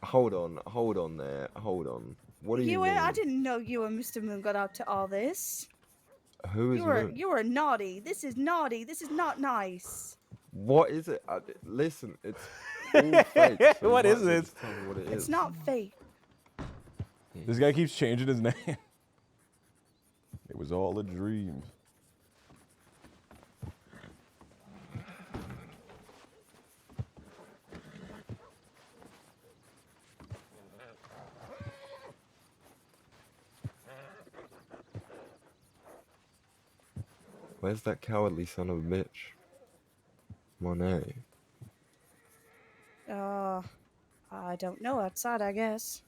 Hold on there, hold on. What do you I mean? didn't know you and Mr. Moon got up to all this. Who is Moon? You were naughty. This is naughty. This is not nice. What is it? Listen, it's all fake. So What you is might as well it? just tell me what it is. It's not fake. This guy keeps changing his name. It was all a dream. Where's that cowardly son of a bitch? Monet. I don't know. Outside, I guess.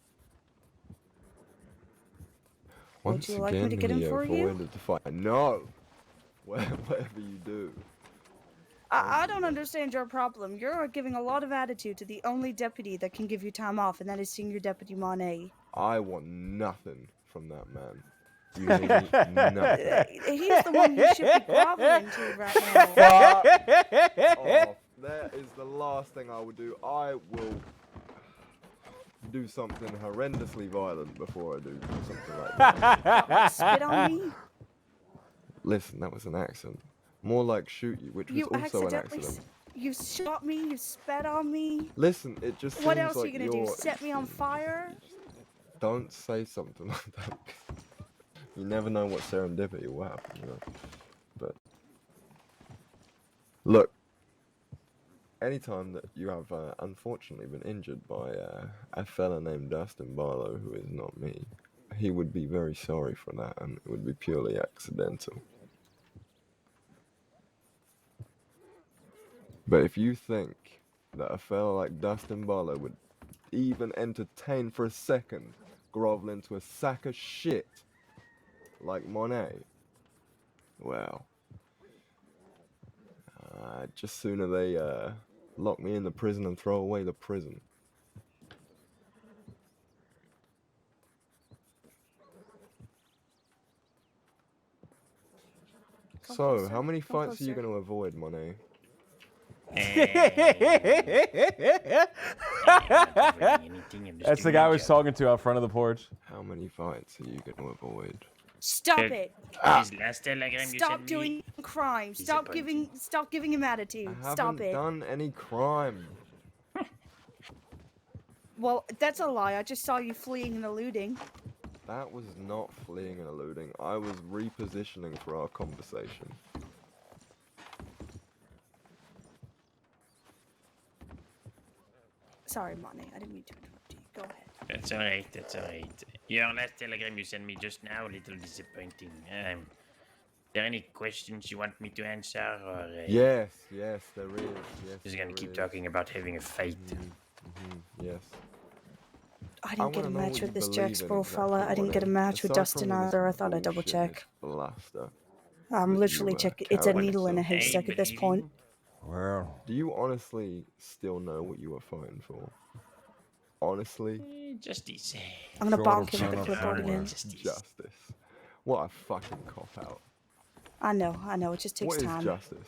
Once Would you like me again, to get him he for you? avoided the fight. No! Whatever you do. I don't understand your problem. You're giving a lot of attitude to the only deputy that can give you time off, and that is Senior Deputy Monet. I want nothing from that man. You hear me? Nothing. He's the one you should be groveling to right now. Fuck off. That is the last thing I would do. I will do something horrendously violent before I do something like that. Spit on me? Listen, that was an accident. More like shoot you, which was You also an accidentally accident. You shot me, you spat on me. Listen, it just What seems else like are you gonna do? Set me on fire? Don't say something like that. You never know what serendipity will happen, you know. But look, anytime that you have unfortunately been injured by a fella named Dustin Barlow, who is not me, he would be very sorry for that, and it would be purely accidental. But if you think that a fella like Dustin Barlow would even entertain for a second groveling to a sack of shit like Monet, well, just sooner they lock me in the prison and throw away the prison. So, how many fights are you going to avoid, Monet? That's the guy I was talking to out front of the porch. How many fights are you going to avoid? Stop it! His last telegram you Stop sent me. doing crime. Stop giving him attitude. I Stop haven't it. done any crime. Well, that's a lie. I just saw you fleeing and eluding. That was not fleeing and eluding. I was repositioning for our conversation. Sorry, Monet. I didn't mean to interrupt you. Go ahead. That's alright, that's alright. Your last telegram you sent me just now, a little disappointing. There any questions you want me to answer, or Yes, there is. Yes, just gonna keep talking about having a fight? Yes. I didn't get a wanna know match what with you this believe Jack in Sparrow exactly, fella. I didn't get a Monet. match with Aside Dustin from this either. I thought I'd double bullshit, check. this Blaster. I'm that literally you, checking. It's a carry needle in a yourself. haystack at this point. Well, do you honestly still know what you were fighting for? Honestly? Justice. I'm gonna bonk him with the clipboard again. Justice. What a fucking cop out. I know. It just takes What is time. justice?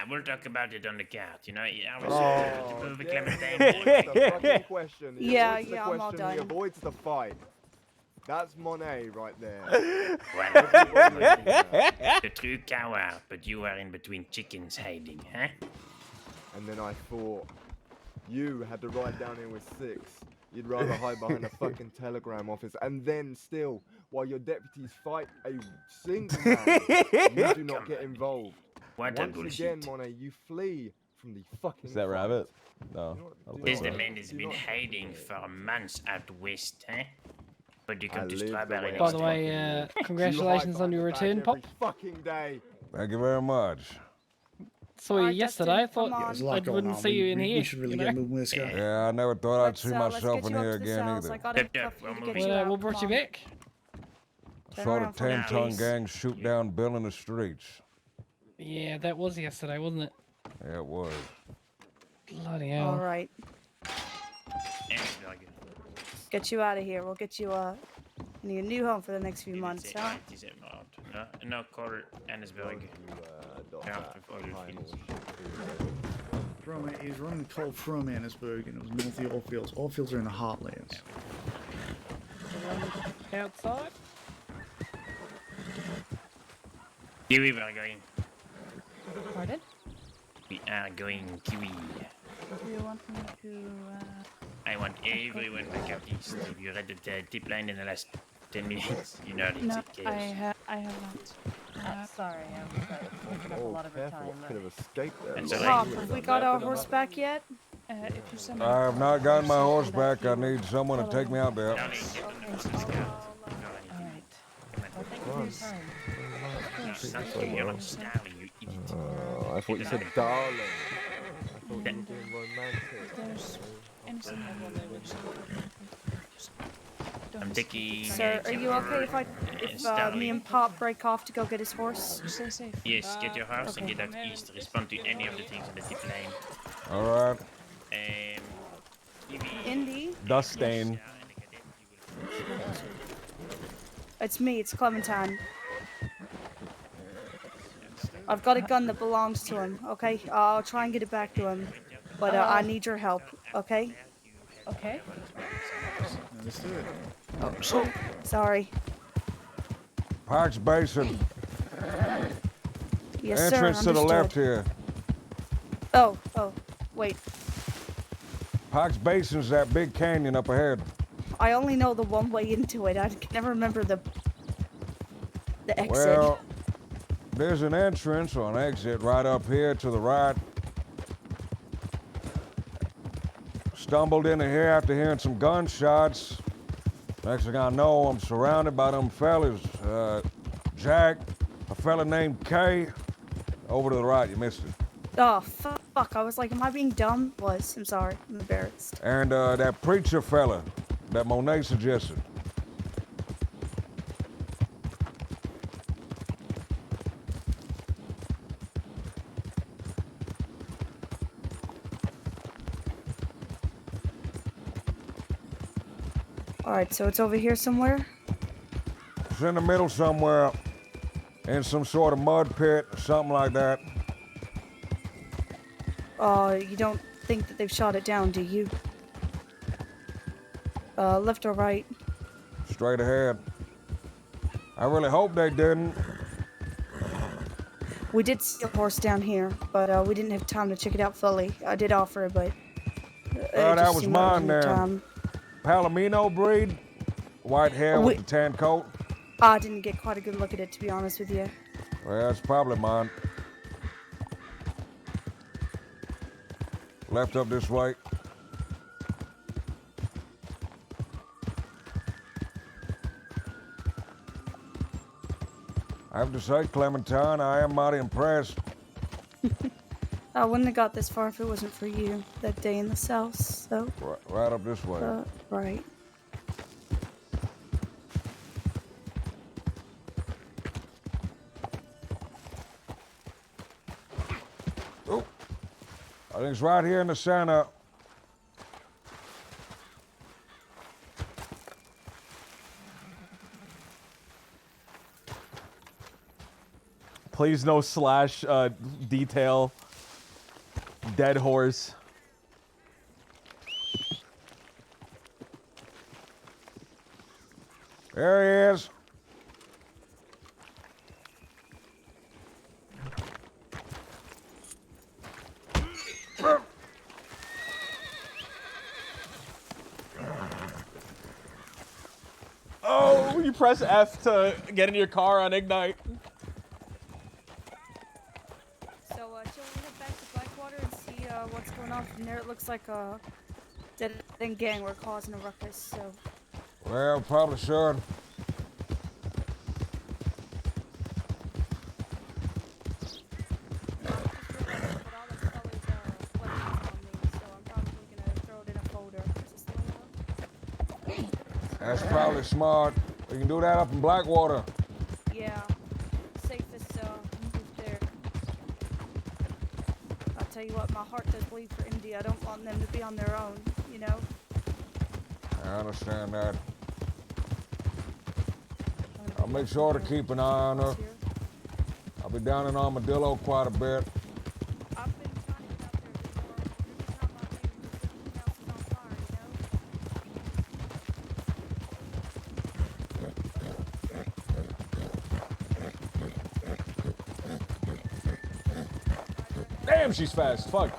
We'll talk about it on the cart, you know? I was Oh, to move a yeah. Clementine. Avoids the fucking question. He Yeah, avoids the yeah, I'm all question, He done. avoids the fight. That's Monet right there. The true coward, but you are in between chickens hiding, huh? And then I thought, you had to ride down here with 6. You'd rather hide behind a fucking telegram office, and then still, while your deputies fight a single man, you do not get involved. What a Once bullshit. again, Monet, you flee from the fucking Is that fight. Rabbit? No. I don't This think the so. man has been hiding for months out west, huh? But you come to live the Strawberry way next By the way, congratulations on your return, Pop. Fucking day. Thank you very much. Saw you yesterday. I thought There's a lot I going wouldn't on. see you in we here. should really you get know? moving with this guy. Yeah, I never thought I'd see let's myself get in you here up to the again cells. either. I got a cuff you to get you Well, out. what brought you Come on. back? Turn Saw the around for me, 10-ton please. gang shoot down Bill in the streets. Yeah, that was yesterday, wasn't it? Yeah, it was. Bloody hell. All right. Get you out of here. We'll get you in your new home for the next few months, huh? No, call Annesburg. He's running cold from Annesburg, and it was north of the Oilfields. Oilfields are in the Heartlands. outside. Kiwi, we are going. Pardon? We are going Kiwi. Do you want me to, I want everyone back out east. Have you read the tip line in the last 10 minutes? You know it's No, a chaos. I have not. Sorry, I was taking up a lot of her time. Could have escaped there. That's Pop, have we got our horse back yet? If you send I have not gotten my horse back. I need someone to take me out there. Alright. Well, thank you for your time. You're not Starly, you idiot. I thought you said darling. I thought you were being romantic. There's anything I'm taking... Sir, are you okay if me and Pop break off to go get his horse? Stay safe. Yes, get your house and get out east. Respond to any of the things on the tip line. All right. Indy? Dustain. It's me, it's Clementine. I've got a gun that belongs to him, okay? I'll try and get it back to him. But I need your help, okay? Okay. Understood. Oh, sorry. Parks Basin. Yes, sir. Entrance to the understood. left here. Oh, wait. Parks Basin's that big canyon up ahead. I only know the one way into it. I can never remember the exit. Well, there's an entrance or an exit right up here to the right. Stumbled into here after hearing some gunshots. Next thing I know, I'm surrounded by them fellas. Jack, a fella named Kay. Over to the right, you missed it. Oh, fuck. I was like, am I being dumb? I'm sorry. I'm embarrassed. And that preacher fella that Monet suggested. Alright, so it's over here somewhere? It's in the middle somewhere. In some sort of mud pit, something like that. You don't think that they've shot it down, do you? Left or right? Straight ahead. I really hope they didn't. We did see a horse down here, but we didn't have time to check it out fully. I did offer it, but... that was mine there. Palomino breed? White hair with the tan coat? I didn't get quite a good look at it, to be honest with you. Well, it's probably mine. Left up this way. I have to say, Clementine, I am mighty impressed. I wouldn't have got this far if it wasn't for you that day in the south, so... Right up this way. Right. Oh, I think it's right here in the center. Please no slash detail. Dead horse. There he is. Oh, you press F to get in your car on Ignite. So, shall we head back to Blackwater and see what's going on from there? It looks like a dead-end gang were causing a ruckus, so... Well, probably should. That's probably smart. We can do that up in Blackwater. Yeah, safest move there. I'll tell you what, my heart does bleed for India. I don't want them to be on their own, you know? I understand that. I'll make sure to keep an eye on her. I'll be down in Armadillo quite a bit. Damn, she's fast. Fuck.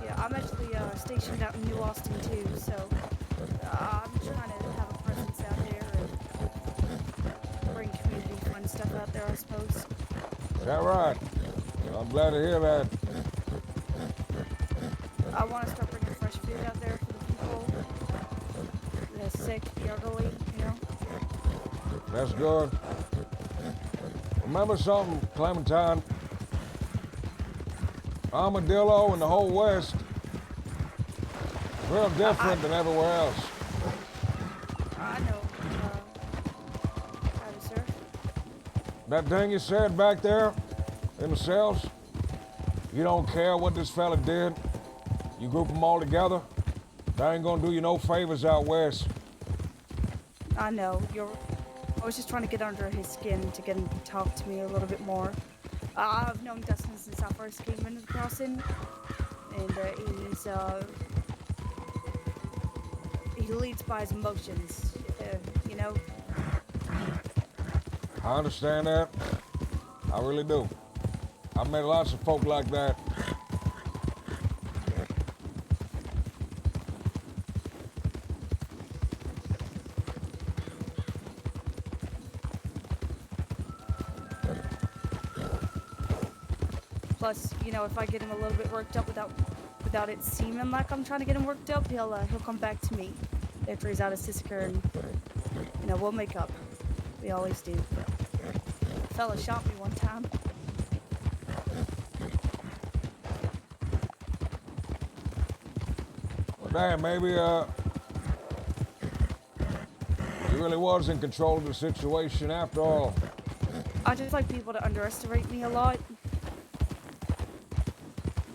Yeah, I'm actually stationed out in New Austin too, so I'm trying to have a presence out there and bring community fun stuff out there, I suppose. Is that right? I'm glad to hear that. I want to start bringing fresh food out there for the people, the sick, the elderly, you know? That's good. Remember something, Clementine? Armadillo and the whole West, real different than everywhere else. I know. Howdy, sir. That thing you said back there in the cells, you don't care what this fella did. You group them all together. That ain't gonna do you no favors out west. I know. I was just trying to get under his skin to get him to talk to me a little bit more. I've known Dustin since I first came into the crossing, and he leads by his emotions, you know? I understand that. I really do. I've met lots of folk like that. Plus, you know, if I get him a little bit worked up without it seeming like I'm trying to get him worked up, he'll come back to me after he's out of Sisker, and you know, we'll make up. We always do. A fella shot me one time. Well, damn, maybe he really was in control of the situation after all. I just like people to underestimate me a lot.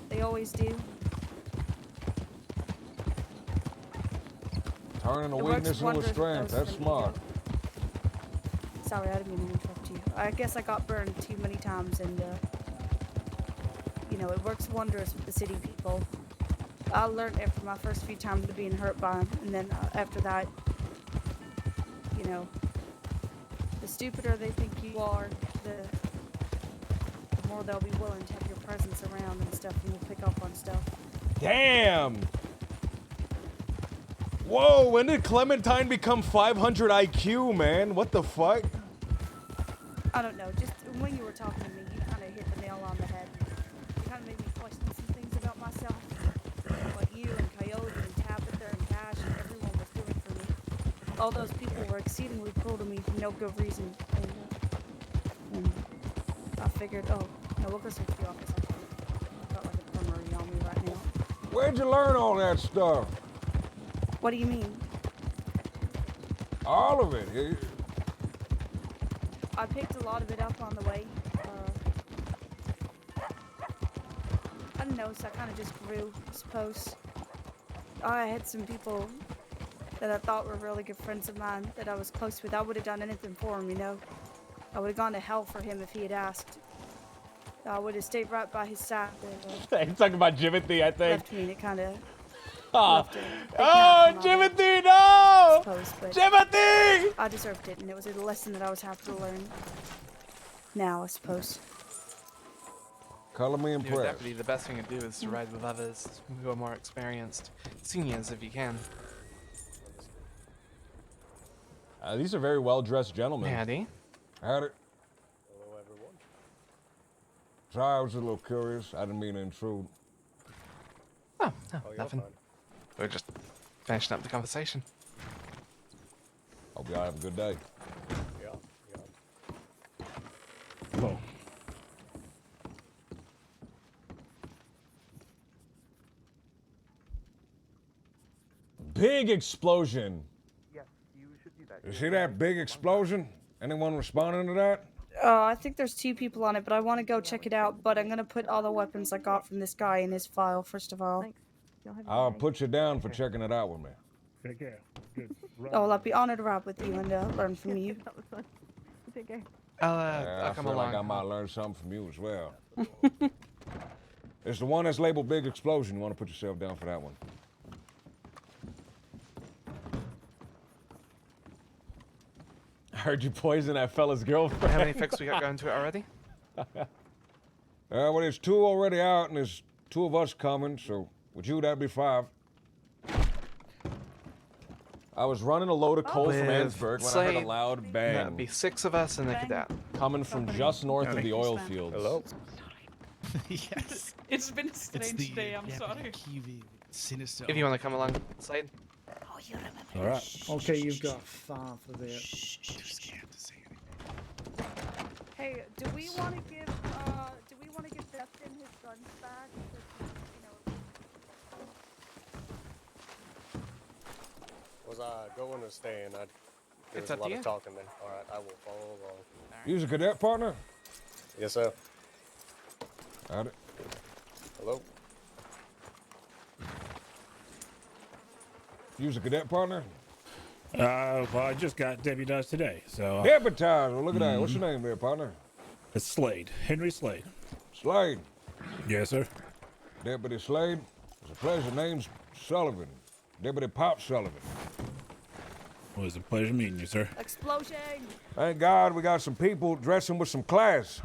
They always do. Turning a It weakness works into a strength. wonders That's for me, smart. Sorry, I didn't mean to interrupt you. I guess I got burned too many times, and you know, it works wonders with the city people. I learned after my first few times of being hurt by them, and then after that, you know, the stupider they think you are, the more they'll be willing to have your presence around and stuff, and we'll pick up on stuff. Damn. Whoa, when did Clementine become 500 IQ, man? What the fuck? I don't know, just when you were talking to me, you kind of hit the nail on the head. You kind of made me question some things about myself. What you and Coyote and Tabitha and Cash and everyone was doing for me. All those people were exceedingly cruel to me for no good reason. And I figured, oh, no, we'll go search the office. I've got like a primary on me right now. Where'd you learn all that stuff? What do you mean? All of it. I picked a lot of it up on the way. I don't know, so I kind of just grew, I suppose. I had some people that I thought were really good friends of mine that I was close with. I would have done anything for him, you know? I would have gone to hell for him if he had asked. I would have stayed right by his side. You're talking about Jimothy, I think. Left me, and it kind of... Oh, Jimothy, no! Jimothy! I deserved it, and it was a lesson that I was happy to learn. Now, I suppose. Color me Your impressed. deputy, the best thing to do is to ride with others who are more experienced. Seniors, if you can. These are very well-dressed gentlemen. Howdy. Howdy. Hello, everyone. Sorry, I was a little curious. I didn't mean to intrude. Oh, no, nothing. We're just finishing up the conversation. Hope y'all have a good day. Whoa. Big explosion. Yes, you should do that. You see that big explosion? Anyone responding to that? I think there's 2 people on it, but I want to go check it out. But I'm going to put all the weapons I got from this guy in his file, first of all. I'll put you down for checking it out with me. Take care. Good. Oh, well, I'd be honored to ride with you and learn from you. Take care. I'll I come feel along. like I might learn something from you as well. It's the one that's labeled Big Explosion. You want to put yourself down for that one. heard you poisoned that fella's girlfriend. How many fix we got going to it already? Well, there's 2 already out, and there's 2 of us coming, so with you, that'd be 5. I was running a load of coal from With Annesburg when I heard a Slade, loud bang. That'd be 6 of us and a cadet. Coming from just north of the oil Hello. fields. Hello. Yes. It's been a strange day, I'm sorry. Sinister. If you want to come along, Slade. Oh, you remember. All right. Okay, you've got 5 for that. Hey, do we want to give Dustin his guns back? Because, Was I going or staying? There It's was a up to lot you. of talking then. All right, I will follow along. You's a cadet partner? Yes, sir. Got it. Hello? You's a cadet partner? Well, I just got deputized today, so... Deputized? Well, look at that. What's your name there, partner? It's Slade. Henry Slade. Slade? Yes, sir. Deputy Slade? It's a pleasure. Name's Sullivan. Deputy Pop Sullivan. Well, it's a pleasure meeting you, sir. Explosion! Thank God we got some people dressing with some class.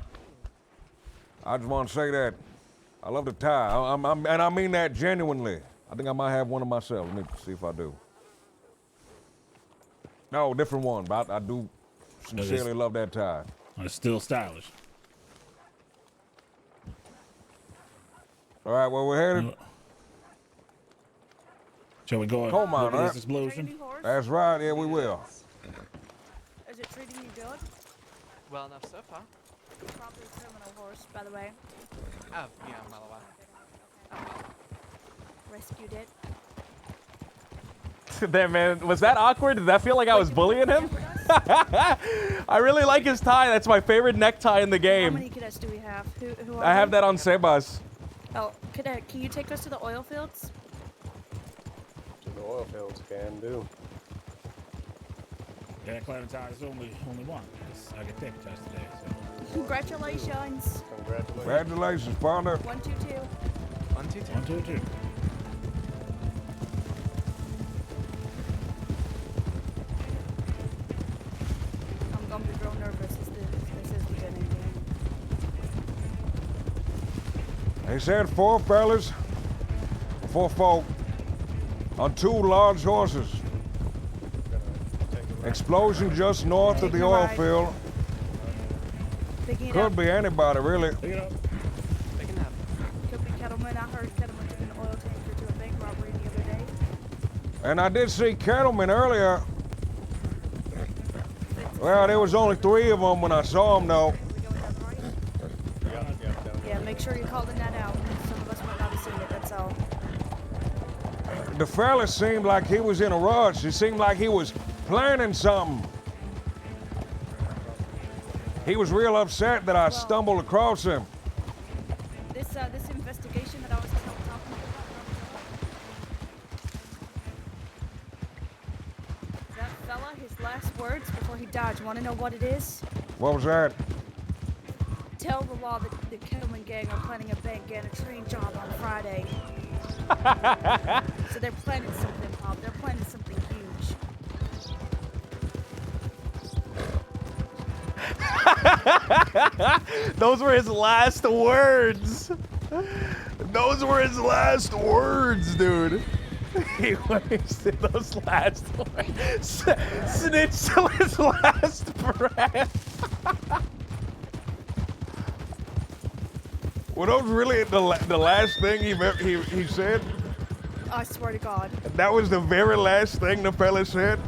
I just want to say that I love the tie, and I mean that genuinely. I think I might have one of myself. Let me see if I do. No, different one, but I do sincerely love that tie. It's still stylish. All right, well, we're headed. Shall we go Come on, look at right? this explosion? That's right, yeah, we will. Is it treating you good? Well enough so far. Probably a criminal horse, by the way. Oh, yeah, I'm well aware. Rescued it. Damn, man, was that awkward? Did that feel like I was bullying him? I really like his tie. That's my favorite necktie in the How game. many cadets do we have? Who are I have they? that on Sebas. Oh, cadet, can you take us to the oil fields? To the oil fields, can do. Yeah, Clementine is only one. 'Cause I get deputized today, so... Congratulations. Congratulations, partner. 1, 2, 2. 1, 2, 2. 1, 2, 2. I'm gonna be real nervous. This is the beginning. They said 4 fellas, 4 folk, on 2 large horses. Explosion just north of the oil field. Could be anybody, really. They can have Could be Kettleman. I heard Kettleman took an oil tanker to a bank robbery the other day. And I did see Kettleman earlier. Well, there was only 3 of them when I saw them, though. Yeah, make sure you're calling that out. Some of us might not have seen it, that's all. The fella seemed like he was in a rush. It seemed like he was planning something. He was real upset that I stumbled across him. This investigation that I was talking about. That fella, his last words before he died, you want to know what it is? What was that? Tell the law that the Kettleman gang are planning a bank and a train job on Friday. So they're planning something, Bob. They're planning something huge. Those were his last words. Those were his last words, dude. He wasted those last words. Snitch till his last breath. Were those really the last thing he said? I swear to God. That was the very last thing the fella said?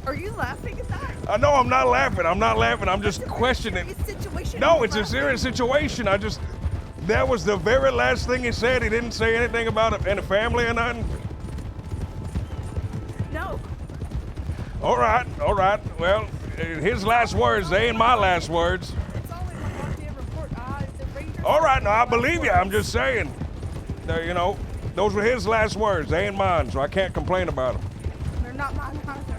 Are you laughing at that? No, I'm not laughing. I'm not laughing. I'm just questioning. Situation. No, it's a serious situation. That was the very last thing he said. He didn't say anything about any family or nothing. No. All right. Well, his last words, they ain't my last words. It's all in my goddamn report. The Rangers. All right, now I believe you. I'm just saying. You know, those were his last words. They ain't mine, so I can't complain about them. They're not mine either.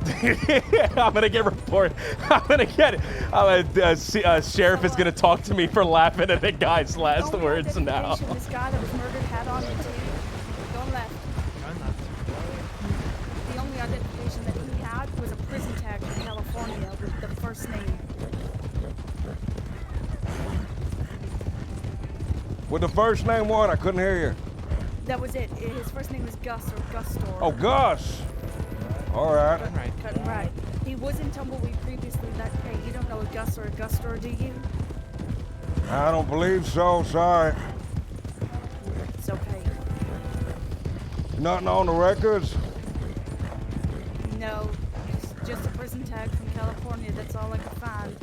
I'm gonna get reported. Sheriff is gonna talk to me for laughing at the guy's last words now. This guy that was murdered had on it too. Going left. The only identification that he had was a prison tag from California with the first name. With the first name what? I couldn't hear you. That was it. His first name was Gus or Gustor. Oh, Gus. All right. Cutting right. He was in Tumbleweed previously that day. You don't know a Gus or a Gustor, do you? I don't believe so. Sorry. It's okay. Nothing on the records? No, just a prison tag from California. That's all I could find.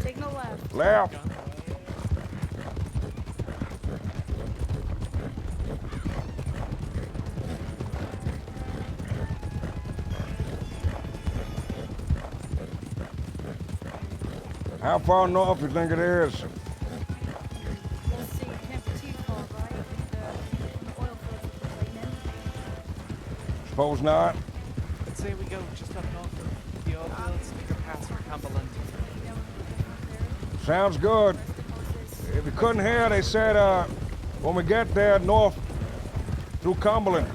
Signal left. Left. How far north do you think it is? Let's see, can't be too far, right? The oil fields are right in. Suppose not. Let's say we go just up north of the oil fields, make a pass for Cumberland. Sounds good. If you couldn't hear, they said when we get there north through Cumberland.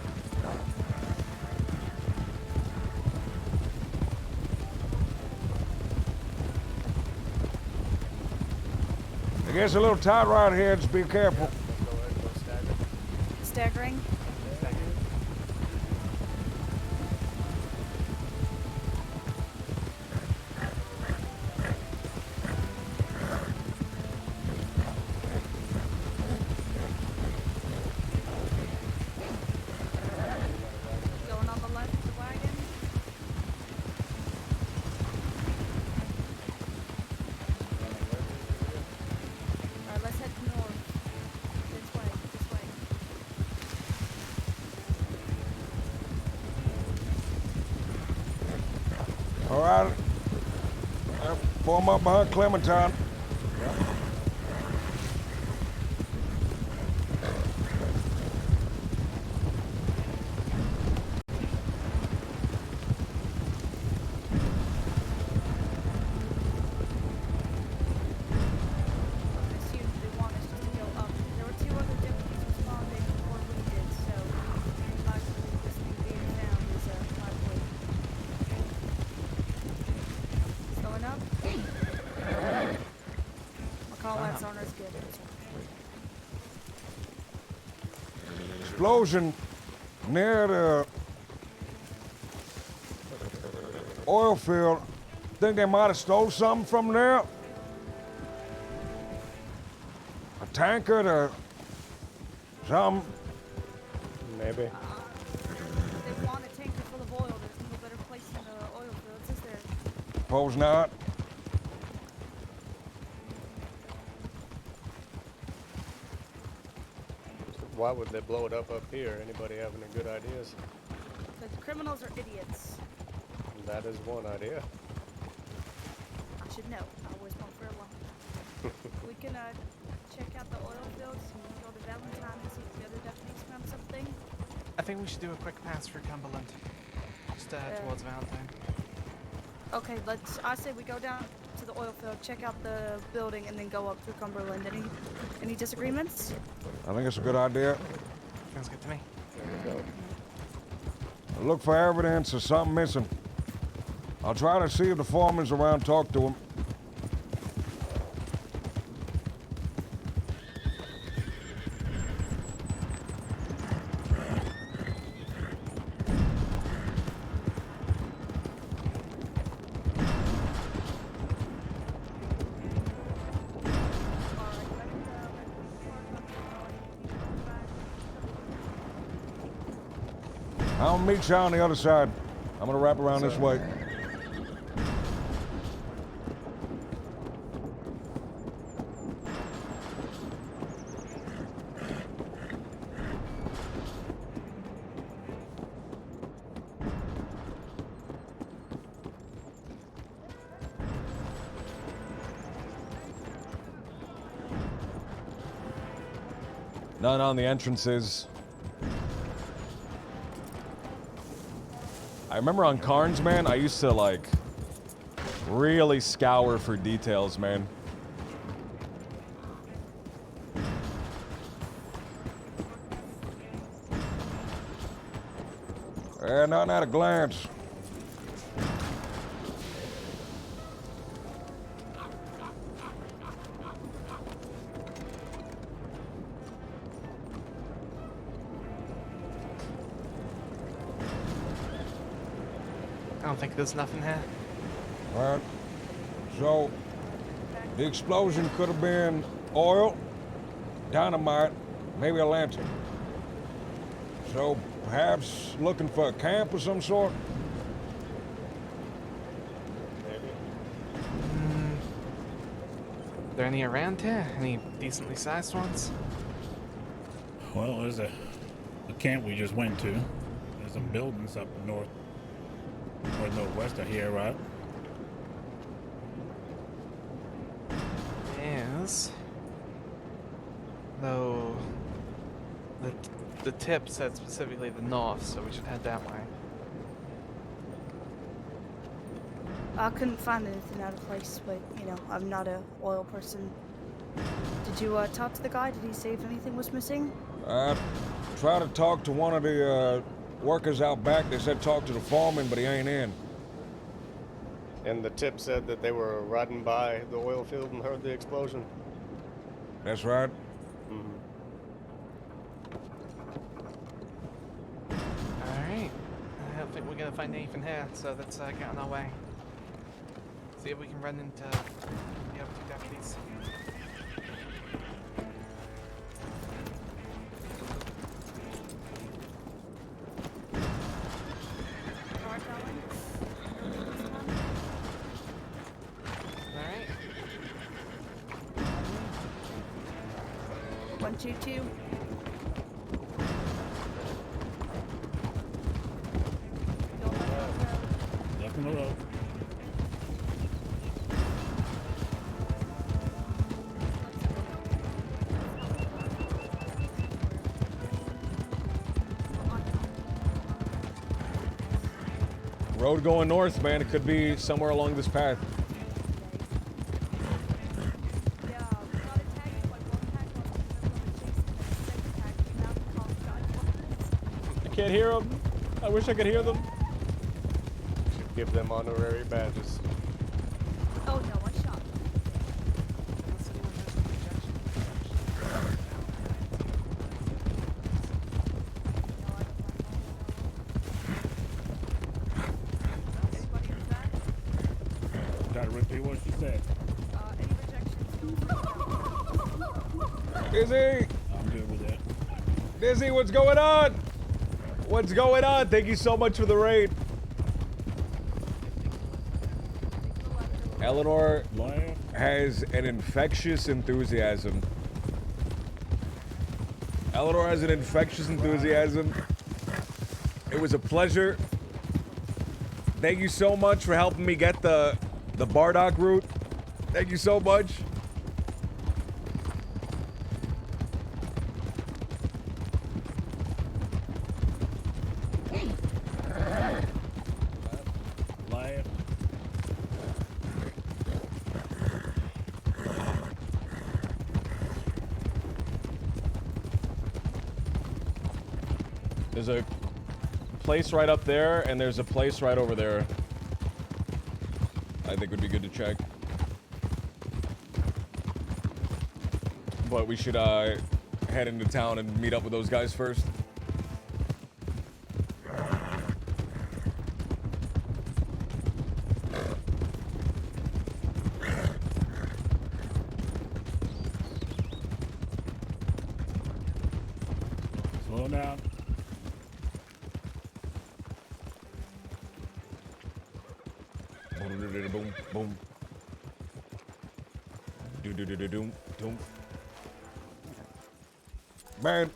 It gets a little tight right here, just be careful. Staggering. Going on the left of the wagon. Alright, let's head north. This way, this way. All right. Form up behind Clementine. Slowing up. My call outs aren't as good. Explosion near the oil field. Think they might have stole something from there? A tanker or something? Maybe. They want a tanker full of oil. There's no better place than the oil fields, is there? Suppose not. Why would they blow it up here? Anybody have any good ideas? The criminals are idiots. That is one idea. I should know. I always want for a long time. We can check out the oil fields and go to Valentine and see if the other deputies found something. I think we should do a quick pass for Cumberland. Just towards Valentine. Okay, I say we go down to the oil field, check out the building, and then go up through Cumberland. Any disagreements? I think it's a good idea. Sounds good to me. Look for evidence of something missing. I'll try to see if the foreman's around, talk to him. I'll meet you on the other side. I'm gonna wrap around this way. None on the entrances. I remember on Carnes, man, I used to, like, really scour for details, man. Not at a glance. I don't think there's nothing here. Alright. So, the explosion could have been oil, dynamite, maybe a lantern. So, perhaps looking for a camp of some sort? Are there any around here? Any decently sized ones? Well, there's a camp we just went to. There's some buildings up north or northwest of here, right? Yes. Though the tip said specifically the north, so we should head that way. I couldn't find anything out of place, but, you know, I'm not a oil person. Did you talk to the guy? Did he say if anything was missing? Try to talk to one of the workers out back. They said talk to the foreman, but he ain't in. And the tip said that they were riding by the oil field and heard the explosion. That's right. Alright. I don't think we're gonna find anything here, so let's get on our way. See if we can run into the other two deputies. Alright. 122. Left in the road. Road going north, man. It could be somewhere along this path. I can't hear them. I wish I could hear them. Should give them honorary badges. Oh no, I shot. Try to repeat what she said. Dizzy! I'm good with that. Dizzy, what's going on? What's going on? Thank you so much for the raid. Eleanor has an infectious enthusiasm. Eleanor has an infectious enthusiasm. It was a pleasure. Thank you so much for helping me get the Bardock route. Thank you so much. Laugh. There's a place right up there, and there's a place right over there. I think would be good to check. But we should head into town and meet up with those guys first. Slow down. Boom, boom. Do-do-do-do-doom, doom. Man.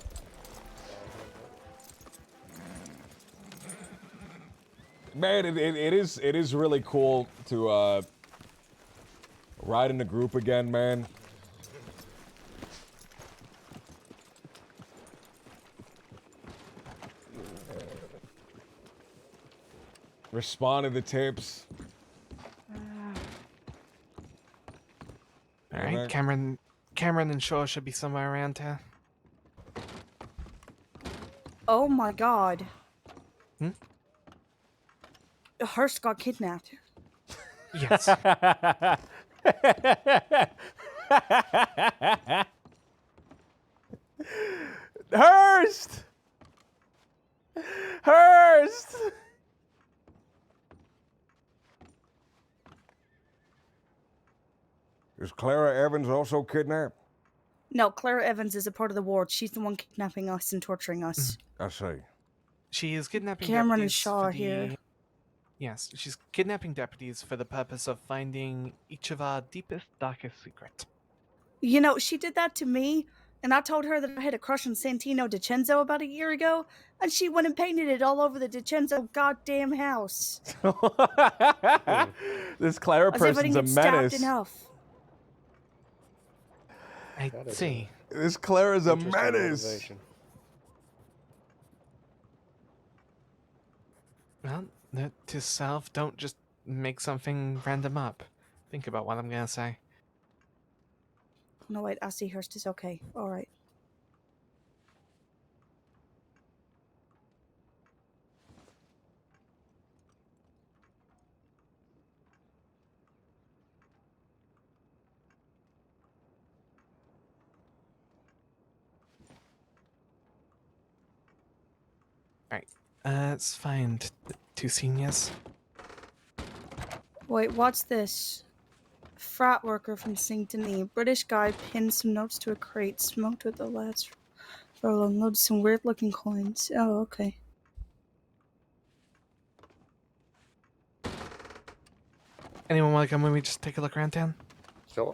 Man, it is really cool to ride in a group again, man. Respond to the tips. All right, Cameron and Shaw should be somewhere around here. Oh my god. Hmm? Hurst got kidnapped. Yes. Hurst! Hurst! Is Clara Evans also kidnapped? No, Clara Evans is a part of the ward. She's the one kidnapping us and torturing us. I see. She is kidnapping Cameron and deputies Shaw for are here. Yes, she's kidnapping deputies for the purpose of finding each of our deepest, darkest secret. You know, she did that to me, and I told her that I had a crush on Santino DiCenzo about a year ago, and she went and painted it all over the DiCenzo goddamn house. This Clara As if I person's didn't a get stabbed menace. enough. I see. This Clara's a Interesting menace. motivation. Well, note to self, don't just make something random up. Think about what I'm gonna say. No, wait, I see Hurst is okay. Alright. Alright, let's find the two seniors. Wait, what's this? Frat worker from St. Denis. British guy pinned some notes to a crate, smoked with the lads for a long load, some weird looking coins. Oh, okay. Anyone want to come with me? Just take a look around town. Sure.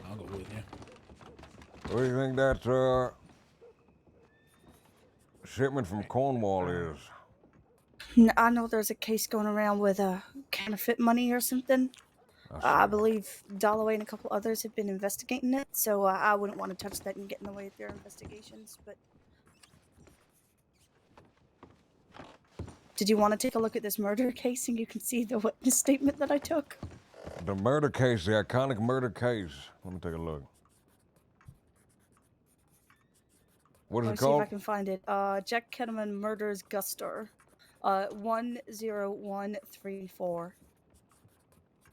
I'll go with you. What do you think that shipment from Cornwall is? I know there's a case going around with counterfeit money or something. I believe Dalloway and a couple others have been investigating it, so I wouldn't want to touch that and get in the way of their investigations. But did you want to take a look at this murder case and you can see the witness statement that I took? The murder case, the iconic murder case. Let me take a look. What is Let it me see if called? I can find it. Jack Kettleman murders Gustar. 10134.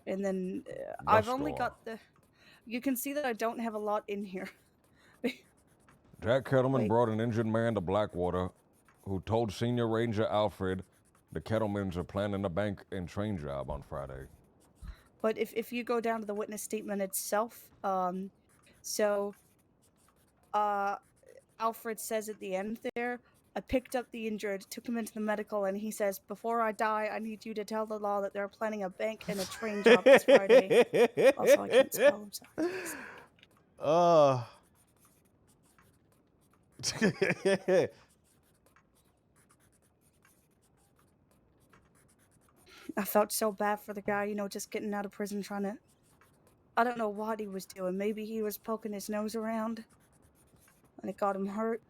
And then I've only Gustar. got the. You can see that I don't have a lot in here. Jack Kettleman Wait. brought an injured man to Blackwater who told Senior Ranger Alfred the Kettlemans are planning a bank and train job on Friday. But if you go down to the witness statement itself, Alfred says at the end there, I picked up the injured, took him into the medical, and he says, before I die, I need you to tell the law that they're planning a bank and a train job this Friday. Also, I can't spell, I'm sorry. I felt so bad for the guy, you know, just getting out of prison trying to... I don't know what he was doing. Maybe he was poking his nose around, and it got him hurt.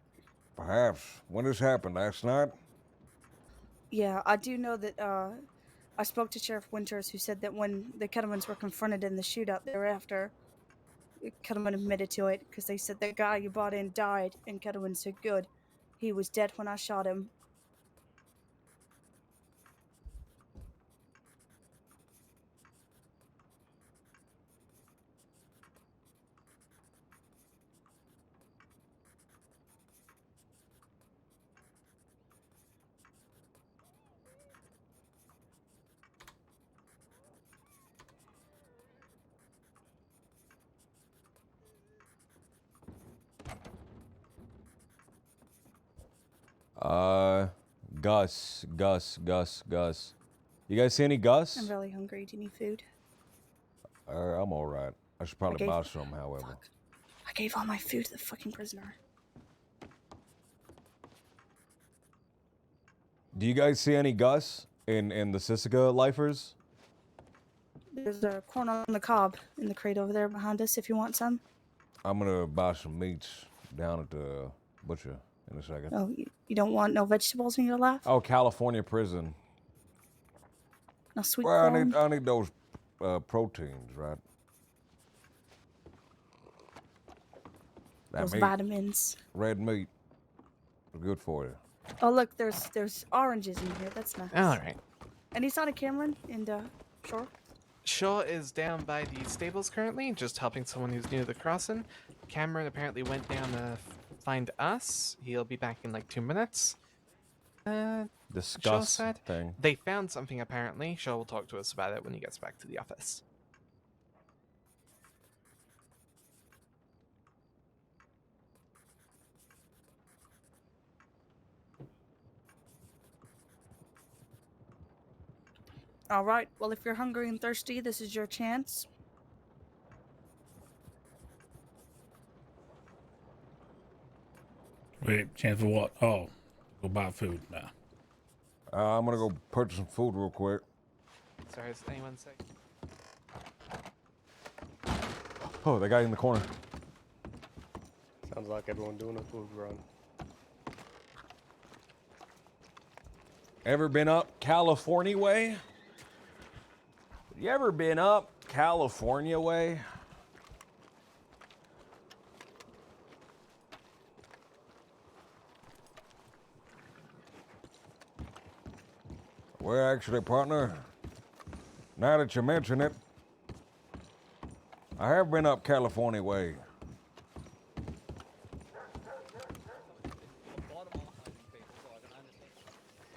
Perhaps. When this happened? Last night? Yeah, I do know that, I spoke to Sheriff Winters, who said that when the Kettlemans were confronted in the shootout thereafter, Kettleman admitted to it, because they said the guy you brought in died, and Kettleman said, good. He was dead when I shot him. Gus. You guys see any Gus? I'm really hungry. Do you need food? I'm alright. I should probably buy some, however. Fuck. I gave all my food to the fucking prisoner. Do you guys see any Gus in the Sissica lifers? There's a corn on the cob in the crate over there behind us if you want some. I'm gonna buy some meats down at the butcher. in a second. Oh, you don't want no vegetables in your life? Oh, California prison. No sweet Well, corn? I need those proteins, right? That Those meat, vitamins. red meat, is good for you. Oh, look, there's oranges in here. That's nice. All right. Any sign of Cameron and Shore? Shaw is down by the stables currently, just helping someone who's new to the crossing. Cameron apparently went down to find us. He'll be back in like 2 minutes. Shaw Discuss said thing. they found something apparently. Shaw will talk to us about it when he gets back to the office. All right. Well, if you're hungry and thirsty, this is your chance. Wait, chance for what? Oh, go buy food now. I'm gonna go purchase some food real quick. Sorry, is anyone sick? Oh, that guy in the corner. Sounds like everyone doing a food run. Ever been up California way? You ever been up California way? Well, actually, partner, now that you mention it, I have been up California way.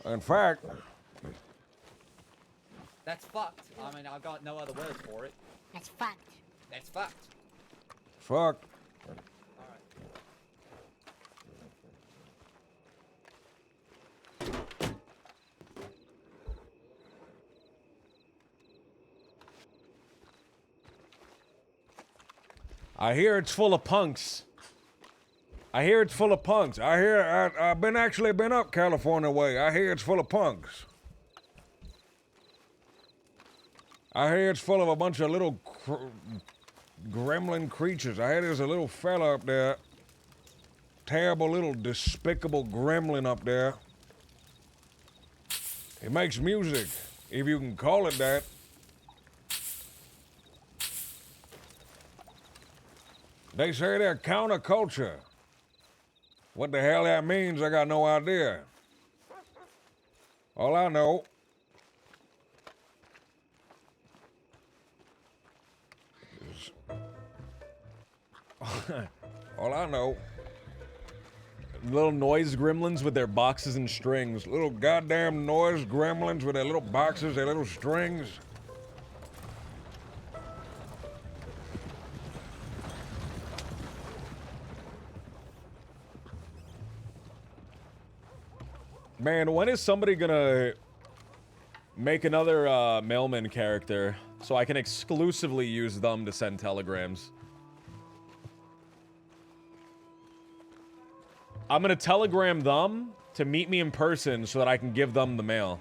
In fact, That's fucked. I mean, I've got no other words for it. That's fucked. That's fucked. fuck. I hear it's full of punks. I hear it's full of punks. I've been up California way. I hear it's full of punks. I hear it's full of a bunch of little gremlin creatures. I hear there's a little fella up there. Terrible little despicable gremlin up there. He makes music, if you can call it that. They say they're counterculture. What the hell that means, I got no idea. All I know is... all I know... Little noise gremlins with their boxes and strings. Little goddamn noise gremlins with their little boxes, their little strings. Man, when is somebody gonna make another mailman character so I can exclusively use them to send telegrams? I'm gonna telegram them to meet me in person so that I can give them the mail.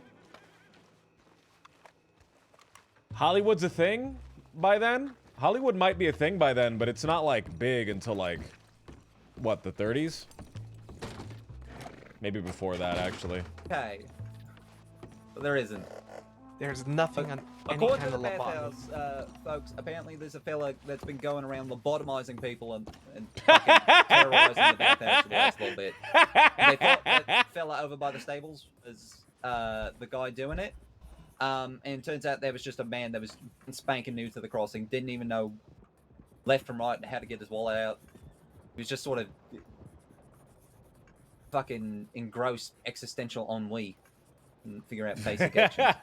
Hollywood's a thing by then? Hollywood might be a thing by then, but it's not like big until like, what, the 30s? Maybe before that, actually. Okay. But there isn't. There's nothing on any According kind to of the lobotomy. bathhouse, folks, apparently there's a fella that's been going around lobotomizing people and fucking terrorizing the bathhouse for the last little bit. And they thought that fella over by the stables was the guy doing it. And it turns out there was just a man that was spanking new to the crossing, didn't even know left from right and how to get his wallet out. He was just sort of fucking engrossed existential ennui and figure out basic actions.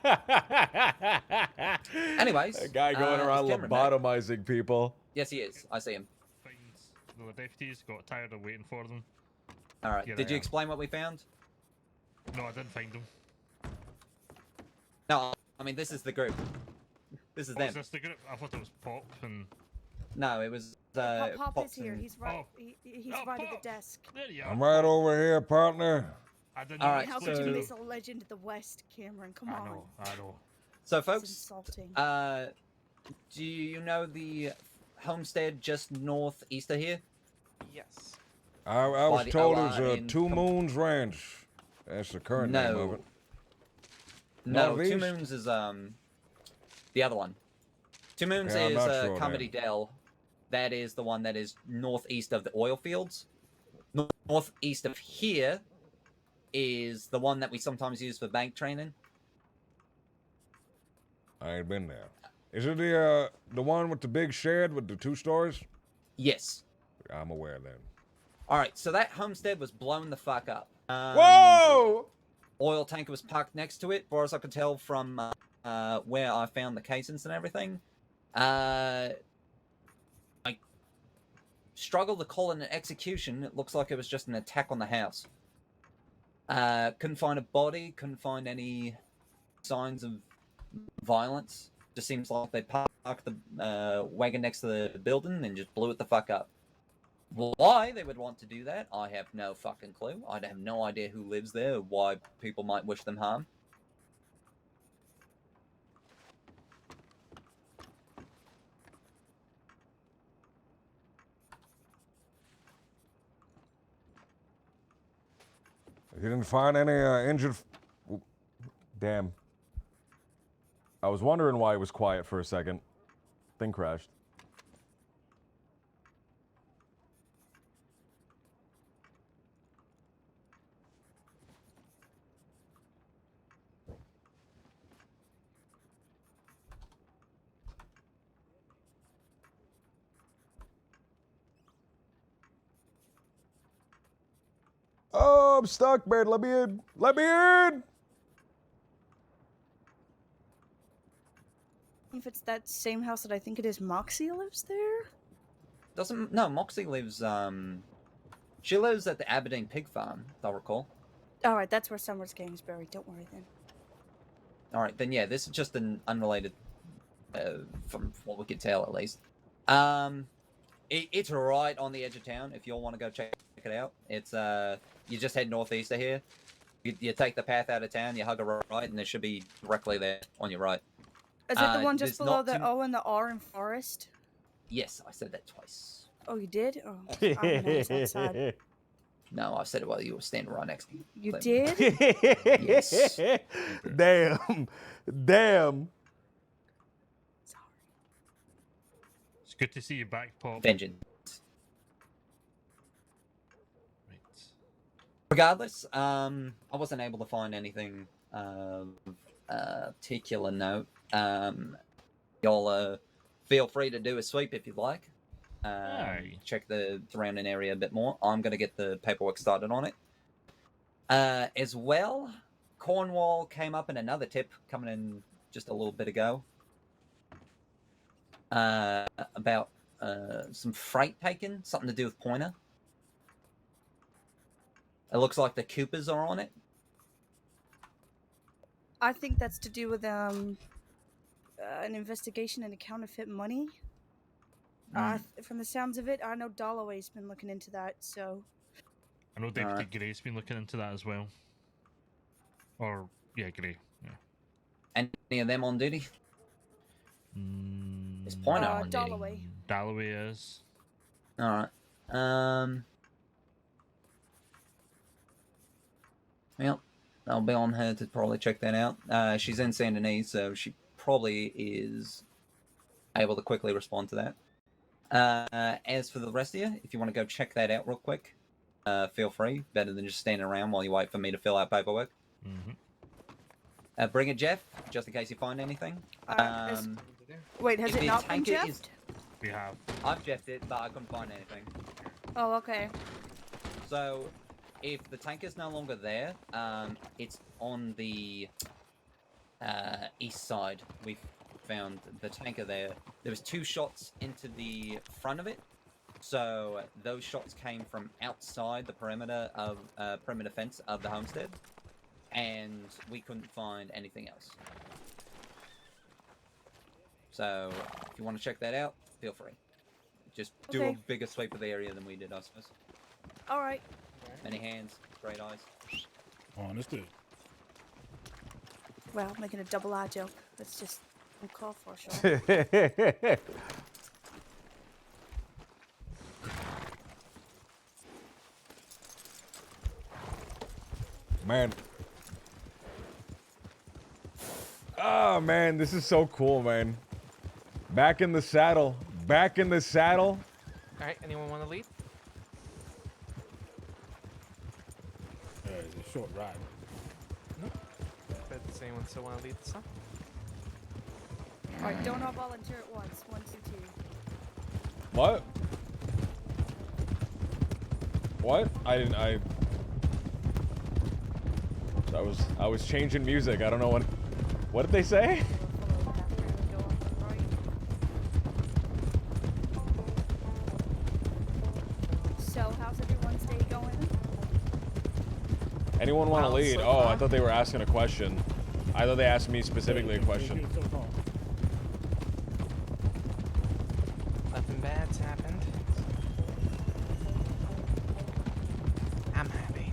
Anyways, a guy going around lobotomizing people. Yes, he is. I see him. The deputies got tired of waiting for them. All right. Here Did I you am. explain what we found? No, I didn't find them. No, I mean this is the group. This is Oh, them. is this the group? I thought it was Pop and... No, it was Pop is Pops here. and- He's right. He's right at the desk. There you are. I'm right over here, partner. I didn't All know right, How it's could you so- miss a legend of the West, Cameron? Come on. I know. So, It's folks, insulting. do you know the homestead just northeast of here? Yes. I by was the told it OR was a in Two Moons Ranch. That's the current name of it. No, Two Northeast? Moons is the other one. Two Moons Yeah, I'm is not sure Comedy then. Dell. That is the one that is northeast of the oil fields. Northeast of here is the one that we sometimes use for bank training. I ain't been there. Is it the one with the big shed with the 2 stores? Yes. I'm aware then. All right, so that homestead was blown the fuck up. Whoa! Oil tanker was parked next to it, far as I could tell from where I found the casings and everything. I struggled to call it an execution. It looks like it was just an attack on the house. Couldn't find a body, couldn't find any signs of violence. Just seems like they parked the wagon next to the building and just blew it the fuck up. Why they would want to do that, I have no fucking clue. I have no idea who lives there or why people might wish them harm. You didn't find any injured... Damn. I was wondering why it was quiet for a second. Thing crashed. Oh, I'm stuck, man. Let me in. Let me in! If it's that same house that I think it is, Moxie lives there? No, Moxie lives, she lives at the Aberdeen Pig Farm, if I recall. Alright, that's where Summer's Gang's buried. Don't worry then. Alright, then yeah, this is just an unrelated, from what we could tell at least. It's right on the edge of town if you all want to go check it out. It's, you just head northeast of here. You take the path out of town, you hug a right, and it should be directly there on your right. Is it the one just there's below not the too- O and the R in Forest? Yes, I said that twice. Oh, you did? Oh, I was outside. No, I said it while you were standing right next to me. You But- did? Yes. Damn. Damn. It's good to see you back, Pop. Vengeance. Regardless, I wasn't able to find anything of particular note. Y'all feel free to do a sweep if you'd like. Check the surrounding area a bit more. I'm going to get the paperwork started on it. As well, Cornwall came up in another tip coming in just a little bit ago. About some freight taken, something to do with Pointer. It looks like the Coopers are on it. I think that's to do with an investigation into counterfeit money. From the sounds of it, I know Dalloway's been looking into that, so... I know Deputy Gray's been looking into that as well. Or, yeah, Gray. Yeah. Any of them on duty? Is Pointer on duty? Dalloway. Dalloway is. Alright. Well, I'll be on her to probably check that out. She's in Saint Denis, so she probably is able to quickly respond to that. As for the rest of you, if you want to go check that out real quick, feel free. Better than just standing around while you wait for me to fill out paperwork. Bring it, Jeff, just in case you find anything. Wait, has if it the not been tanker jeffed? is- We have. I've jeffed it, but I couldn't find anything. Oh, okay. So, if the tanker's no longer there, it's on the east side. We've found the tanker there. There was 2 shots into the front of it, so those shots came from outside the perimeter of perimeter fence of the homestead, and we couldn't find anything else. So, if you want to check that out, feel free. Just do a Okay. bigger sweep of the area than we did, I suppose. Alright. Many hands, great eyes. Understood. Well, making a double eye joke. That's just uncalled for, sure. Man. Oh, man, this is so cool, man. Back in the saddle. Back in the saddle. Alright, anyone want to lead? It's a short ride. But does anyone still want to lead this one? Alright, don't all volunteer at once. 1, 2, 2. What? What? I was changing music. I don't know what did they say? So, how's everyone's day going? Anyone want to Well, lead? so Oh, I far. thought they were asking a question. I thought they asked me specifically a question. Nothing bad's happened. I'm happy.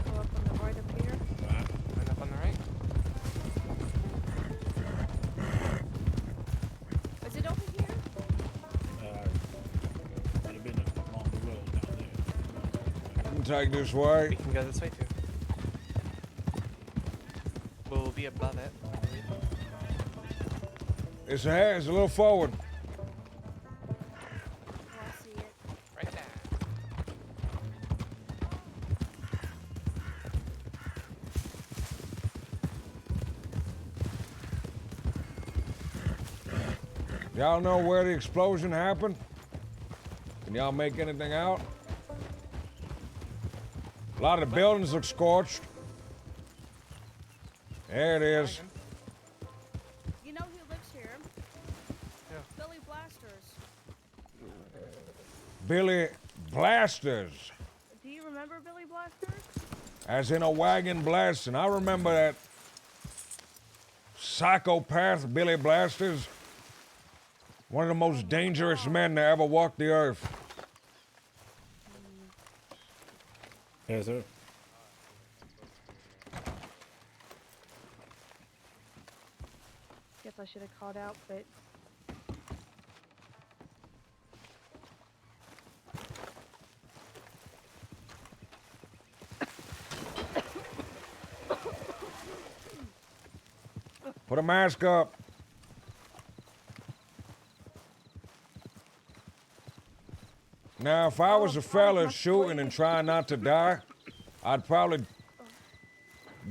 Go up on the right up here. Right up on the right. Is it over here? Might have been along the road down there. I can take this way. We can go this way too. We'll be above it. It's ahead. It's a little forward. Right there. Y'all know where the explosion happened? Can y'all make anything out? A lot of the buildings look scorched. There it is. You know who lives here? Billy Blasters. Billy Blasters. Do you remember Billy Blasters? As in a wagon blasting. I remember that psychopath Billy Blasters. One of the most dangerous men to ever walk the earth. Yes, sir. Guess I should have called out, but Put a mask up. Now, if I was a fella shooting and trying not to die, I'd probably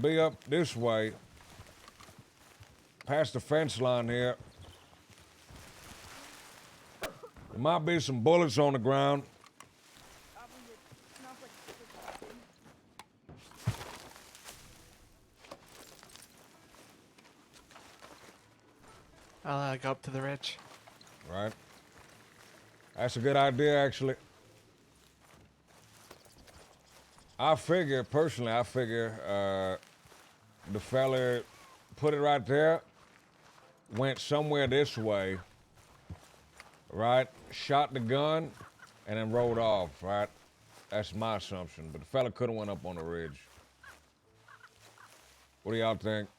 be up this way, past the fence line here. There might be some bullets on the ground. I'll go up to the ridge. Right. That's a good idea, actually. I figure, personally, the fella put it right there, went somewhere this way, right? Shot the gun, and then rode off, right? That's my assumption. But the fella could have went up on the ridge. What do y'all think?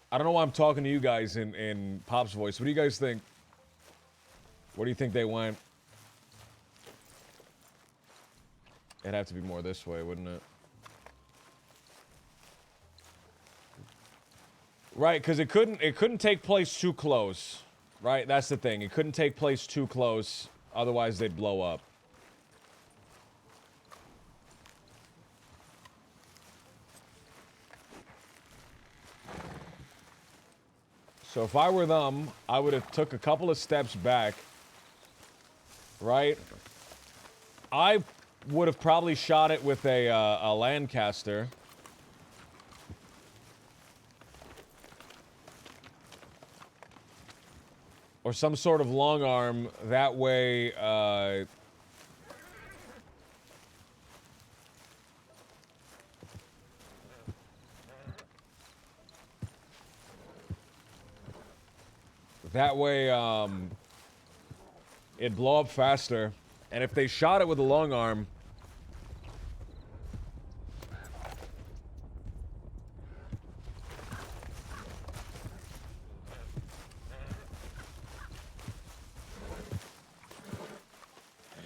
I don't know why I'm talking to you guys in Pop's voice. What do you guys think? Where do you think they went? It'd have to be more this way, wouldn't it? Right, because it couldn't take place too close. Right, that's the thing. It couldn't take place too close, otherwise they'd blow up. So if I were them, I would have took a couple of steps back. Right? I would have probably shot it with a Lancaster. Or some sort of long arm. That way, it'd blow up faster. And if they shot it with a long arm,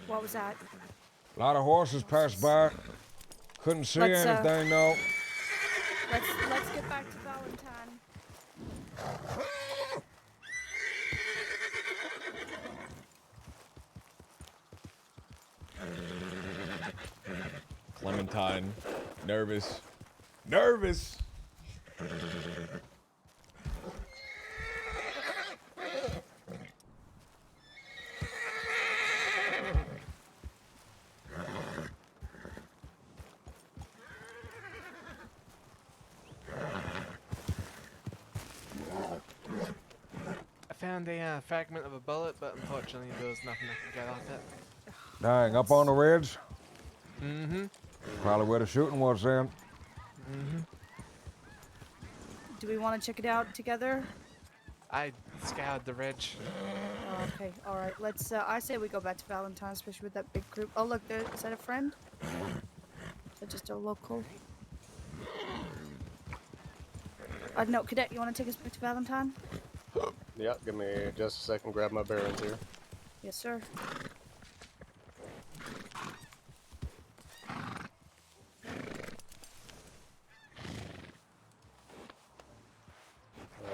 what was that? A lot of horses passed by. Couldn't see Let's, anything, though. Let's get back to Valentine. Clementine. Nervous. Nervous! I found a fragment of a bullet, but unfortunately there was nothing I could get off it. Dang, up on the ridge? Mm-hmm. Probably where the shooting was then. Mm-hmm. Do we want to check it out together? I scoured the ridge. Oh, okay, all right. Let's. I say we go back to Valentine, especially with that big group. Oh, look, there. Is that a friend? Is that just a local? I don't know, Cadet. You want to take us back to Valentine? Yeah, give me just a second. Grab my bearings here. Yes, sir.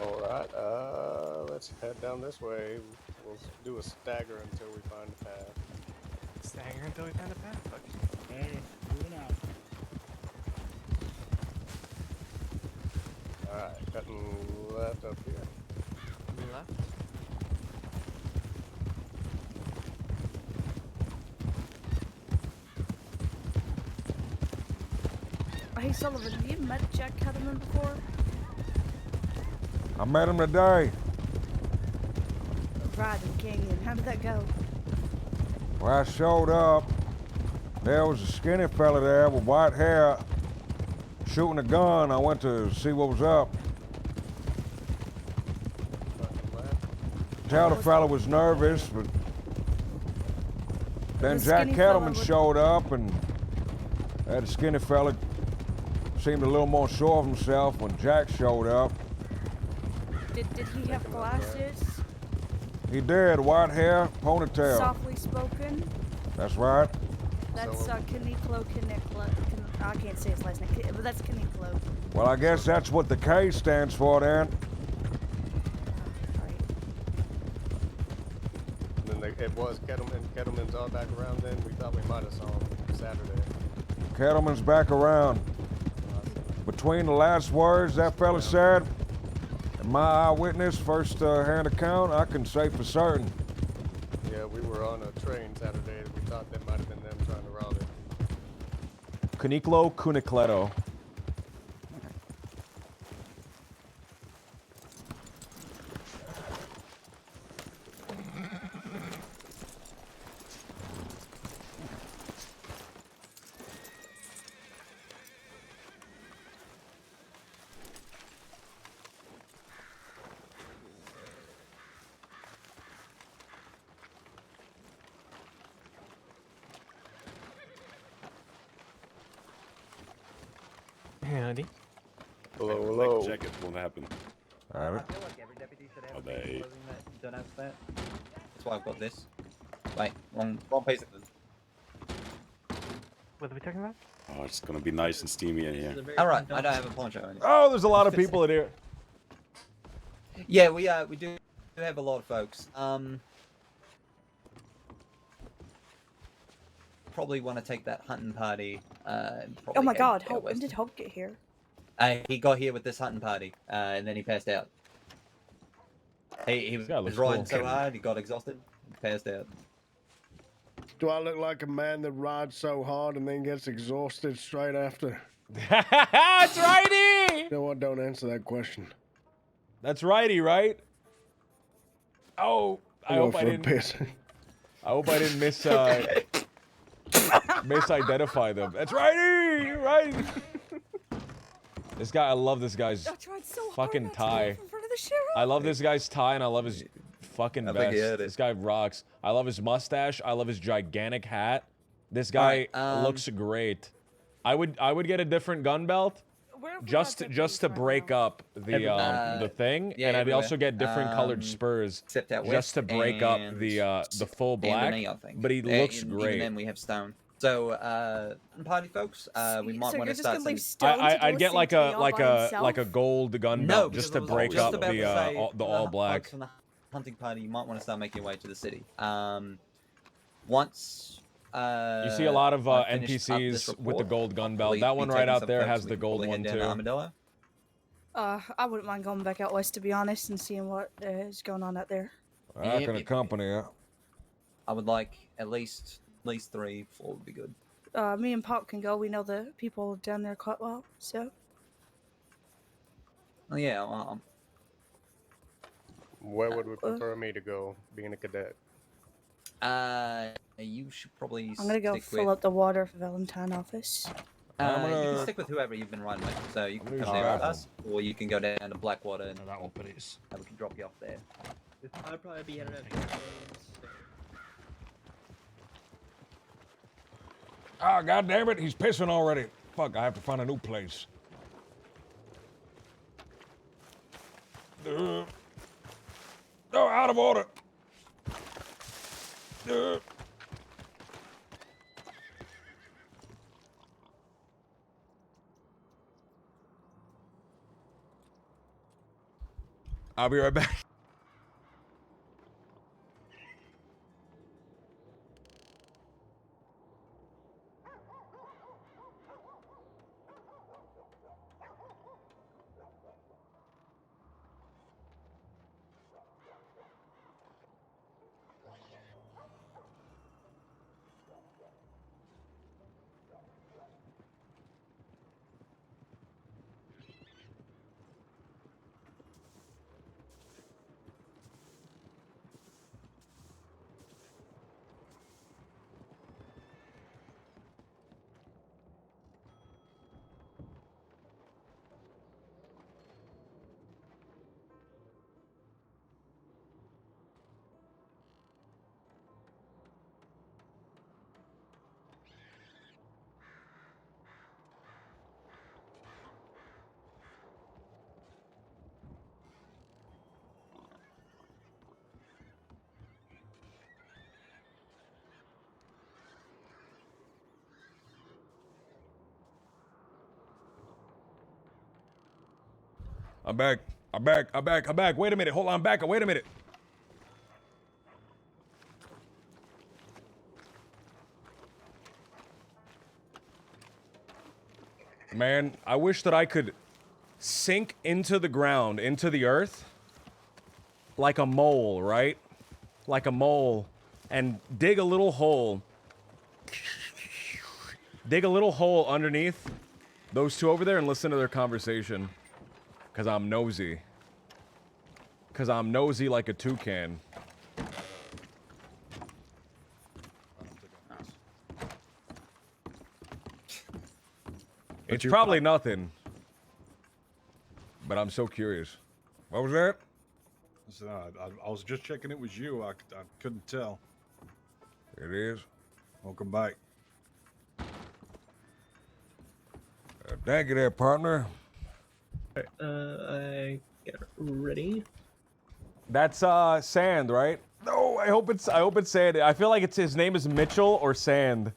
All right. Let's head down this way. We'll do a stagger until we find a path. Stagger until we find a path. Okay. Hey, moving out. All right, cutting left up here. Left. Hey, Sullivan, have you met Jack Cutterman before? I met him today. Right in the canyon. How did that go? When I showed up, there was a skinny fella there with white hair shooting a gun. I went to see what was up. Tell the fella was nervous, but then The Jack skinny fella Kettleman would- showed up, and that skinny fella seemed a little more sure of himself when Jack showed up. Did he have glasses? He did, white hair, ponytail. Softly spoken? That's right. That's Kaniklo Kaniklo. I can't say his last name, but that's Kaniklo. Well, I guess that's what the K stands for then. And then it was Kettleman. Kettleman's all back around then. We thought we might have saw him Saturday. Kettleman's back around. Between the last words that fella said and my eyewitness first-hand account, I can say for certain. Yeah, we were on a train Saturday. We thought that might have been them trying to rob it. Kuniklo Kunikleto. Howdy. Hello, hello. Check it, what happened? All right. I feel like every deputy should have Are they- clothing that denotes that. That's why I've got this. Wait, wrong piece of it. What are we talking about? Oh, it's gonna be nice and steamy in here. Alright, I don't have a poncho anymore. Oh, there's a lot of people in here. Yeah, we do have a lot of folks. Probably want to take that hunting party. Oh my God! When did Hope get here? He got here with this hunting party, and then he passed out. He was looks riding cool. so hard, he got exhausted, passed out. Do I look like a man that rides so hard and then gets exhausted straight after? That's righty! You know what? Don't answer that question. That's righty, right? Oh, I Go hope I for a didn't. piss. I hope I didn't misidentify them. That's righty, right? This guy, I love this guy's I tried so fucking hard not to tie. laugh in front of the sheriff. I love this guy's tie, and I love his fucking I vest. think he had it. This guy rocks. I love his mustache. I love his gigantic hat. This guy Alright, looks great. I would get a different gun belt, just to break up the thing, yeah, and I'd everywhere. also get different colored spurs Except out just west to break up and- the full black. and me, I think. But he Yeah, looks even great. then we have stone. So, party folks, we might so want you're to just gonna start leave some. Stone to do I'd a get like CT a all by himself? like a gold gun No, belt because just to I was break just up about the to say, the for all folks black. from the hunting party, you might want to start making your way to the city. Once You see a lot of I finished up this NPCs with the report, gold gun I'll belt. probably That be one right taking out some there folks has and the we can gold probably one head down to too. Armadillo. I wouldn't mind going back out west, to be honest, and seeing what is going on out there. I can accompany you. I would like at least 3, 4 would be good. Me and Pop can go. We know the people down there quite well, so. Oh, yeah, Where would we prefer me to go, being a cadet? You should probably I'm gonna go stick fill with. up the water for Valentine office. You can stick with whoever you've been riding with. So you can come there with us, or you can go down to Blackwater and that will please. we can drop you off there. I'd probably be headed out. Ah, God damn it, he's pissing already. Fuck, I have to find a new place. Oh, out of order. I'll be right back. I'm back. I'm back. Wait a minute. Hold on, I'm back. Wait a minute. Man, I wish that I could sink into the ground, into the earth, like a mole, right? Like a mole, and dig a little hole. Dig a little hole underneath those two over there and listen to their conversation. Because I'm nosy. Because I'm nosy like a toucan. It's probably nothing. But I'm so curious. What was that? I was just checking it was you. I couldn't tell. It is. Welcome back. Thank you there, partner. I get ready. That's Sand, right? No, I hope it's Sand. I feel like his name is Mitchell or Sand.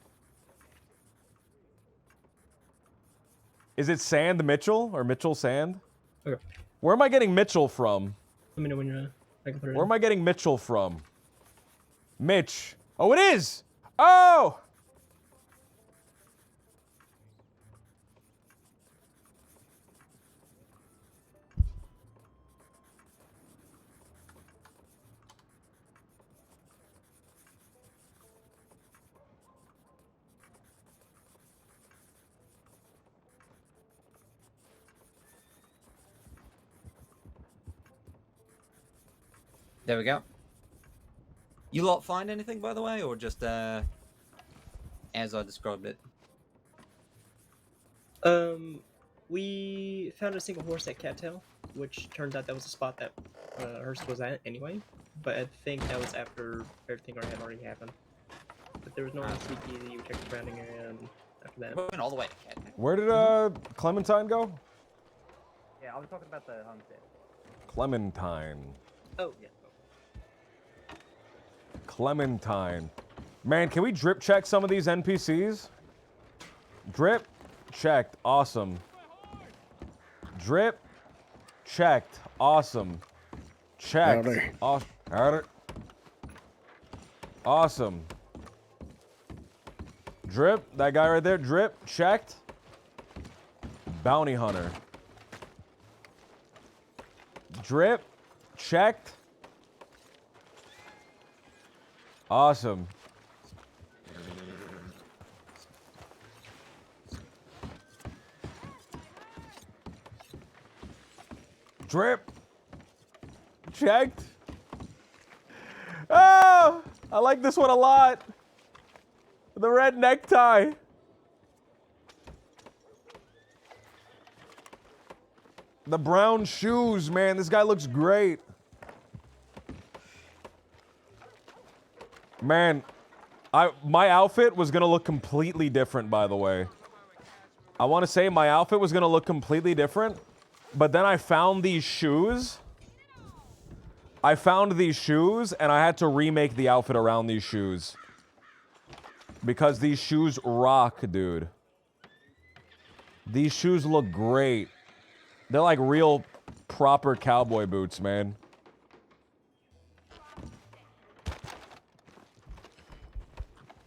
Is it Sand Mitchell or Mitchell Sand? Okay. Where am I getting Mitchell from? Let me know when you're I can put it Where in. am I getting Mitchell from? Mitch. Oh, it is! Oh! There we go. You lot find anything, by the way, or just as I described it? We found a single horse at Cattail, which turns out that was a spot that Hurst was at anyway. But I think that was after everything had already happened. But there was no CP. You checked the surrounding area and after that. We went all the way to Cattail. Where did Clementine go? Yeah, I was talking about the homestead. Clementine. Oh, yeah. Clementine. Man, can we drip check some of these NPCs? Drip checked. Awesome. Drip checked. Awesome. Checked. Howdy. Howdy. Awesome. Drip, that guy right there, drip, checked. Bounty hunter. Drip, checked. Awesome. Drip, checked. Oh, I like this one a lot. The red necktie. The brown shoes, man. This guy looks great. Man, my outfit was gonna look completely different, by the way. I want to say my outfit was gonna look completely different, but then I found these shoes. And I had to remake the outfit around these shoes. Because these shoes rock, dude. These shoes look great. They're like real proper cowboy boots, man.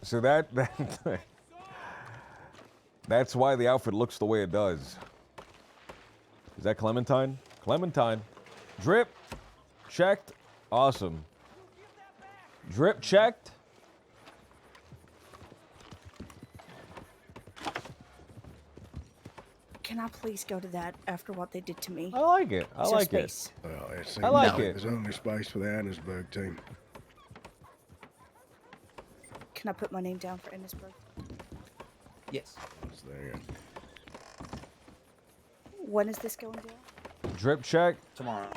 So that's why the outfit looks the way it does. Is that Clementine? Clementine. Drip. Checked. Awesome. Drip checked. Can I please go to that after what they did to me? I like it. I Is there like it. space? Well, it seems I like like it. there's only space for the Annisburg team. Can I put my name down for Ennisburg? Yes. That's there. When is this going down? Drip check. Tomorrow.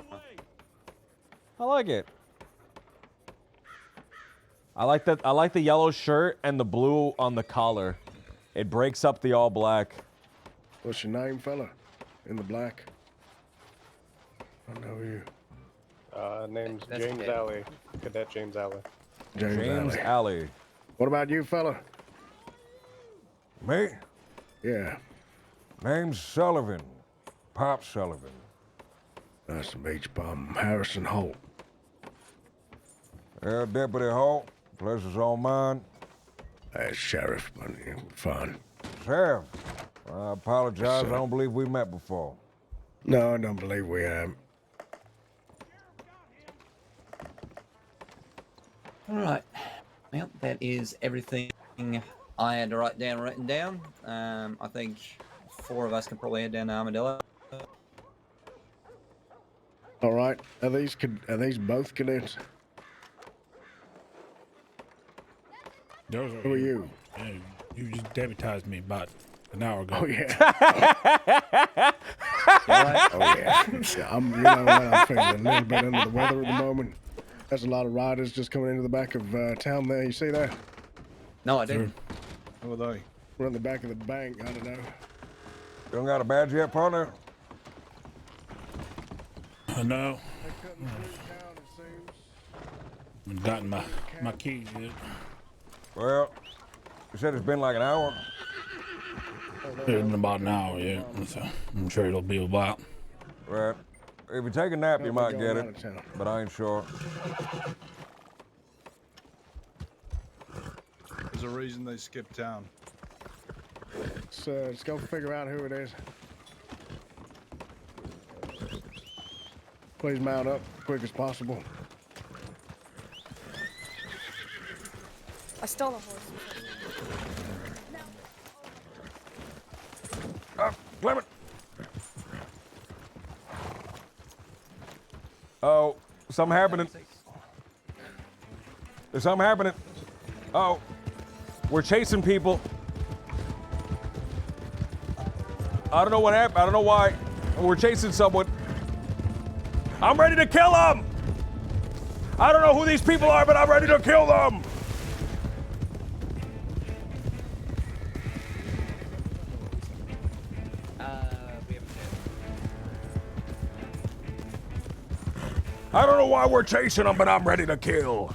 I like it. I like the yellow shirt and the blue on the collar. It breaks up the all black. What's your name, fella? In the black. I know you. Name's That's James okay. Alley. Cadet James Alley. James Alley. What about you, fella? Me? Yeah. Name's Sullivan. Pop Sullivan. Nice to meet you, Bob. Harrison Holt. Yeah, Deputy Holt. Pleasure's all mine. Sheriff, but fine. Sheriff, I apologize. I don't believe we met before. No, I don't believe we have. All right. Well, that is everything I had to written down. I think 4 of us can probably head down to Armadillo. All right. Are these both cadets? Those are Who are you? Yeah, you just deputized me about an hour ago. Oh yeah. Oh yeah. Yeah, I'm feeling a little bit under the weather at the moment. There's a lot of riders just coming into the back of town there. You see that? No, I didn't. Who are they? We're in the back of the bank. I don't know. You don't got a badge yet, partner? No. I've gotten my keys yet. Well, you said it's been like an hour. It's been about an hour, yeah. So I'm sure it'll be a while. Right. If you take a nap, you might get it, but I ain't sure. There's a reason they skipped town. Let's go figure out who it is. Please mount up as quick as possible. I stole a horse. Clement! Oh, something happening. There's something happening. Oh, we're chasing people. I don't know what happened. I don't know why. We're chasing someone. I'm ready to kill them. I don't know who these people are, but I'm ready to kill them. I don't know why we're chasing them, but I'm ready to kill.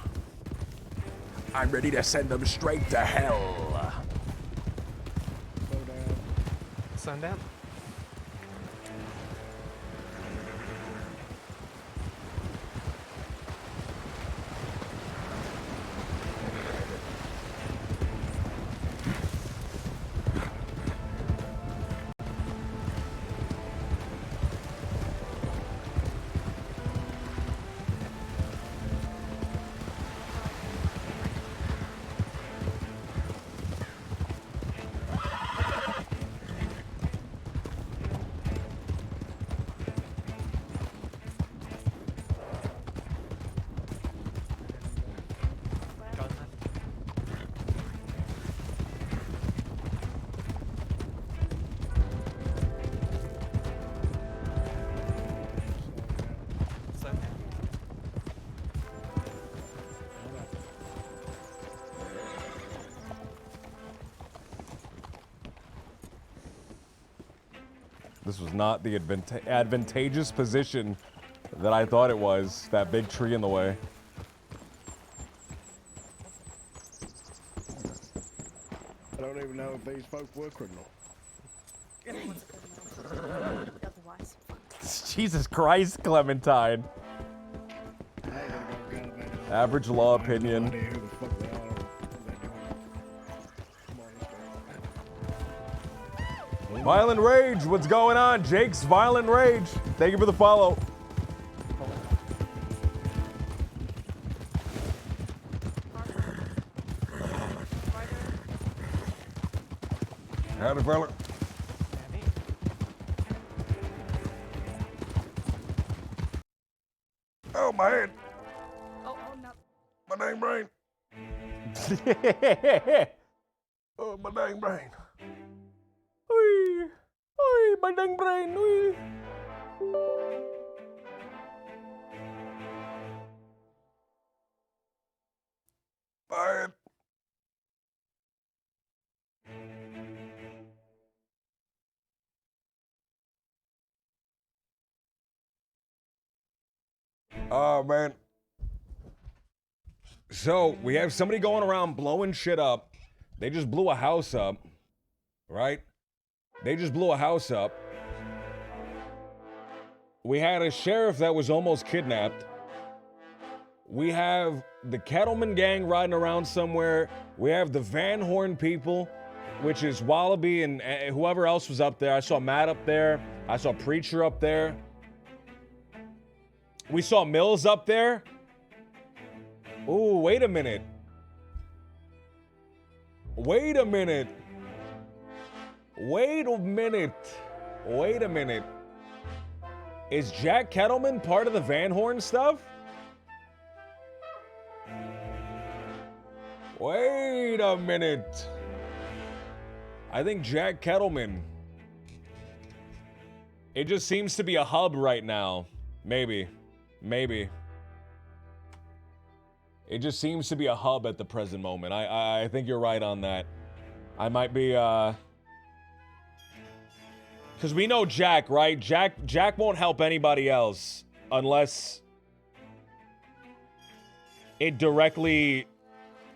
I'm ready to send them straight to hell. Sundown. This was not the advantageous position that I thought it was. That big tree in the way. I don't even know if these folk were criminal. Jesus Christ, Clementine. Average law opinion. Violent Rage, what's going on? Jake's Violent Rage. Thank you for the follow. Howdy, fella. Oh, my head. Oh, no. My dang brain. Oh, my dang brain. Oi, oi, my dang brain, oi. Bye. Oh, man. So, we have somebody going around blowing shit up. They just blew a house up, right? They just blew a house up. We had a sheriff that was almost kidnapped. We have the Kettleman gang riding around somewhere. We have the Van Horn people, which is Wallaby and whoever else was up there. I saw Matt up there. I saw Preacher up there. We saw Mills up there. Ooh, wait a minute. Wait a minute. Wait a minute. Wait a minute. Is Jack Kettleman part of the Van Horn stuff? Wait a minute. I think Jack Kettleman. It just seems to be a hub right now. Maybe. Maybe. It just seems to be a hub at the present moment. I think you're right on that. I might be, because we know Jack, right? Jack won't help anybody else unless it directly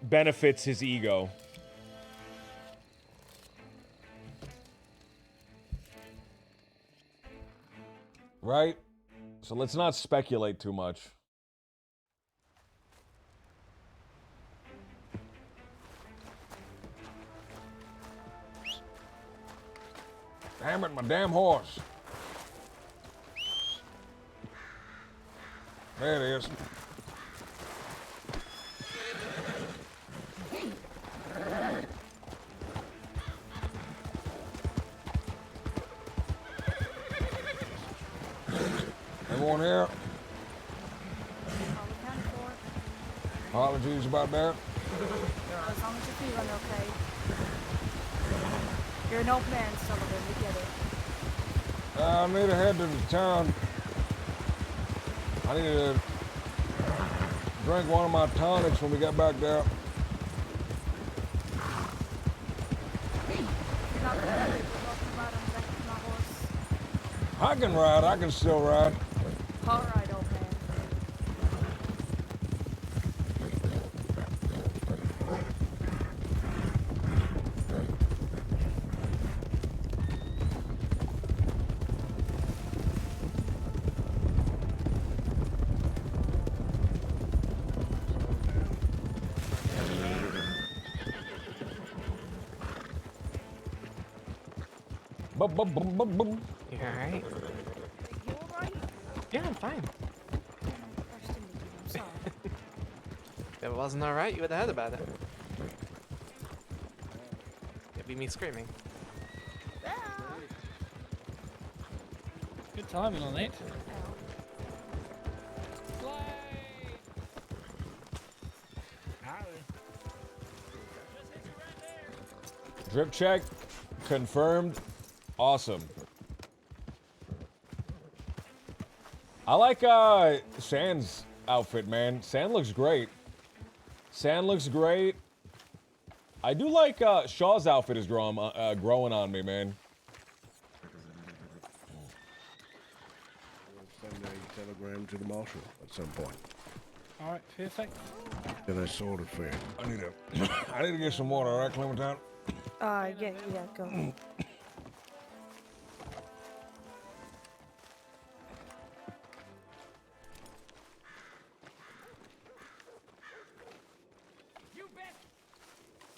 benefits his ego. Right? So let's not speculate too much. Damn it, my damn horse. There it is. Everyone here? Apologies about that. As long as you're feeling okay. You're an old man, Sullivan, we get it. I need to head to the town. I need to drink one of my tonics when we get back there. You're not gonna be able to ride on the back of my horse. I can ride, I can still ride. All right, old man. You alright? You alright? Yeah, I'm fine. I'm sorry. If it wasn't alright, you would have heard about it. It'd be me screaming. Good timing on that. Drip check confirmed. Awesome. I like Sand's outfit, man. Sand looks great. Sand looks great. I do like Shaw's outfit is growing on me, man. Send a telegram to the marshal at some point. All right, perfect. Get that sorted for you. I need to get some water, all right, Clementine? Yeah, go.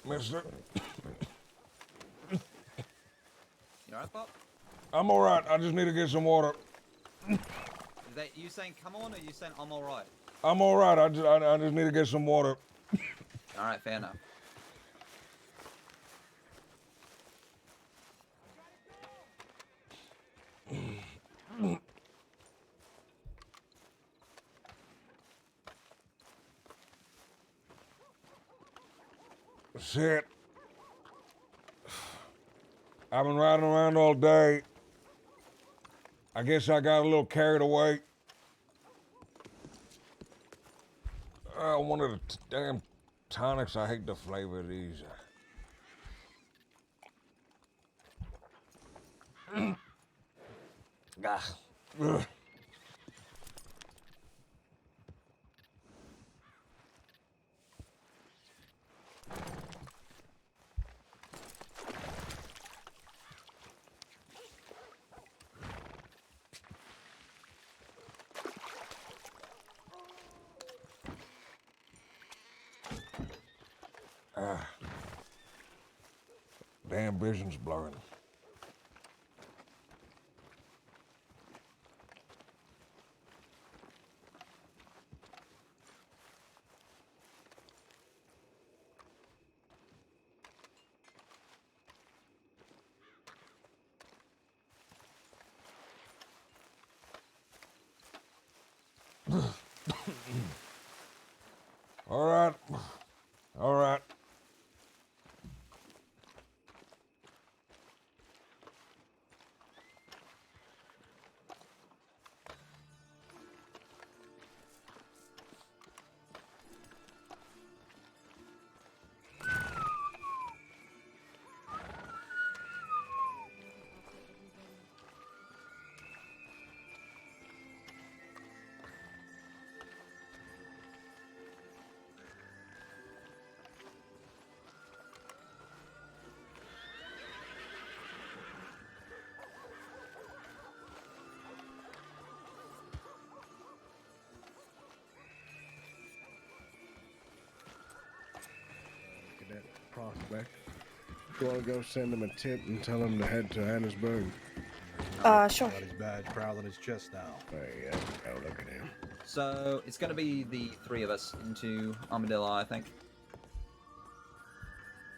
Mister. You alright, Pop? I'm all right. I just need to get some water. Is that you saying come on, or you saying I'm alright? I'm all right. I just need to get some water. Alright, fair enough. Shit. I've been riding around all day. I guess I got a little carried away. One of the damn tonics, I hate the flavor of these. Ugh. Damn vision's blurring. All right. All right. Cadet Prospect. You want to go send him a tip and tell him to head to Annisburg? Sure. Got his badge proud on his chest now. There you go. Look at him. So it's going to be the three of us into Armadillo, I think.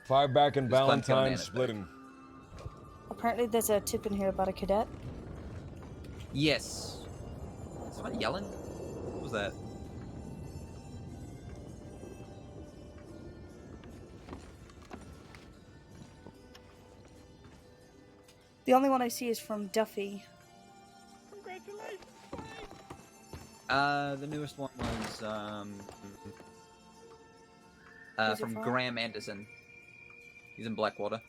5 back in Just Clem's going Valentine in it. splitting. Apparently there's a tip in here about a cadet. Yes. Someone yelling? What was that? The only one I see is from Duffy. The newest one was Who's it from from? Graham Anderson. He's in Blackwater.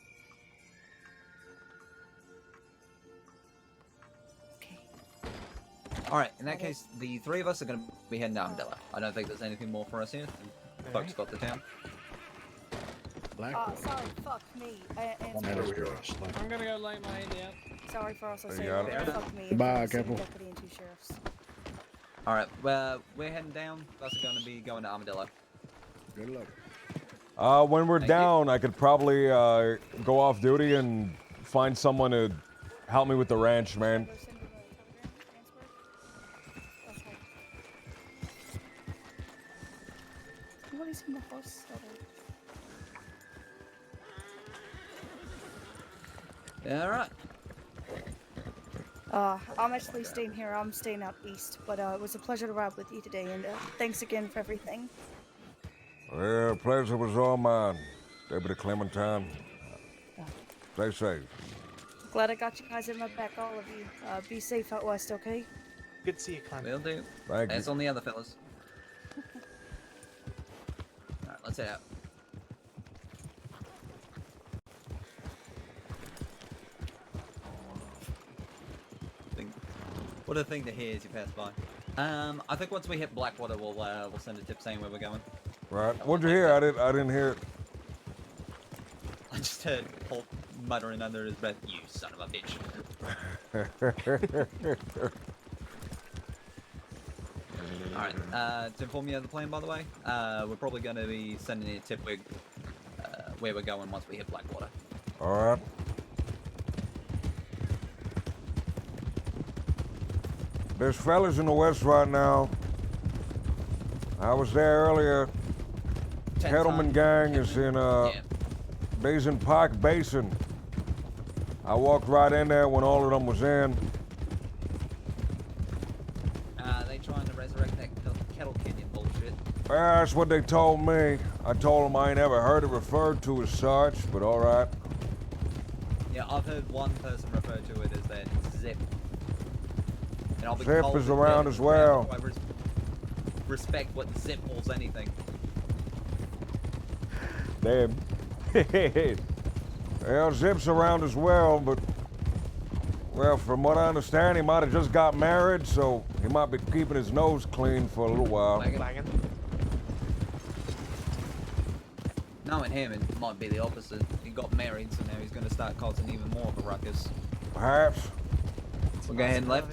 Alright, in that case, the three of us are going to be heading to Armadillo. I don't think there's anything more for us here. Folks got the town. Sorry, fuck me. That is good. I'm gonna go lay my head out. Sorry for us, I There say you go. that. Fuck me. Goodbye, I'm sitting Keppel. deputy and 2 sheriffs. Alright, well, we're heading down. Us are going to be going to Armadillo. Good luck. When we're down, I could probably go off duty and find someone to help me with the ranch, man. Nobody's in the house. All right. I'm actually staying here. I'm staying out east, but it was a pleasure to ride with you today, and thanks again for everything. Well, pleasure was all mine. Deputy Clementine. Stay safe. Glad I got you guys in my back, all of you. Be safe out west, okay? Good to see you, Clem. Will do. Thank you. That's on the other fellas. Alright, let's head out. What a thing to hear as you pass by. I think once we hit Blackwater, we'll send a tip saying where we're going. Right. What'd you hear? I didn't hear it. I just heard Paul muttering under his breath, "You son of a bitch." Alright, to inform you of the plan, by the way, we're probably going to be sending a tip where we're going once we hit Blackwater. Alright. There's fellas in the west right now. I was there earlier. Kettleman gang is in Basin Park Basin. I walked right in there when all of them was in. They trying to resurrect that Kettle Canyon bullshit. Yeah, that's what they told me. I told them I ain't ever heard it referred to as such, but alright. Yeah, I've heard one person refer to it as that Zip. And I'll be Zip told is that around as well. I respect what Zip calls anything. Damn. Well, Zip's around as well, but well, from what I understand, he might have just got married, so he might be keeping his nose clean for a little while. Knowing him, it might be the opposite. He got married, so now he's going to start causing even more of a ruckus. Perhaps. We'll go ahead and left.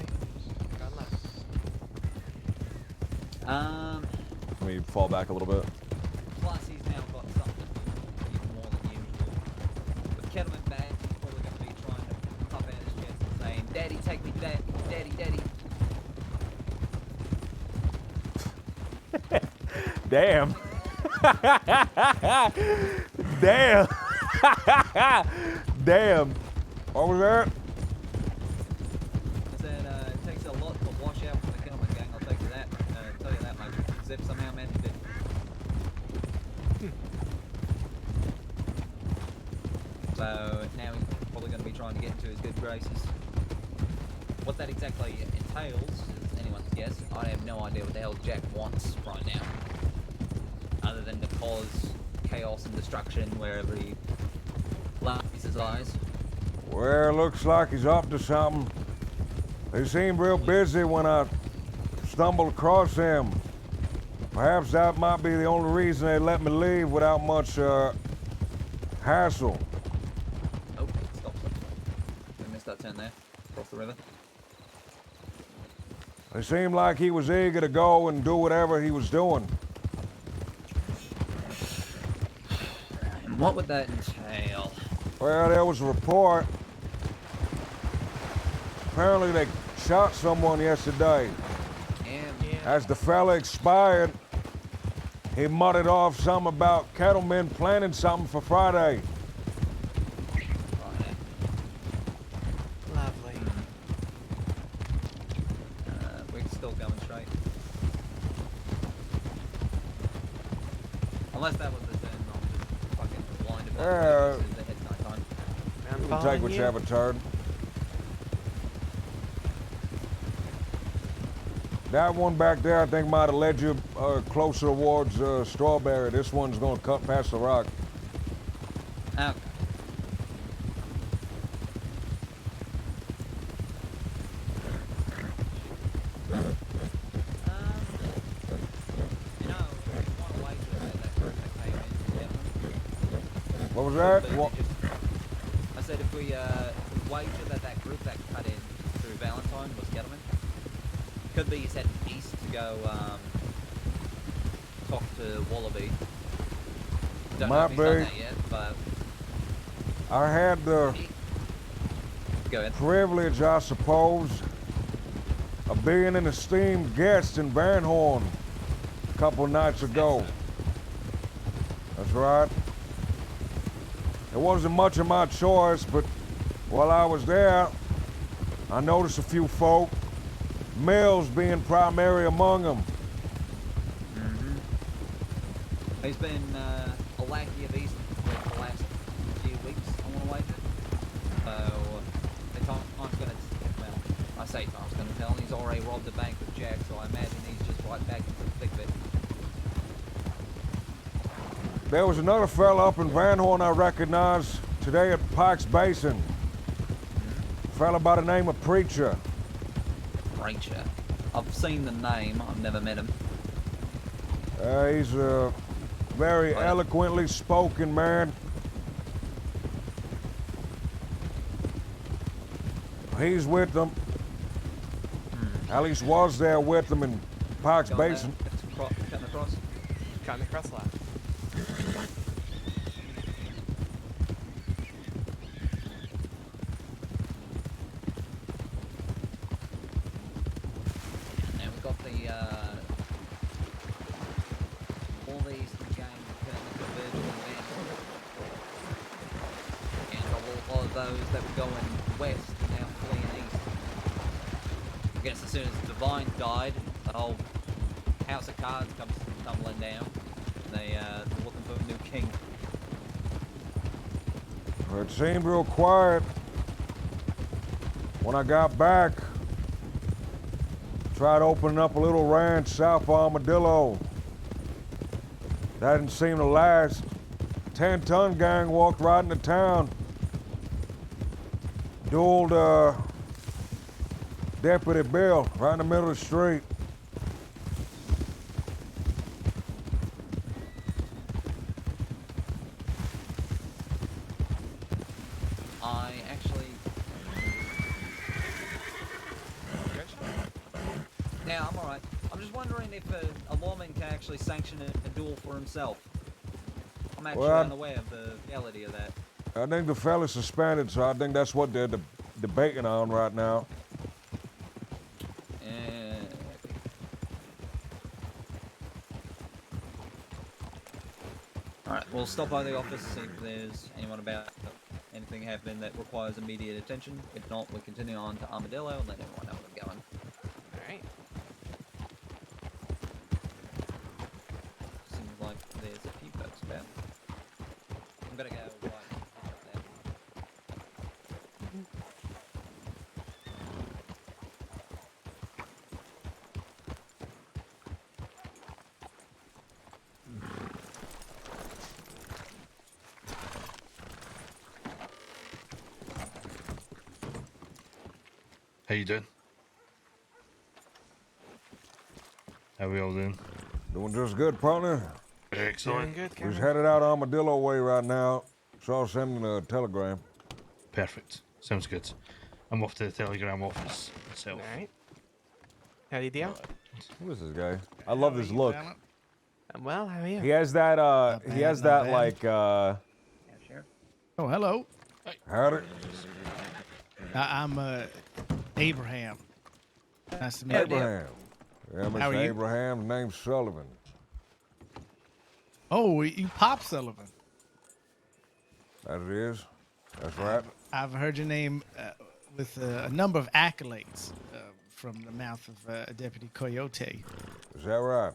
Let me fall back a little bit. Plus, he's now got something even more than usual. With Kettleman back, he's probably going to be trying to puff out his chest and saying, "Daddy, take me back. Daddy, daddy." Damn. Damn. Damn. What was that? I said, it takes a lot to wash out from the Kettleman gang, I'll tell you that. Tell you that much. Zip somehow managed it. So now he's probably going to be trying to get into his good graces. What that exactly entails is anyone's guess. I have no idea what the hell Jack wants right now. Other than to cause chaos and destruction wherever he lays his eyes. Well, looks like he's up to something. He seemed real busy when I stumbled across him. Perhaps that might be the only reason they let me leave without much hassle. Oh, stop. I missed that turn there. Across the river. It seemed like he was eager to go and do whatever he was doing. And what would that entail? Well, there was a report. Apparently they shot someone yesterday. As the fella expired, he muttered off something about cattlemen planning something for Friday. Lovely. We're still going straight. Unless that was the turn, I'm just fucking blinded by the head's nighttime. You can take whichever turn. That one back there, I think, might have led you closer towards Strawberry. This one's going to cut past the rock. Okay. What was that? What? I said if we wager that group that cut in through Valentine was Kettleman, could be he's heading east to go talk to Wallaby. Don't know if he's done that yet, but I had the Go ahead. privilege, I suppose, of being an esteemed guest in Van Horn a couple nights ago. That's right. It wasn't much of my choice, but while I was there, I noticed a few folk, males being primary among them. He's been a lackey of East for the last few weeks, I want to wager. So, Tom's gonna, well, I say Tom's gonna tell him he's already robbed a bank with Jack, so I imagine he's just right back into the thick of it. There was another fella up in Van Horn I recognized today at Pike's Basin. A fella by the name of Preacher. Preacher? I've seen the name, I've never met him. He's a very eloquently spoken man. He's with them. At least was there with them in Pike's Basin. Cutting across? Cutting across left. And we've got the, all these gang converging in Van Horn. And a lot of those that were going west are now fleeing east. I guess as soon as Divine died, the whole House of Cards comes tumbling down. They're looking for a new king. It seemed real quiet. When I got back, tried opening up a little ranch south of Armadillo. That didn't seem to last. 10-ton gang walked right into town. Dueled Deputy Bill right in the middle of the street. I actually... Yeah, I'm alright. I'm just wondering if a lawman can actually sanction a duel for himself. I'm actually Well, unaware of the reality of that. I think the fella's suspended, so I think that's what they're debating on right now. Alright, we'll stop by the office, see if there's anyone about anything happening that requires immediate attention. If not, we'll continue on to Armadillo and let everyone know what's going. Alright. Seems like there's a few folks about. I'm gonna go right there. How you doing? How we all doing? Doing just good, partner. Excellent. Doing good, We're headed out Armadillo way right now, so I'll send a telegram. Perfect. Sounds good. I'm off to the telegram office myself. Alright. How do you do? Who is this guy? I love this look. I'm well, how are you? He has that, he has that, like, Yeah, sure. Oh, hello. Howdy. I'm Abraham. Nice to meet you. Abraham. Yeah, How Mr. are you? Abraham, name's Sullivan. Oh, you Pop Sullivan. That it is. That's right. I've heard your name with a number of accolades from the mouth of Deputy Coyote. Is that right?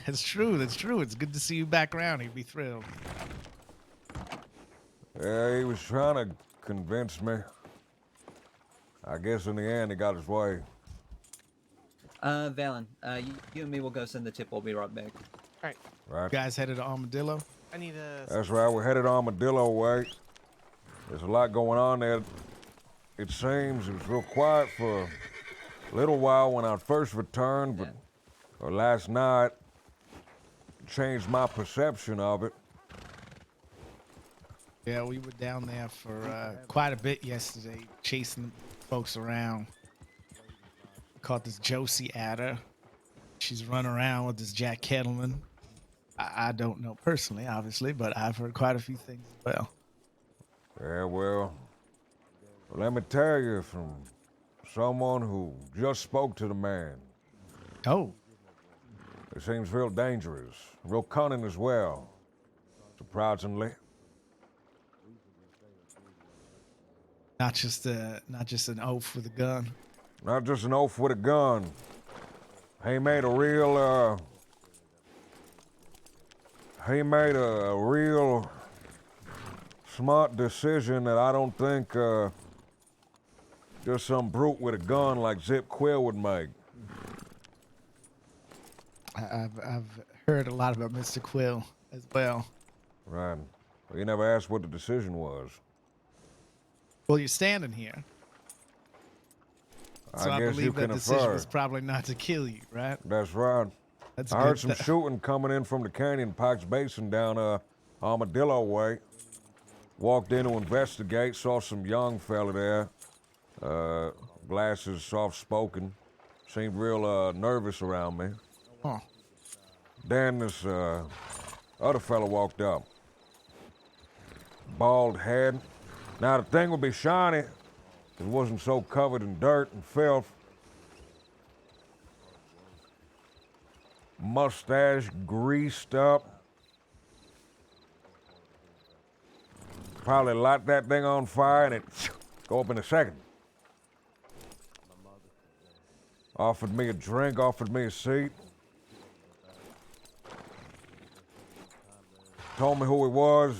That's true. That's true. It's good to see you back around. He'd be thrilled. Yeah, he was trying to convince me. I guess in the end, he got his way. Valen, you and me will go send the tip. We'll be right back. Alright. Right. You guys headed to Armadillo? I need a... That's right. We're headed Armadillo way. There's a lot going on there. It seems it was real quiet for a little while when I first returned, but last night changed my perception of it. Yeah, we were down there for quite a bit yesterday, chasing folks around. Caught this Josie Adder. She's running around with this Jack Kettleman. I don't know personally, obviously, but I've heard quite a few things as well. Yeah, well, Let me tell you from someone who just spoke to the man. Oh. It seems real dangerous, real cunning as well, surprisingly. Not just an oaf with a gun. Not just an oaf with a gun. He made a real, smart decision that I don't think, just some brute with a gun like Zip Quill would make. I've heard a lot about Mr. Quill as well. Right. Well, you never asked what the decision was. Well, you're standing here. So I guess believe you that can decision infer. was probably not to kill you, right? That's right. That's I heard good. some shooting coming in from the canyon, Pikes Basin down Armadillo way. Walked in to investigate, saw some young fella there. Glasses, soft-spoken. Seemed real nervous around me. Huh. Then this other fella walked up. Bald head. Now the thing would be shiny. It wasn't so covered in dirt and filth. Mustache greased up. Probably light that thing on fire and it go up in a second. Offered me a drink, offered me a seat. Told me who he was.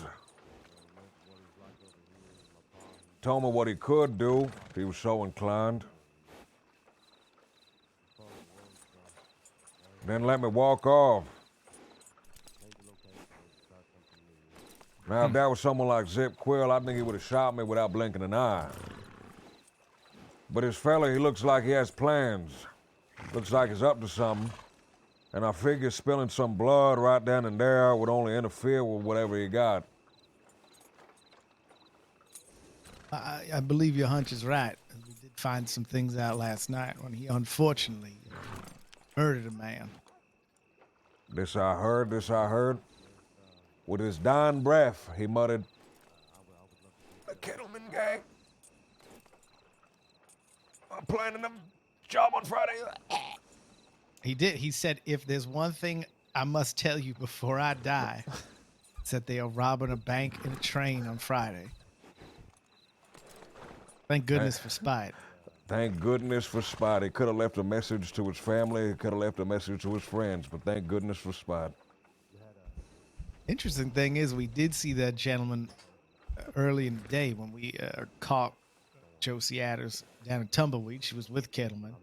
Told me what he could do if he was so inclined. Then let me walk off. Now, if that was someone like Zip Quill, I think he would have shot me without blinking an eye. But this fella, he looks like he has plans. Looks like he's up to something. And I figure spilling some blood right then and there would only interfere with whatever he got. I believe your hunch is right. We did find some things out last night when he unfortunately murdered a man. This I heard, this I heard. With his dying breath, he muttered, "The Kettleman gang. I'm planning a job on Friday." He did. He said, if there's one thing I must tell you before I die, it's that they are robbing a bank and a train on Friday. Thank goodness for Spite. Thank goodness for Spite. He could have left a message to his family. He could have left a message to his friends, but thank goodness for Spite. Interesting thing is, we did see that gentleman early in the day when we caught Josie Adders down in Tumbleweed. She was with Kettleman.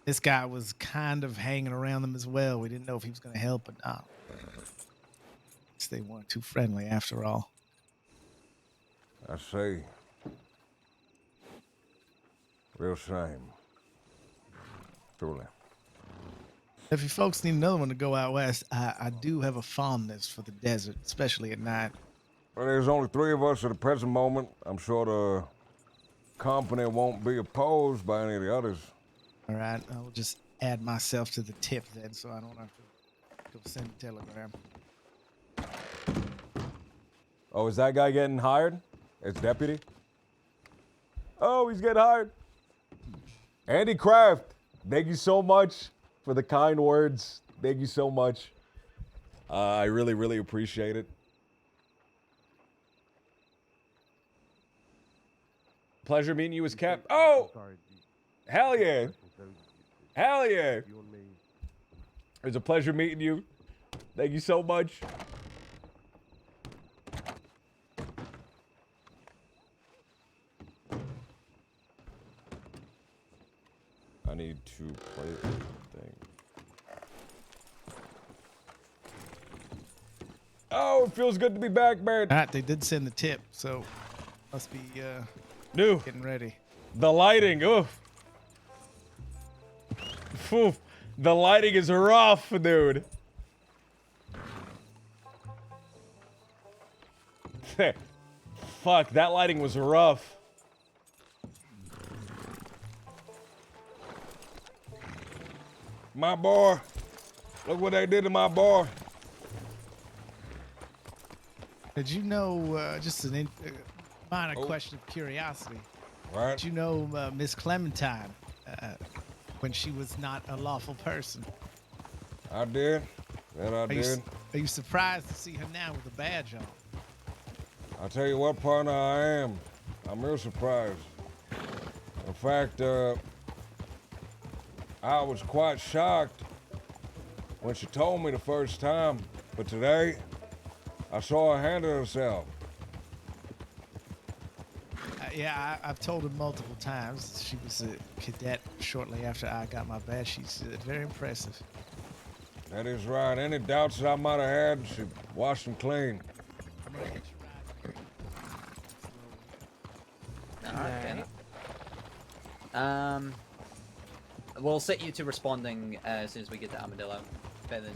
This guy was kind of hanging around them as well. We didn't know if he was going to help or not. Guess they weren't too friendly after all. I see. Real shame. Truly. If you folks need another one to go out west, I do have a fondness for the desert, especially at night. Well, there's only 3 of us at the present moment. I'm sure the company won't be opposed by any of the others. All right, I'll just add myself to the tip then, so I don't have to go send a telegram. Oh, is that guy getting hired as deputy? Oh, he's getting hired. Andy Kraft, thank you so much for the kind words. Thank you so much. I really, really appreciate it. Pleasure meeting you as Cap. Oh! Hell yeah. Hell yeah. It's a pleasure meeting you. Thank you so much. I need to play the thing. Oh, it feels good to be back, man. All right, they did send the tip, so must be new getting ready. The lighting, oof. Oof. The lighting is rough, dude. Fuck, that lighting was rough. My boy. Look what they did to my boy. Did you know, just a minor question of curiosity, Right. Did you know Miss Clementine when she was not a lawful person? I did. That I Are you, did. are you surprised to see her now with a badge on? I'll tell you what, partner, I am. I'm real surprised. In fact, I was quite shocked when she told me the first time, but today, I saw her handle herself. Yeah, I've told her multiple times. She was a cadet shortly after I got my badge. She's very impressive. That is right. Any doubts that I might have had, she washed them clean. Alright, we'll set you to responding as soon as we get to Armadillo. Better than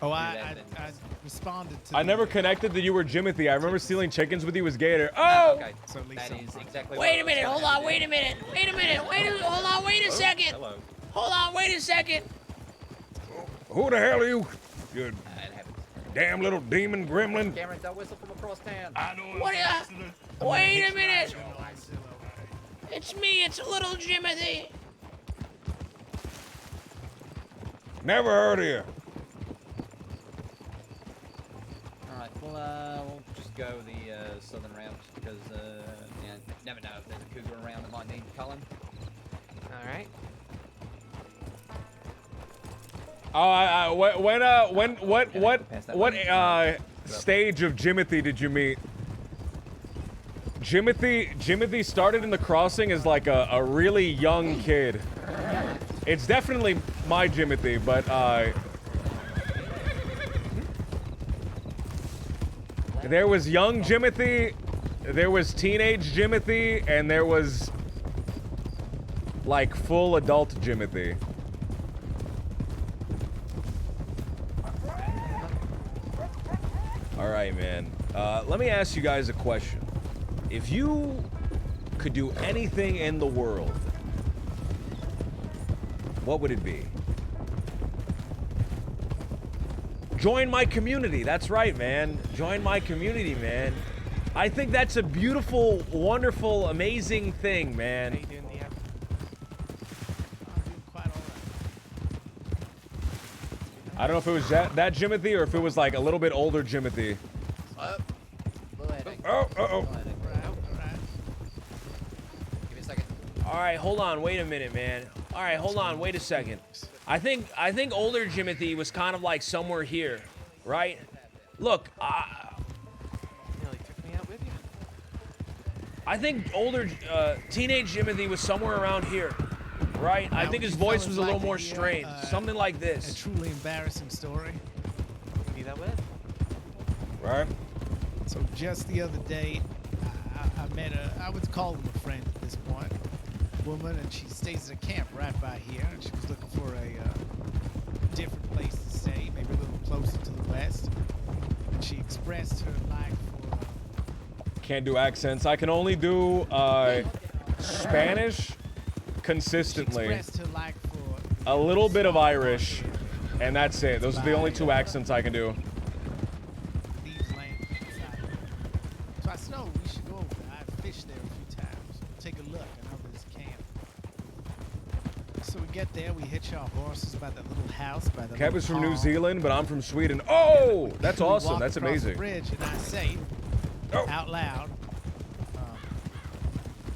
Oh, do I that than- responded to I never connected that you were Jimothy. I remember stealing chickens with you was Gator. Oh! Okay. That is exactly Wait a minute, hold on, wait a minute. Hold on, wait a second. Hello. Hold on, wait a second. Who the hell are you? You damn little demon gremlin. Cameron, don't whistle from across town. What? Wait a minute. It's me, it's little Jimothy. Never heard of you. Alright, we'll just go the southern route because, never know if there's a cougar around that might need Cullen. Alright. Oh, what stage of Jimothy did you meet? Jimothy started in the crossing as like a really young kid. It's definitely my Jimothy, but there was young Jimothy, there was teenage Jimothy, and there was like full adult Jimothy. All right, man. Let me ask you guys a question. If you could do anything in the world, what would it be? Join my community. That's right, man. Join my community, man. I think that's a beautiful, wonderful, amazing thing, man. I don't know if it was that Jimothy or if it was like a little bit older Jimothy. Oh. Give me a second. All right, hold on, wait a minute, man. All right, hold on, wait a second. I think older Jimothy was kind of like somewhere here, right? Look, Nearly took me out with you. I think older teenage Jimothy was somewhere around here, right? I Now, think would his you voice fellas was a little like to more hear, strained, something like A this. truly embarrassing story. Be that with? Right. So just the other day, I met I would call him a friend at this point, woman, and she stays at a camp right by here, and she was looking for a different place to stay, maybe a little closer to the west. And she expressed her like for Can't do accents. I can only do Spanish consistently. expressed her like for A little bit of Irish, and that's it. Those are the only two accents I can do. these lands inside. So I said, "Oh, we should go over there. I've fished there a few times. Take a look. I know this camp." So we get there, we hitch our horses by that little house by the Kev little is from New pond. Zealand, but I'm from Sweden. Oh, that's We awesome. walk That's across the amazing. bridge, and I say out loud,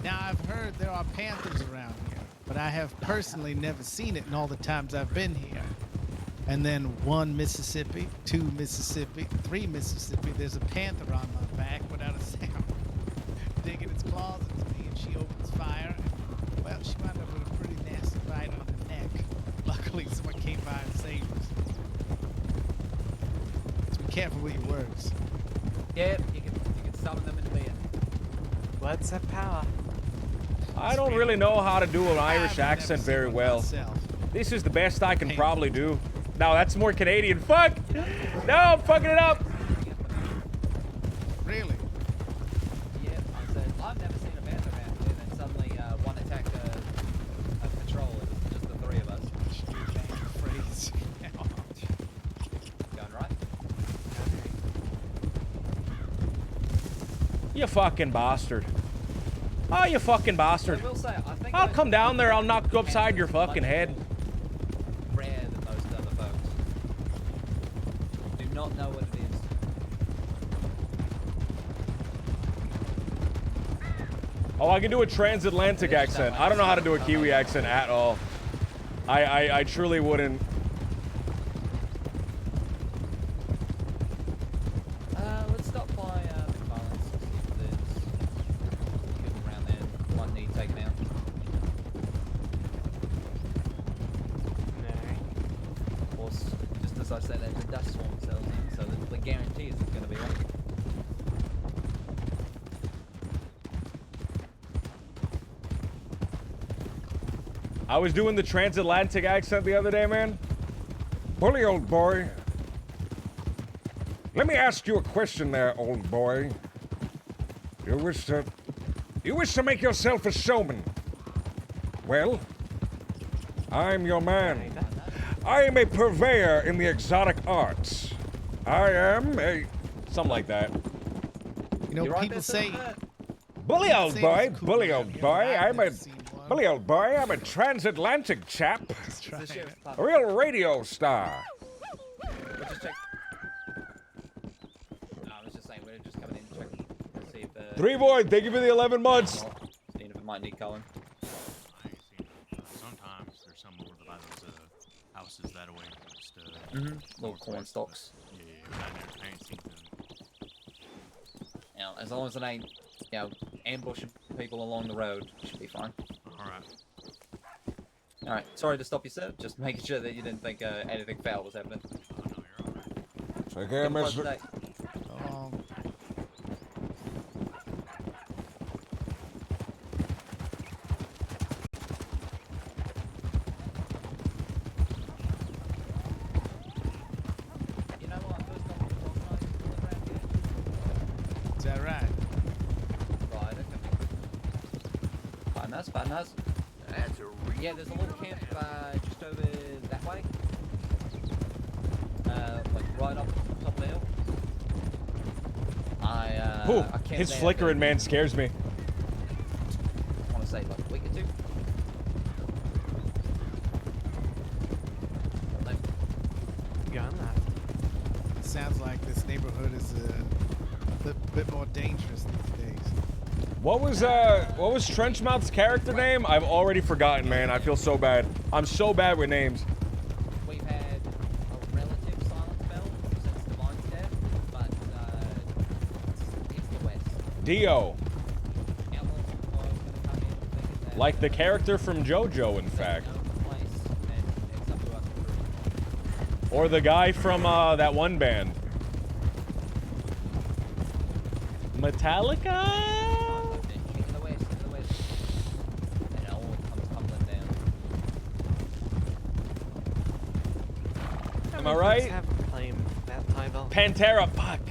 now I've heard there are panthers around here, but I have personally never seen it in all the times I've been here. And then 1 Mississippi, 2 Mississippi, 3 Mississippi, there's a panther on my back without a sound, digging its claws into me, and she opens fire. Well, she wound up with a pretty nasty bite on her neck. Luckily, someone came by and saved us. So be careful with your words. Yeah, you can summon them into being. What's that power? I don't really know how to do an Irish accent very well. This is the best I can probably do. No, that's more Canadian. Fuck! No, I'm fucking it up! Really? Yeah, I said, I've never seen a panther around here, then suddenly one attacked a patrol. It was just the 3 of us. Phrase. Going right? You fucking bastard. Oh, you fucking bastard. I will say, I think I'll those come down there, I'll knock you encounters upside your are much fucking head. more Rare than most other folks. Do not know what it is. Oh, I can do a transatlantic accent. I don't know how to do a Kiwi accent at all. I truly wouldn't. Let's stop by McFarlane's to see if there's people around there that might need taken out. Of course, just as I said, there's a dust swarm cells in, so the guarantee is it's going to be one. I was doing the transatlantic accent the other day, man. Bully, old boy. Let me ask you a question there, old boy. You wish to make yourself a showman. Well, I'm your man. I am a purveyor in the exotic arts. I am a... something like that. You know, people say... Bully, old say boy. it's cool, Bully, man. old Yeah, boy. I've I'm a... never seen one. Bully, old boy. I'm a transatlantic chap. A real radio star. We'll just check. No, I was just saying, we're just coming in to check to see if... 3 Void, thank you for the 11 months. Seeing if it might need culling. Sometimes there's some over by those houses that way. Just, Little corn stalks. Yeah, I ain't seen them. You know, as long as it ain't, you know, ambushing people along the road, should be fine. Alright. Alright, sorry to stop you, sir. Just making sure that you didn't think anything foul was happening. Take care, Have a mister. pleasant day. You know what? First time I've organised people around here. Is that right? Right, okay. Quite nice, quite nice. That's a yeah, there's a little camp just over that way. Like right up top of the hill. Ooh, I camped his there flickering, for, man, scares me. I want to say like a week or two. It sounds like this neighborhood is a bit more dangerous these days. What was Trenchmouth's character name? I've already forgotten, man. I feel so bad. I'm so bad with names. We've had a relative silent spell since Divine's death, but it's the west. Dio. Like the character from JoJo, in fact. Or the guy from that one band. Metallica? Am I right? Pantera, fuck.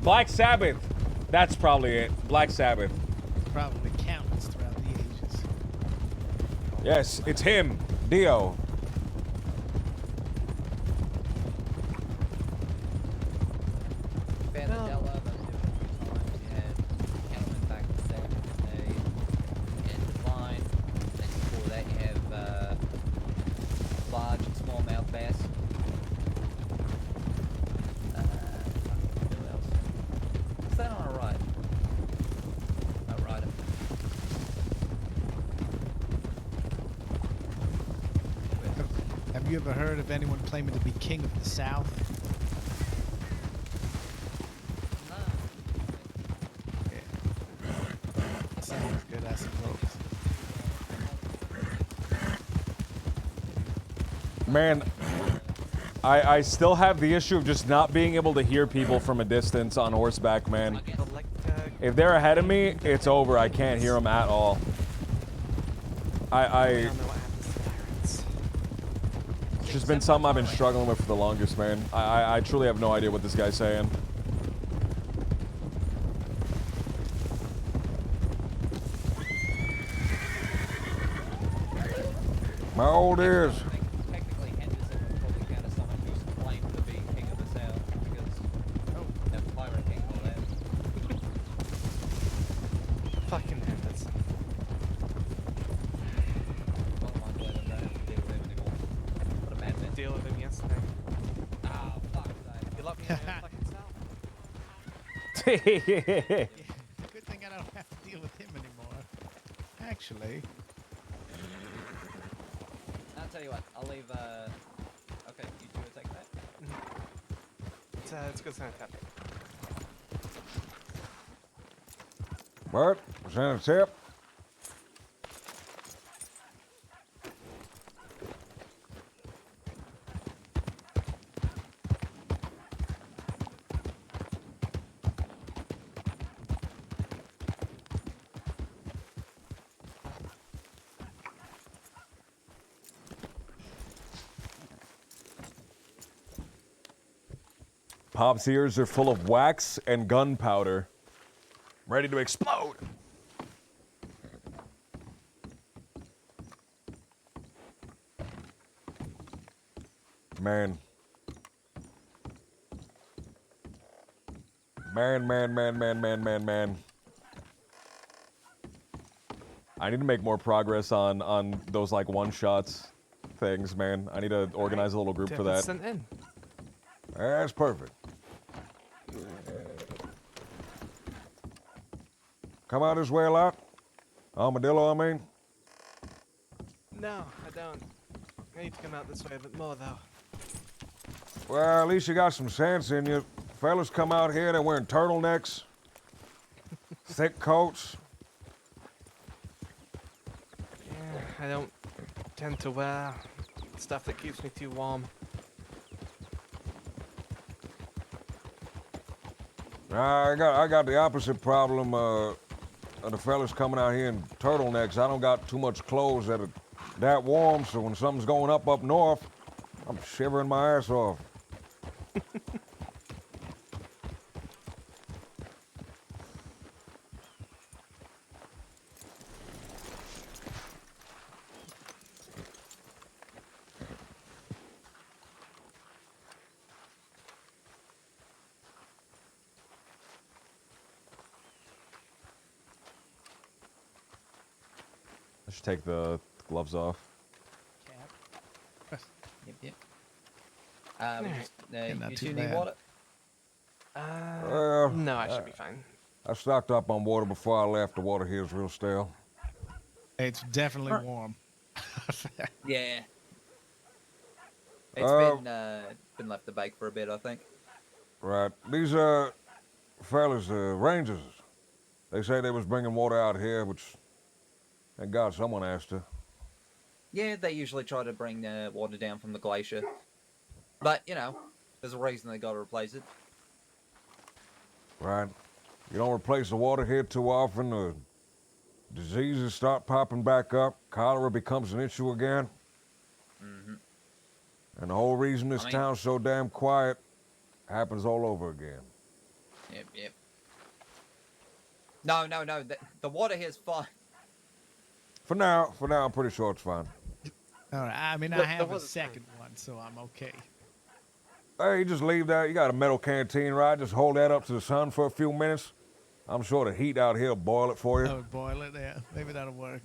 Black Sabbath. That's probably it. Black Sabbath. Probably countless throughout the ages. Yes, it's him. Dio. Vanadella, those different times. You had Cattleman back in the day, and Divine. And before that, you have large and smallmouth bass. Who else? What's that on a ride? A rider. Have you ever heard of anyone claiming to be king of the South? Sounds good, I suppose. Man, I still have the issue of just not being able to hear people from a distance on horseback, man. If they're ahead of me, it's over. I can't hear them at all. It's just been something I've been struggling with for the longest, man. I truly have no idea what this guy's saying. My old ears. Technically, Henderson was probably kind of someone who's claimed to be king of the South because that pirate king and all that. Fucking Henderson. Good thing I don't have to deal with him anymore. Actually. I'll tell you what, I'll leave, okay, you two will take that. It's good sign, Cap. Bert, send a tip. Pop's ears are full of wax and gunpowder, ready to explode. Man. Man. I need to make more progress on those like one-shots things, man. I need to organize a little group for that. Sent in. That's perfect. Come out this way a lot? Armadillo, I mean? No, I don't. I need to come out this way a bit more, though. Well, at least you got some sense in you. Fellas come out here, they're wearing turtlenecks, thick coats. Yeah, I don't tend to wear stuff that keeps me too warm. I got the opposite problem of the fellas coming out here in turtlenecks. I don't got too much clothes that are that warm, so when something's going up north, I'm shivering my ass off. I should take the gloves off. Yep. not You too two need bad. water? No, I should be fine. I stocked up on water before I left. The water here is real stale. It's definitely warm. Yeah. It's been left to bake for a bit, I think. Right. These fellas, rangers, they say they was bringing water out here, which, thank God someone asked to. Yeah, they usually try to bring water down from the glacier. But, you know, there's a reason they gotta replace it. Right. You don't replace the water here too often, the diseases start popping back up, cholera becomes an issue again. Mm-hmm. And the whole reason this town's so damn quiet happens all over again. Yep. No. The water here's fine. For now, I'm pretty sure it's fine. All right. I mean, I have a second one, so I'm okay. Hey, you just leave that. You got a metal canteen, right? Just hold that up to the sun for a few minutes. I'm sure the heat out here will boil it for you. Oh, boil it, yeah. Maybe that'll work.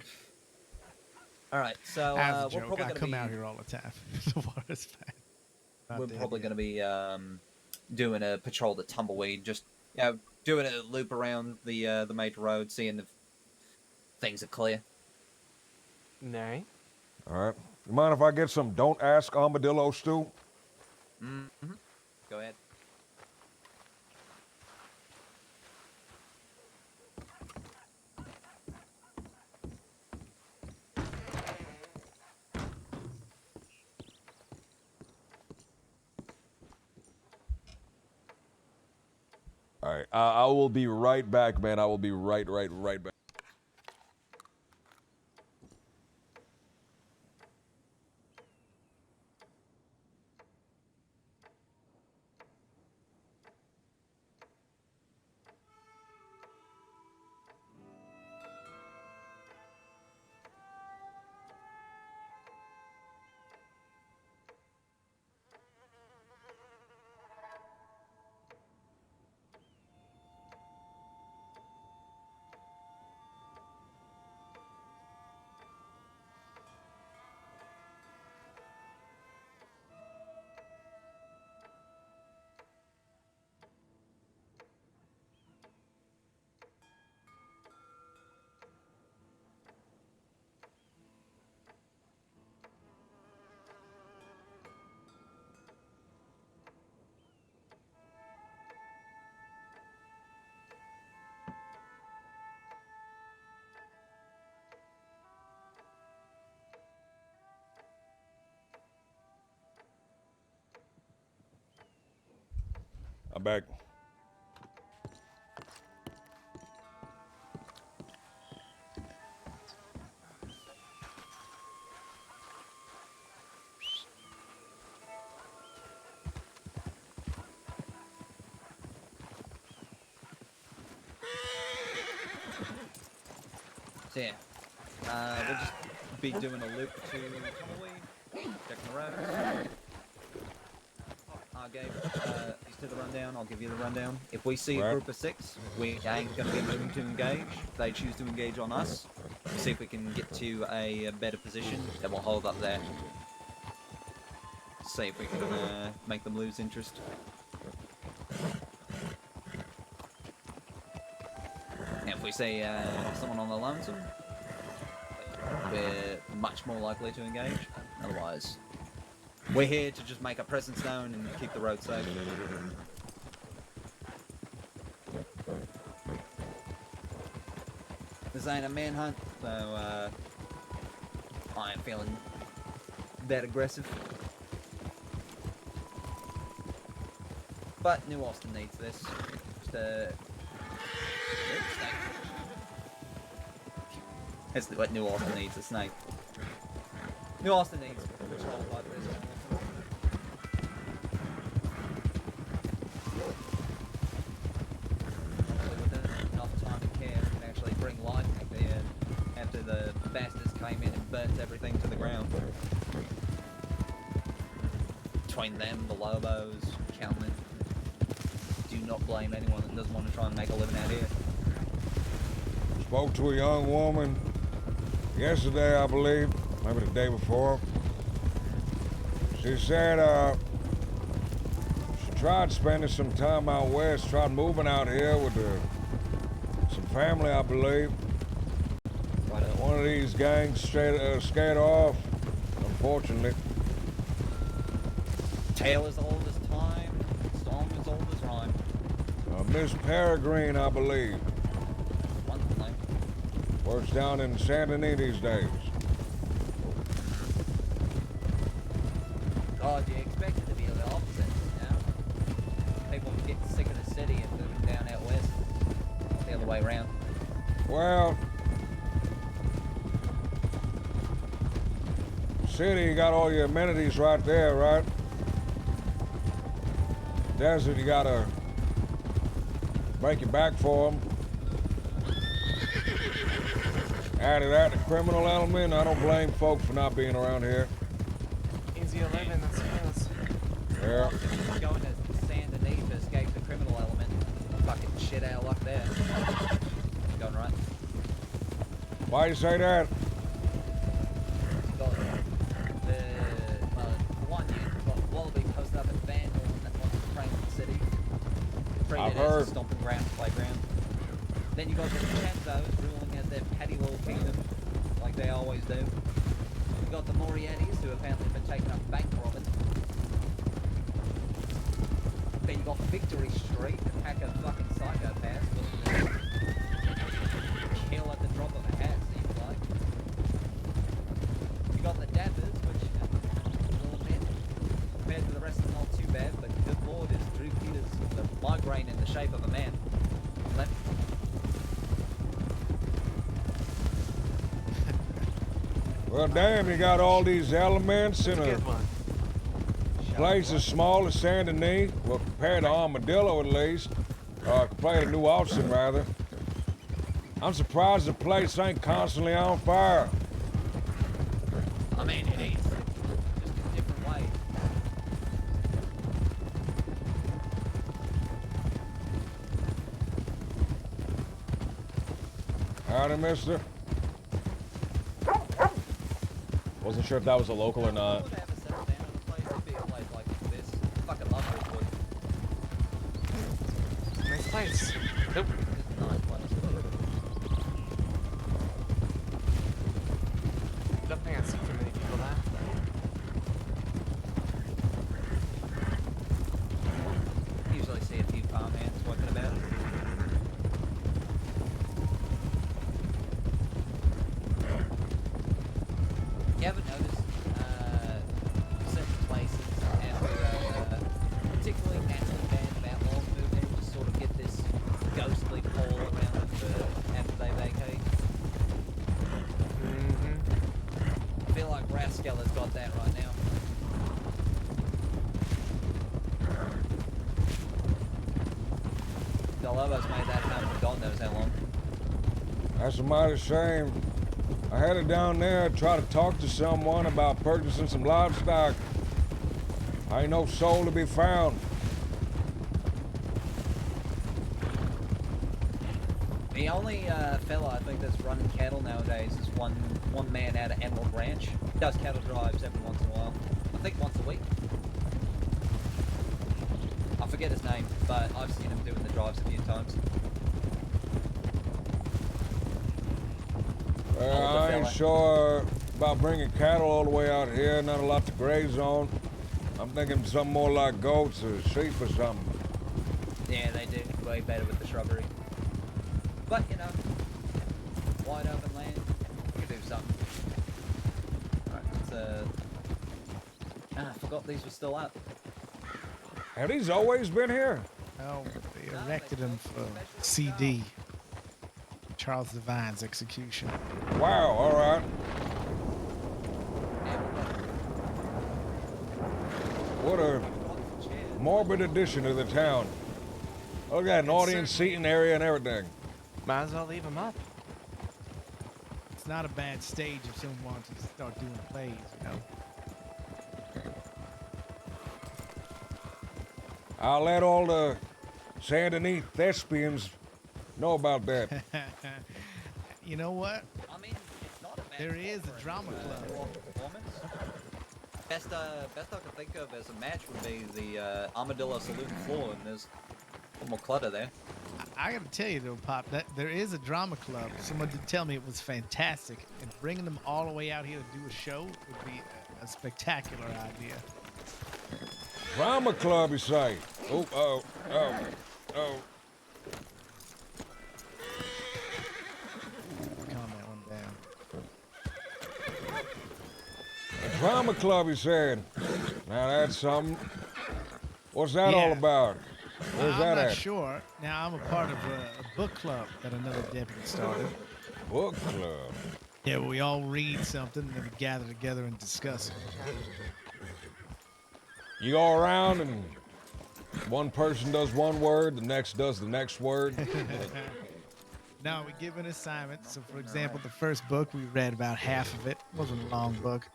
All right, so As a we're joke, probably I gonna come be out here all the time. The water's fine. we're probably going to be doing a patrol to Tumbleweed, just doing a loop around the major road, seeing if things are clear. Nay. All right. You mind if I get some don't ask armadillo stew? Mm-hmm. Go ahead. All right, I will be right back, man. I will be right back. I'm back. So yeah, we'll just be doing a loop to Tumbleweed, checking the road. Gabe, he's to the rundown, I'll give you the rundown. If we see a group of 6, we ain't going to be moving to engage. If they choose to engage on us, we'll see if we can get to a better position, then we'll hold up there. See if we can make them lose interest. And if we see someone on the lonesome, we're much more likely to engage. Otherwise, we're here to just make our presence known and keep the road safe. This ain't a manhunt, so I ain't feeling that aggressive. But New Austin needs this. Just That's what New Austin needs, a snake. New Austin needs patrols like this. With enough time and care, we can actually bring life back there after the bastards came in and burnt everything to the ground. Between them, the Lobos, Calman, do not blame anyone that doesn't want to try and make a living out here. Spoke to a young woman yesterday, I believe, maybe the day before. She said she tried spending some time out west, tried moving out here with some family, I believe. One of these gangs scared off, unfortunately. Tale as old as time, storm as old as rhyme. Miss Peregrine, I believe. Wonderful name. Works down in Saint Denis these days. God, you expect it to be the opposite, you know? People get sick of the city and moving down out west. Not the other way around. Well, city, you got all your amenities right there, right? Desert, you gotta break your back for them. Added that, the criminal element, I don't blame folk for not being around here. Easy 11, that's close. Yeah. Going to San Denis to escape the criminal element. Fucking shit out of luck there. Going right. Why you say that? Got you've got Wallaby posted up at Vandal and that one's Franklin City. I've heard. Stomping ground, playground. Then you got the Vincenzo's ruling as their petty little kingdom, like they always do. You got the Morietis, who apparently have been taking up bank robbing. Then you got Victory Street, a pack of fucking psychopaths willing to kill at the drop of a hat, seems like. You got the Dappers, which, a little bit, compared to the rest of them, not too bad, but good lord is Drew Peters, the migraine in the shape of a man. Left. Well, damn, you got all these elements in a place as small as Saint Denis. Well, compared to Armadillo, at least. Compared to New Austin, rather. I'm surprised the place ain't constantly on fire. I mean, it is. Just a different way. Howdy, mister. Wasn't sure if that was a local or not. Nice place. Nope. I don't think I see too many people there. Usually see a few farmhands walking about. You ever noticed certain places have particularly naturally bad outlaws Lobo's made that home for God knows how long. That's a mighty shame. I headed down there to try to talk to someone about purchasing some livestock. Ain't no soul to be found. The only fella I think that's running cattle nowadays is one man out of Emerald Ranch. He does cattle drives every once in a while. I think once a week. I forget his name, but I've seen him doing the drives a few times. I ain't sure about bringing cattle all the way out here. Not a lot to graze on. I'm thinking something more like goats or sheep or something. Yeah, they do way better with the shrubbery. But, you know, wide open land, you could do something. Alright, let's, I forgot these were still up. Have these always been here? Oh, they erected him for CD. Charles Divine's execution. Wow, all right. What a morbid addition to the town. Look at an audience seating area and everything. Might as well leave him up. It's not a bad stage if someone wants to start doing plays, you know. I'll let all the Saint Denis thespians know about that. You know what? I mean, there is a drama club. Best I can think of as a match would be the Armadillo Saloon floor, and there's a little more clutter there. I gotta tell you though, Pop, that there is a drama club. Someone did tell me it was fantastic, and bringing them all the way out here to do a show would be a spectacular idea. Drama club, you say? Oh. Calm that one down. A drama club, you said? Now that's something. What's that all about? Where's that I'm not at? sure. Now I'm a part of a book club that another deputy started. Book club? Yeah, we all read something and then we gather together and discuss it. You go around and one person does one word, the next does the next word. No, we give an assignment. So, for example, the first book, we read about half of it. It wasn't a long book.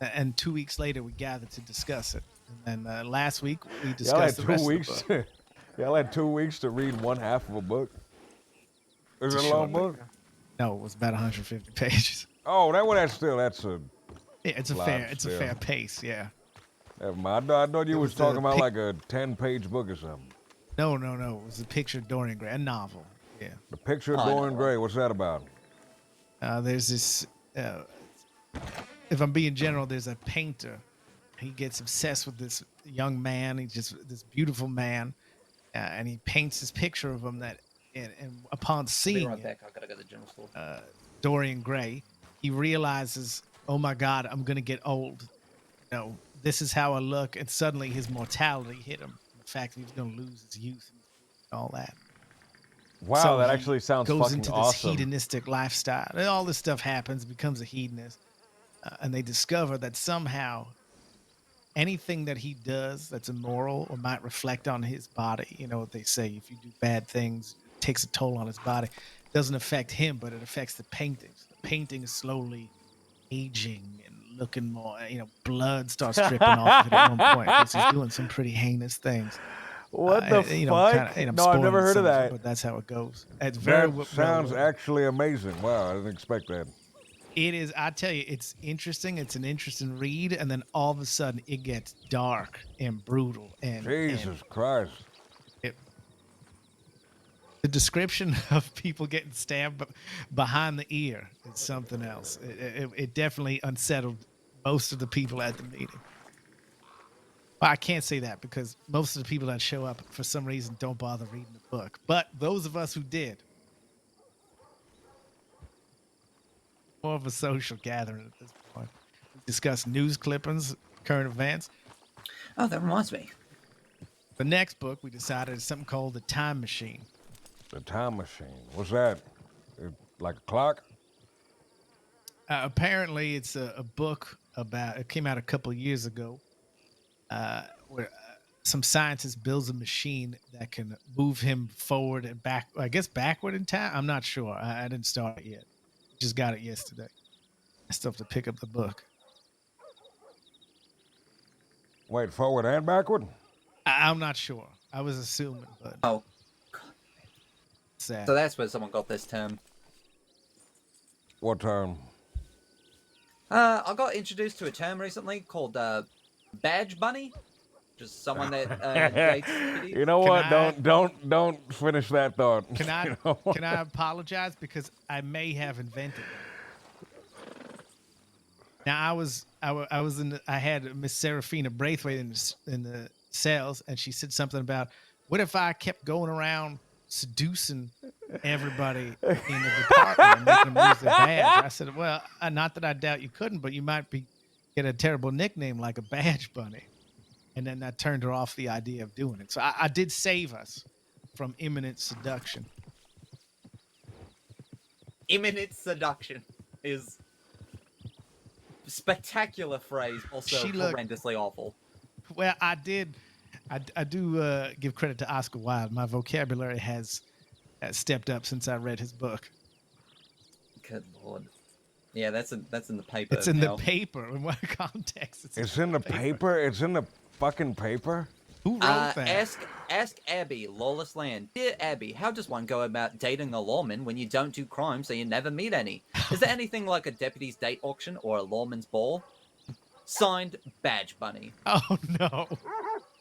And 2 weeks later, we gathered to discuss it. And then last week, we discussed the rest of the book. Y'all had 2 weeks to read one half of a book? Is it a long book? No, it was about 150 pages. Oh, that's a... Yeah, it's a fair pace, yeah. Never mind. I thought you was the talking about like a 10-page book or something. No. It was a picture of Dorian Gray, a novel. Yeah. The picture of Dorian Gray. What's that about? There's this. If I'm being general, there's a painter. He gets obsessed with this young man. He's just this beautiful man, and he paints this picture of him. And upon seeing I gotta go to the general store. Dorian Gray, he realizes, oh my God, I'm gonna get old. You know, this is how I look, and suddenly his mortality hit him. The fact that he was going to lose his youth and all that. Wow, So that he actually sounds goes fucking into awesome. this hedonistic lifestyle. And all this stuff happens, becomes a hedonist, and they discover that somehow anything that he does that's immoral or might reflect on his body, you know what they say, if you do bad things, it takes a toll on his body. It doesn't affect him, but it affects the paintings. The painting is slowly aging and looking more, blood starts dripping off of it at one point because he's doing some pretty heinous things. What the fuck? No, I've never heard of that. But that's how it goes. It's Sounds actually amazing. Wow, I didn't expect that. It is. I tell you, it's interesting. It's an interesting read, and then all of a sudden, it gets dark and brutal. And Jesus Christ! The description of people getting stabbed behind the ear is something else. It definitely unsettled most of the people at the meeting. Well, I can't say that because most of the people that show up for some reason don't bother reading the book. But those of us who did, more of a social gathering at this point. We discuss news clippings, current events. Oh, that reminds me. The next book we decided is something called The Time Machine. The Time Machine. What's that? Like a clock? Apparently, it's a book about. It came out a couple years ago. Where some scientist builds a machine that can move him forward and back. I guess backward in time. I'm not sure. I didn't start it yet. Just got it yesterday. I still have to pick up the book. Wait, forward and backward? I'm not sure. I was assuming, but oh, sad. So that's where someone got this term. What term? I got introduced to a term recently called badge bunny. Just someone that dates kitties. You know what? Don't finish that thought. Can I You know what? can I apologize because I may have invented it. Now I had Miss Seraphina Braithwaite in the cells, and she said something about what if I kept going around seducing everybody in the department and making them lose their badge. I said, well, not that I doubt you couldn't, but you might get a terrible nickname like a badge bunny. And then that turned her off the idea of doing it. So I did save us from imminent seduction. Imminent seduction is a spectacular phrase, also horrendously awful. Well, I do give credit to Oscar Wilde. My vocabulary has stepped up since I read his book. Good lord. Yeah, that's in the paper. It's in the paper. In what context? It's in the paper? It's in the fucking paper? Who wrote that? Ask Abby, Lawless Land. Dear Abby, how does one go about dating a lawman when you don't do crime so you never meet any? Is there anything like a deputy's date auction or a lawman's ball? Signed, Badge Bunny. Oh, no.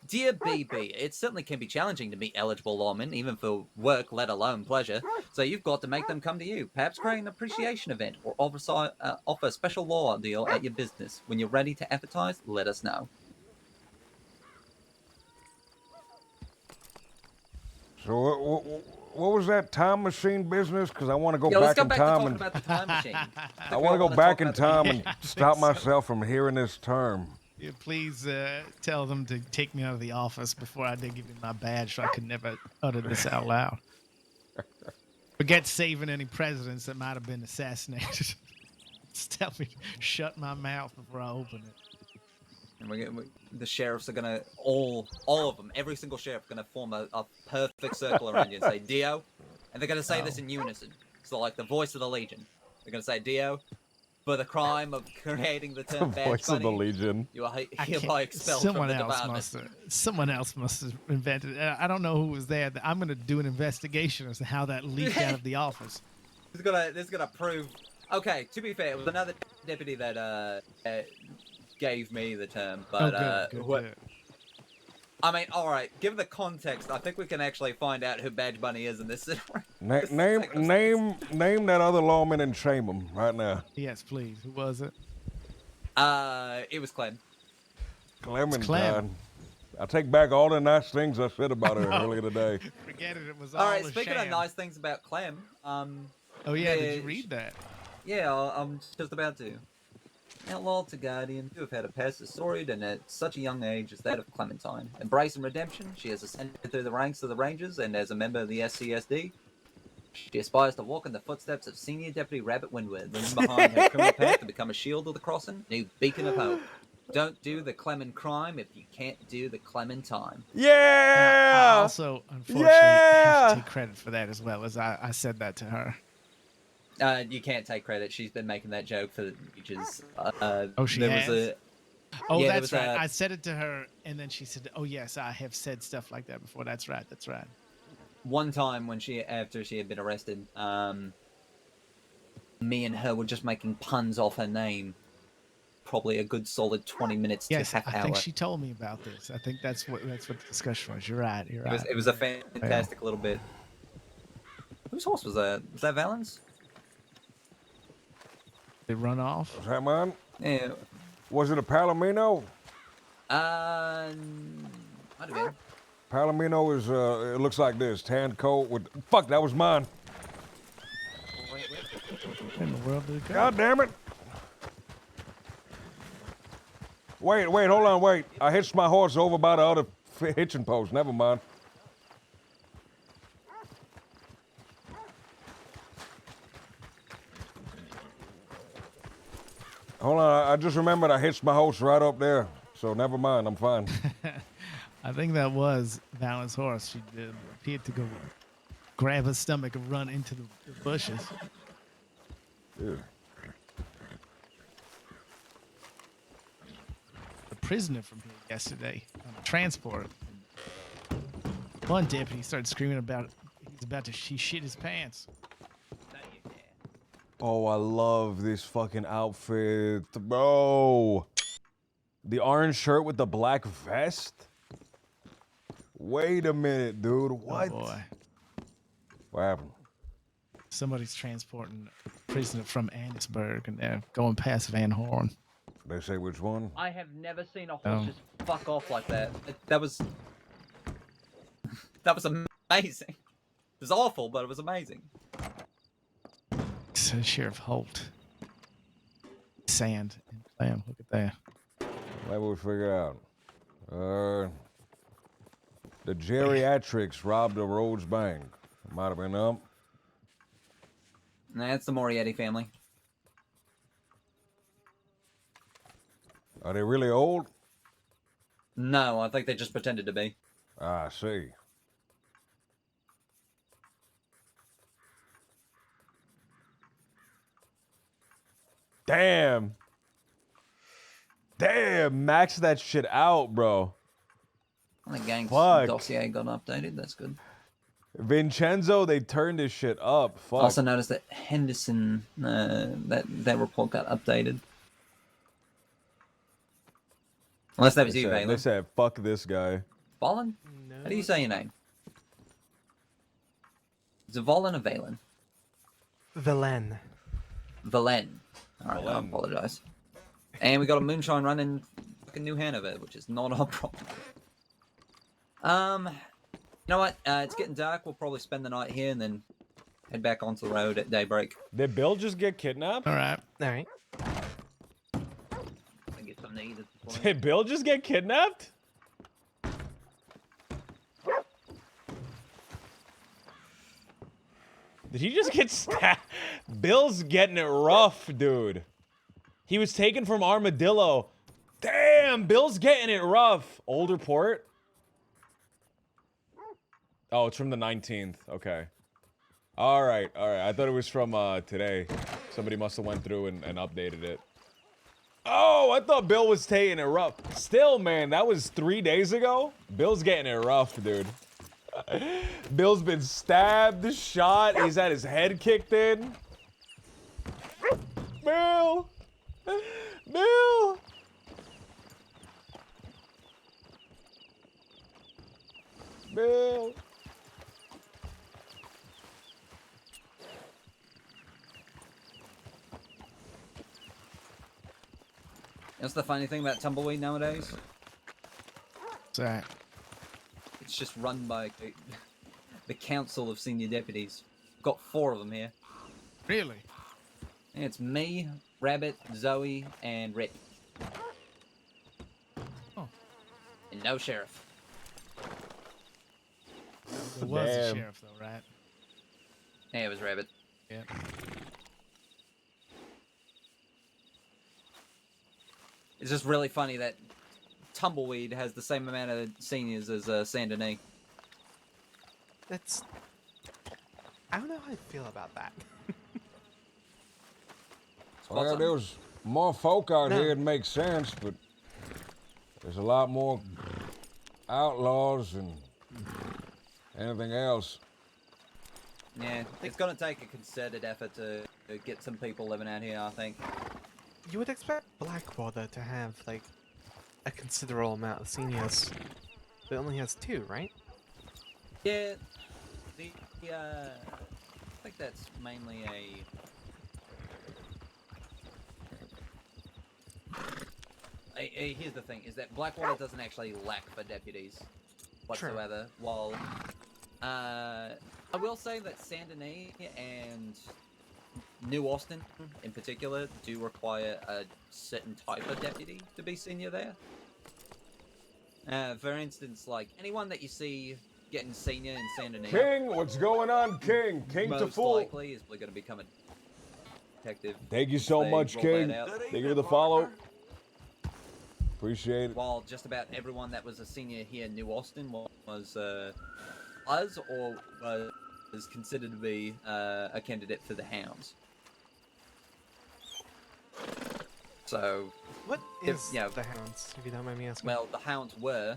Dear BB, it certainly can be challenging to meet eligible lawmen, even for work, let alone pleasure. So you've got to make them come to you. Perhaps create an appreciation event or offer a special law deal at your business. When you're ready to advertise, let us know. So what was that time machine business? Because I want to go Yo, back in to time and about the time machine. I want to go back in time and stop myself from hearing this term. Yeah, please tell them to take me out of the office before I did give you my badge so I could never utter this out loud. Forget saving any presidents that might have been assassinated. Just tell me to shut my mouth before I open it. And the sheriffs are gonna all of them, every single sheriff, gonna form a perfect circle around you and say Dio, and they're gonna say this in unison. So like the voice of the Legion, they're gonna say Dio, for the crime of creating the term badge Voice of the bunny, Legion. you are hereby expelled from the department. Someone else must have invented it. I don't know who was there. I'm gonna do an investigation as to how that leaked out of the office. This is gonna prove. Okay, to be fair, it was another deputy that gave me the term, but good. I mean, all right. Given the context, I think we can actually find out who Badge Bunny is in this. Name that other lawman and shame him right now. Yes, please. Who was it? It was Clem. Clementine. I take back all the nice things I said about her earlier today. Forget it. It was all right. a Speaking sham. of nice things about Clem, oh yeah, did you read that? Yeah, I'm just about to. Outlaw to Guardian, you have had a past as storied and at such a young age as that of Clementine. Embrace and redemption, she has ascended through the ranks of the Rangers, and as a member of the SCSD, she aspires to walk in the footsteps of Senior Deputy Rabbit Windward, leaving behind her criminal path to become a shield of the crossing, new beacon of hope. Don't do the Clement crime if you can't do the Clementine. Yeah! I also, unfortunately, have to take credit for that as well, as I said that to her. You can't take credit. She's been making that joke for ages. She has? That's right. I said it to her, and then she said, "Oh yes, I have said stuff like that before." That's right. That's right. One time when after she had been arrested, me and her were just making puns off her name. Probably a good solid 20 minutes to half hour. I think she told me about this. I think that's what the discussion was. You're right. You're right. It was a fantastic little bit. Whose horse was that? Was that Valens? They run off. Was that mine? Yeah. Was it a Palomino? Might have been. Palomino is it looks like this, tan coat with. Fuck, that was mine. What in the world did it go? God damn it! Wait, hold on, wait. I hitched my horse over by the other hitching post. Never mind. Hold on, I just remembered I hitched my horse right up there. So never mind, I'm fine. I think that was Val's horse. She appeared to go grab her stomach and run into the bushes. Ew. The prisoner from here yesterday on a transport. One deputy started screaming about he's about to shit his pants. Oh, I love this fucking outfit, bro. The orange shirt with the black vest. Wait a minute, dude. What? Oh boy. What happened? Somebody's transporting a prisoner from Annisburg, and they're going past Van Horn. They say which one? I have never seen a horse just fuck off like that. That was amazing. It was awful, but it was amazing. Says Sheriff Holt. Sand and clam. Look at that. Maybe we figure out. The geriatrics robbed a Rhodes Bank. Might have been up. Nah, it's the Moriarty family. Are they really old? No, I think they just pretended to be. Ah, I see. Damn. Damn, max that shit out, bro. The gang's Fuck. dossier got updated. That's good. Vincenzo, they turned this shit up. Fuck. Also noticed that Henderson, that report got updated. Unless that was you, They Valen. said, fuck this guy. Volin? How do you say your name? Is it Volin or Valen? Valen. Valen. Alright, I apologize. And we got a moonshine run in fucking New Hanover, which is not our problem. You know what? It's getting dark. We'll probably spend the night here and then head back onto the road at daybreak. Did Bill just get kidnapped? All right. All right. Get something to eat at this point. Did Bill just get kidnapped? Did he just get stabbed? Bill's getting it rough, dude. He was taken from Armadillo. Damn, Bill's getting it rough. Older port? Oh, it's from the 19th. Okay. All right, all right. I thought it was from today. Somebody must have went through and updated it. Oh, I thought Bill was taking it rough. Still, man, that was 3 days ago. Bill's getting it rough, dude. Bill's been stabbed, shot. He's had his head kicked in. Bill! Bill! Bill! That's the funny thing about Tumbleweed nowadays. What's that? It's just run by the Council of Senior Deputies. Got 4 of them here. Really? And it's me, Rabbit, Zoe, and Rick. Oh. And no sheriff. There was a Damn. sheriff, though, right? Yeah, it was Rabbit. Yeah. It's just really funny that Tumbleweed has the same amount of seniors as Saint Denis. That's... I don't know how I feel about that. Well, there was more folk out here, it makes sense, but there's a lot more outlaws and anything else. Yeah, it's gonna take a concerted effort to get some people living out here, I think. You would expect Blackwater to have, like, a considerable amount of seniors. But it only has 2, right? Yeah, I think that's mainly here's the thing, is that Blackwater doesn't actually lack for deputies whatsoever, while I will say that Saint Denis and New Austin, in particular, do require a certain type of deputy to be senior there. For instance, like, anyone that you see getting senior in Saint Denis... King, what's going on, King? King to most full. likely is going to become a detective. Thank you so They much, roll that King. out. Thank you for the follow. Appreciate it. While just about everyone that was a senior here in New Austin was us or was considered to be a candidate for the Hounds. So, What is the Hounds, if you don't mind me asking? well, the Hounds were,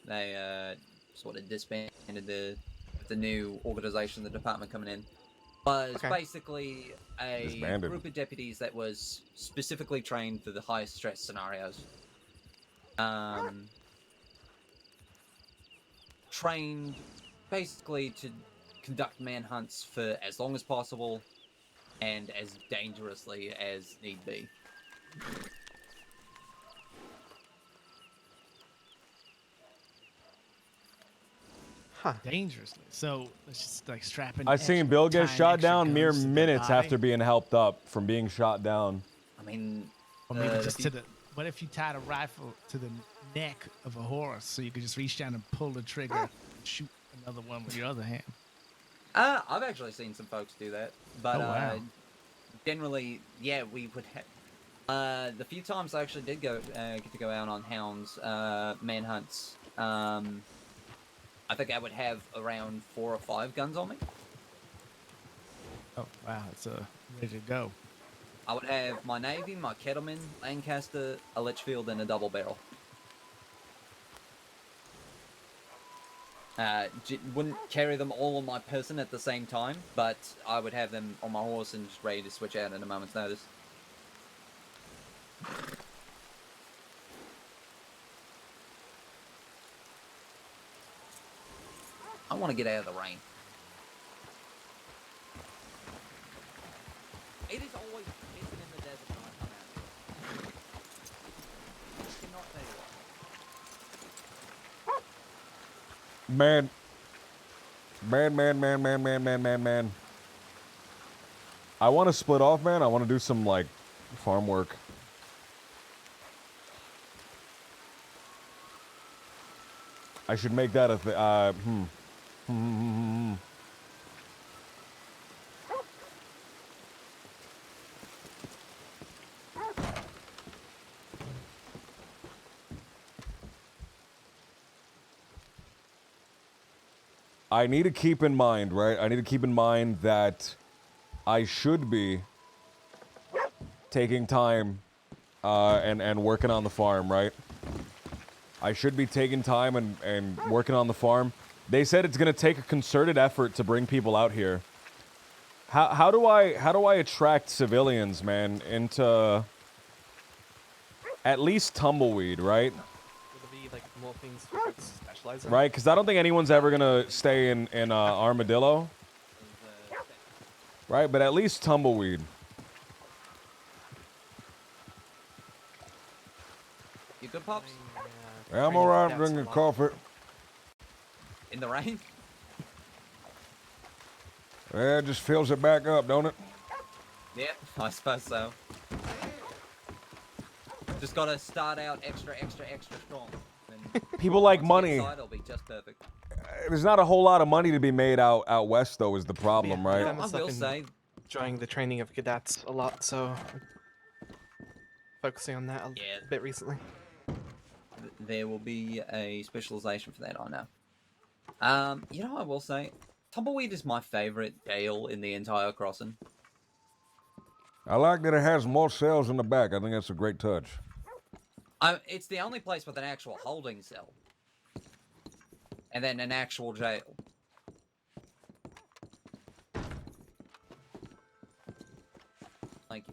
they sort of disbanded the new organization, the department coming in, was basically a Disbanded. group of deputies that was specifically trained for the highest stress scenarios. Trained basically to conduct manhunts for as long as possible and as dangerously as need be. Dangerously. So it's just like strapping. I seen extra Bill get time, shot extra down mere guns to the minutes body. after being helped up from being shot down. I mean, Or maybe just to the. What if you tied a rifle to the neck of a horse so you could just reach down and pull the trigger and shoot another one with your other hand? I've actually seen some folks do that, but Oh, wow. generally, yeah, we would have. The few times I actually did get to go out on hounds, manhunts, I think I would have around 4 or 5 guns on me. Oh wow, it's ready to go. I would have my Navy, my Kettleman, Lancaster, a Litchfield, and a double barrel. Wouldn't carry them all on my person at the same time, but I would have them on my horse and just ready to switch out at a moment's notice. I want to get out of the rain. It is always pissing in the desert when I come out here. I cannot tell you why. Man. I want to split off, man. I want to do some, like, farm work. I should make that a thing. I need to keep in mind, right? I need to keep in mind that I should be taking time and working on the farm, right? I should be taking time and working on the farm. They said it's gonna take a concerted effort to bring people out here. How do I attract civilians, man, into at least Tumbleweed, right? Would there be like more things for folks to specialize in? Right, because I don't think anyone's ever gonna stay in Armadillo. Right, but at least Tumbleweed. You good, Pops? Yeah, I'm alright, I'm drinking coffee. In the rain? Yeah, it just fills it back up, don't it? Yeah, I suppose so. Just gotta start out extra strong. And People like once you get money. inside, it'll be just perfect. There's not a whole lot of money to be made out west, though, is the problem, right? I will say, enjoying the training of cadets a lot, so focusing on that a bit recently. There will be a specialization for that, I know. You know, I will say, Tumbleweed is my favorite jail in the entire crossing. I like that it has more cells in the back. I think that's a great touch. It's the only place with an actual holding cell. And then an actual jail. Like,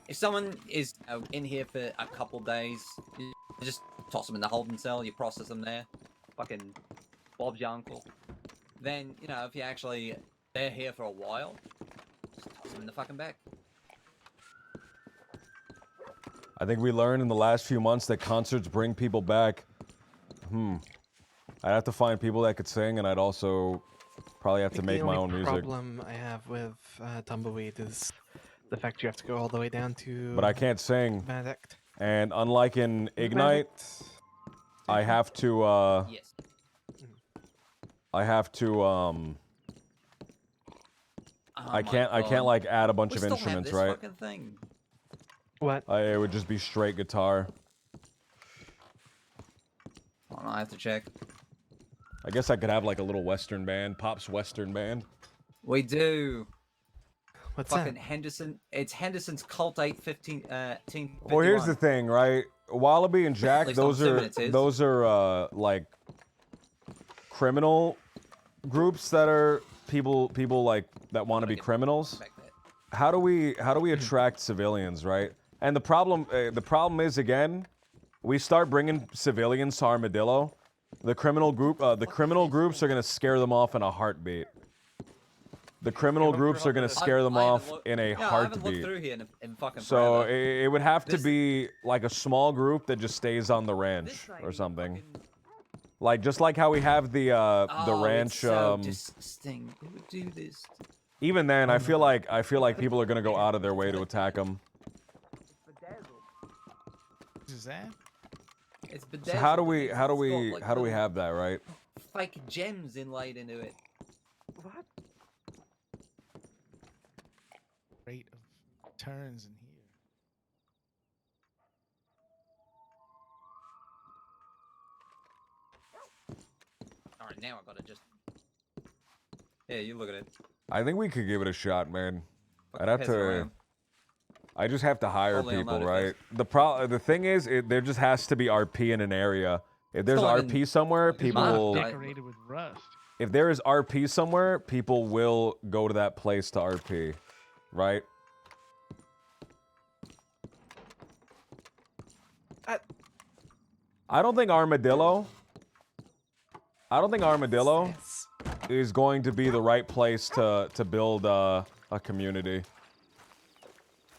if someone is in here for a couple days, you just toss them in the holding cell, you process them there. Fucking Bob's your uncle. Then, you know, if they're here for a while, just toss them in the fucking back. I think we learned in the last few months that concerts bring people back. I'd have to find people that could sing, and I'd also probably have to make my own music. The problem I have with Tumbleweed is the fact you have to go all the way down to... But I can't sing. Benedict. And unlike in Ignite, I have to, Yes. I have to, I can't like add a bunch We of still have instruments, this right? fucking thing. What? It would just be straight guitar. I have to check. I guess I could have like a little Western band, Pop's Western band. We do. What's Fucking that? Henderson. It's Henderson's Cult 815. Well, here's the thing, right? Wallaby and Jack, At least on those 2 are minutes is. those are like criminal groups that are people like that want to be criminals. How do we attract civilians, right? And the problem is, again, we start bringing civilians to Armadillo. The criminal groups are gonna scare them off in a heartbeat. The criminal groups are gonna scare them off in a I haven't looked heartbeat. through here in fucking So forever. it would have to be like a small group that just stays on the ranch or something. Like just like how we have the ranch. It's so disgusting. Who would do this? Even then, I feel like people are gonna go out of their way to attack them. What is that? It's So bedazzled. how do we It's got, like, how do we little have that, right? fake gems inlaid into it? What? Rate of turns in here. All right, now I gotta just. Yeah, you look at it. I think we could give it a shot, man. I'd have pass it to. around. I just have to hire Only on people, notifies. right? The thing is, there just has to be RP in an area. If there's Still RP haven't- somewhere, people will. Decorated with rust. If there is RP somewhere, people will go to that place to RP, right? I don't think Armadillo is going to be the right place to build a community.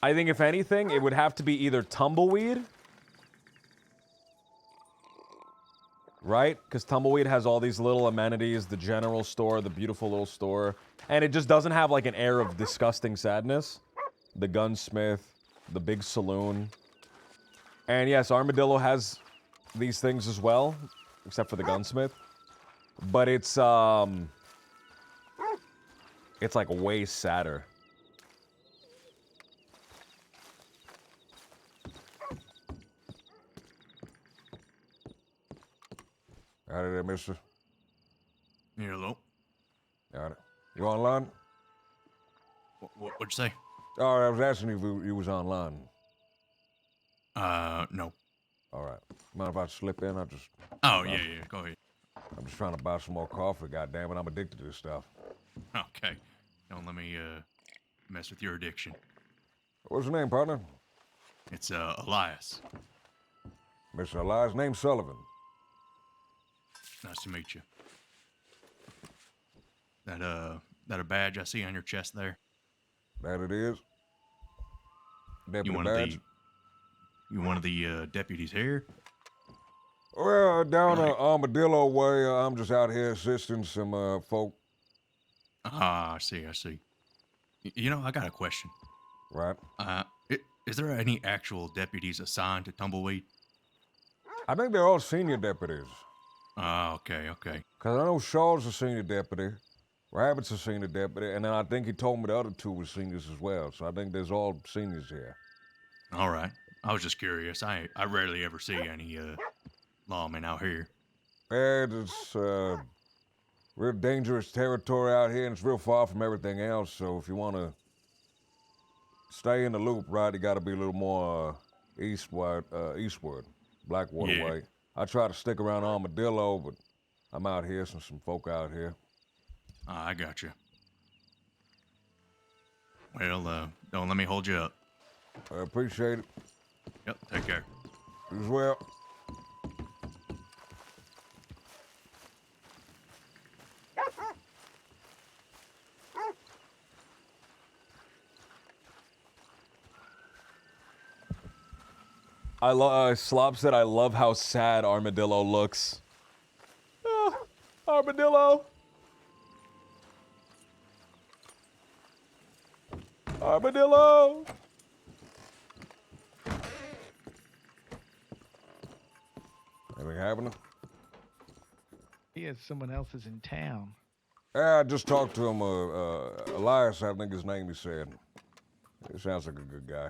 I think if anything, it would have to be either Tumbleweed, right? Because Tumbleweed has all these little amenities, the general store, the beautiful little store, and it just doesn't have like an air of disgusting sadness. The gunsmith, the big saloon. And yes, Armadillo has these things as well, except for the gunsmith. But it's like way sadder. Howdy there, mister. Yeah, hello. Howdy. You online? What'd you say? Oh, I was asking if you was online. No. All right. Mind if I slip in? Oh, yeah, go ahead. I'm just trying to buy some more coffee, goddammit. I'm addicted to this stuff. Okay. Don't let me, mess with your addiction. What's your name, partner? It's, Elias. Mr. Elias, name Sullivan. Nice to meet you. That a badge I see on your chest there? That it is. Deputy You one of the deputies here? Well, down Armadillo way, I'm just out here assisting some folk. Ah, I see. You know, I got a question. Right. Is there any actual deputies assigned to Tumbleweed? I think they're all senior deputies. Ah, okay. Because I know Shaw's a senior deputy, Rabbit's a senior deputy, and then I think he told me the other two were seniors as well. So I think there's all seniors here. All right. I was just curious. I rarely ever see any lawmen out here. And it's real dangerous territory out here, and it's real far from everything else. So if you want to stay in the loop, right, you got to be a little more eastward, Blackwater Yeah. way. I try to stick around Armadillo, but I'm out here, some folk out here. I got you. Well, don't let me hold you up. I appreciate it. Yep, take care. You as well. Slop said, I love how sad Armadillo looks. Armadillo! Armadillo! Anything happening? Yeah, someone else is in town. Yeah, I just talked to him, Elias, I think his name he said. He sounds like a good guy.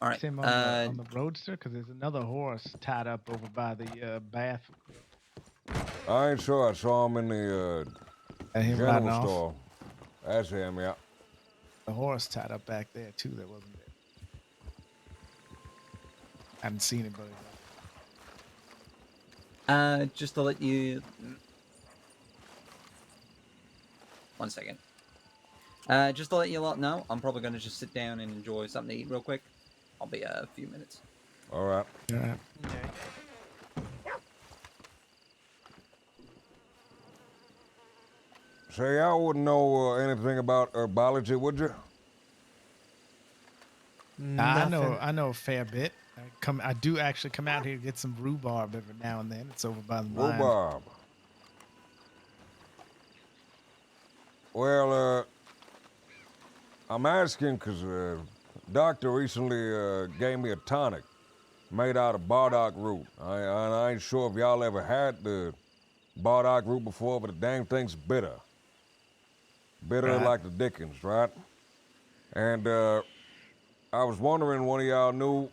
All right. Him on the roadster, because there's another horse tied up over by the bath. I ain't sure I saw him in the him riding general off? store. That's him, yeah. The horse tied up back there too. That wasn't there. I haven't seen anybody. Just to let you. 1 second. Just to let you lot know, I'm probably gonna just sit down and enjoy something to eat real quick. I'll be a few minutes. All right. All right. Okay. Say, y'all wouldn't know anything about herbology, would you? I know a fair bit. I do actually come out here to get some rhubarb every now and then. It's over by the mine. Rhubarb. Well, I'm asking because doctor recently gave me a tonic made out of bardock root. I ain't sure if y'all ever had the bardock root before, but the dang thing's bitter. Bitter Right. like the Dickens, right? And I was wondering one of y'all knew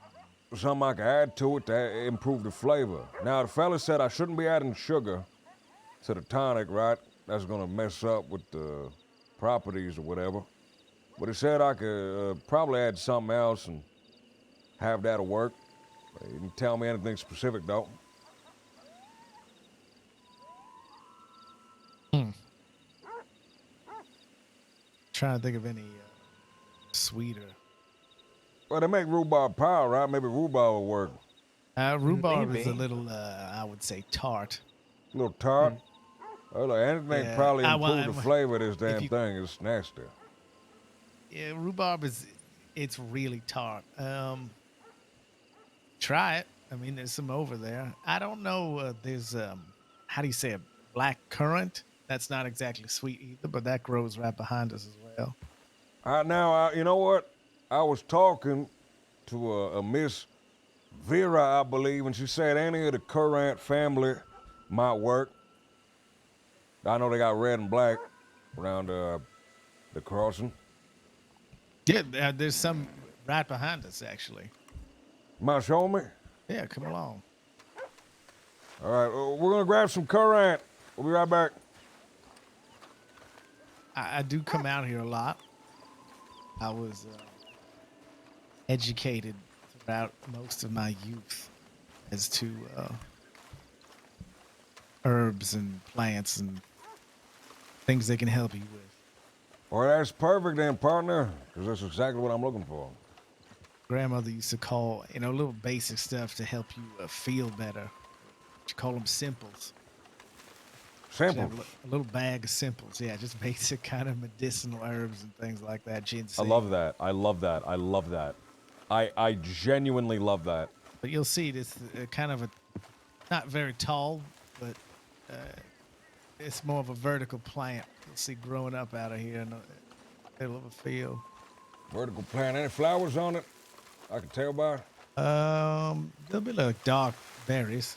something I could add to it to improve the flavor. Now, the fella said I shouldn't be adding sugar to the tonic, right? That's gonna mess up with the properties or whatever. But he said I could probably add something else and have that'll work. He didn't tell me anything specific, though. Trying to think of any sweeter. Well, they make rhubarb pie, right? Maybe rhubarb will work. Rhubarb is a Maybe. little, I would say, tart. A little tart. Well, look, anything Yeah, probably I improve want- the flavor of this if damn you- thing. It's nasty. Yeah, rhubarb it's really tart. Try it. I mean, there's some over there. I don't know. There's how do you say it? Black currant. That's not exactly sweet either, but that grows right behind us as well. You know what? I was talking to a Miss Vera, I believe, and she said any of the currant family might work. I know they got red and black around the crossing. Yeah, there's some right behind us actually. Might show me? Yeah, come along. All right, we're gonna grab some currant. We'll be right back. I do come out here a lot. I was educated throughout most of my youth as to herbs and plants and things they can help you with. Well, that's perfect then, partner, because that's exactly what I'm looking for. Grandmother used to call, little basic stuff to help you feel better. She called them simples. She'd have Simples? A little bag of simples, yeah, just basic kind of medicinal herbs and things like that. I Ginseng. love that. I love that. I love that. I genuinely love that. But you'll see this kind of not very tall, but it's more of a vertical plant. You'll see growing up out of here in the middle of a field. Vertical plant. Any flowers on it? I can tell by. There'll be like dark berries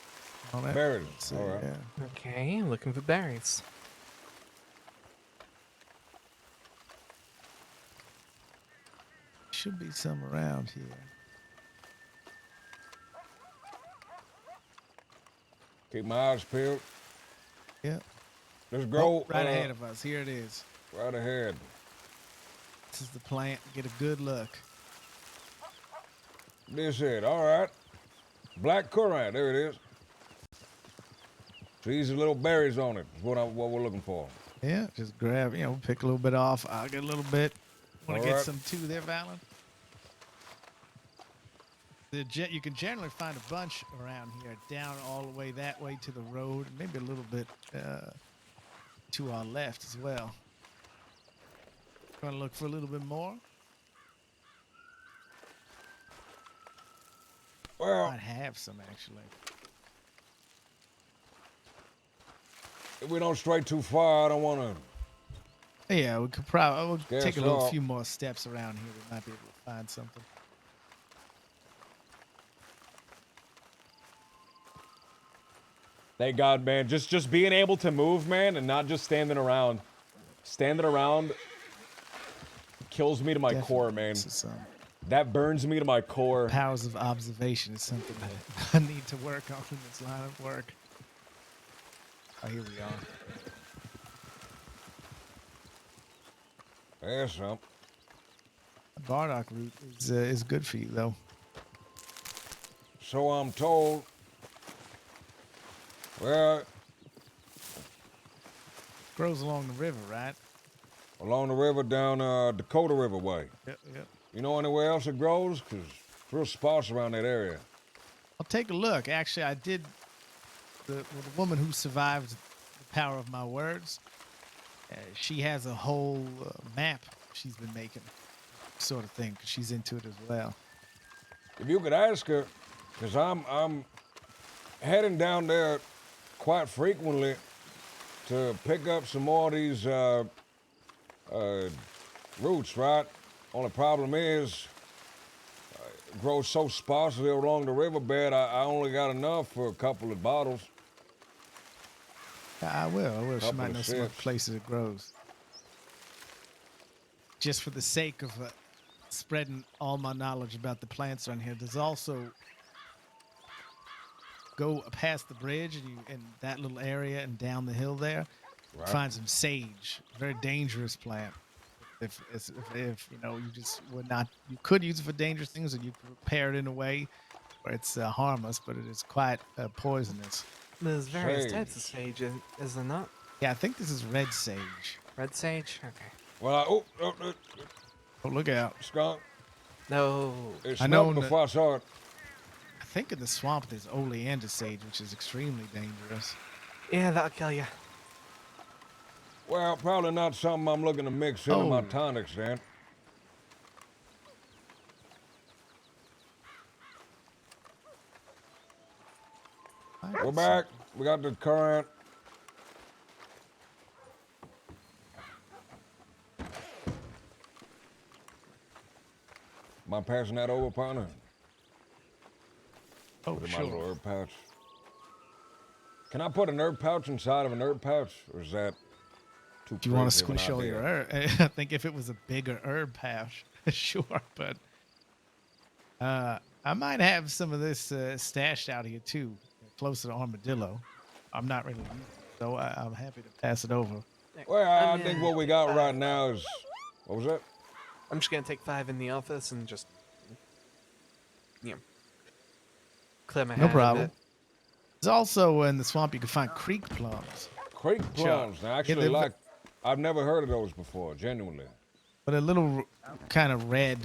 on it. Berries. So, All right. yeah. Okay, looking for berries. Should be some around here. Keep my eyes peeled. Yep. Let's grow. Right ahead of us. Here it is. Right ahead. This is the plant. Get a good look. This it. All right. Black currant. There it is. So these are little berries on it. Is what we're looking for. Yeah, just grab, pick a little bit off. I'll get a little bit. Want All to get right. some too there, Valen? You can generally find a bunch around here, down all the way that way to the road, maybe a little bit to our left as well. Want to look for a little bit more? Well, Might have some actually. if we don't stray too far, I don't want to. Yeah, we could probably Guess take a so. few more steps around here. We might be able to find something. Thank God, man. Just being able to move, man, and not just standing around. Standing around kills me to my core, man. That burns me to my core. Powers of observation is something that I need to work on in this line of work. Oh, here we are. There's some. The Bardock route is good for you, though. So I'm told. Well, grows along the river, right? Along the river down Dakota River way. Yep, yep. You know anywhere else it grows? Because it's real sparse around that area. I'll take a look. Actually, I did. The woman who survived the power of my words, she has a whole map she's been making, sort of thing. 'Cause she's into it as well. If you could ask her, because I'm heading down there quite frequently to pick up some more of these roots, right? Only problem is, it grows so sparsely along the riverbed, I only got enough for a couple of bottles. I will. She Couple might of know some other sips. places it grows. Just for the sake of spreading all my knowledge about the plants around here, there's also go past the bridge and you in that little area and down the hill there, Right. find some sage. Very dangerous plant. If you know you just would not, you could use it for dangerous things, and you prepare it in a way where it's harmless, but it is quite poisonous. There's various types of sage, is there not? Yeah, I think this is red sage. Red sage? Okay. Well, Oh, look out. Skunk. No. It I know smelled before I saw it. I think in the swamp there's oleander sage, which is extremely dangerous. Yeah, that'll kill you. Well, probably not something I'm looking to mix into my tonics, then. We're back. We got the current. Am I passing that over, partner? Oh, Put it in my little sure. herb pouch. Can I put an herb pouch inside of an herb pouch, or is that too Do you want to crazy of an squish all idea? your herb? I think if it was a bigger herb pouch, sure, but I might have some of this stashed out here too, closer to Armadillo. I'm not really using it, so I'm happy to pass it over. Well, I think what we got right now is, what was that? I'm just gonna take 5 in the office and just, you know, clear my head No a problem. bit. There's also in the swamp you can find creek plums. Creek plums. Sure. Now, Yeah, actually, they're like, I've never heard of those before, genuinely. But a little kind of red.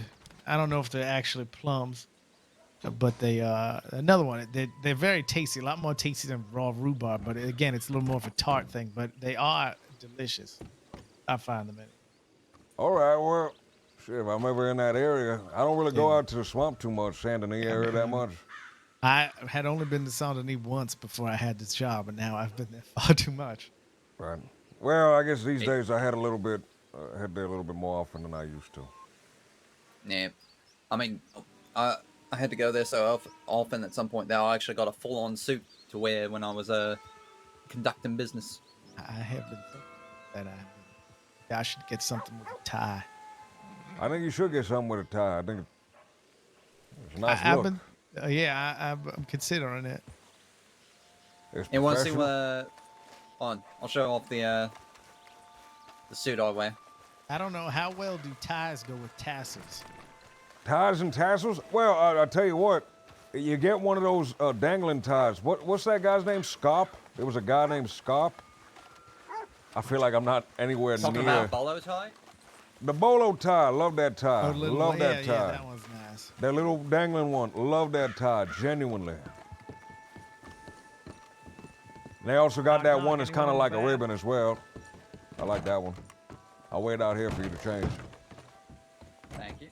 I don't know if they're actually plums, but they another one. They're very tasty, a lot more tasty than raw rhubarb. But again, it's a little more of a tart thing. But they are delicious. I find them in it. All right, well, shit, if I'm ever in that area, I don't really go out to the swamp too much, Saint Denis area that much. I had only been to Saint Denis once before I had this job, and now I've been there far too much. Right. Well, I guess these days I had a little bit, head there a little bit more often than I used to. Yeah, I mean, I had to go there so often at some point that I actually got a full-on suit to wear when I was conducting business. I have been thinking that I should get something with a tie. I think you should get something with a tie. I think it's a nice I've look. been, I'm considering it. It's You want to see professional. on? I'll show off the suit I wear. I don't know how well do ties go with tassels. Ties and tassels? Well, I'll tell you what. You get one of those dangling ties. What's that guy's name? Scop? There was a guy named Scop. I feel like I'm not anywhere Talking near. about bolo tie? The bolo tie. Love that tie. Oh, little- Love that yeah, tie. yeah, that one's nice. That little dangling one. Love that tie. Genuinely. They also got that one that's kind of like a ribbon as well. I like that one. I'll wait out here for you to change. Thank you.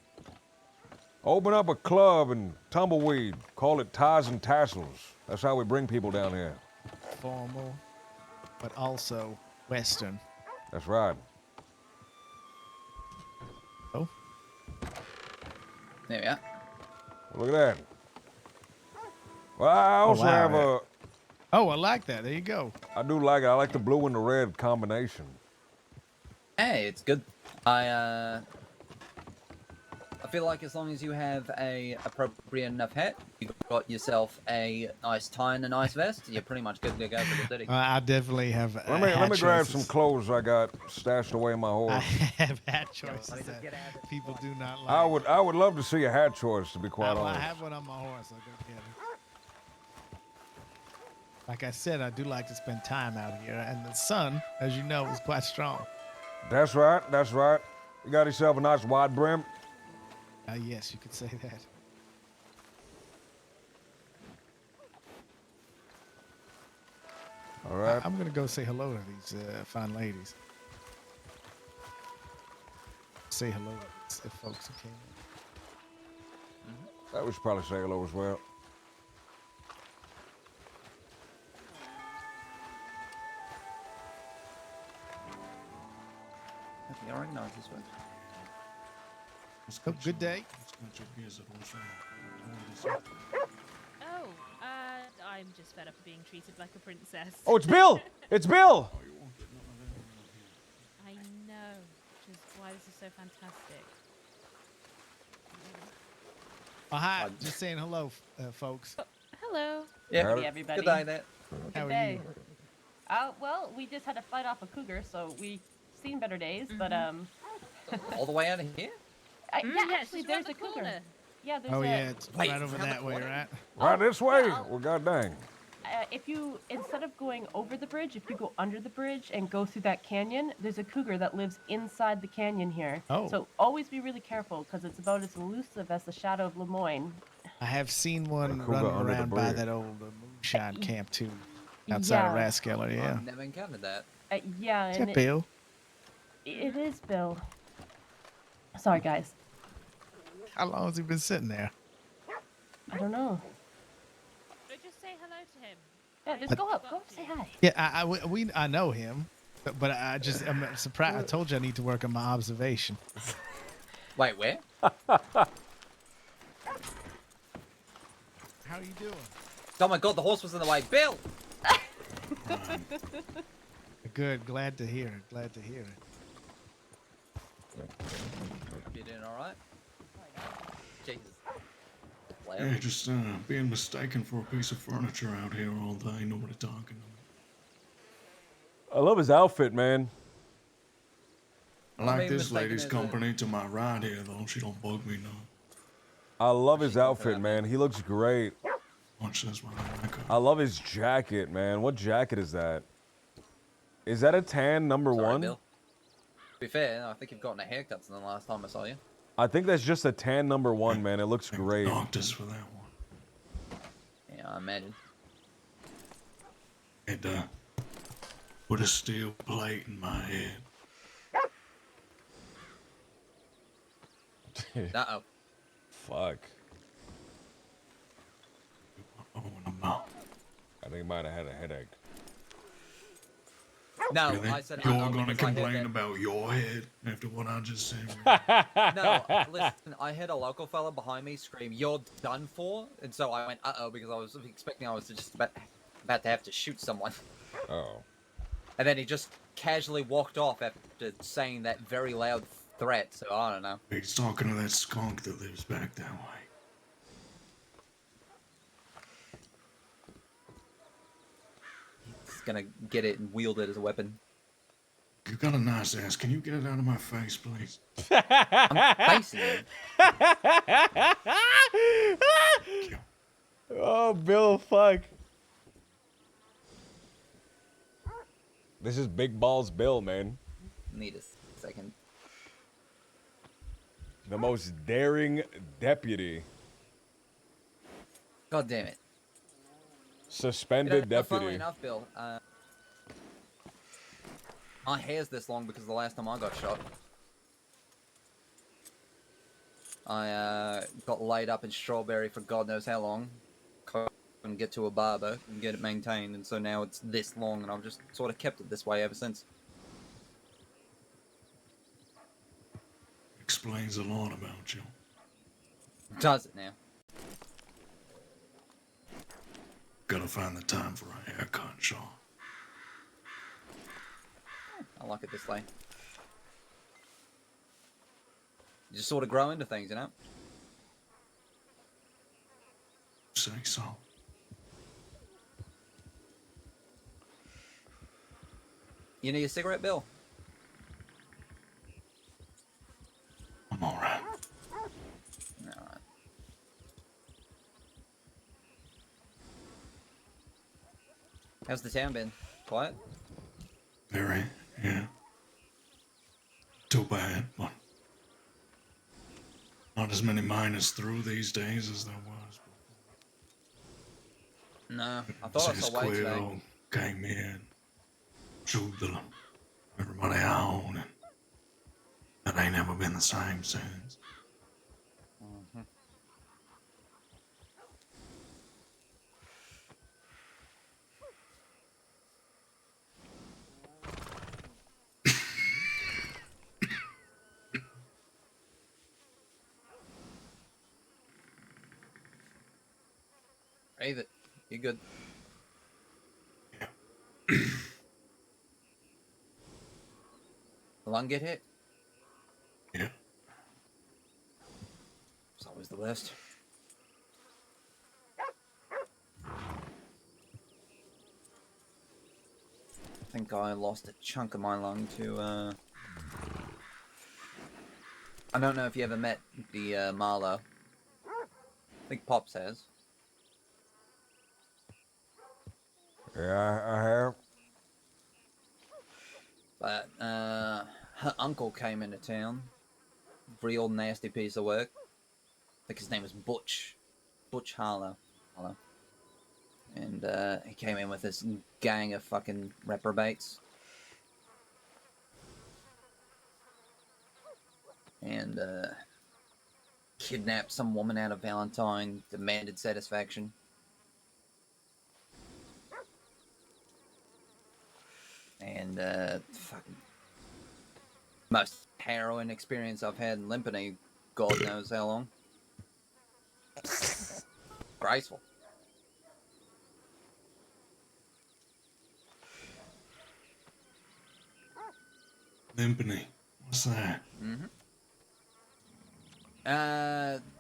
Open up a club and tumbleweed. Call it Ties and Tassels. That's how we bring people down here. Formal, but also Western. That's right. Oh. There we are. Look at that. Well, I also wow, have yeah. a... Oh, I like that. There you go. I do like it. I like the blue and the red combination. Hey, it's good. I feel like as long as you have a appropriate enough hat, you've got yourself a nice tie and a nice vest, you're pretty much good to go for the city. I definitely have. Let me grab choices. some clothes I got stashed away in my I horse. have hat choices that people do not like. I would love to see a hat choice, to be quite I honest. have one on my horse. I'll go get it. Like I said, I do like to spend time out here, and the sun, as you know, is quite strong. That's right. That's right. You got yourself a nice wide brim. Yes, you could say that. All right. I'm gonna go say hello to these fine ladies. Say hello to the folks who came in. We should probably say hello as well. I think I recognize this one. Oh, good day. Oh, I'm just fed up of being treated like a princess. Oh, it's Bill! It's Bill! I know, which is why this is so fantastic. Oh, hi. Just saying hello, folks. Hello. Yeah, Howdy, everybody. Good day, there. How Good are day. you? Well, we just had to fight off a cougar, so we've seen better days, but All the way out of here? yeah, yeah, actually, she's around there's the a cougar. corner. Yeah, there's Oh a. yeah, it's right over that way, right? Right this way? Well, god dang. If you, instead of going over the bridge, if you go under the bridge and go through that canyon, there's a cougar that lives inside the canyon here. Oh. So always be really careful, because it's about as elusive as the shadow of Lemoyne. I have seen one cougar running under the around by bridge. that old moonshine camp too, outside of Yeah. Rathskeller. Yeah. I've never encountered that. Yeah, Is and that Bill? It is Bill. Sorry, guys. How long has he been sitting there? I don't know. But just say hello to him. Yeah, just go up, say hi. Yeah, I know him, but I'm surprised. I told you I need to work on my observation. Wait, where? How are you doing? Oh my god, the horse was in the way. Bill! Good. Glad to hear it. Glad to hear it. You doing alright? Jesus. Yeah, just being mistaken for a piece of furniture out here all day. Nobody talking to me. I love his outfit, man. I like this lady's company to my right here, though. She don't bug me none. I love his outfit, man. He looks great. Watch this one. I love his jacket, man. What jacket is that? Is that a tan number one? Bill. To be fair, I think you've gotten a haircut since the last time I saw you. I think that's just a tan number one, man. It looks great. Doctors for that one. Yeah, I imagine. And put a steel plate in my head. Uh-oh. Fuck. Oh, no. I think he might have had a headache. No, Really? I said You're uh-oh gonna because I heard complain that- about your head after what I just said? No, listen, I heard a local fella behind me scream, "You're done for," and so I went, "Uh-oh," because I was expecting I was just about to have to shoot someone. Oh. And then he just casually walked off after saying that very loud threat, so I don't know. He's talking to that skunk that lives back that way. He's gonna get it and wield it as a weapon. You got a nice ass. Can you get it out of my face, please? I'm facing him. Oh, Bill, fuck. This is Big Balls Bill, man. Need a second. The most daring deputy. God damn it. Suspended Funnily deputy. enough, Bill, my hair's this long because the last time I got shot, I got laid up in Strawberry for God knows how long. Couldn't get to a barber and get it maintained, and so now it's this long, and I've just sort of kept it this way ever since. Explains a lot about you. Does it now? Gotta find the time for a haircut, Sean. I like it this way. You just sort of grow into things, you know? Say so. You need a cigarette, Bill? I'm alright. Alright. How's the town been? Quiet? Very, yeah. Too bad, but not as many miners through these days as there was. No, I thought I saw Wade today. Quill came in, chewed everybody out, and that ain't ever been the same since. Mm-hmm. Breathe it. You're good. The lung get hit? Yeah. It's always the worst. I think I lost a chunk of my lung to, I don't know if you ever met the, Marlow. I think Pops has. Yeah, I have. But, her uncle came into town. Real nasty piece of work. I think his name was Butch. Butch Harlow. And, he came in with this gang of fucking reprobates. And, kidnapped some woman out of Valentine, demanded satisfaction. And, fucking most harrowing experience I've had in Limpany, God knows how long. Graceful. Limpany, what's that? Mm-hmm.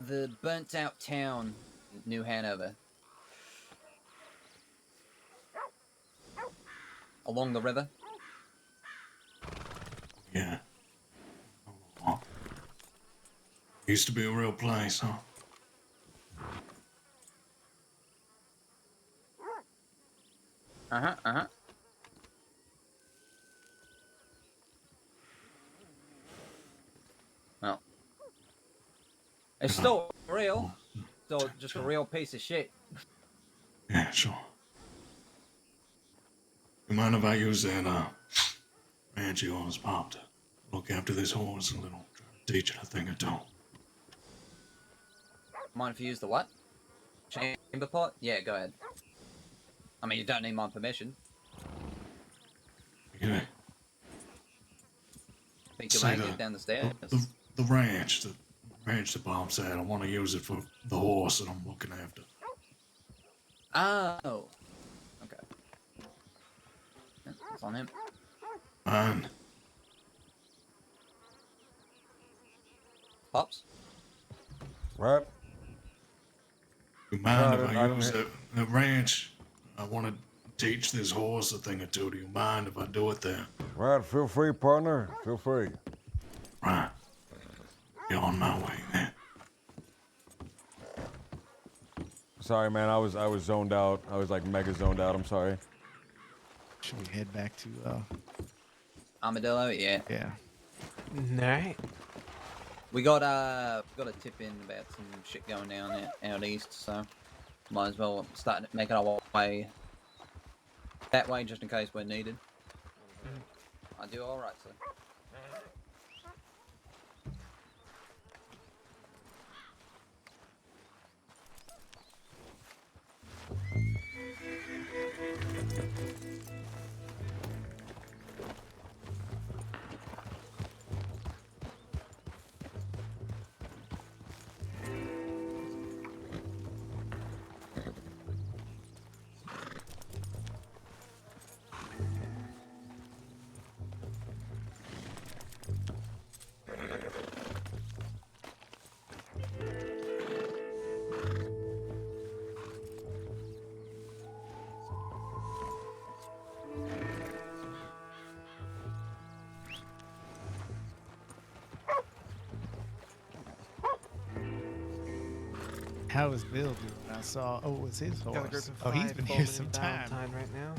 The burnt out town, New Hanover. Along the river. Yeah. Used to be a real place, huh? Uh-huh, uh-huh. Well. It's still real. Still just a real piece of shit. Yeah, sure. You mind if I use that, ranch of yours, Pop, to look after this horse a little? Teach it a thing or two. Mind if you use the what? Chamber pot? Yeah, go ahead. I mean, you don't need my permission. Yeah. Think you Say might get down the stairs. The ranch that Bob said, I want to use it for the horse that I'm looking after. Oh. Okay. Yeah, it's on him. Fine. Pops? What? You mind No, if I I don't use hear- the ranch? I want to teach this horse a thing or two. Do you mind if I do it there? Right, feel free, partner. Feel free. Right. You're on my way, man. Sorry, man. I was zoned out. I was like mega zoned out. I'm sorry. Should we head back to Armadillo? Yeah. Yeah. Alright. We got a tip in about some shit going down out east, so might as well start making our way that way just in case we're needed. I do all right, sir. How is Bill doing? I saw. Oh, it was his Got a group horse. of Oh, he's 5 been here foaming some in time. Valentine right now.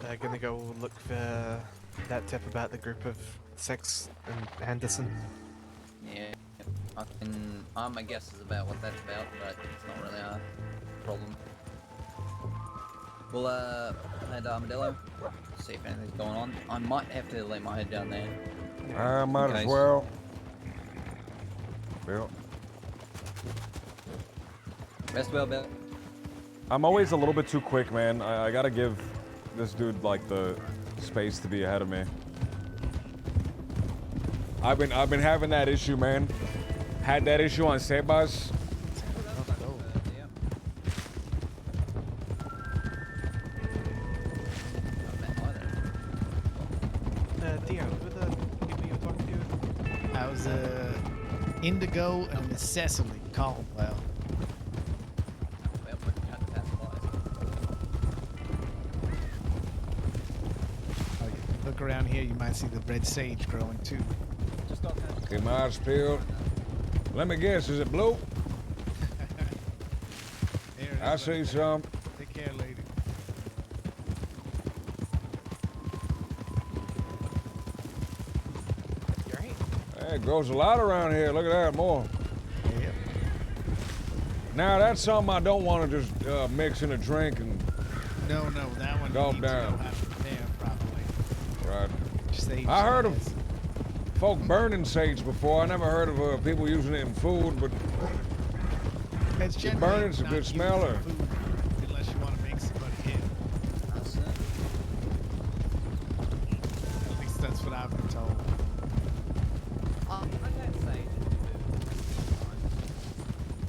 They're gonna go look for that tip about the group of 6 in Henderson. Yeah, my guess is about what that's about, but it's not really a problem. We'll head to Armadillo, see if anything's going on. I might have to lay my head down there. I might as Guys. well. Bill. Rest well, Bill. I'm always a little bit too quick, man. I gotta give this dude like the space to be ahead of me. I've been having that issue, man. Had that issue on Sebas. Dio, who the people you were talking to? I was Indigo and Miss Cecily Caldwell. Look around here, you might see the red sage growing too. Keep my eyes peeled. Let me guess, is it blue? I see some. Take care, lady. Hey, it grows a lot around here. Look at that, more. Yep. Now that's something I don't want to just mix in a drink and No, that one. gulp you need to down. know how to prepare properly. Right. Sage I heard of has- folk burning sage before. I never heard of people using it in food, but It's you generally burn it's a not good used smell. in Or food unless you want to make somebody ill. At least that's what I've been told.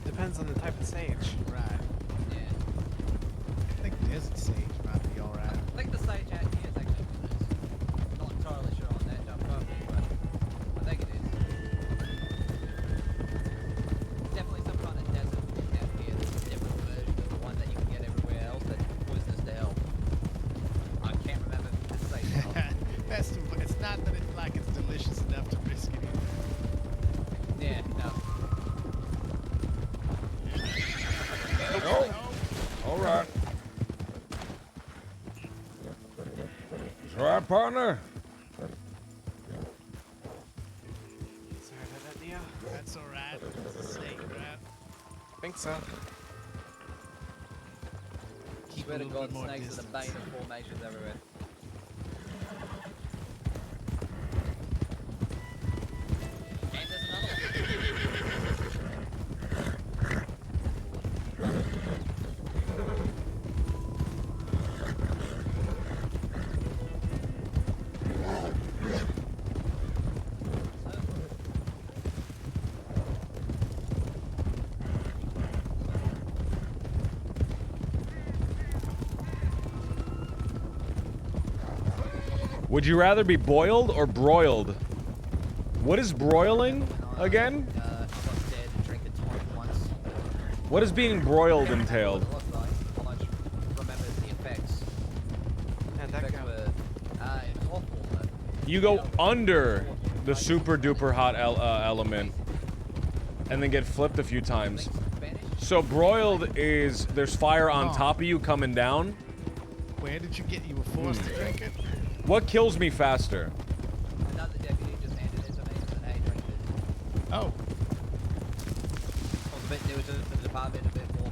Depends on the type of sage. Right. I think desert sage might be alright. I think the sage out here is actually nice. Not entirely sure on that jump up, but I think it is. Definitely some kind of desert out here that's a different version of the one that you can get everywhere else that's poisonous to hell. I can't remember if it's sage or not. That's it's not that it's like it's delicious enough to risk it. Yeah, no. oh, all right. It's all right, partner. Sorry about that, Dio. That's alright. It's a snake, right? Think so. Keep Swear a to little God, bit more snakes are the distance. bane of formations everywhere. And there's another one. Would you rather be boiled or broiled? What is broiling again? I got scared to drink a tonic once. What does being broiled entailed? I remember the effects. And The that effects guy. were it's awful, but You go under the super duper hot element and then get flipped a few times. So broiled is there's fire on top of you coming down. Where did you get? You were forced to drink it? What kills me faster? another deputy just handed it to me and said, hey, drink this. Oh. I was a bit new to the department, a bit more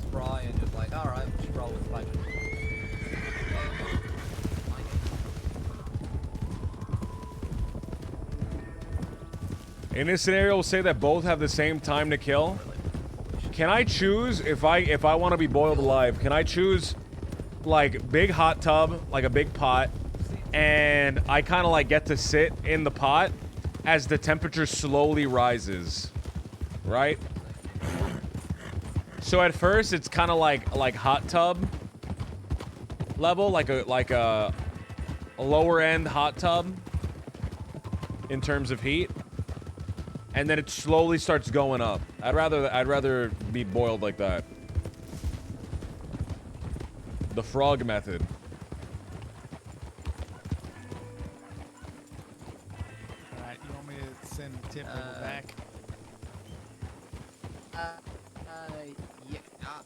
spry and just like, alright, we'll just roll with the punches. In this scenario, we'll say that both have the same time to kill. Can I choose if I want to be boiled alive? Can I choose like big hot tub, like a big pot, and I kind of like get to sit in the pot as the temperature slowly rises, right? So at first it's kind of like hot tub level, like a lower end hot tub in terms of heat. And then it slowly starts going up. I'd rather be boiled like that. The frog method. Alright, you want me to send Tip over back. Yeah,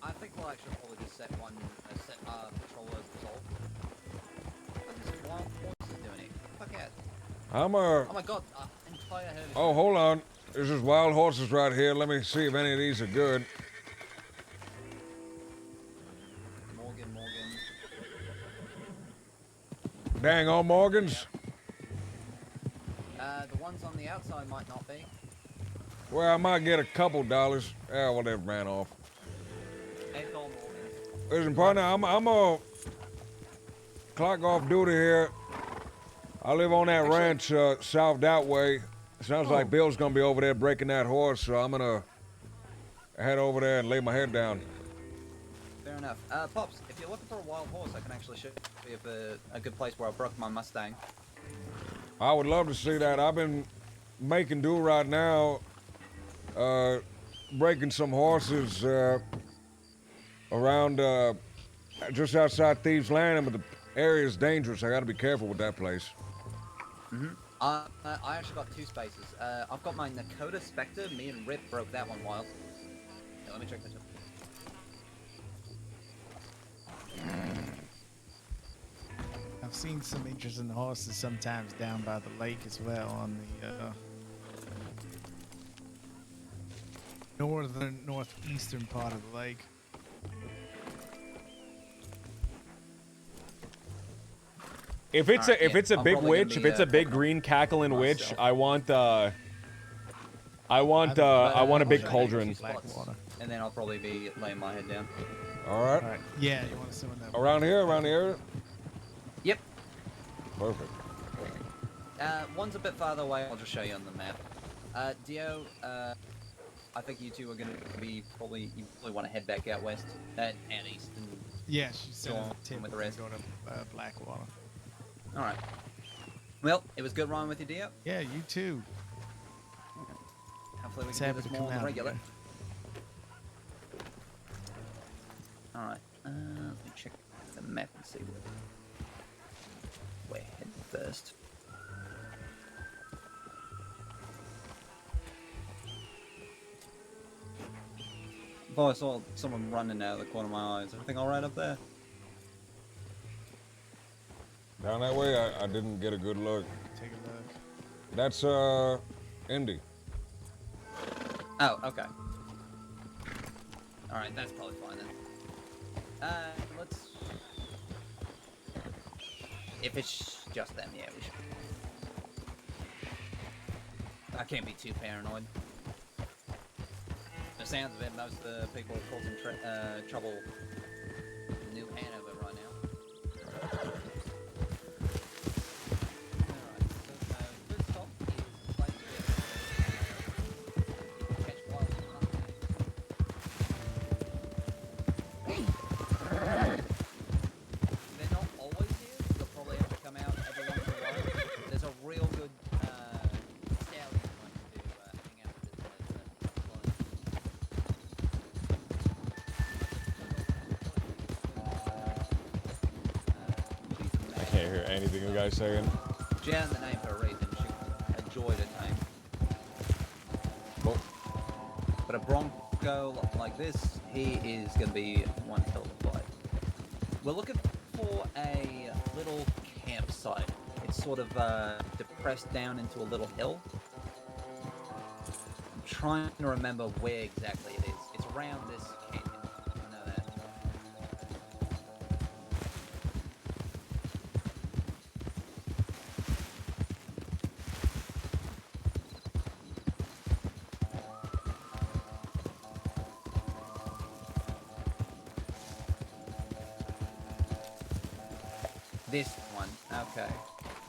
I think we'll actually probably just set patrol as resolved. What is wild horses doing here? Fuck out. Oh my god, entire herd is Oh, hold on. There's just wild horses right here. Let me see if any of these are good. Morgan. Dang, all Morgans? The ones on the outside might not be. Well, I might get a couple dollars. Yeah, well, they ran off. $8 Morgans. Listen, partner, I'm gonna clock off duty here. I live on that ranch south that way. Sounds like Bill's gonna be over there breaking that horse, so I'm gonna head over there and lay my head down. Fair enough. Pops, if you're looking for a wild horse, I can actually show you a good place where I broke my Mustang. I would love to see that. I've been making do right now, breaking some horses around just outside Thieves Landing, but the area is dangerous. I gotta be careful with that place. I actually got 2 spaces. I've got my Nakota Spectre. Me and Rip broke that one wild. Yeah, let me check this out. I've seen some interesting horses sometimes down by the lake as well on the northeastern part of the lake. If it's a big witch, if it's a big green cackling witch, I want a big cauldron. And then I'll probably be laying my head down. All right. Yeah, you want to see when that around here? Yep. Perfect. One's a bit farther away. I'll just show you on the map. Dio, I think you two are going to be you probably want to head back out west and east. And yeah, she said Tim with the rest. Go to Blackwater. All right. Well, it was good riding with you, Dio. Yeah, you too. Hopefully we It's can do happy this to more come out regular. again. All right. Let me check the map and see where we're heading first. Oh, I saw someone running out of the corner of my eyes. Everything all right up there? Down that way, I didn't get a good look. Take a look. That's Indy. Oh, okay. All right, that's probably fine then. Let's. If it's just them, yeah, we should. I can't be too paranoid. The sounds of it, most of the people are causing trouble in New Hanover right now. Alright, so first stop is the place where catch wild They're not always here, they'll probably have to come out every once in a while. There's a real good stallion one to hang out with I can't hear anything you guys saying. Jan the name for a reason. She's a joy to tame. Cool. But a Bronco like this, he is going to be one hell of a fight. We're looking for a little campsite. It's sort of depressed down into a little hill. I'm trying to remember where exactly it is. It's around this canyon. I know that. This one, okay.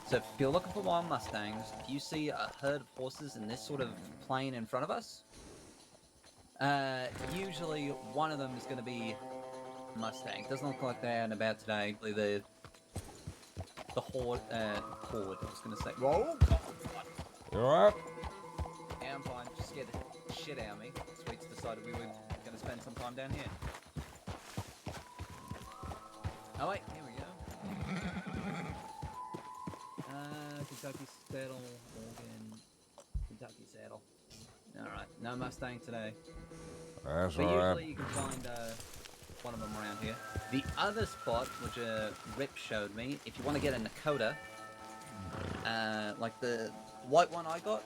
So if you're looking for wild Mustangs, if you see a herd of horses in this sort of plain in front of us, usually one of them is going to be a Mustang. Doesn't look like they're out and about today. The horde, I was going to say. Whoa! You alright? Yeah, I'm fine. Just scared the shit out of me. Sweets decided we were going to spend some time down here. Oh wait, here we go. Kentucky, Settle, Morgan, Kentucky saddle. All right, no Mustang today. That's but all right. usually you can find one of them around here. The other spot, which Rip showed me, if you want to get a Nakota, like the white one I got,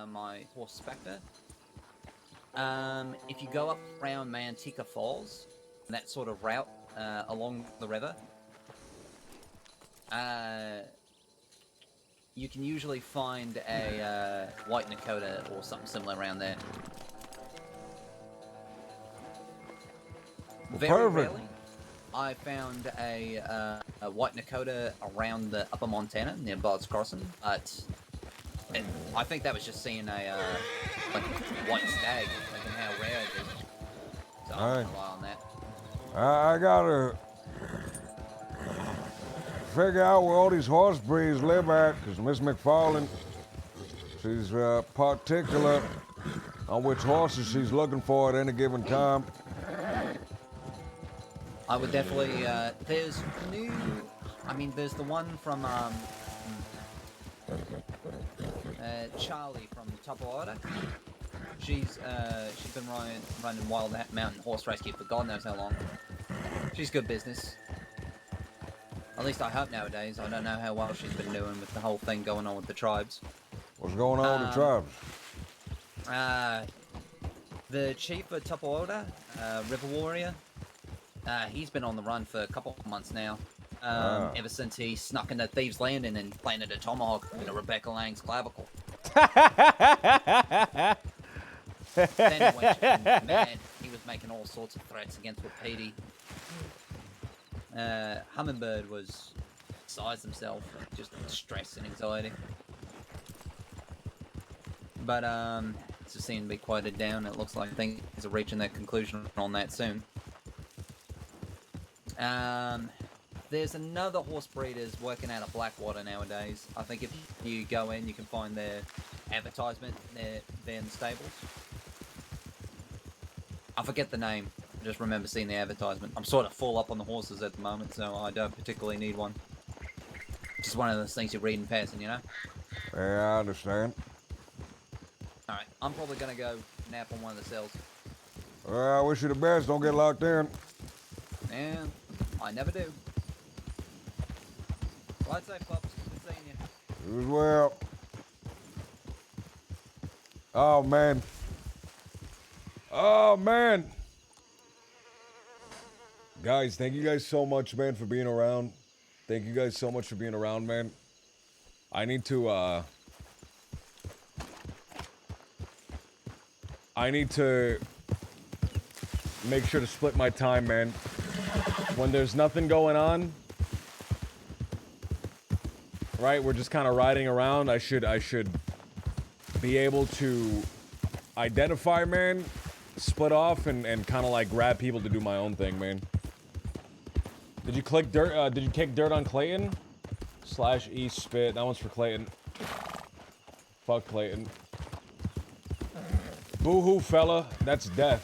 my horse Spectre. If you go up around Manteca Falls, that sort of route along the river, you can usually find a white Nakota or something similar around there. Very rarely, I found a white Nakota around the Upper Montana near Bard's Crossing, but I think that was just seeing a like white stag, like how rare it is. So I'm gonna rely on that. I gotta figure out where all these horse breeds live at, because Miss McFarlane, she's particular on which horses she's looking for at any given time. I would definitely, there's there's the one from, Charlie from Tupperwater. She's been running Wild Mountain Horse Rescue for God knows how long. She's good business. At least I hope nowadays. I don't know how well she's been doing with the whole thing going on with the tribes. What's going on with the tribes? The chief of Tupperwater, River Warrior, he's been on the run for a couple of months now. Ever since he snuck into Thieves' Landing and planted a tomahawk into Rebecca Lang's clavicle. Then he went mad. He was making all sorts of threats against Wapiti. Hummingbird was beside himself, just stress and anxiety. But it's just seemed to be quieted down. It looks like things are reaching their conclusion on that soon. There's another horse breeders working out of Blackwater nowadays. I think if you go in, you can find their advertisement there in the stables. I forget the name. I just remember seeing the advertisement. I'm sort of full up on the horses at the moment, so I don't particularly need one. Just one of those things you read in passing, you know? Yeah, I understand. Alright, I'm probably gonna go nap on one of the cells. Well, I wish you the best. Don't get locked in. Yeah, I never do. Ride safe, pups. Good seeing you. You as well. Oh, man. Oh, man. Guys, thank you guys so much, man, for being around. Thank you guys so much for being around, man. I need to make sure to split my time, man. When there's nothing going on, right, we're just kind of riding around. I should be able to identify, man, split off, and kind of like grab people to do my own thing, man. Did you click dirt? Did you kick dirt on Clayton? /E spit. That one's for Clayton. Fuck Clayton. Boo-hoo, fella. That's death.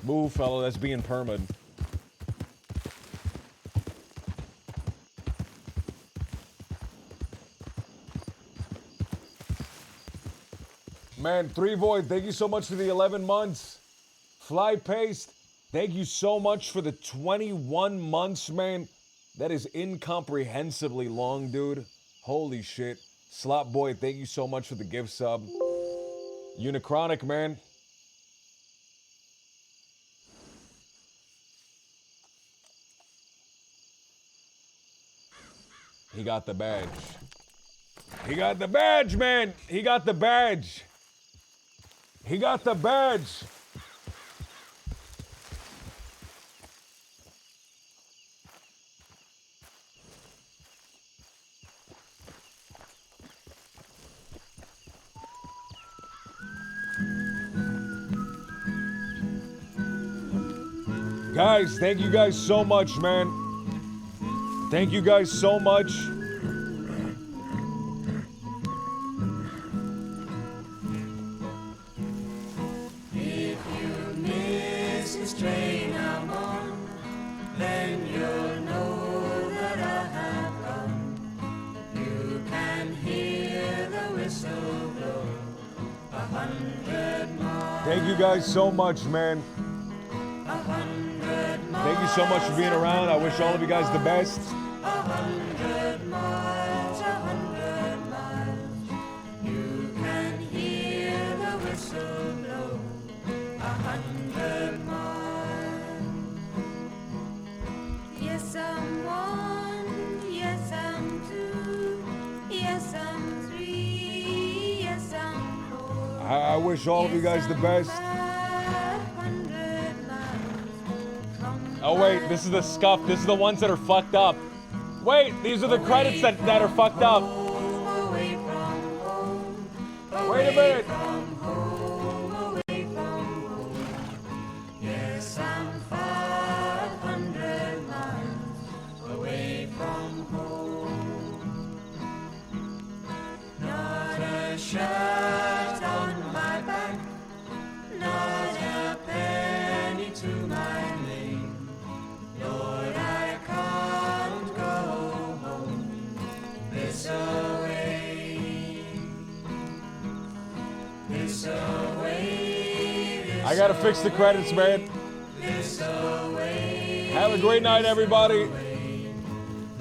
Boo-hoo, fella. That's being perma'd. Man, 3 Void, thank you so much for the 11 months. Fly Paste, thank you so much for the 21 months, man. That is incomprehensibly long, dude. Holy shit. Slop Boy, thank you so much for the gift sub. Unichronic, man. He got the badge. He got the badge, man. He got the badge. He got the badge. Guys, thank you guys so much, man. Thank you guys so much. If you miss the train I'm on, then you'll know that I have come. You can hear the whistle Thank you guys so much, man. Thank you so much for being around. I wish all of you guys the best. 100 miles, 100 miles. You can hear the whistle blow. 100 miles. Yes, I'm one. Yes, I'm two. Yes, I'm three. Yes, I'm four. I wish all of you guys the best. Oh wait, this is the scuff. This is the ones that are fucked up. Wait, these are the credits that are fucked up. Wait a minute. Yes, I'm 500 miles away from home. Not a shirt on my back, not a penny to my name. Lord, I can't go home this away. This away. I gotta fix the credits, man. This away. Have a great night, everybody.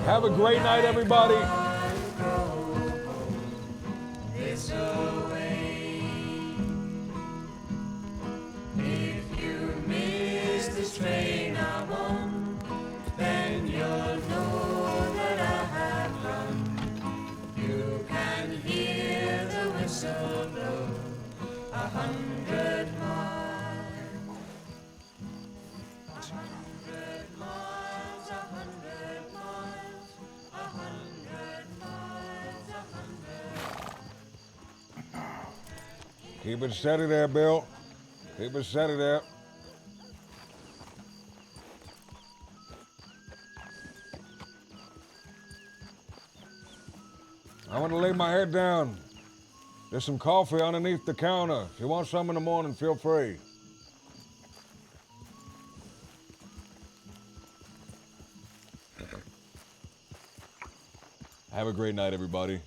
Have a great night, everybody. This away. If you miss this train I'm on, then you'll know that I have run. You can hear the whistle blow. 100 miles. 100 miles. 100 miles. 100 miles. 100. Keep it steady there, Bill. Keep it steady there. I'm gonna lay my head down. There's some coffee underneath the counter. If you want some in the morning, feel free. Have a great night, everybody.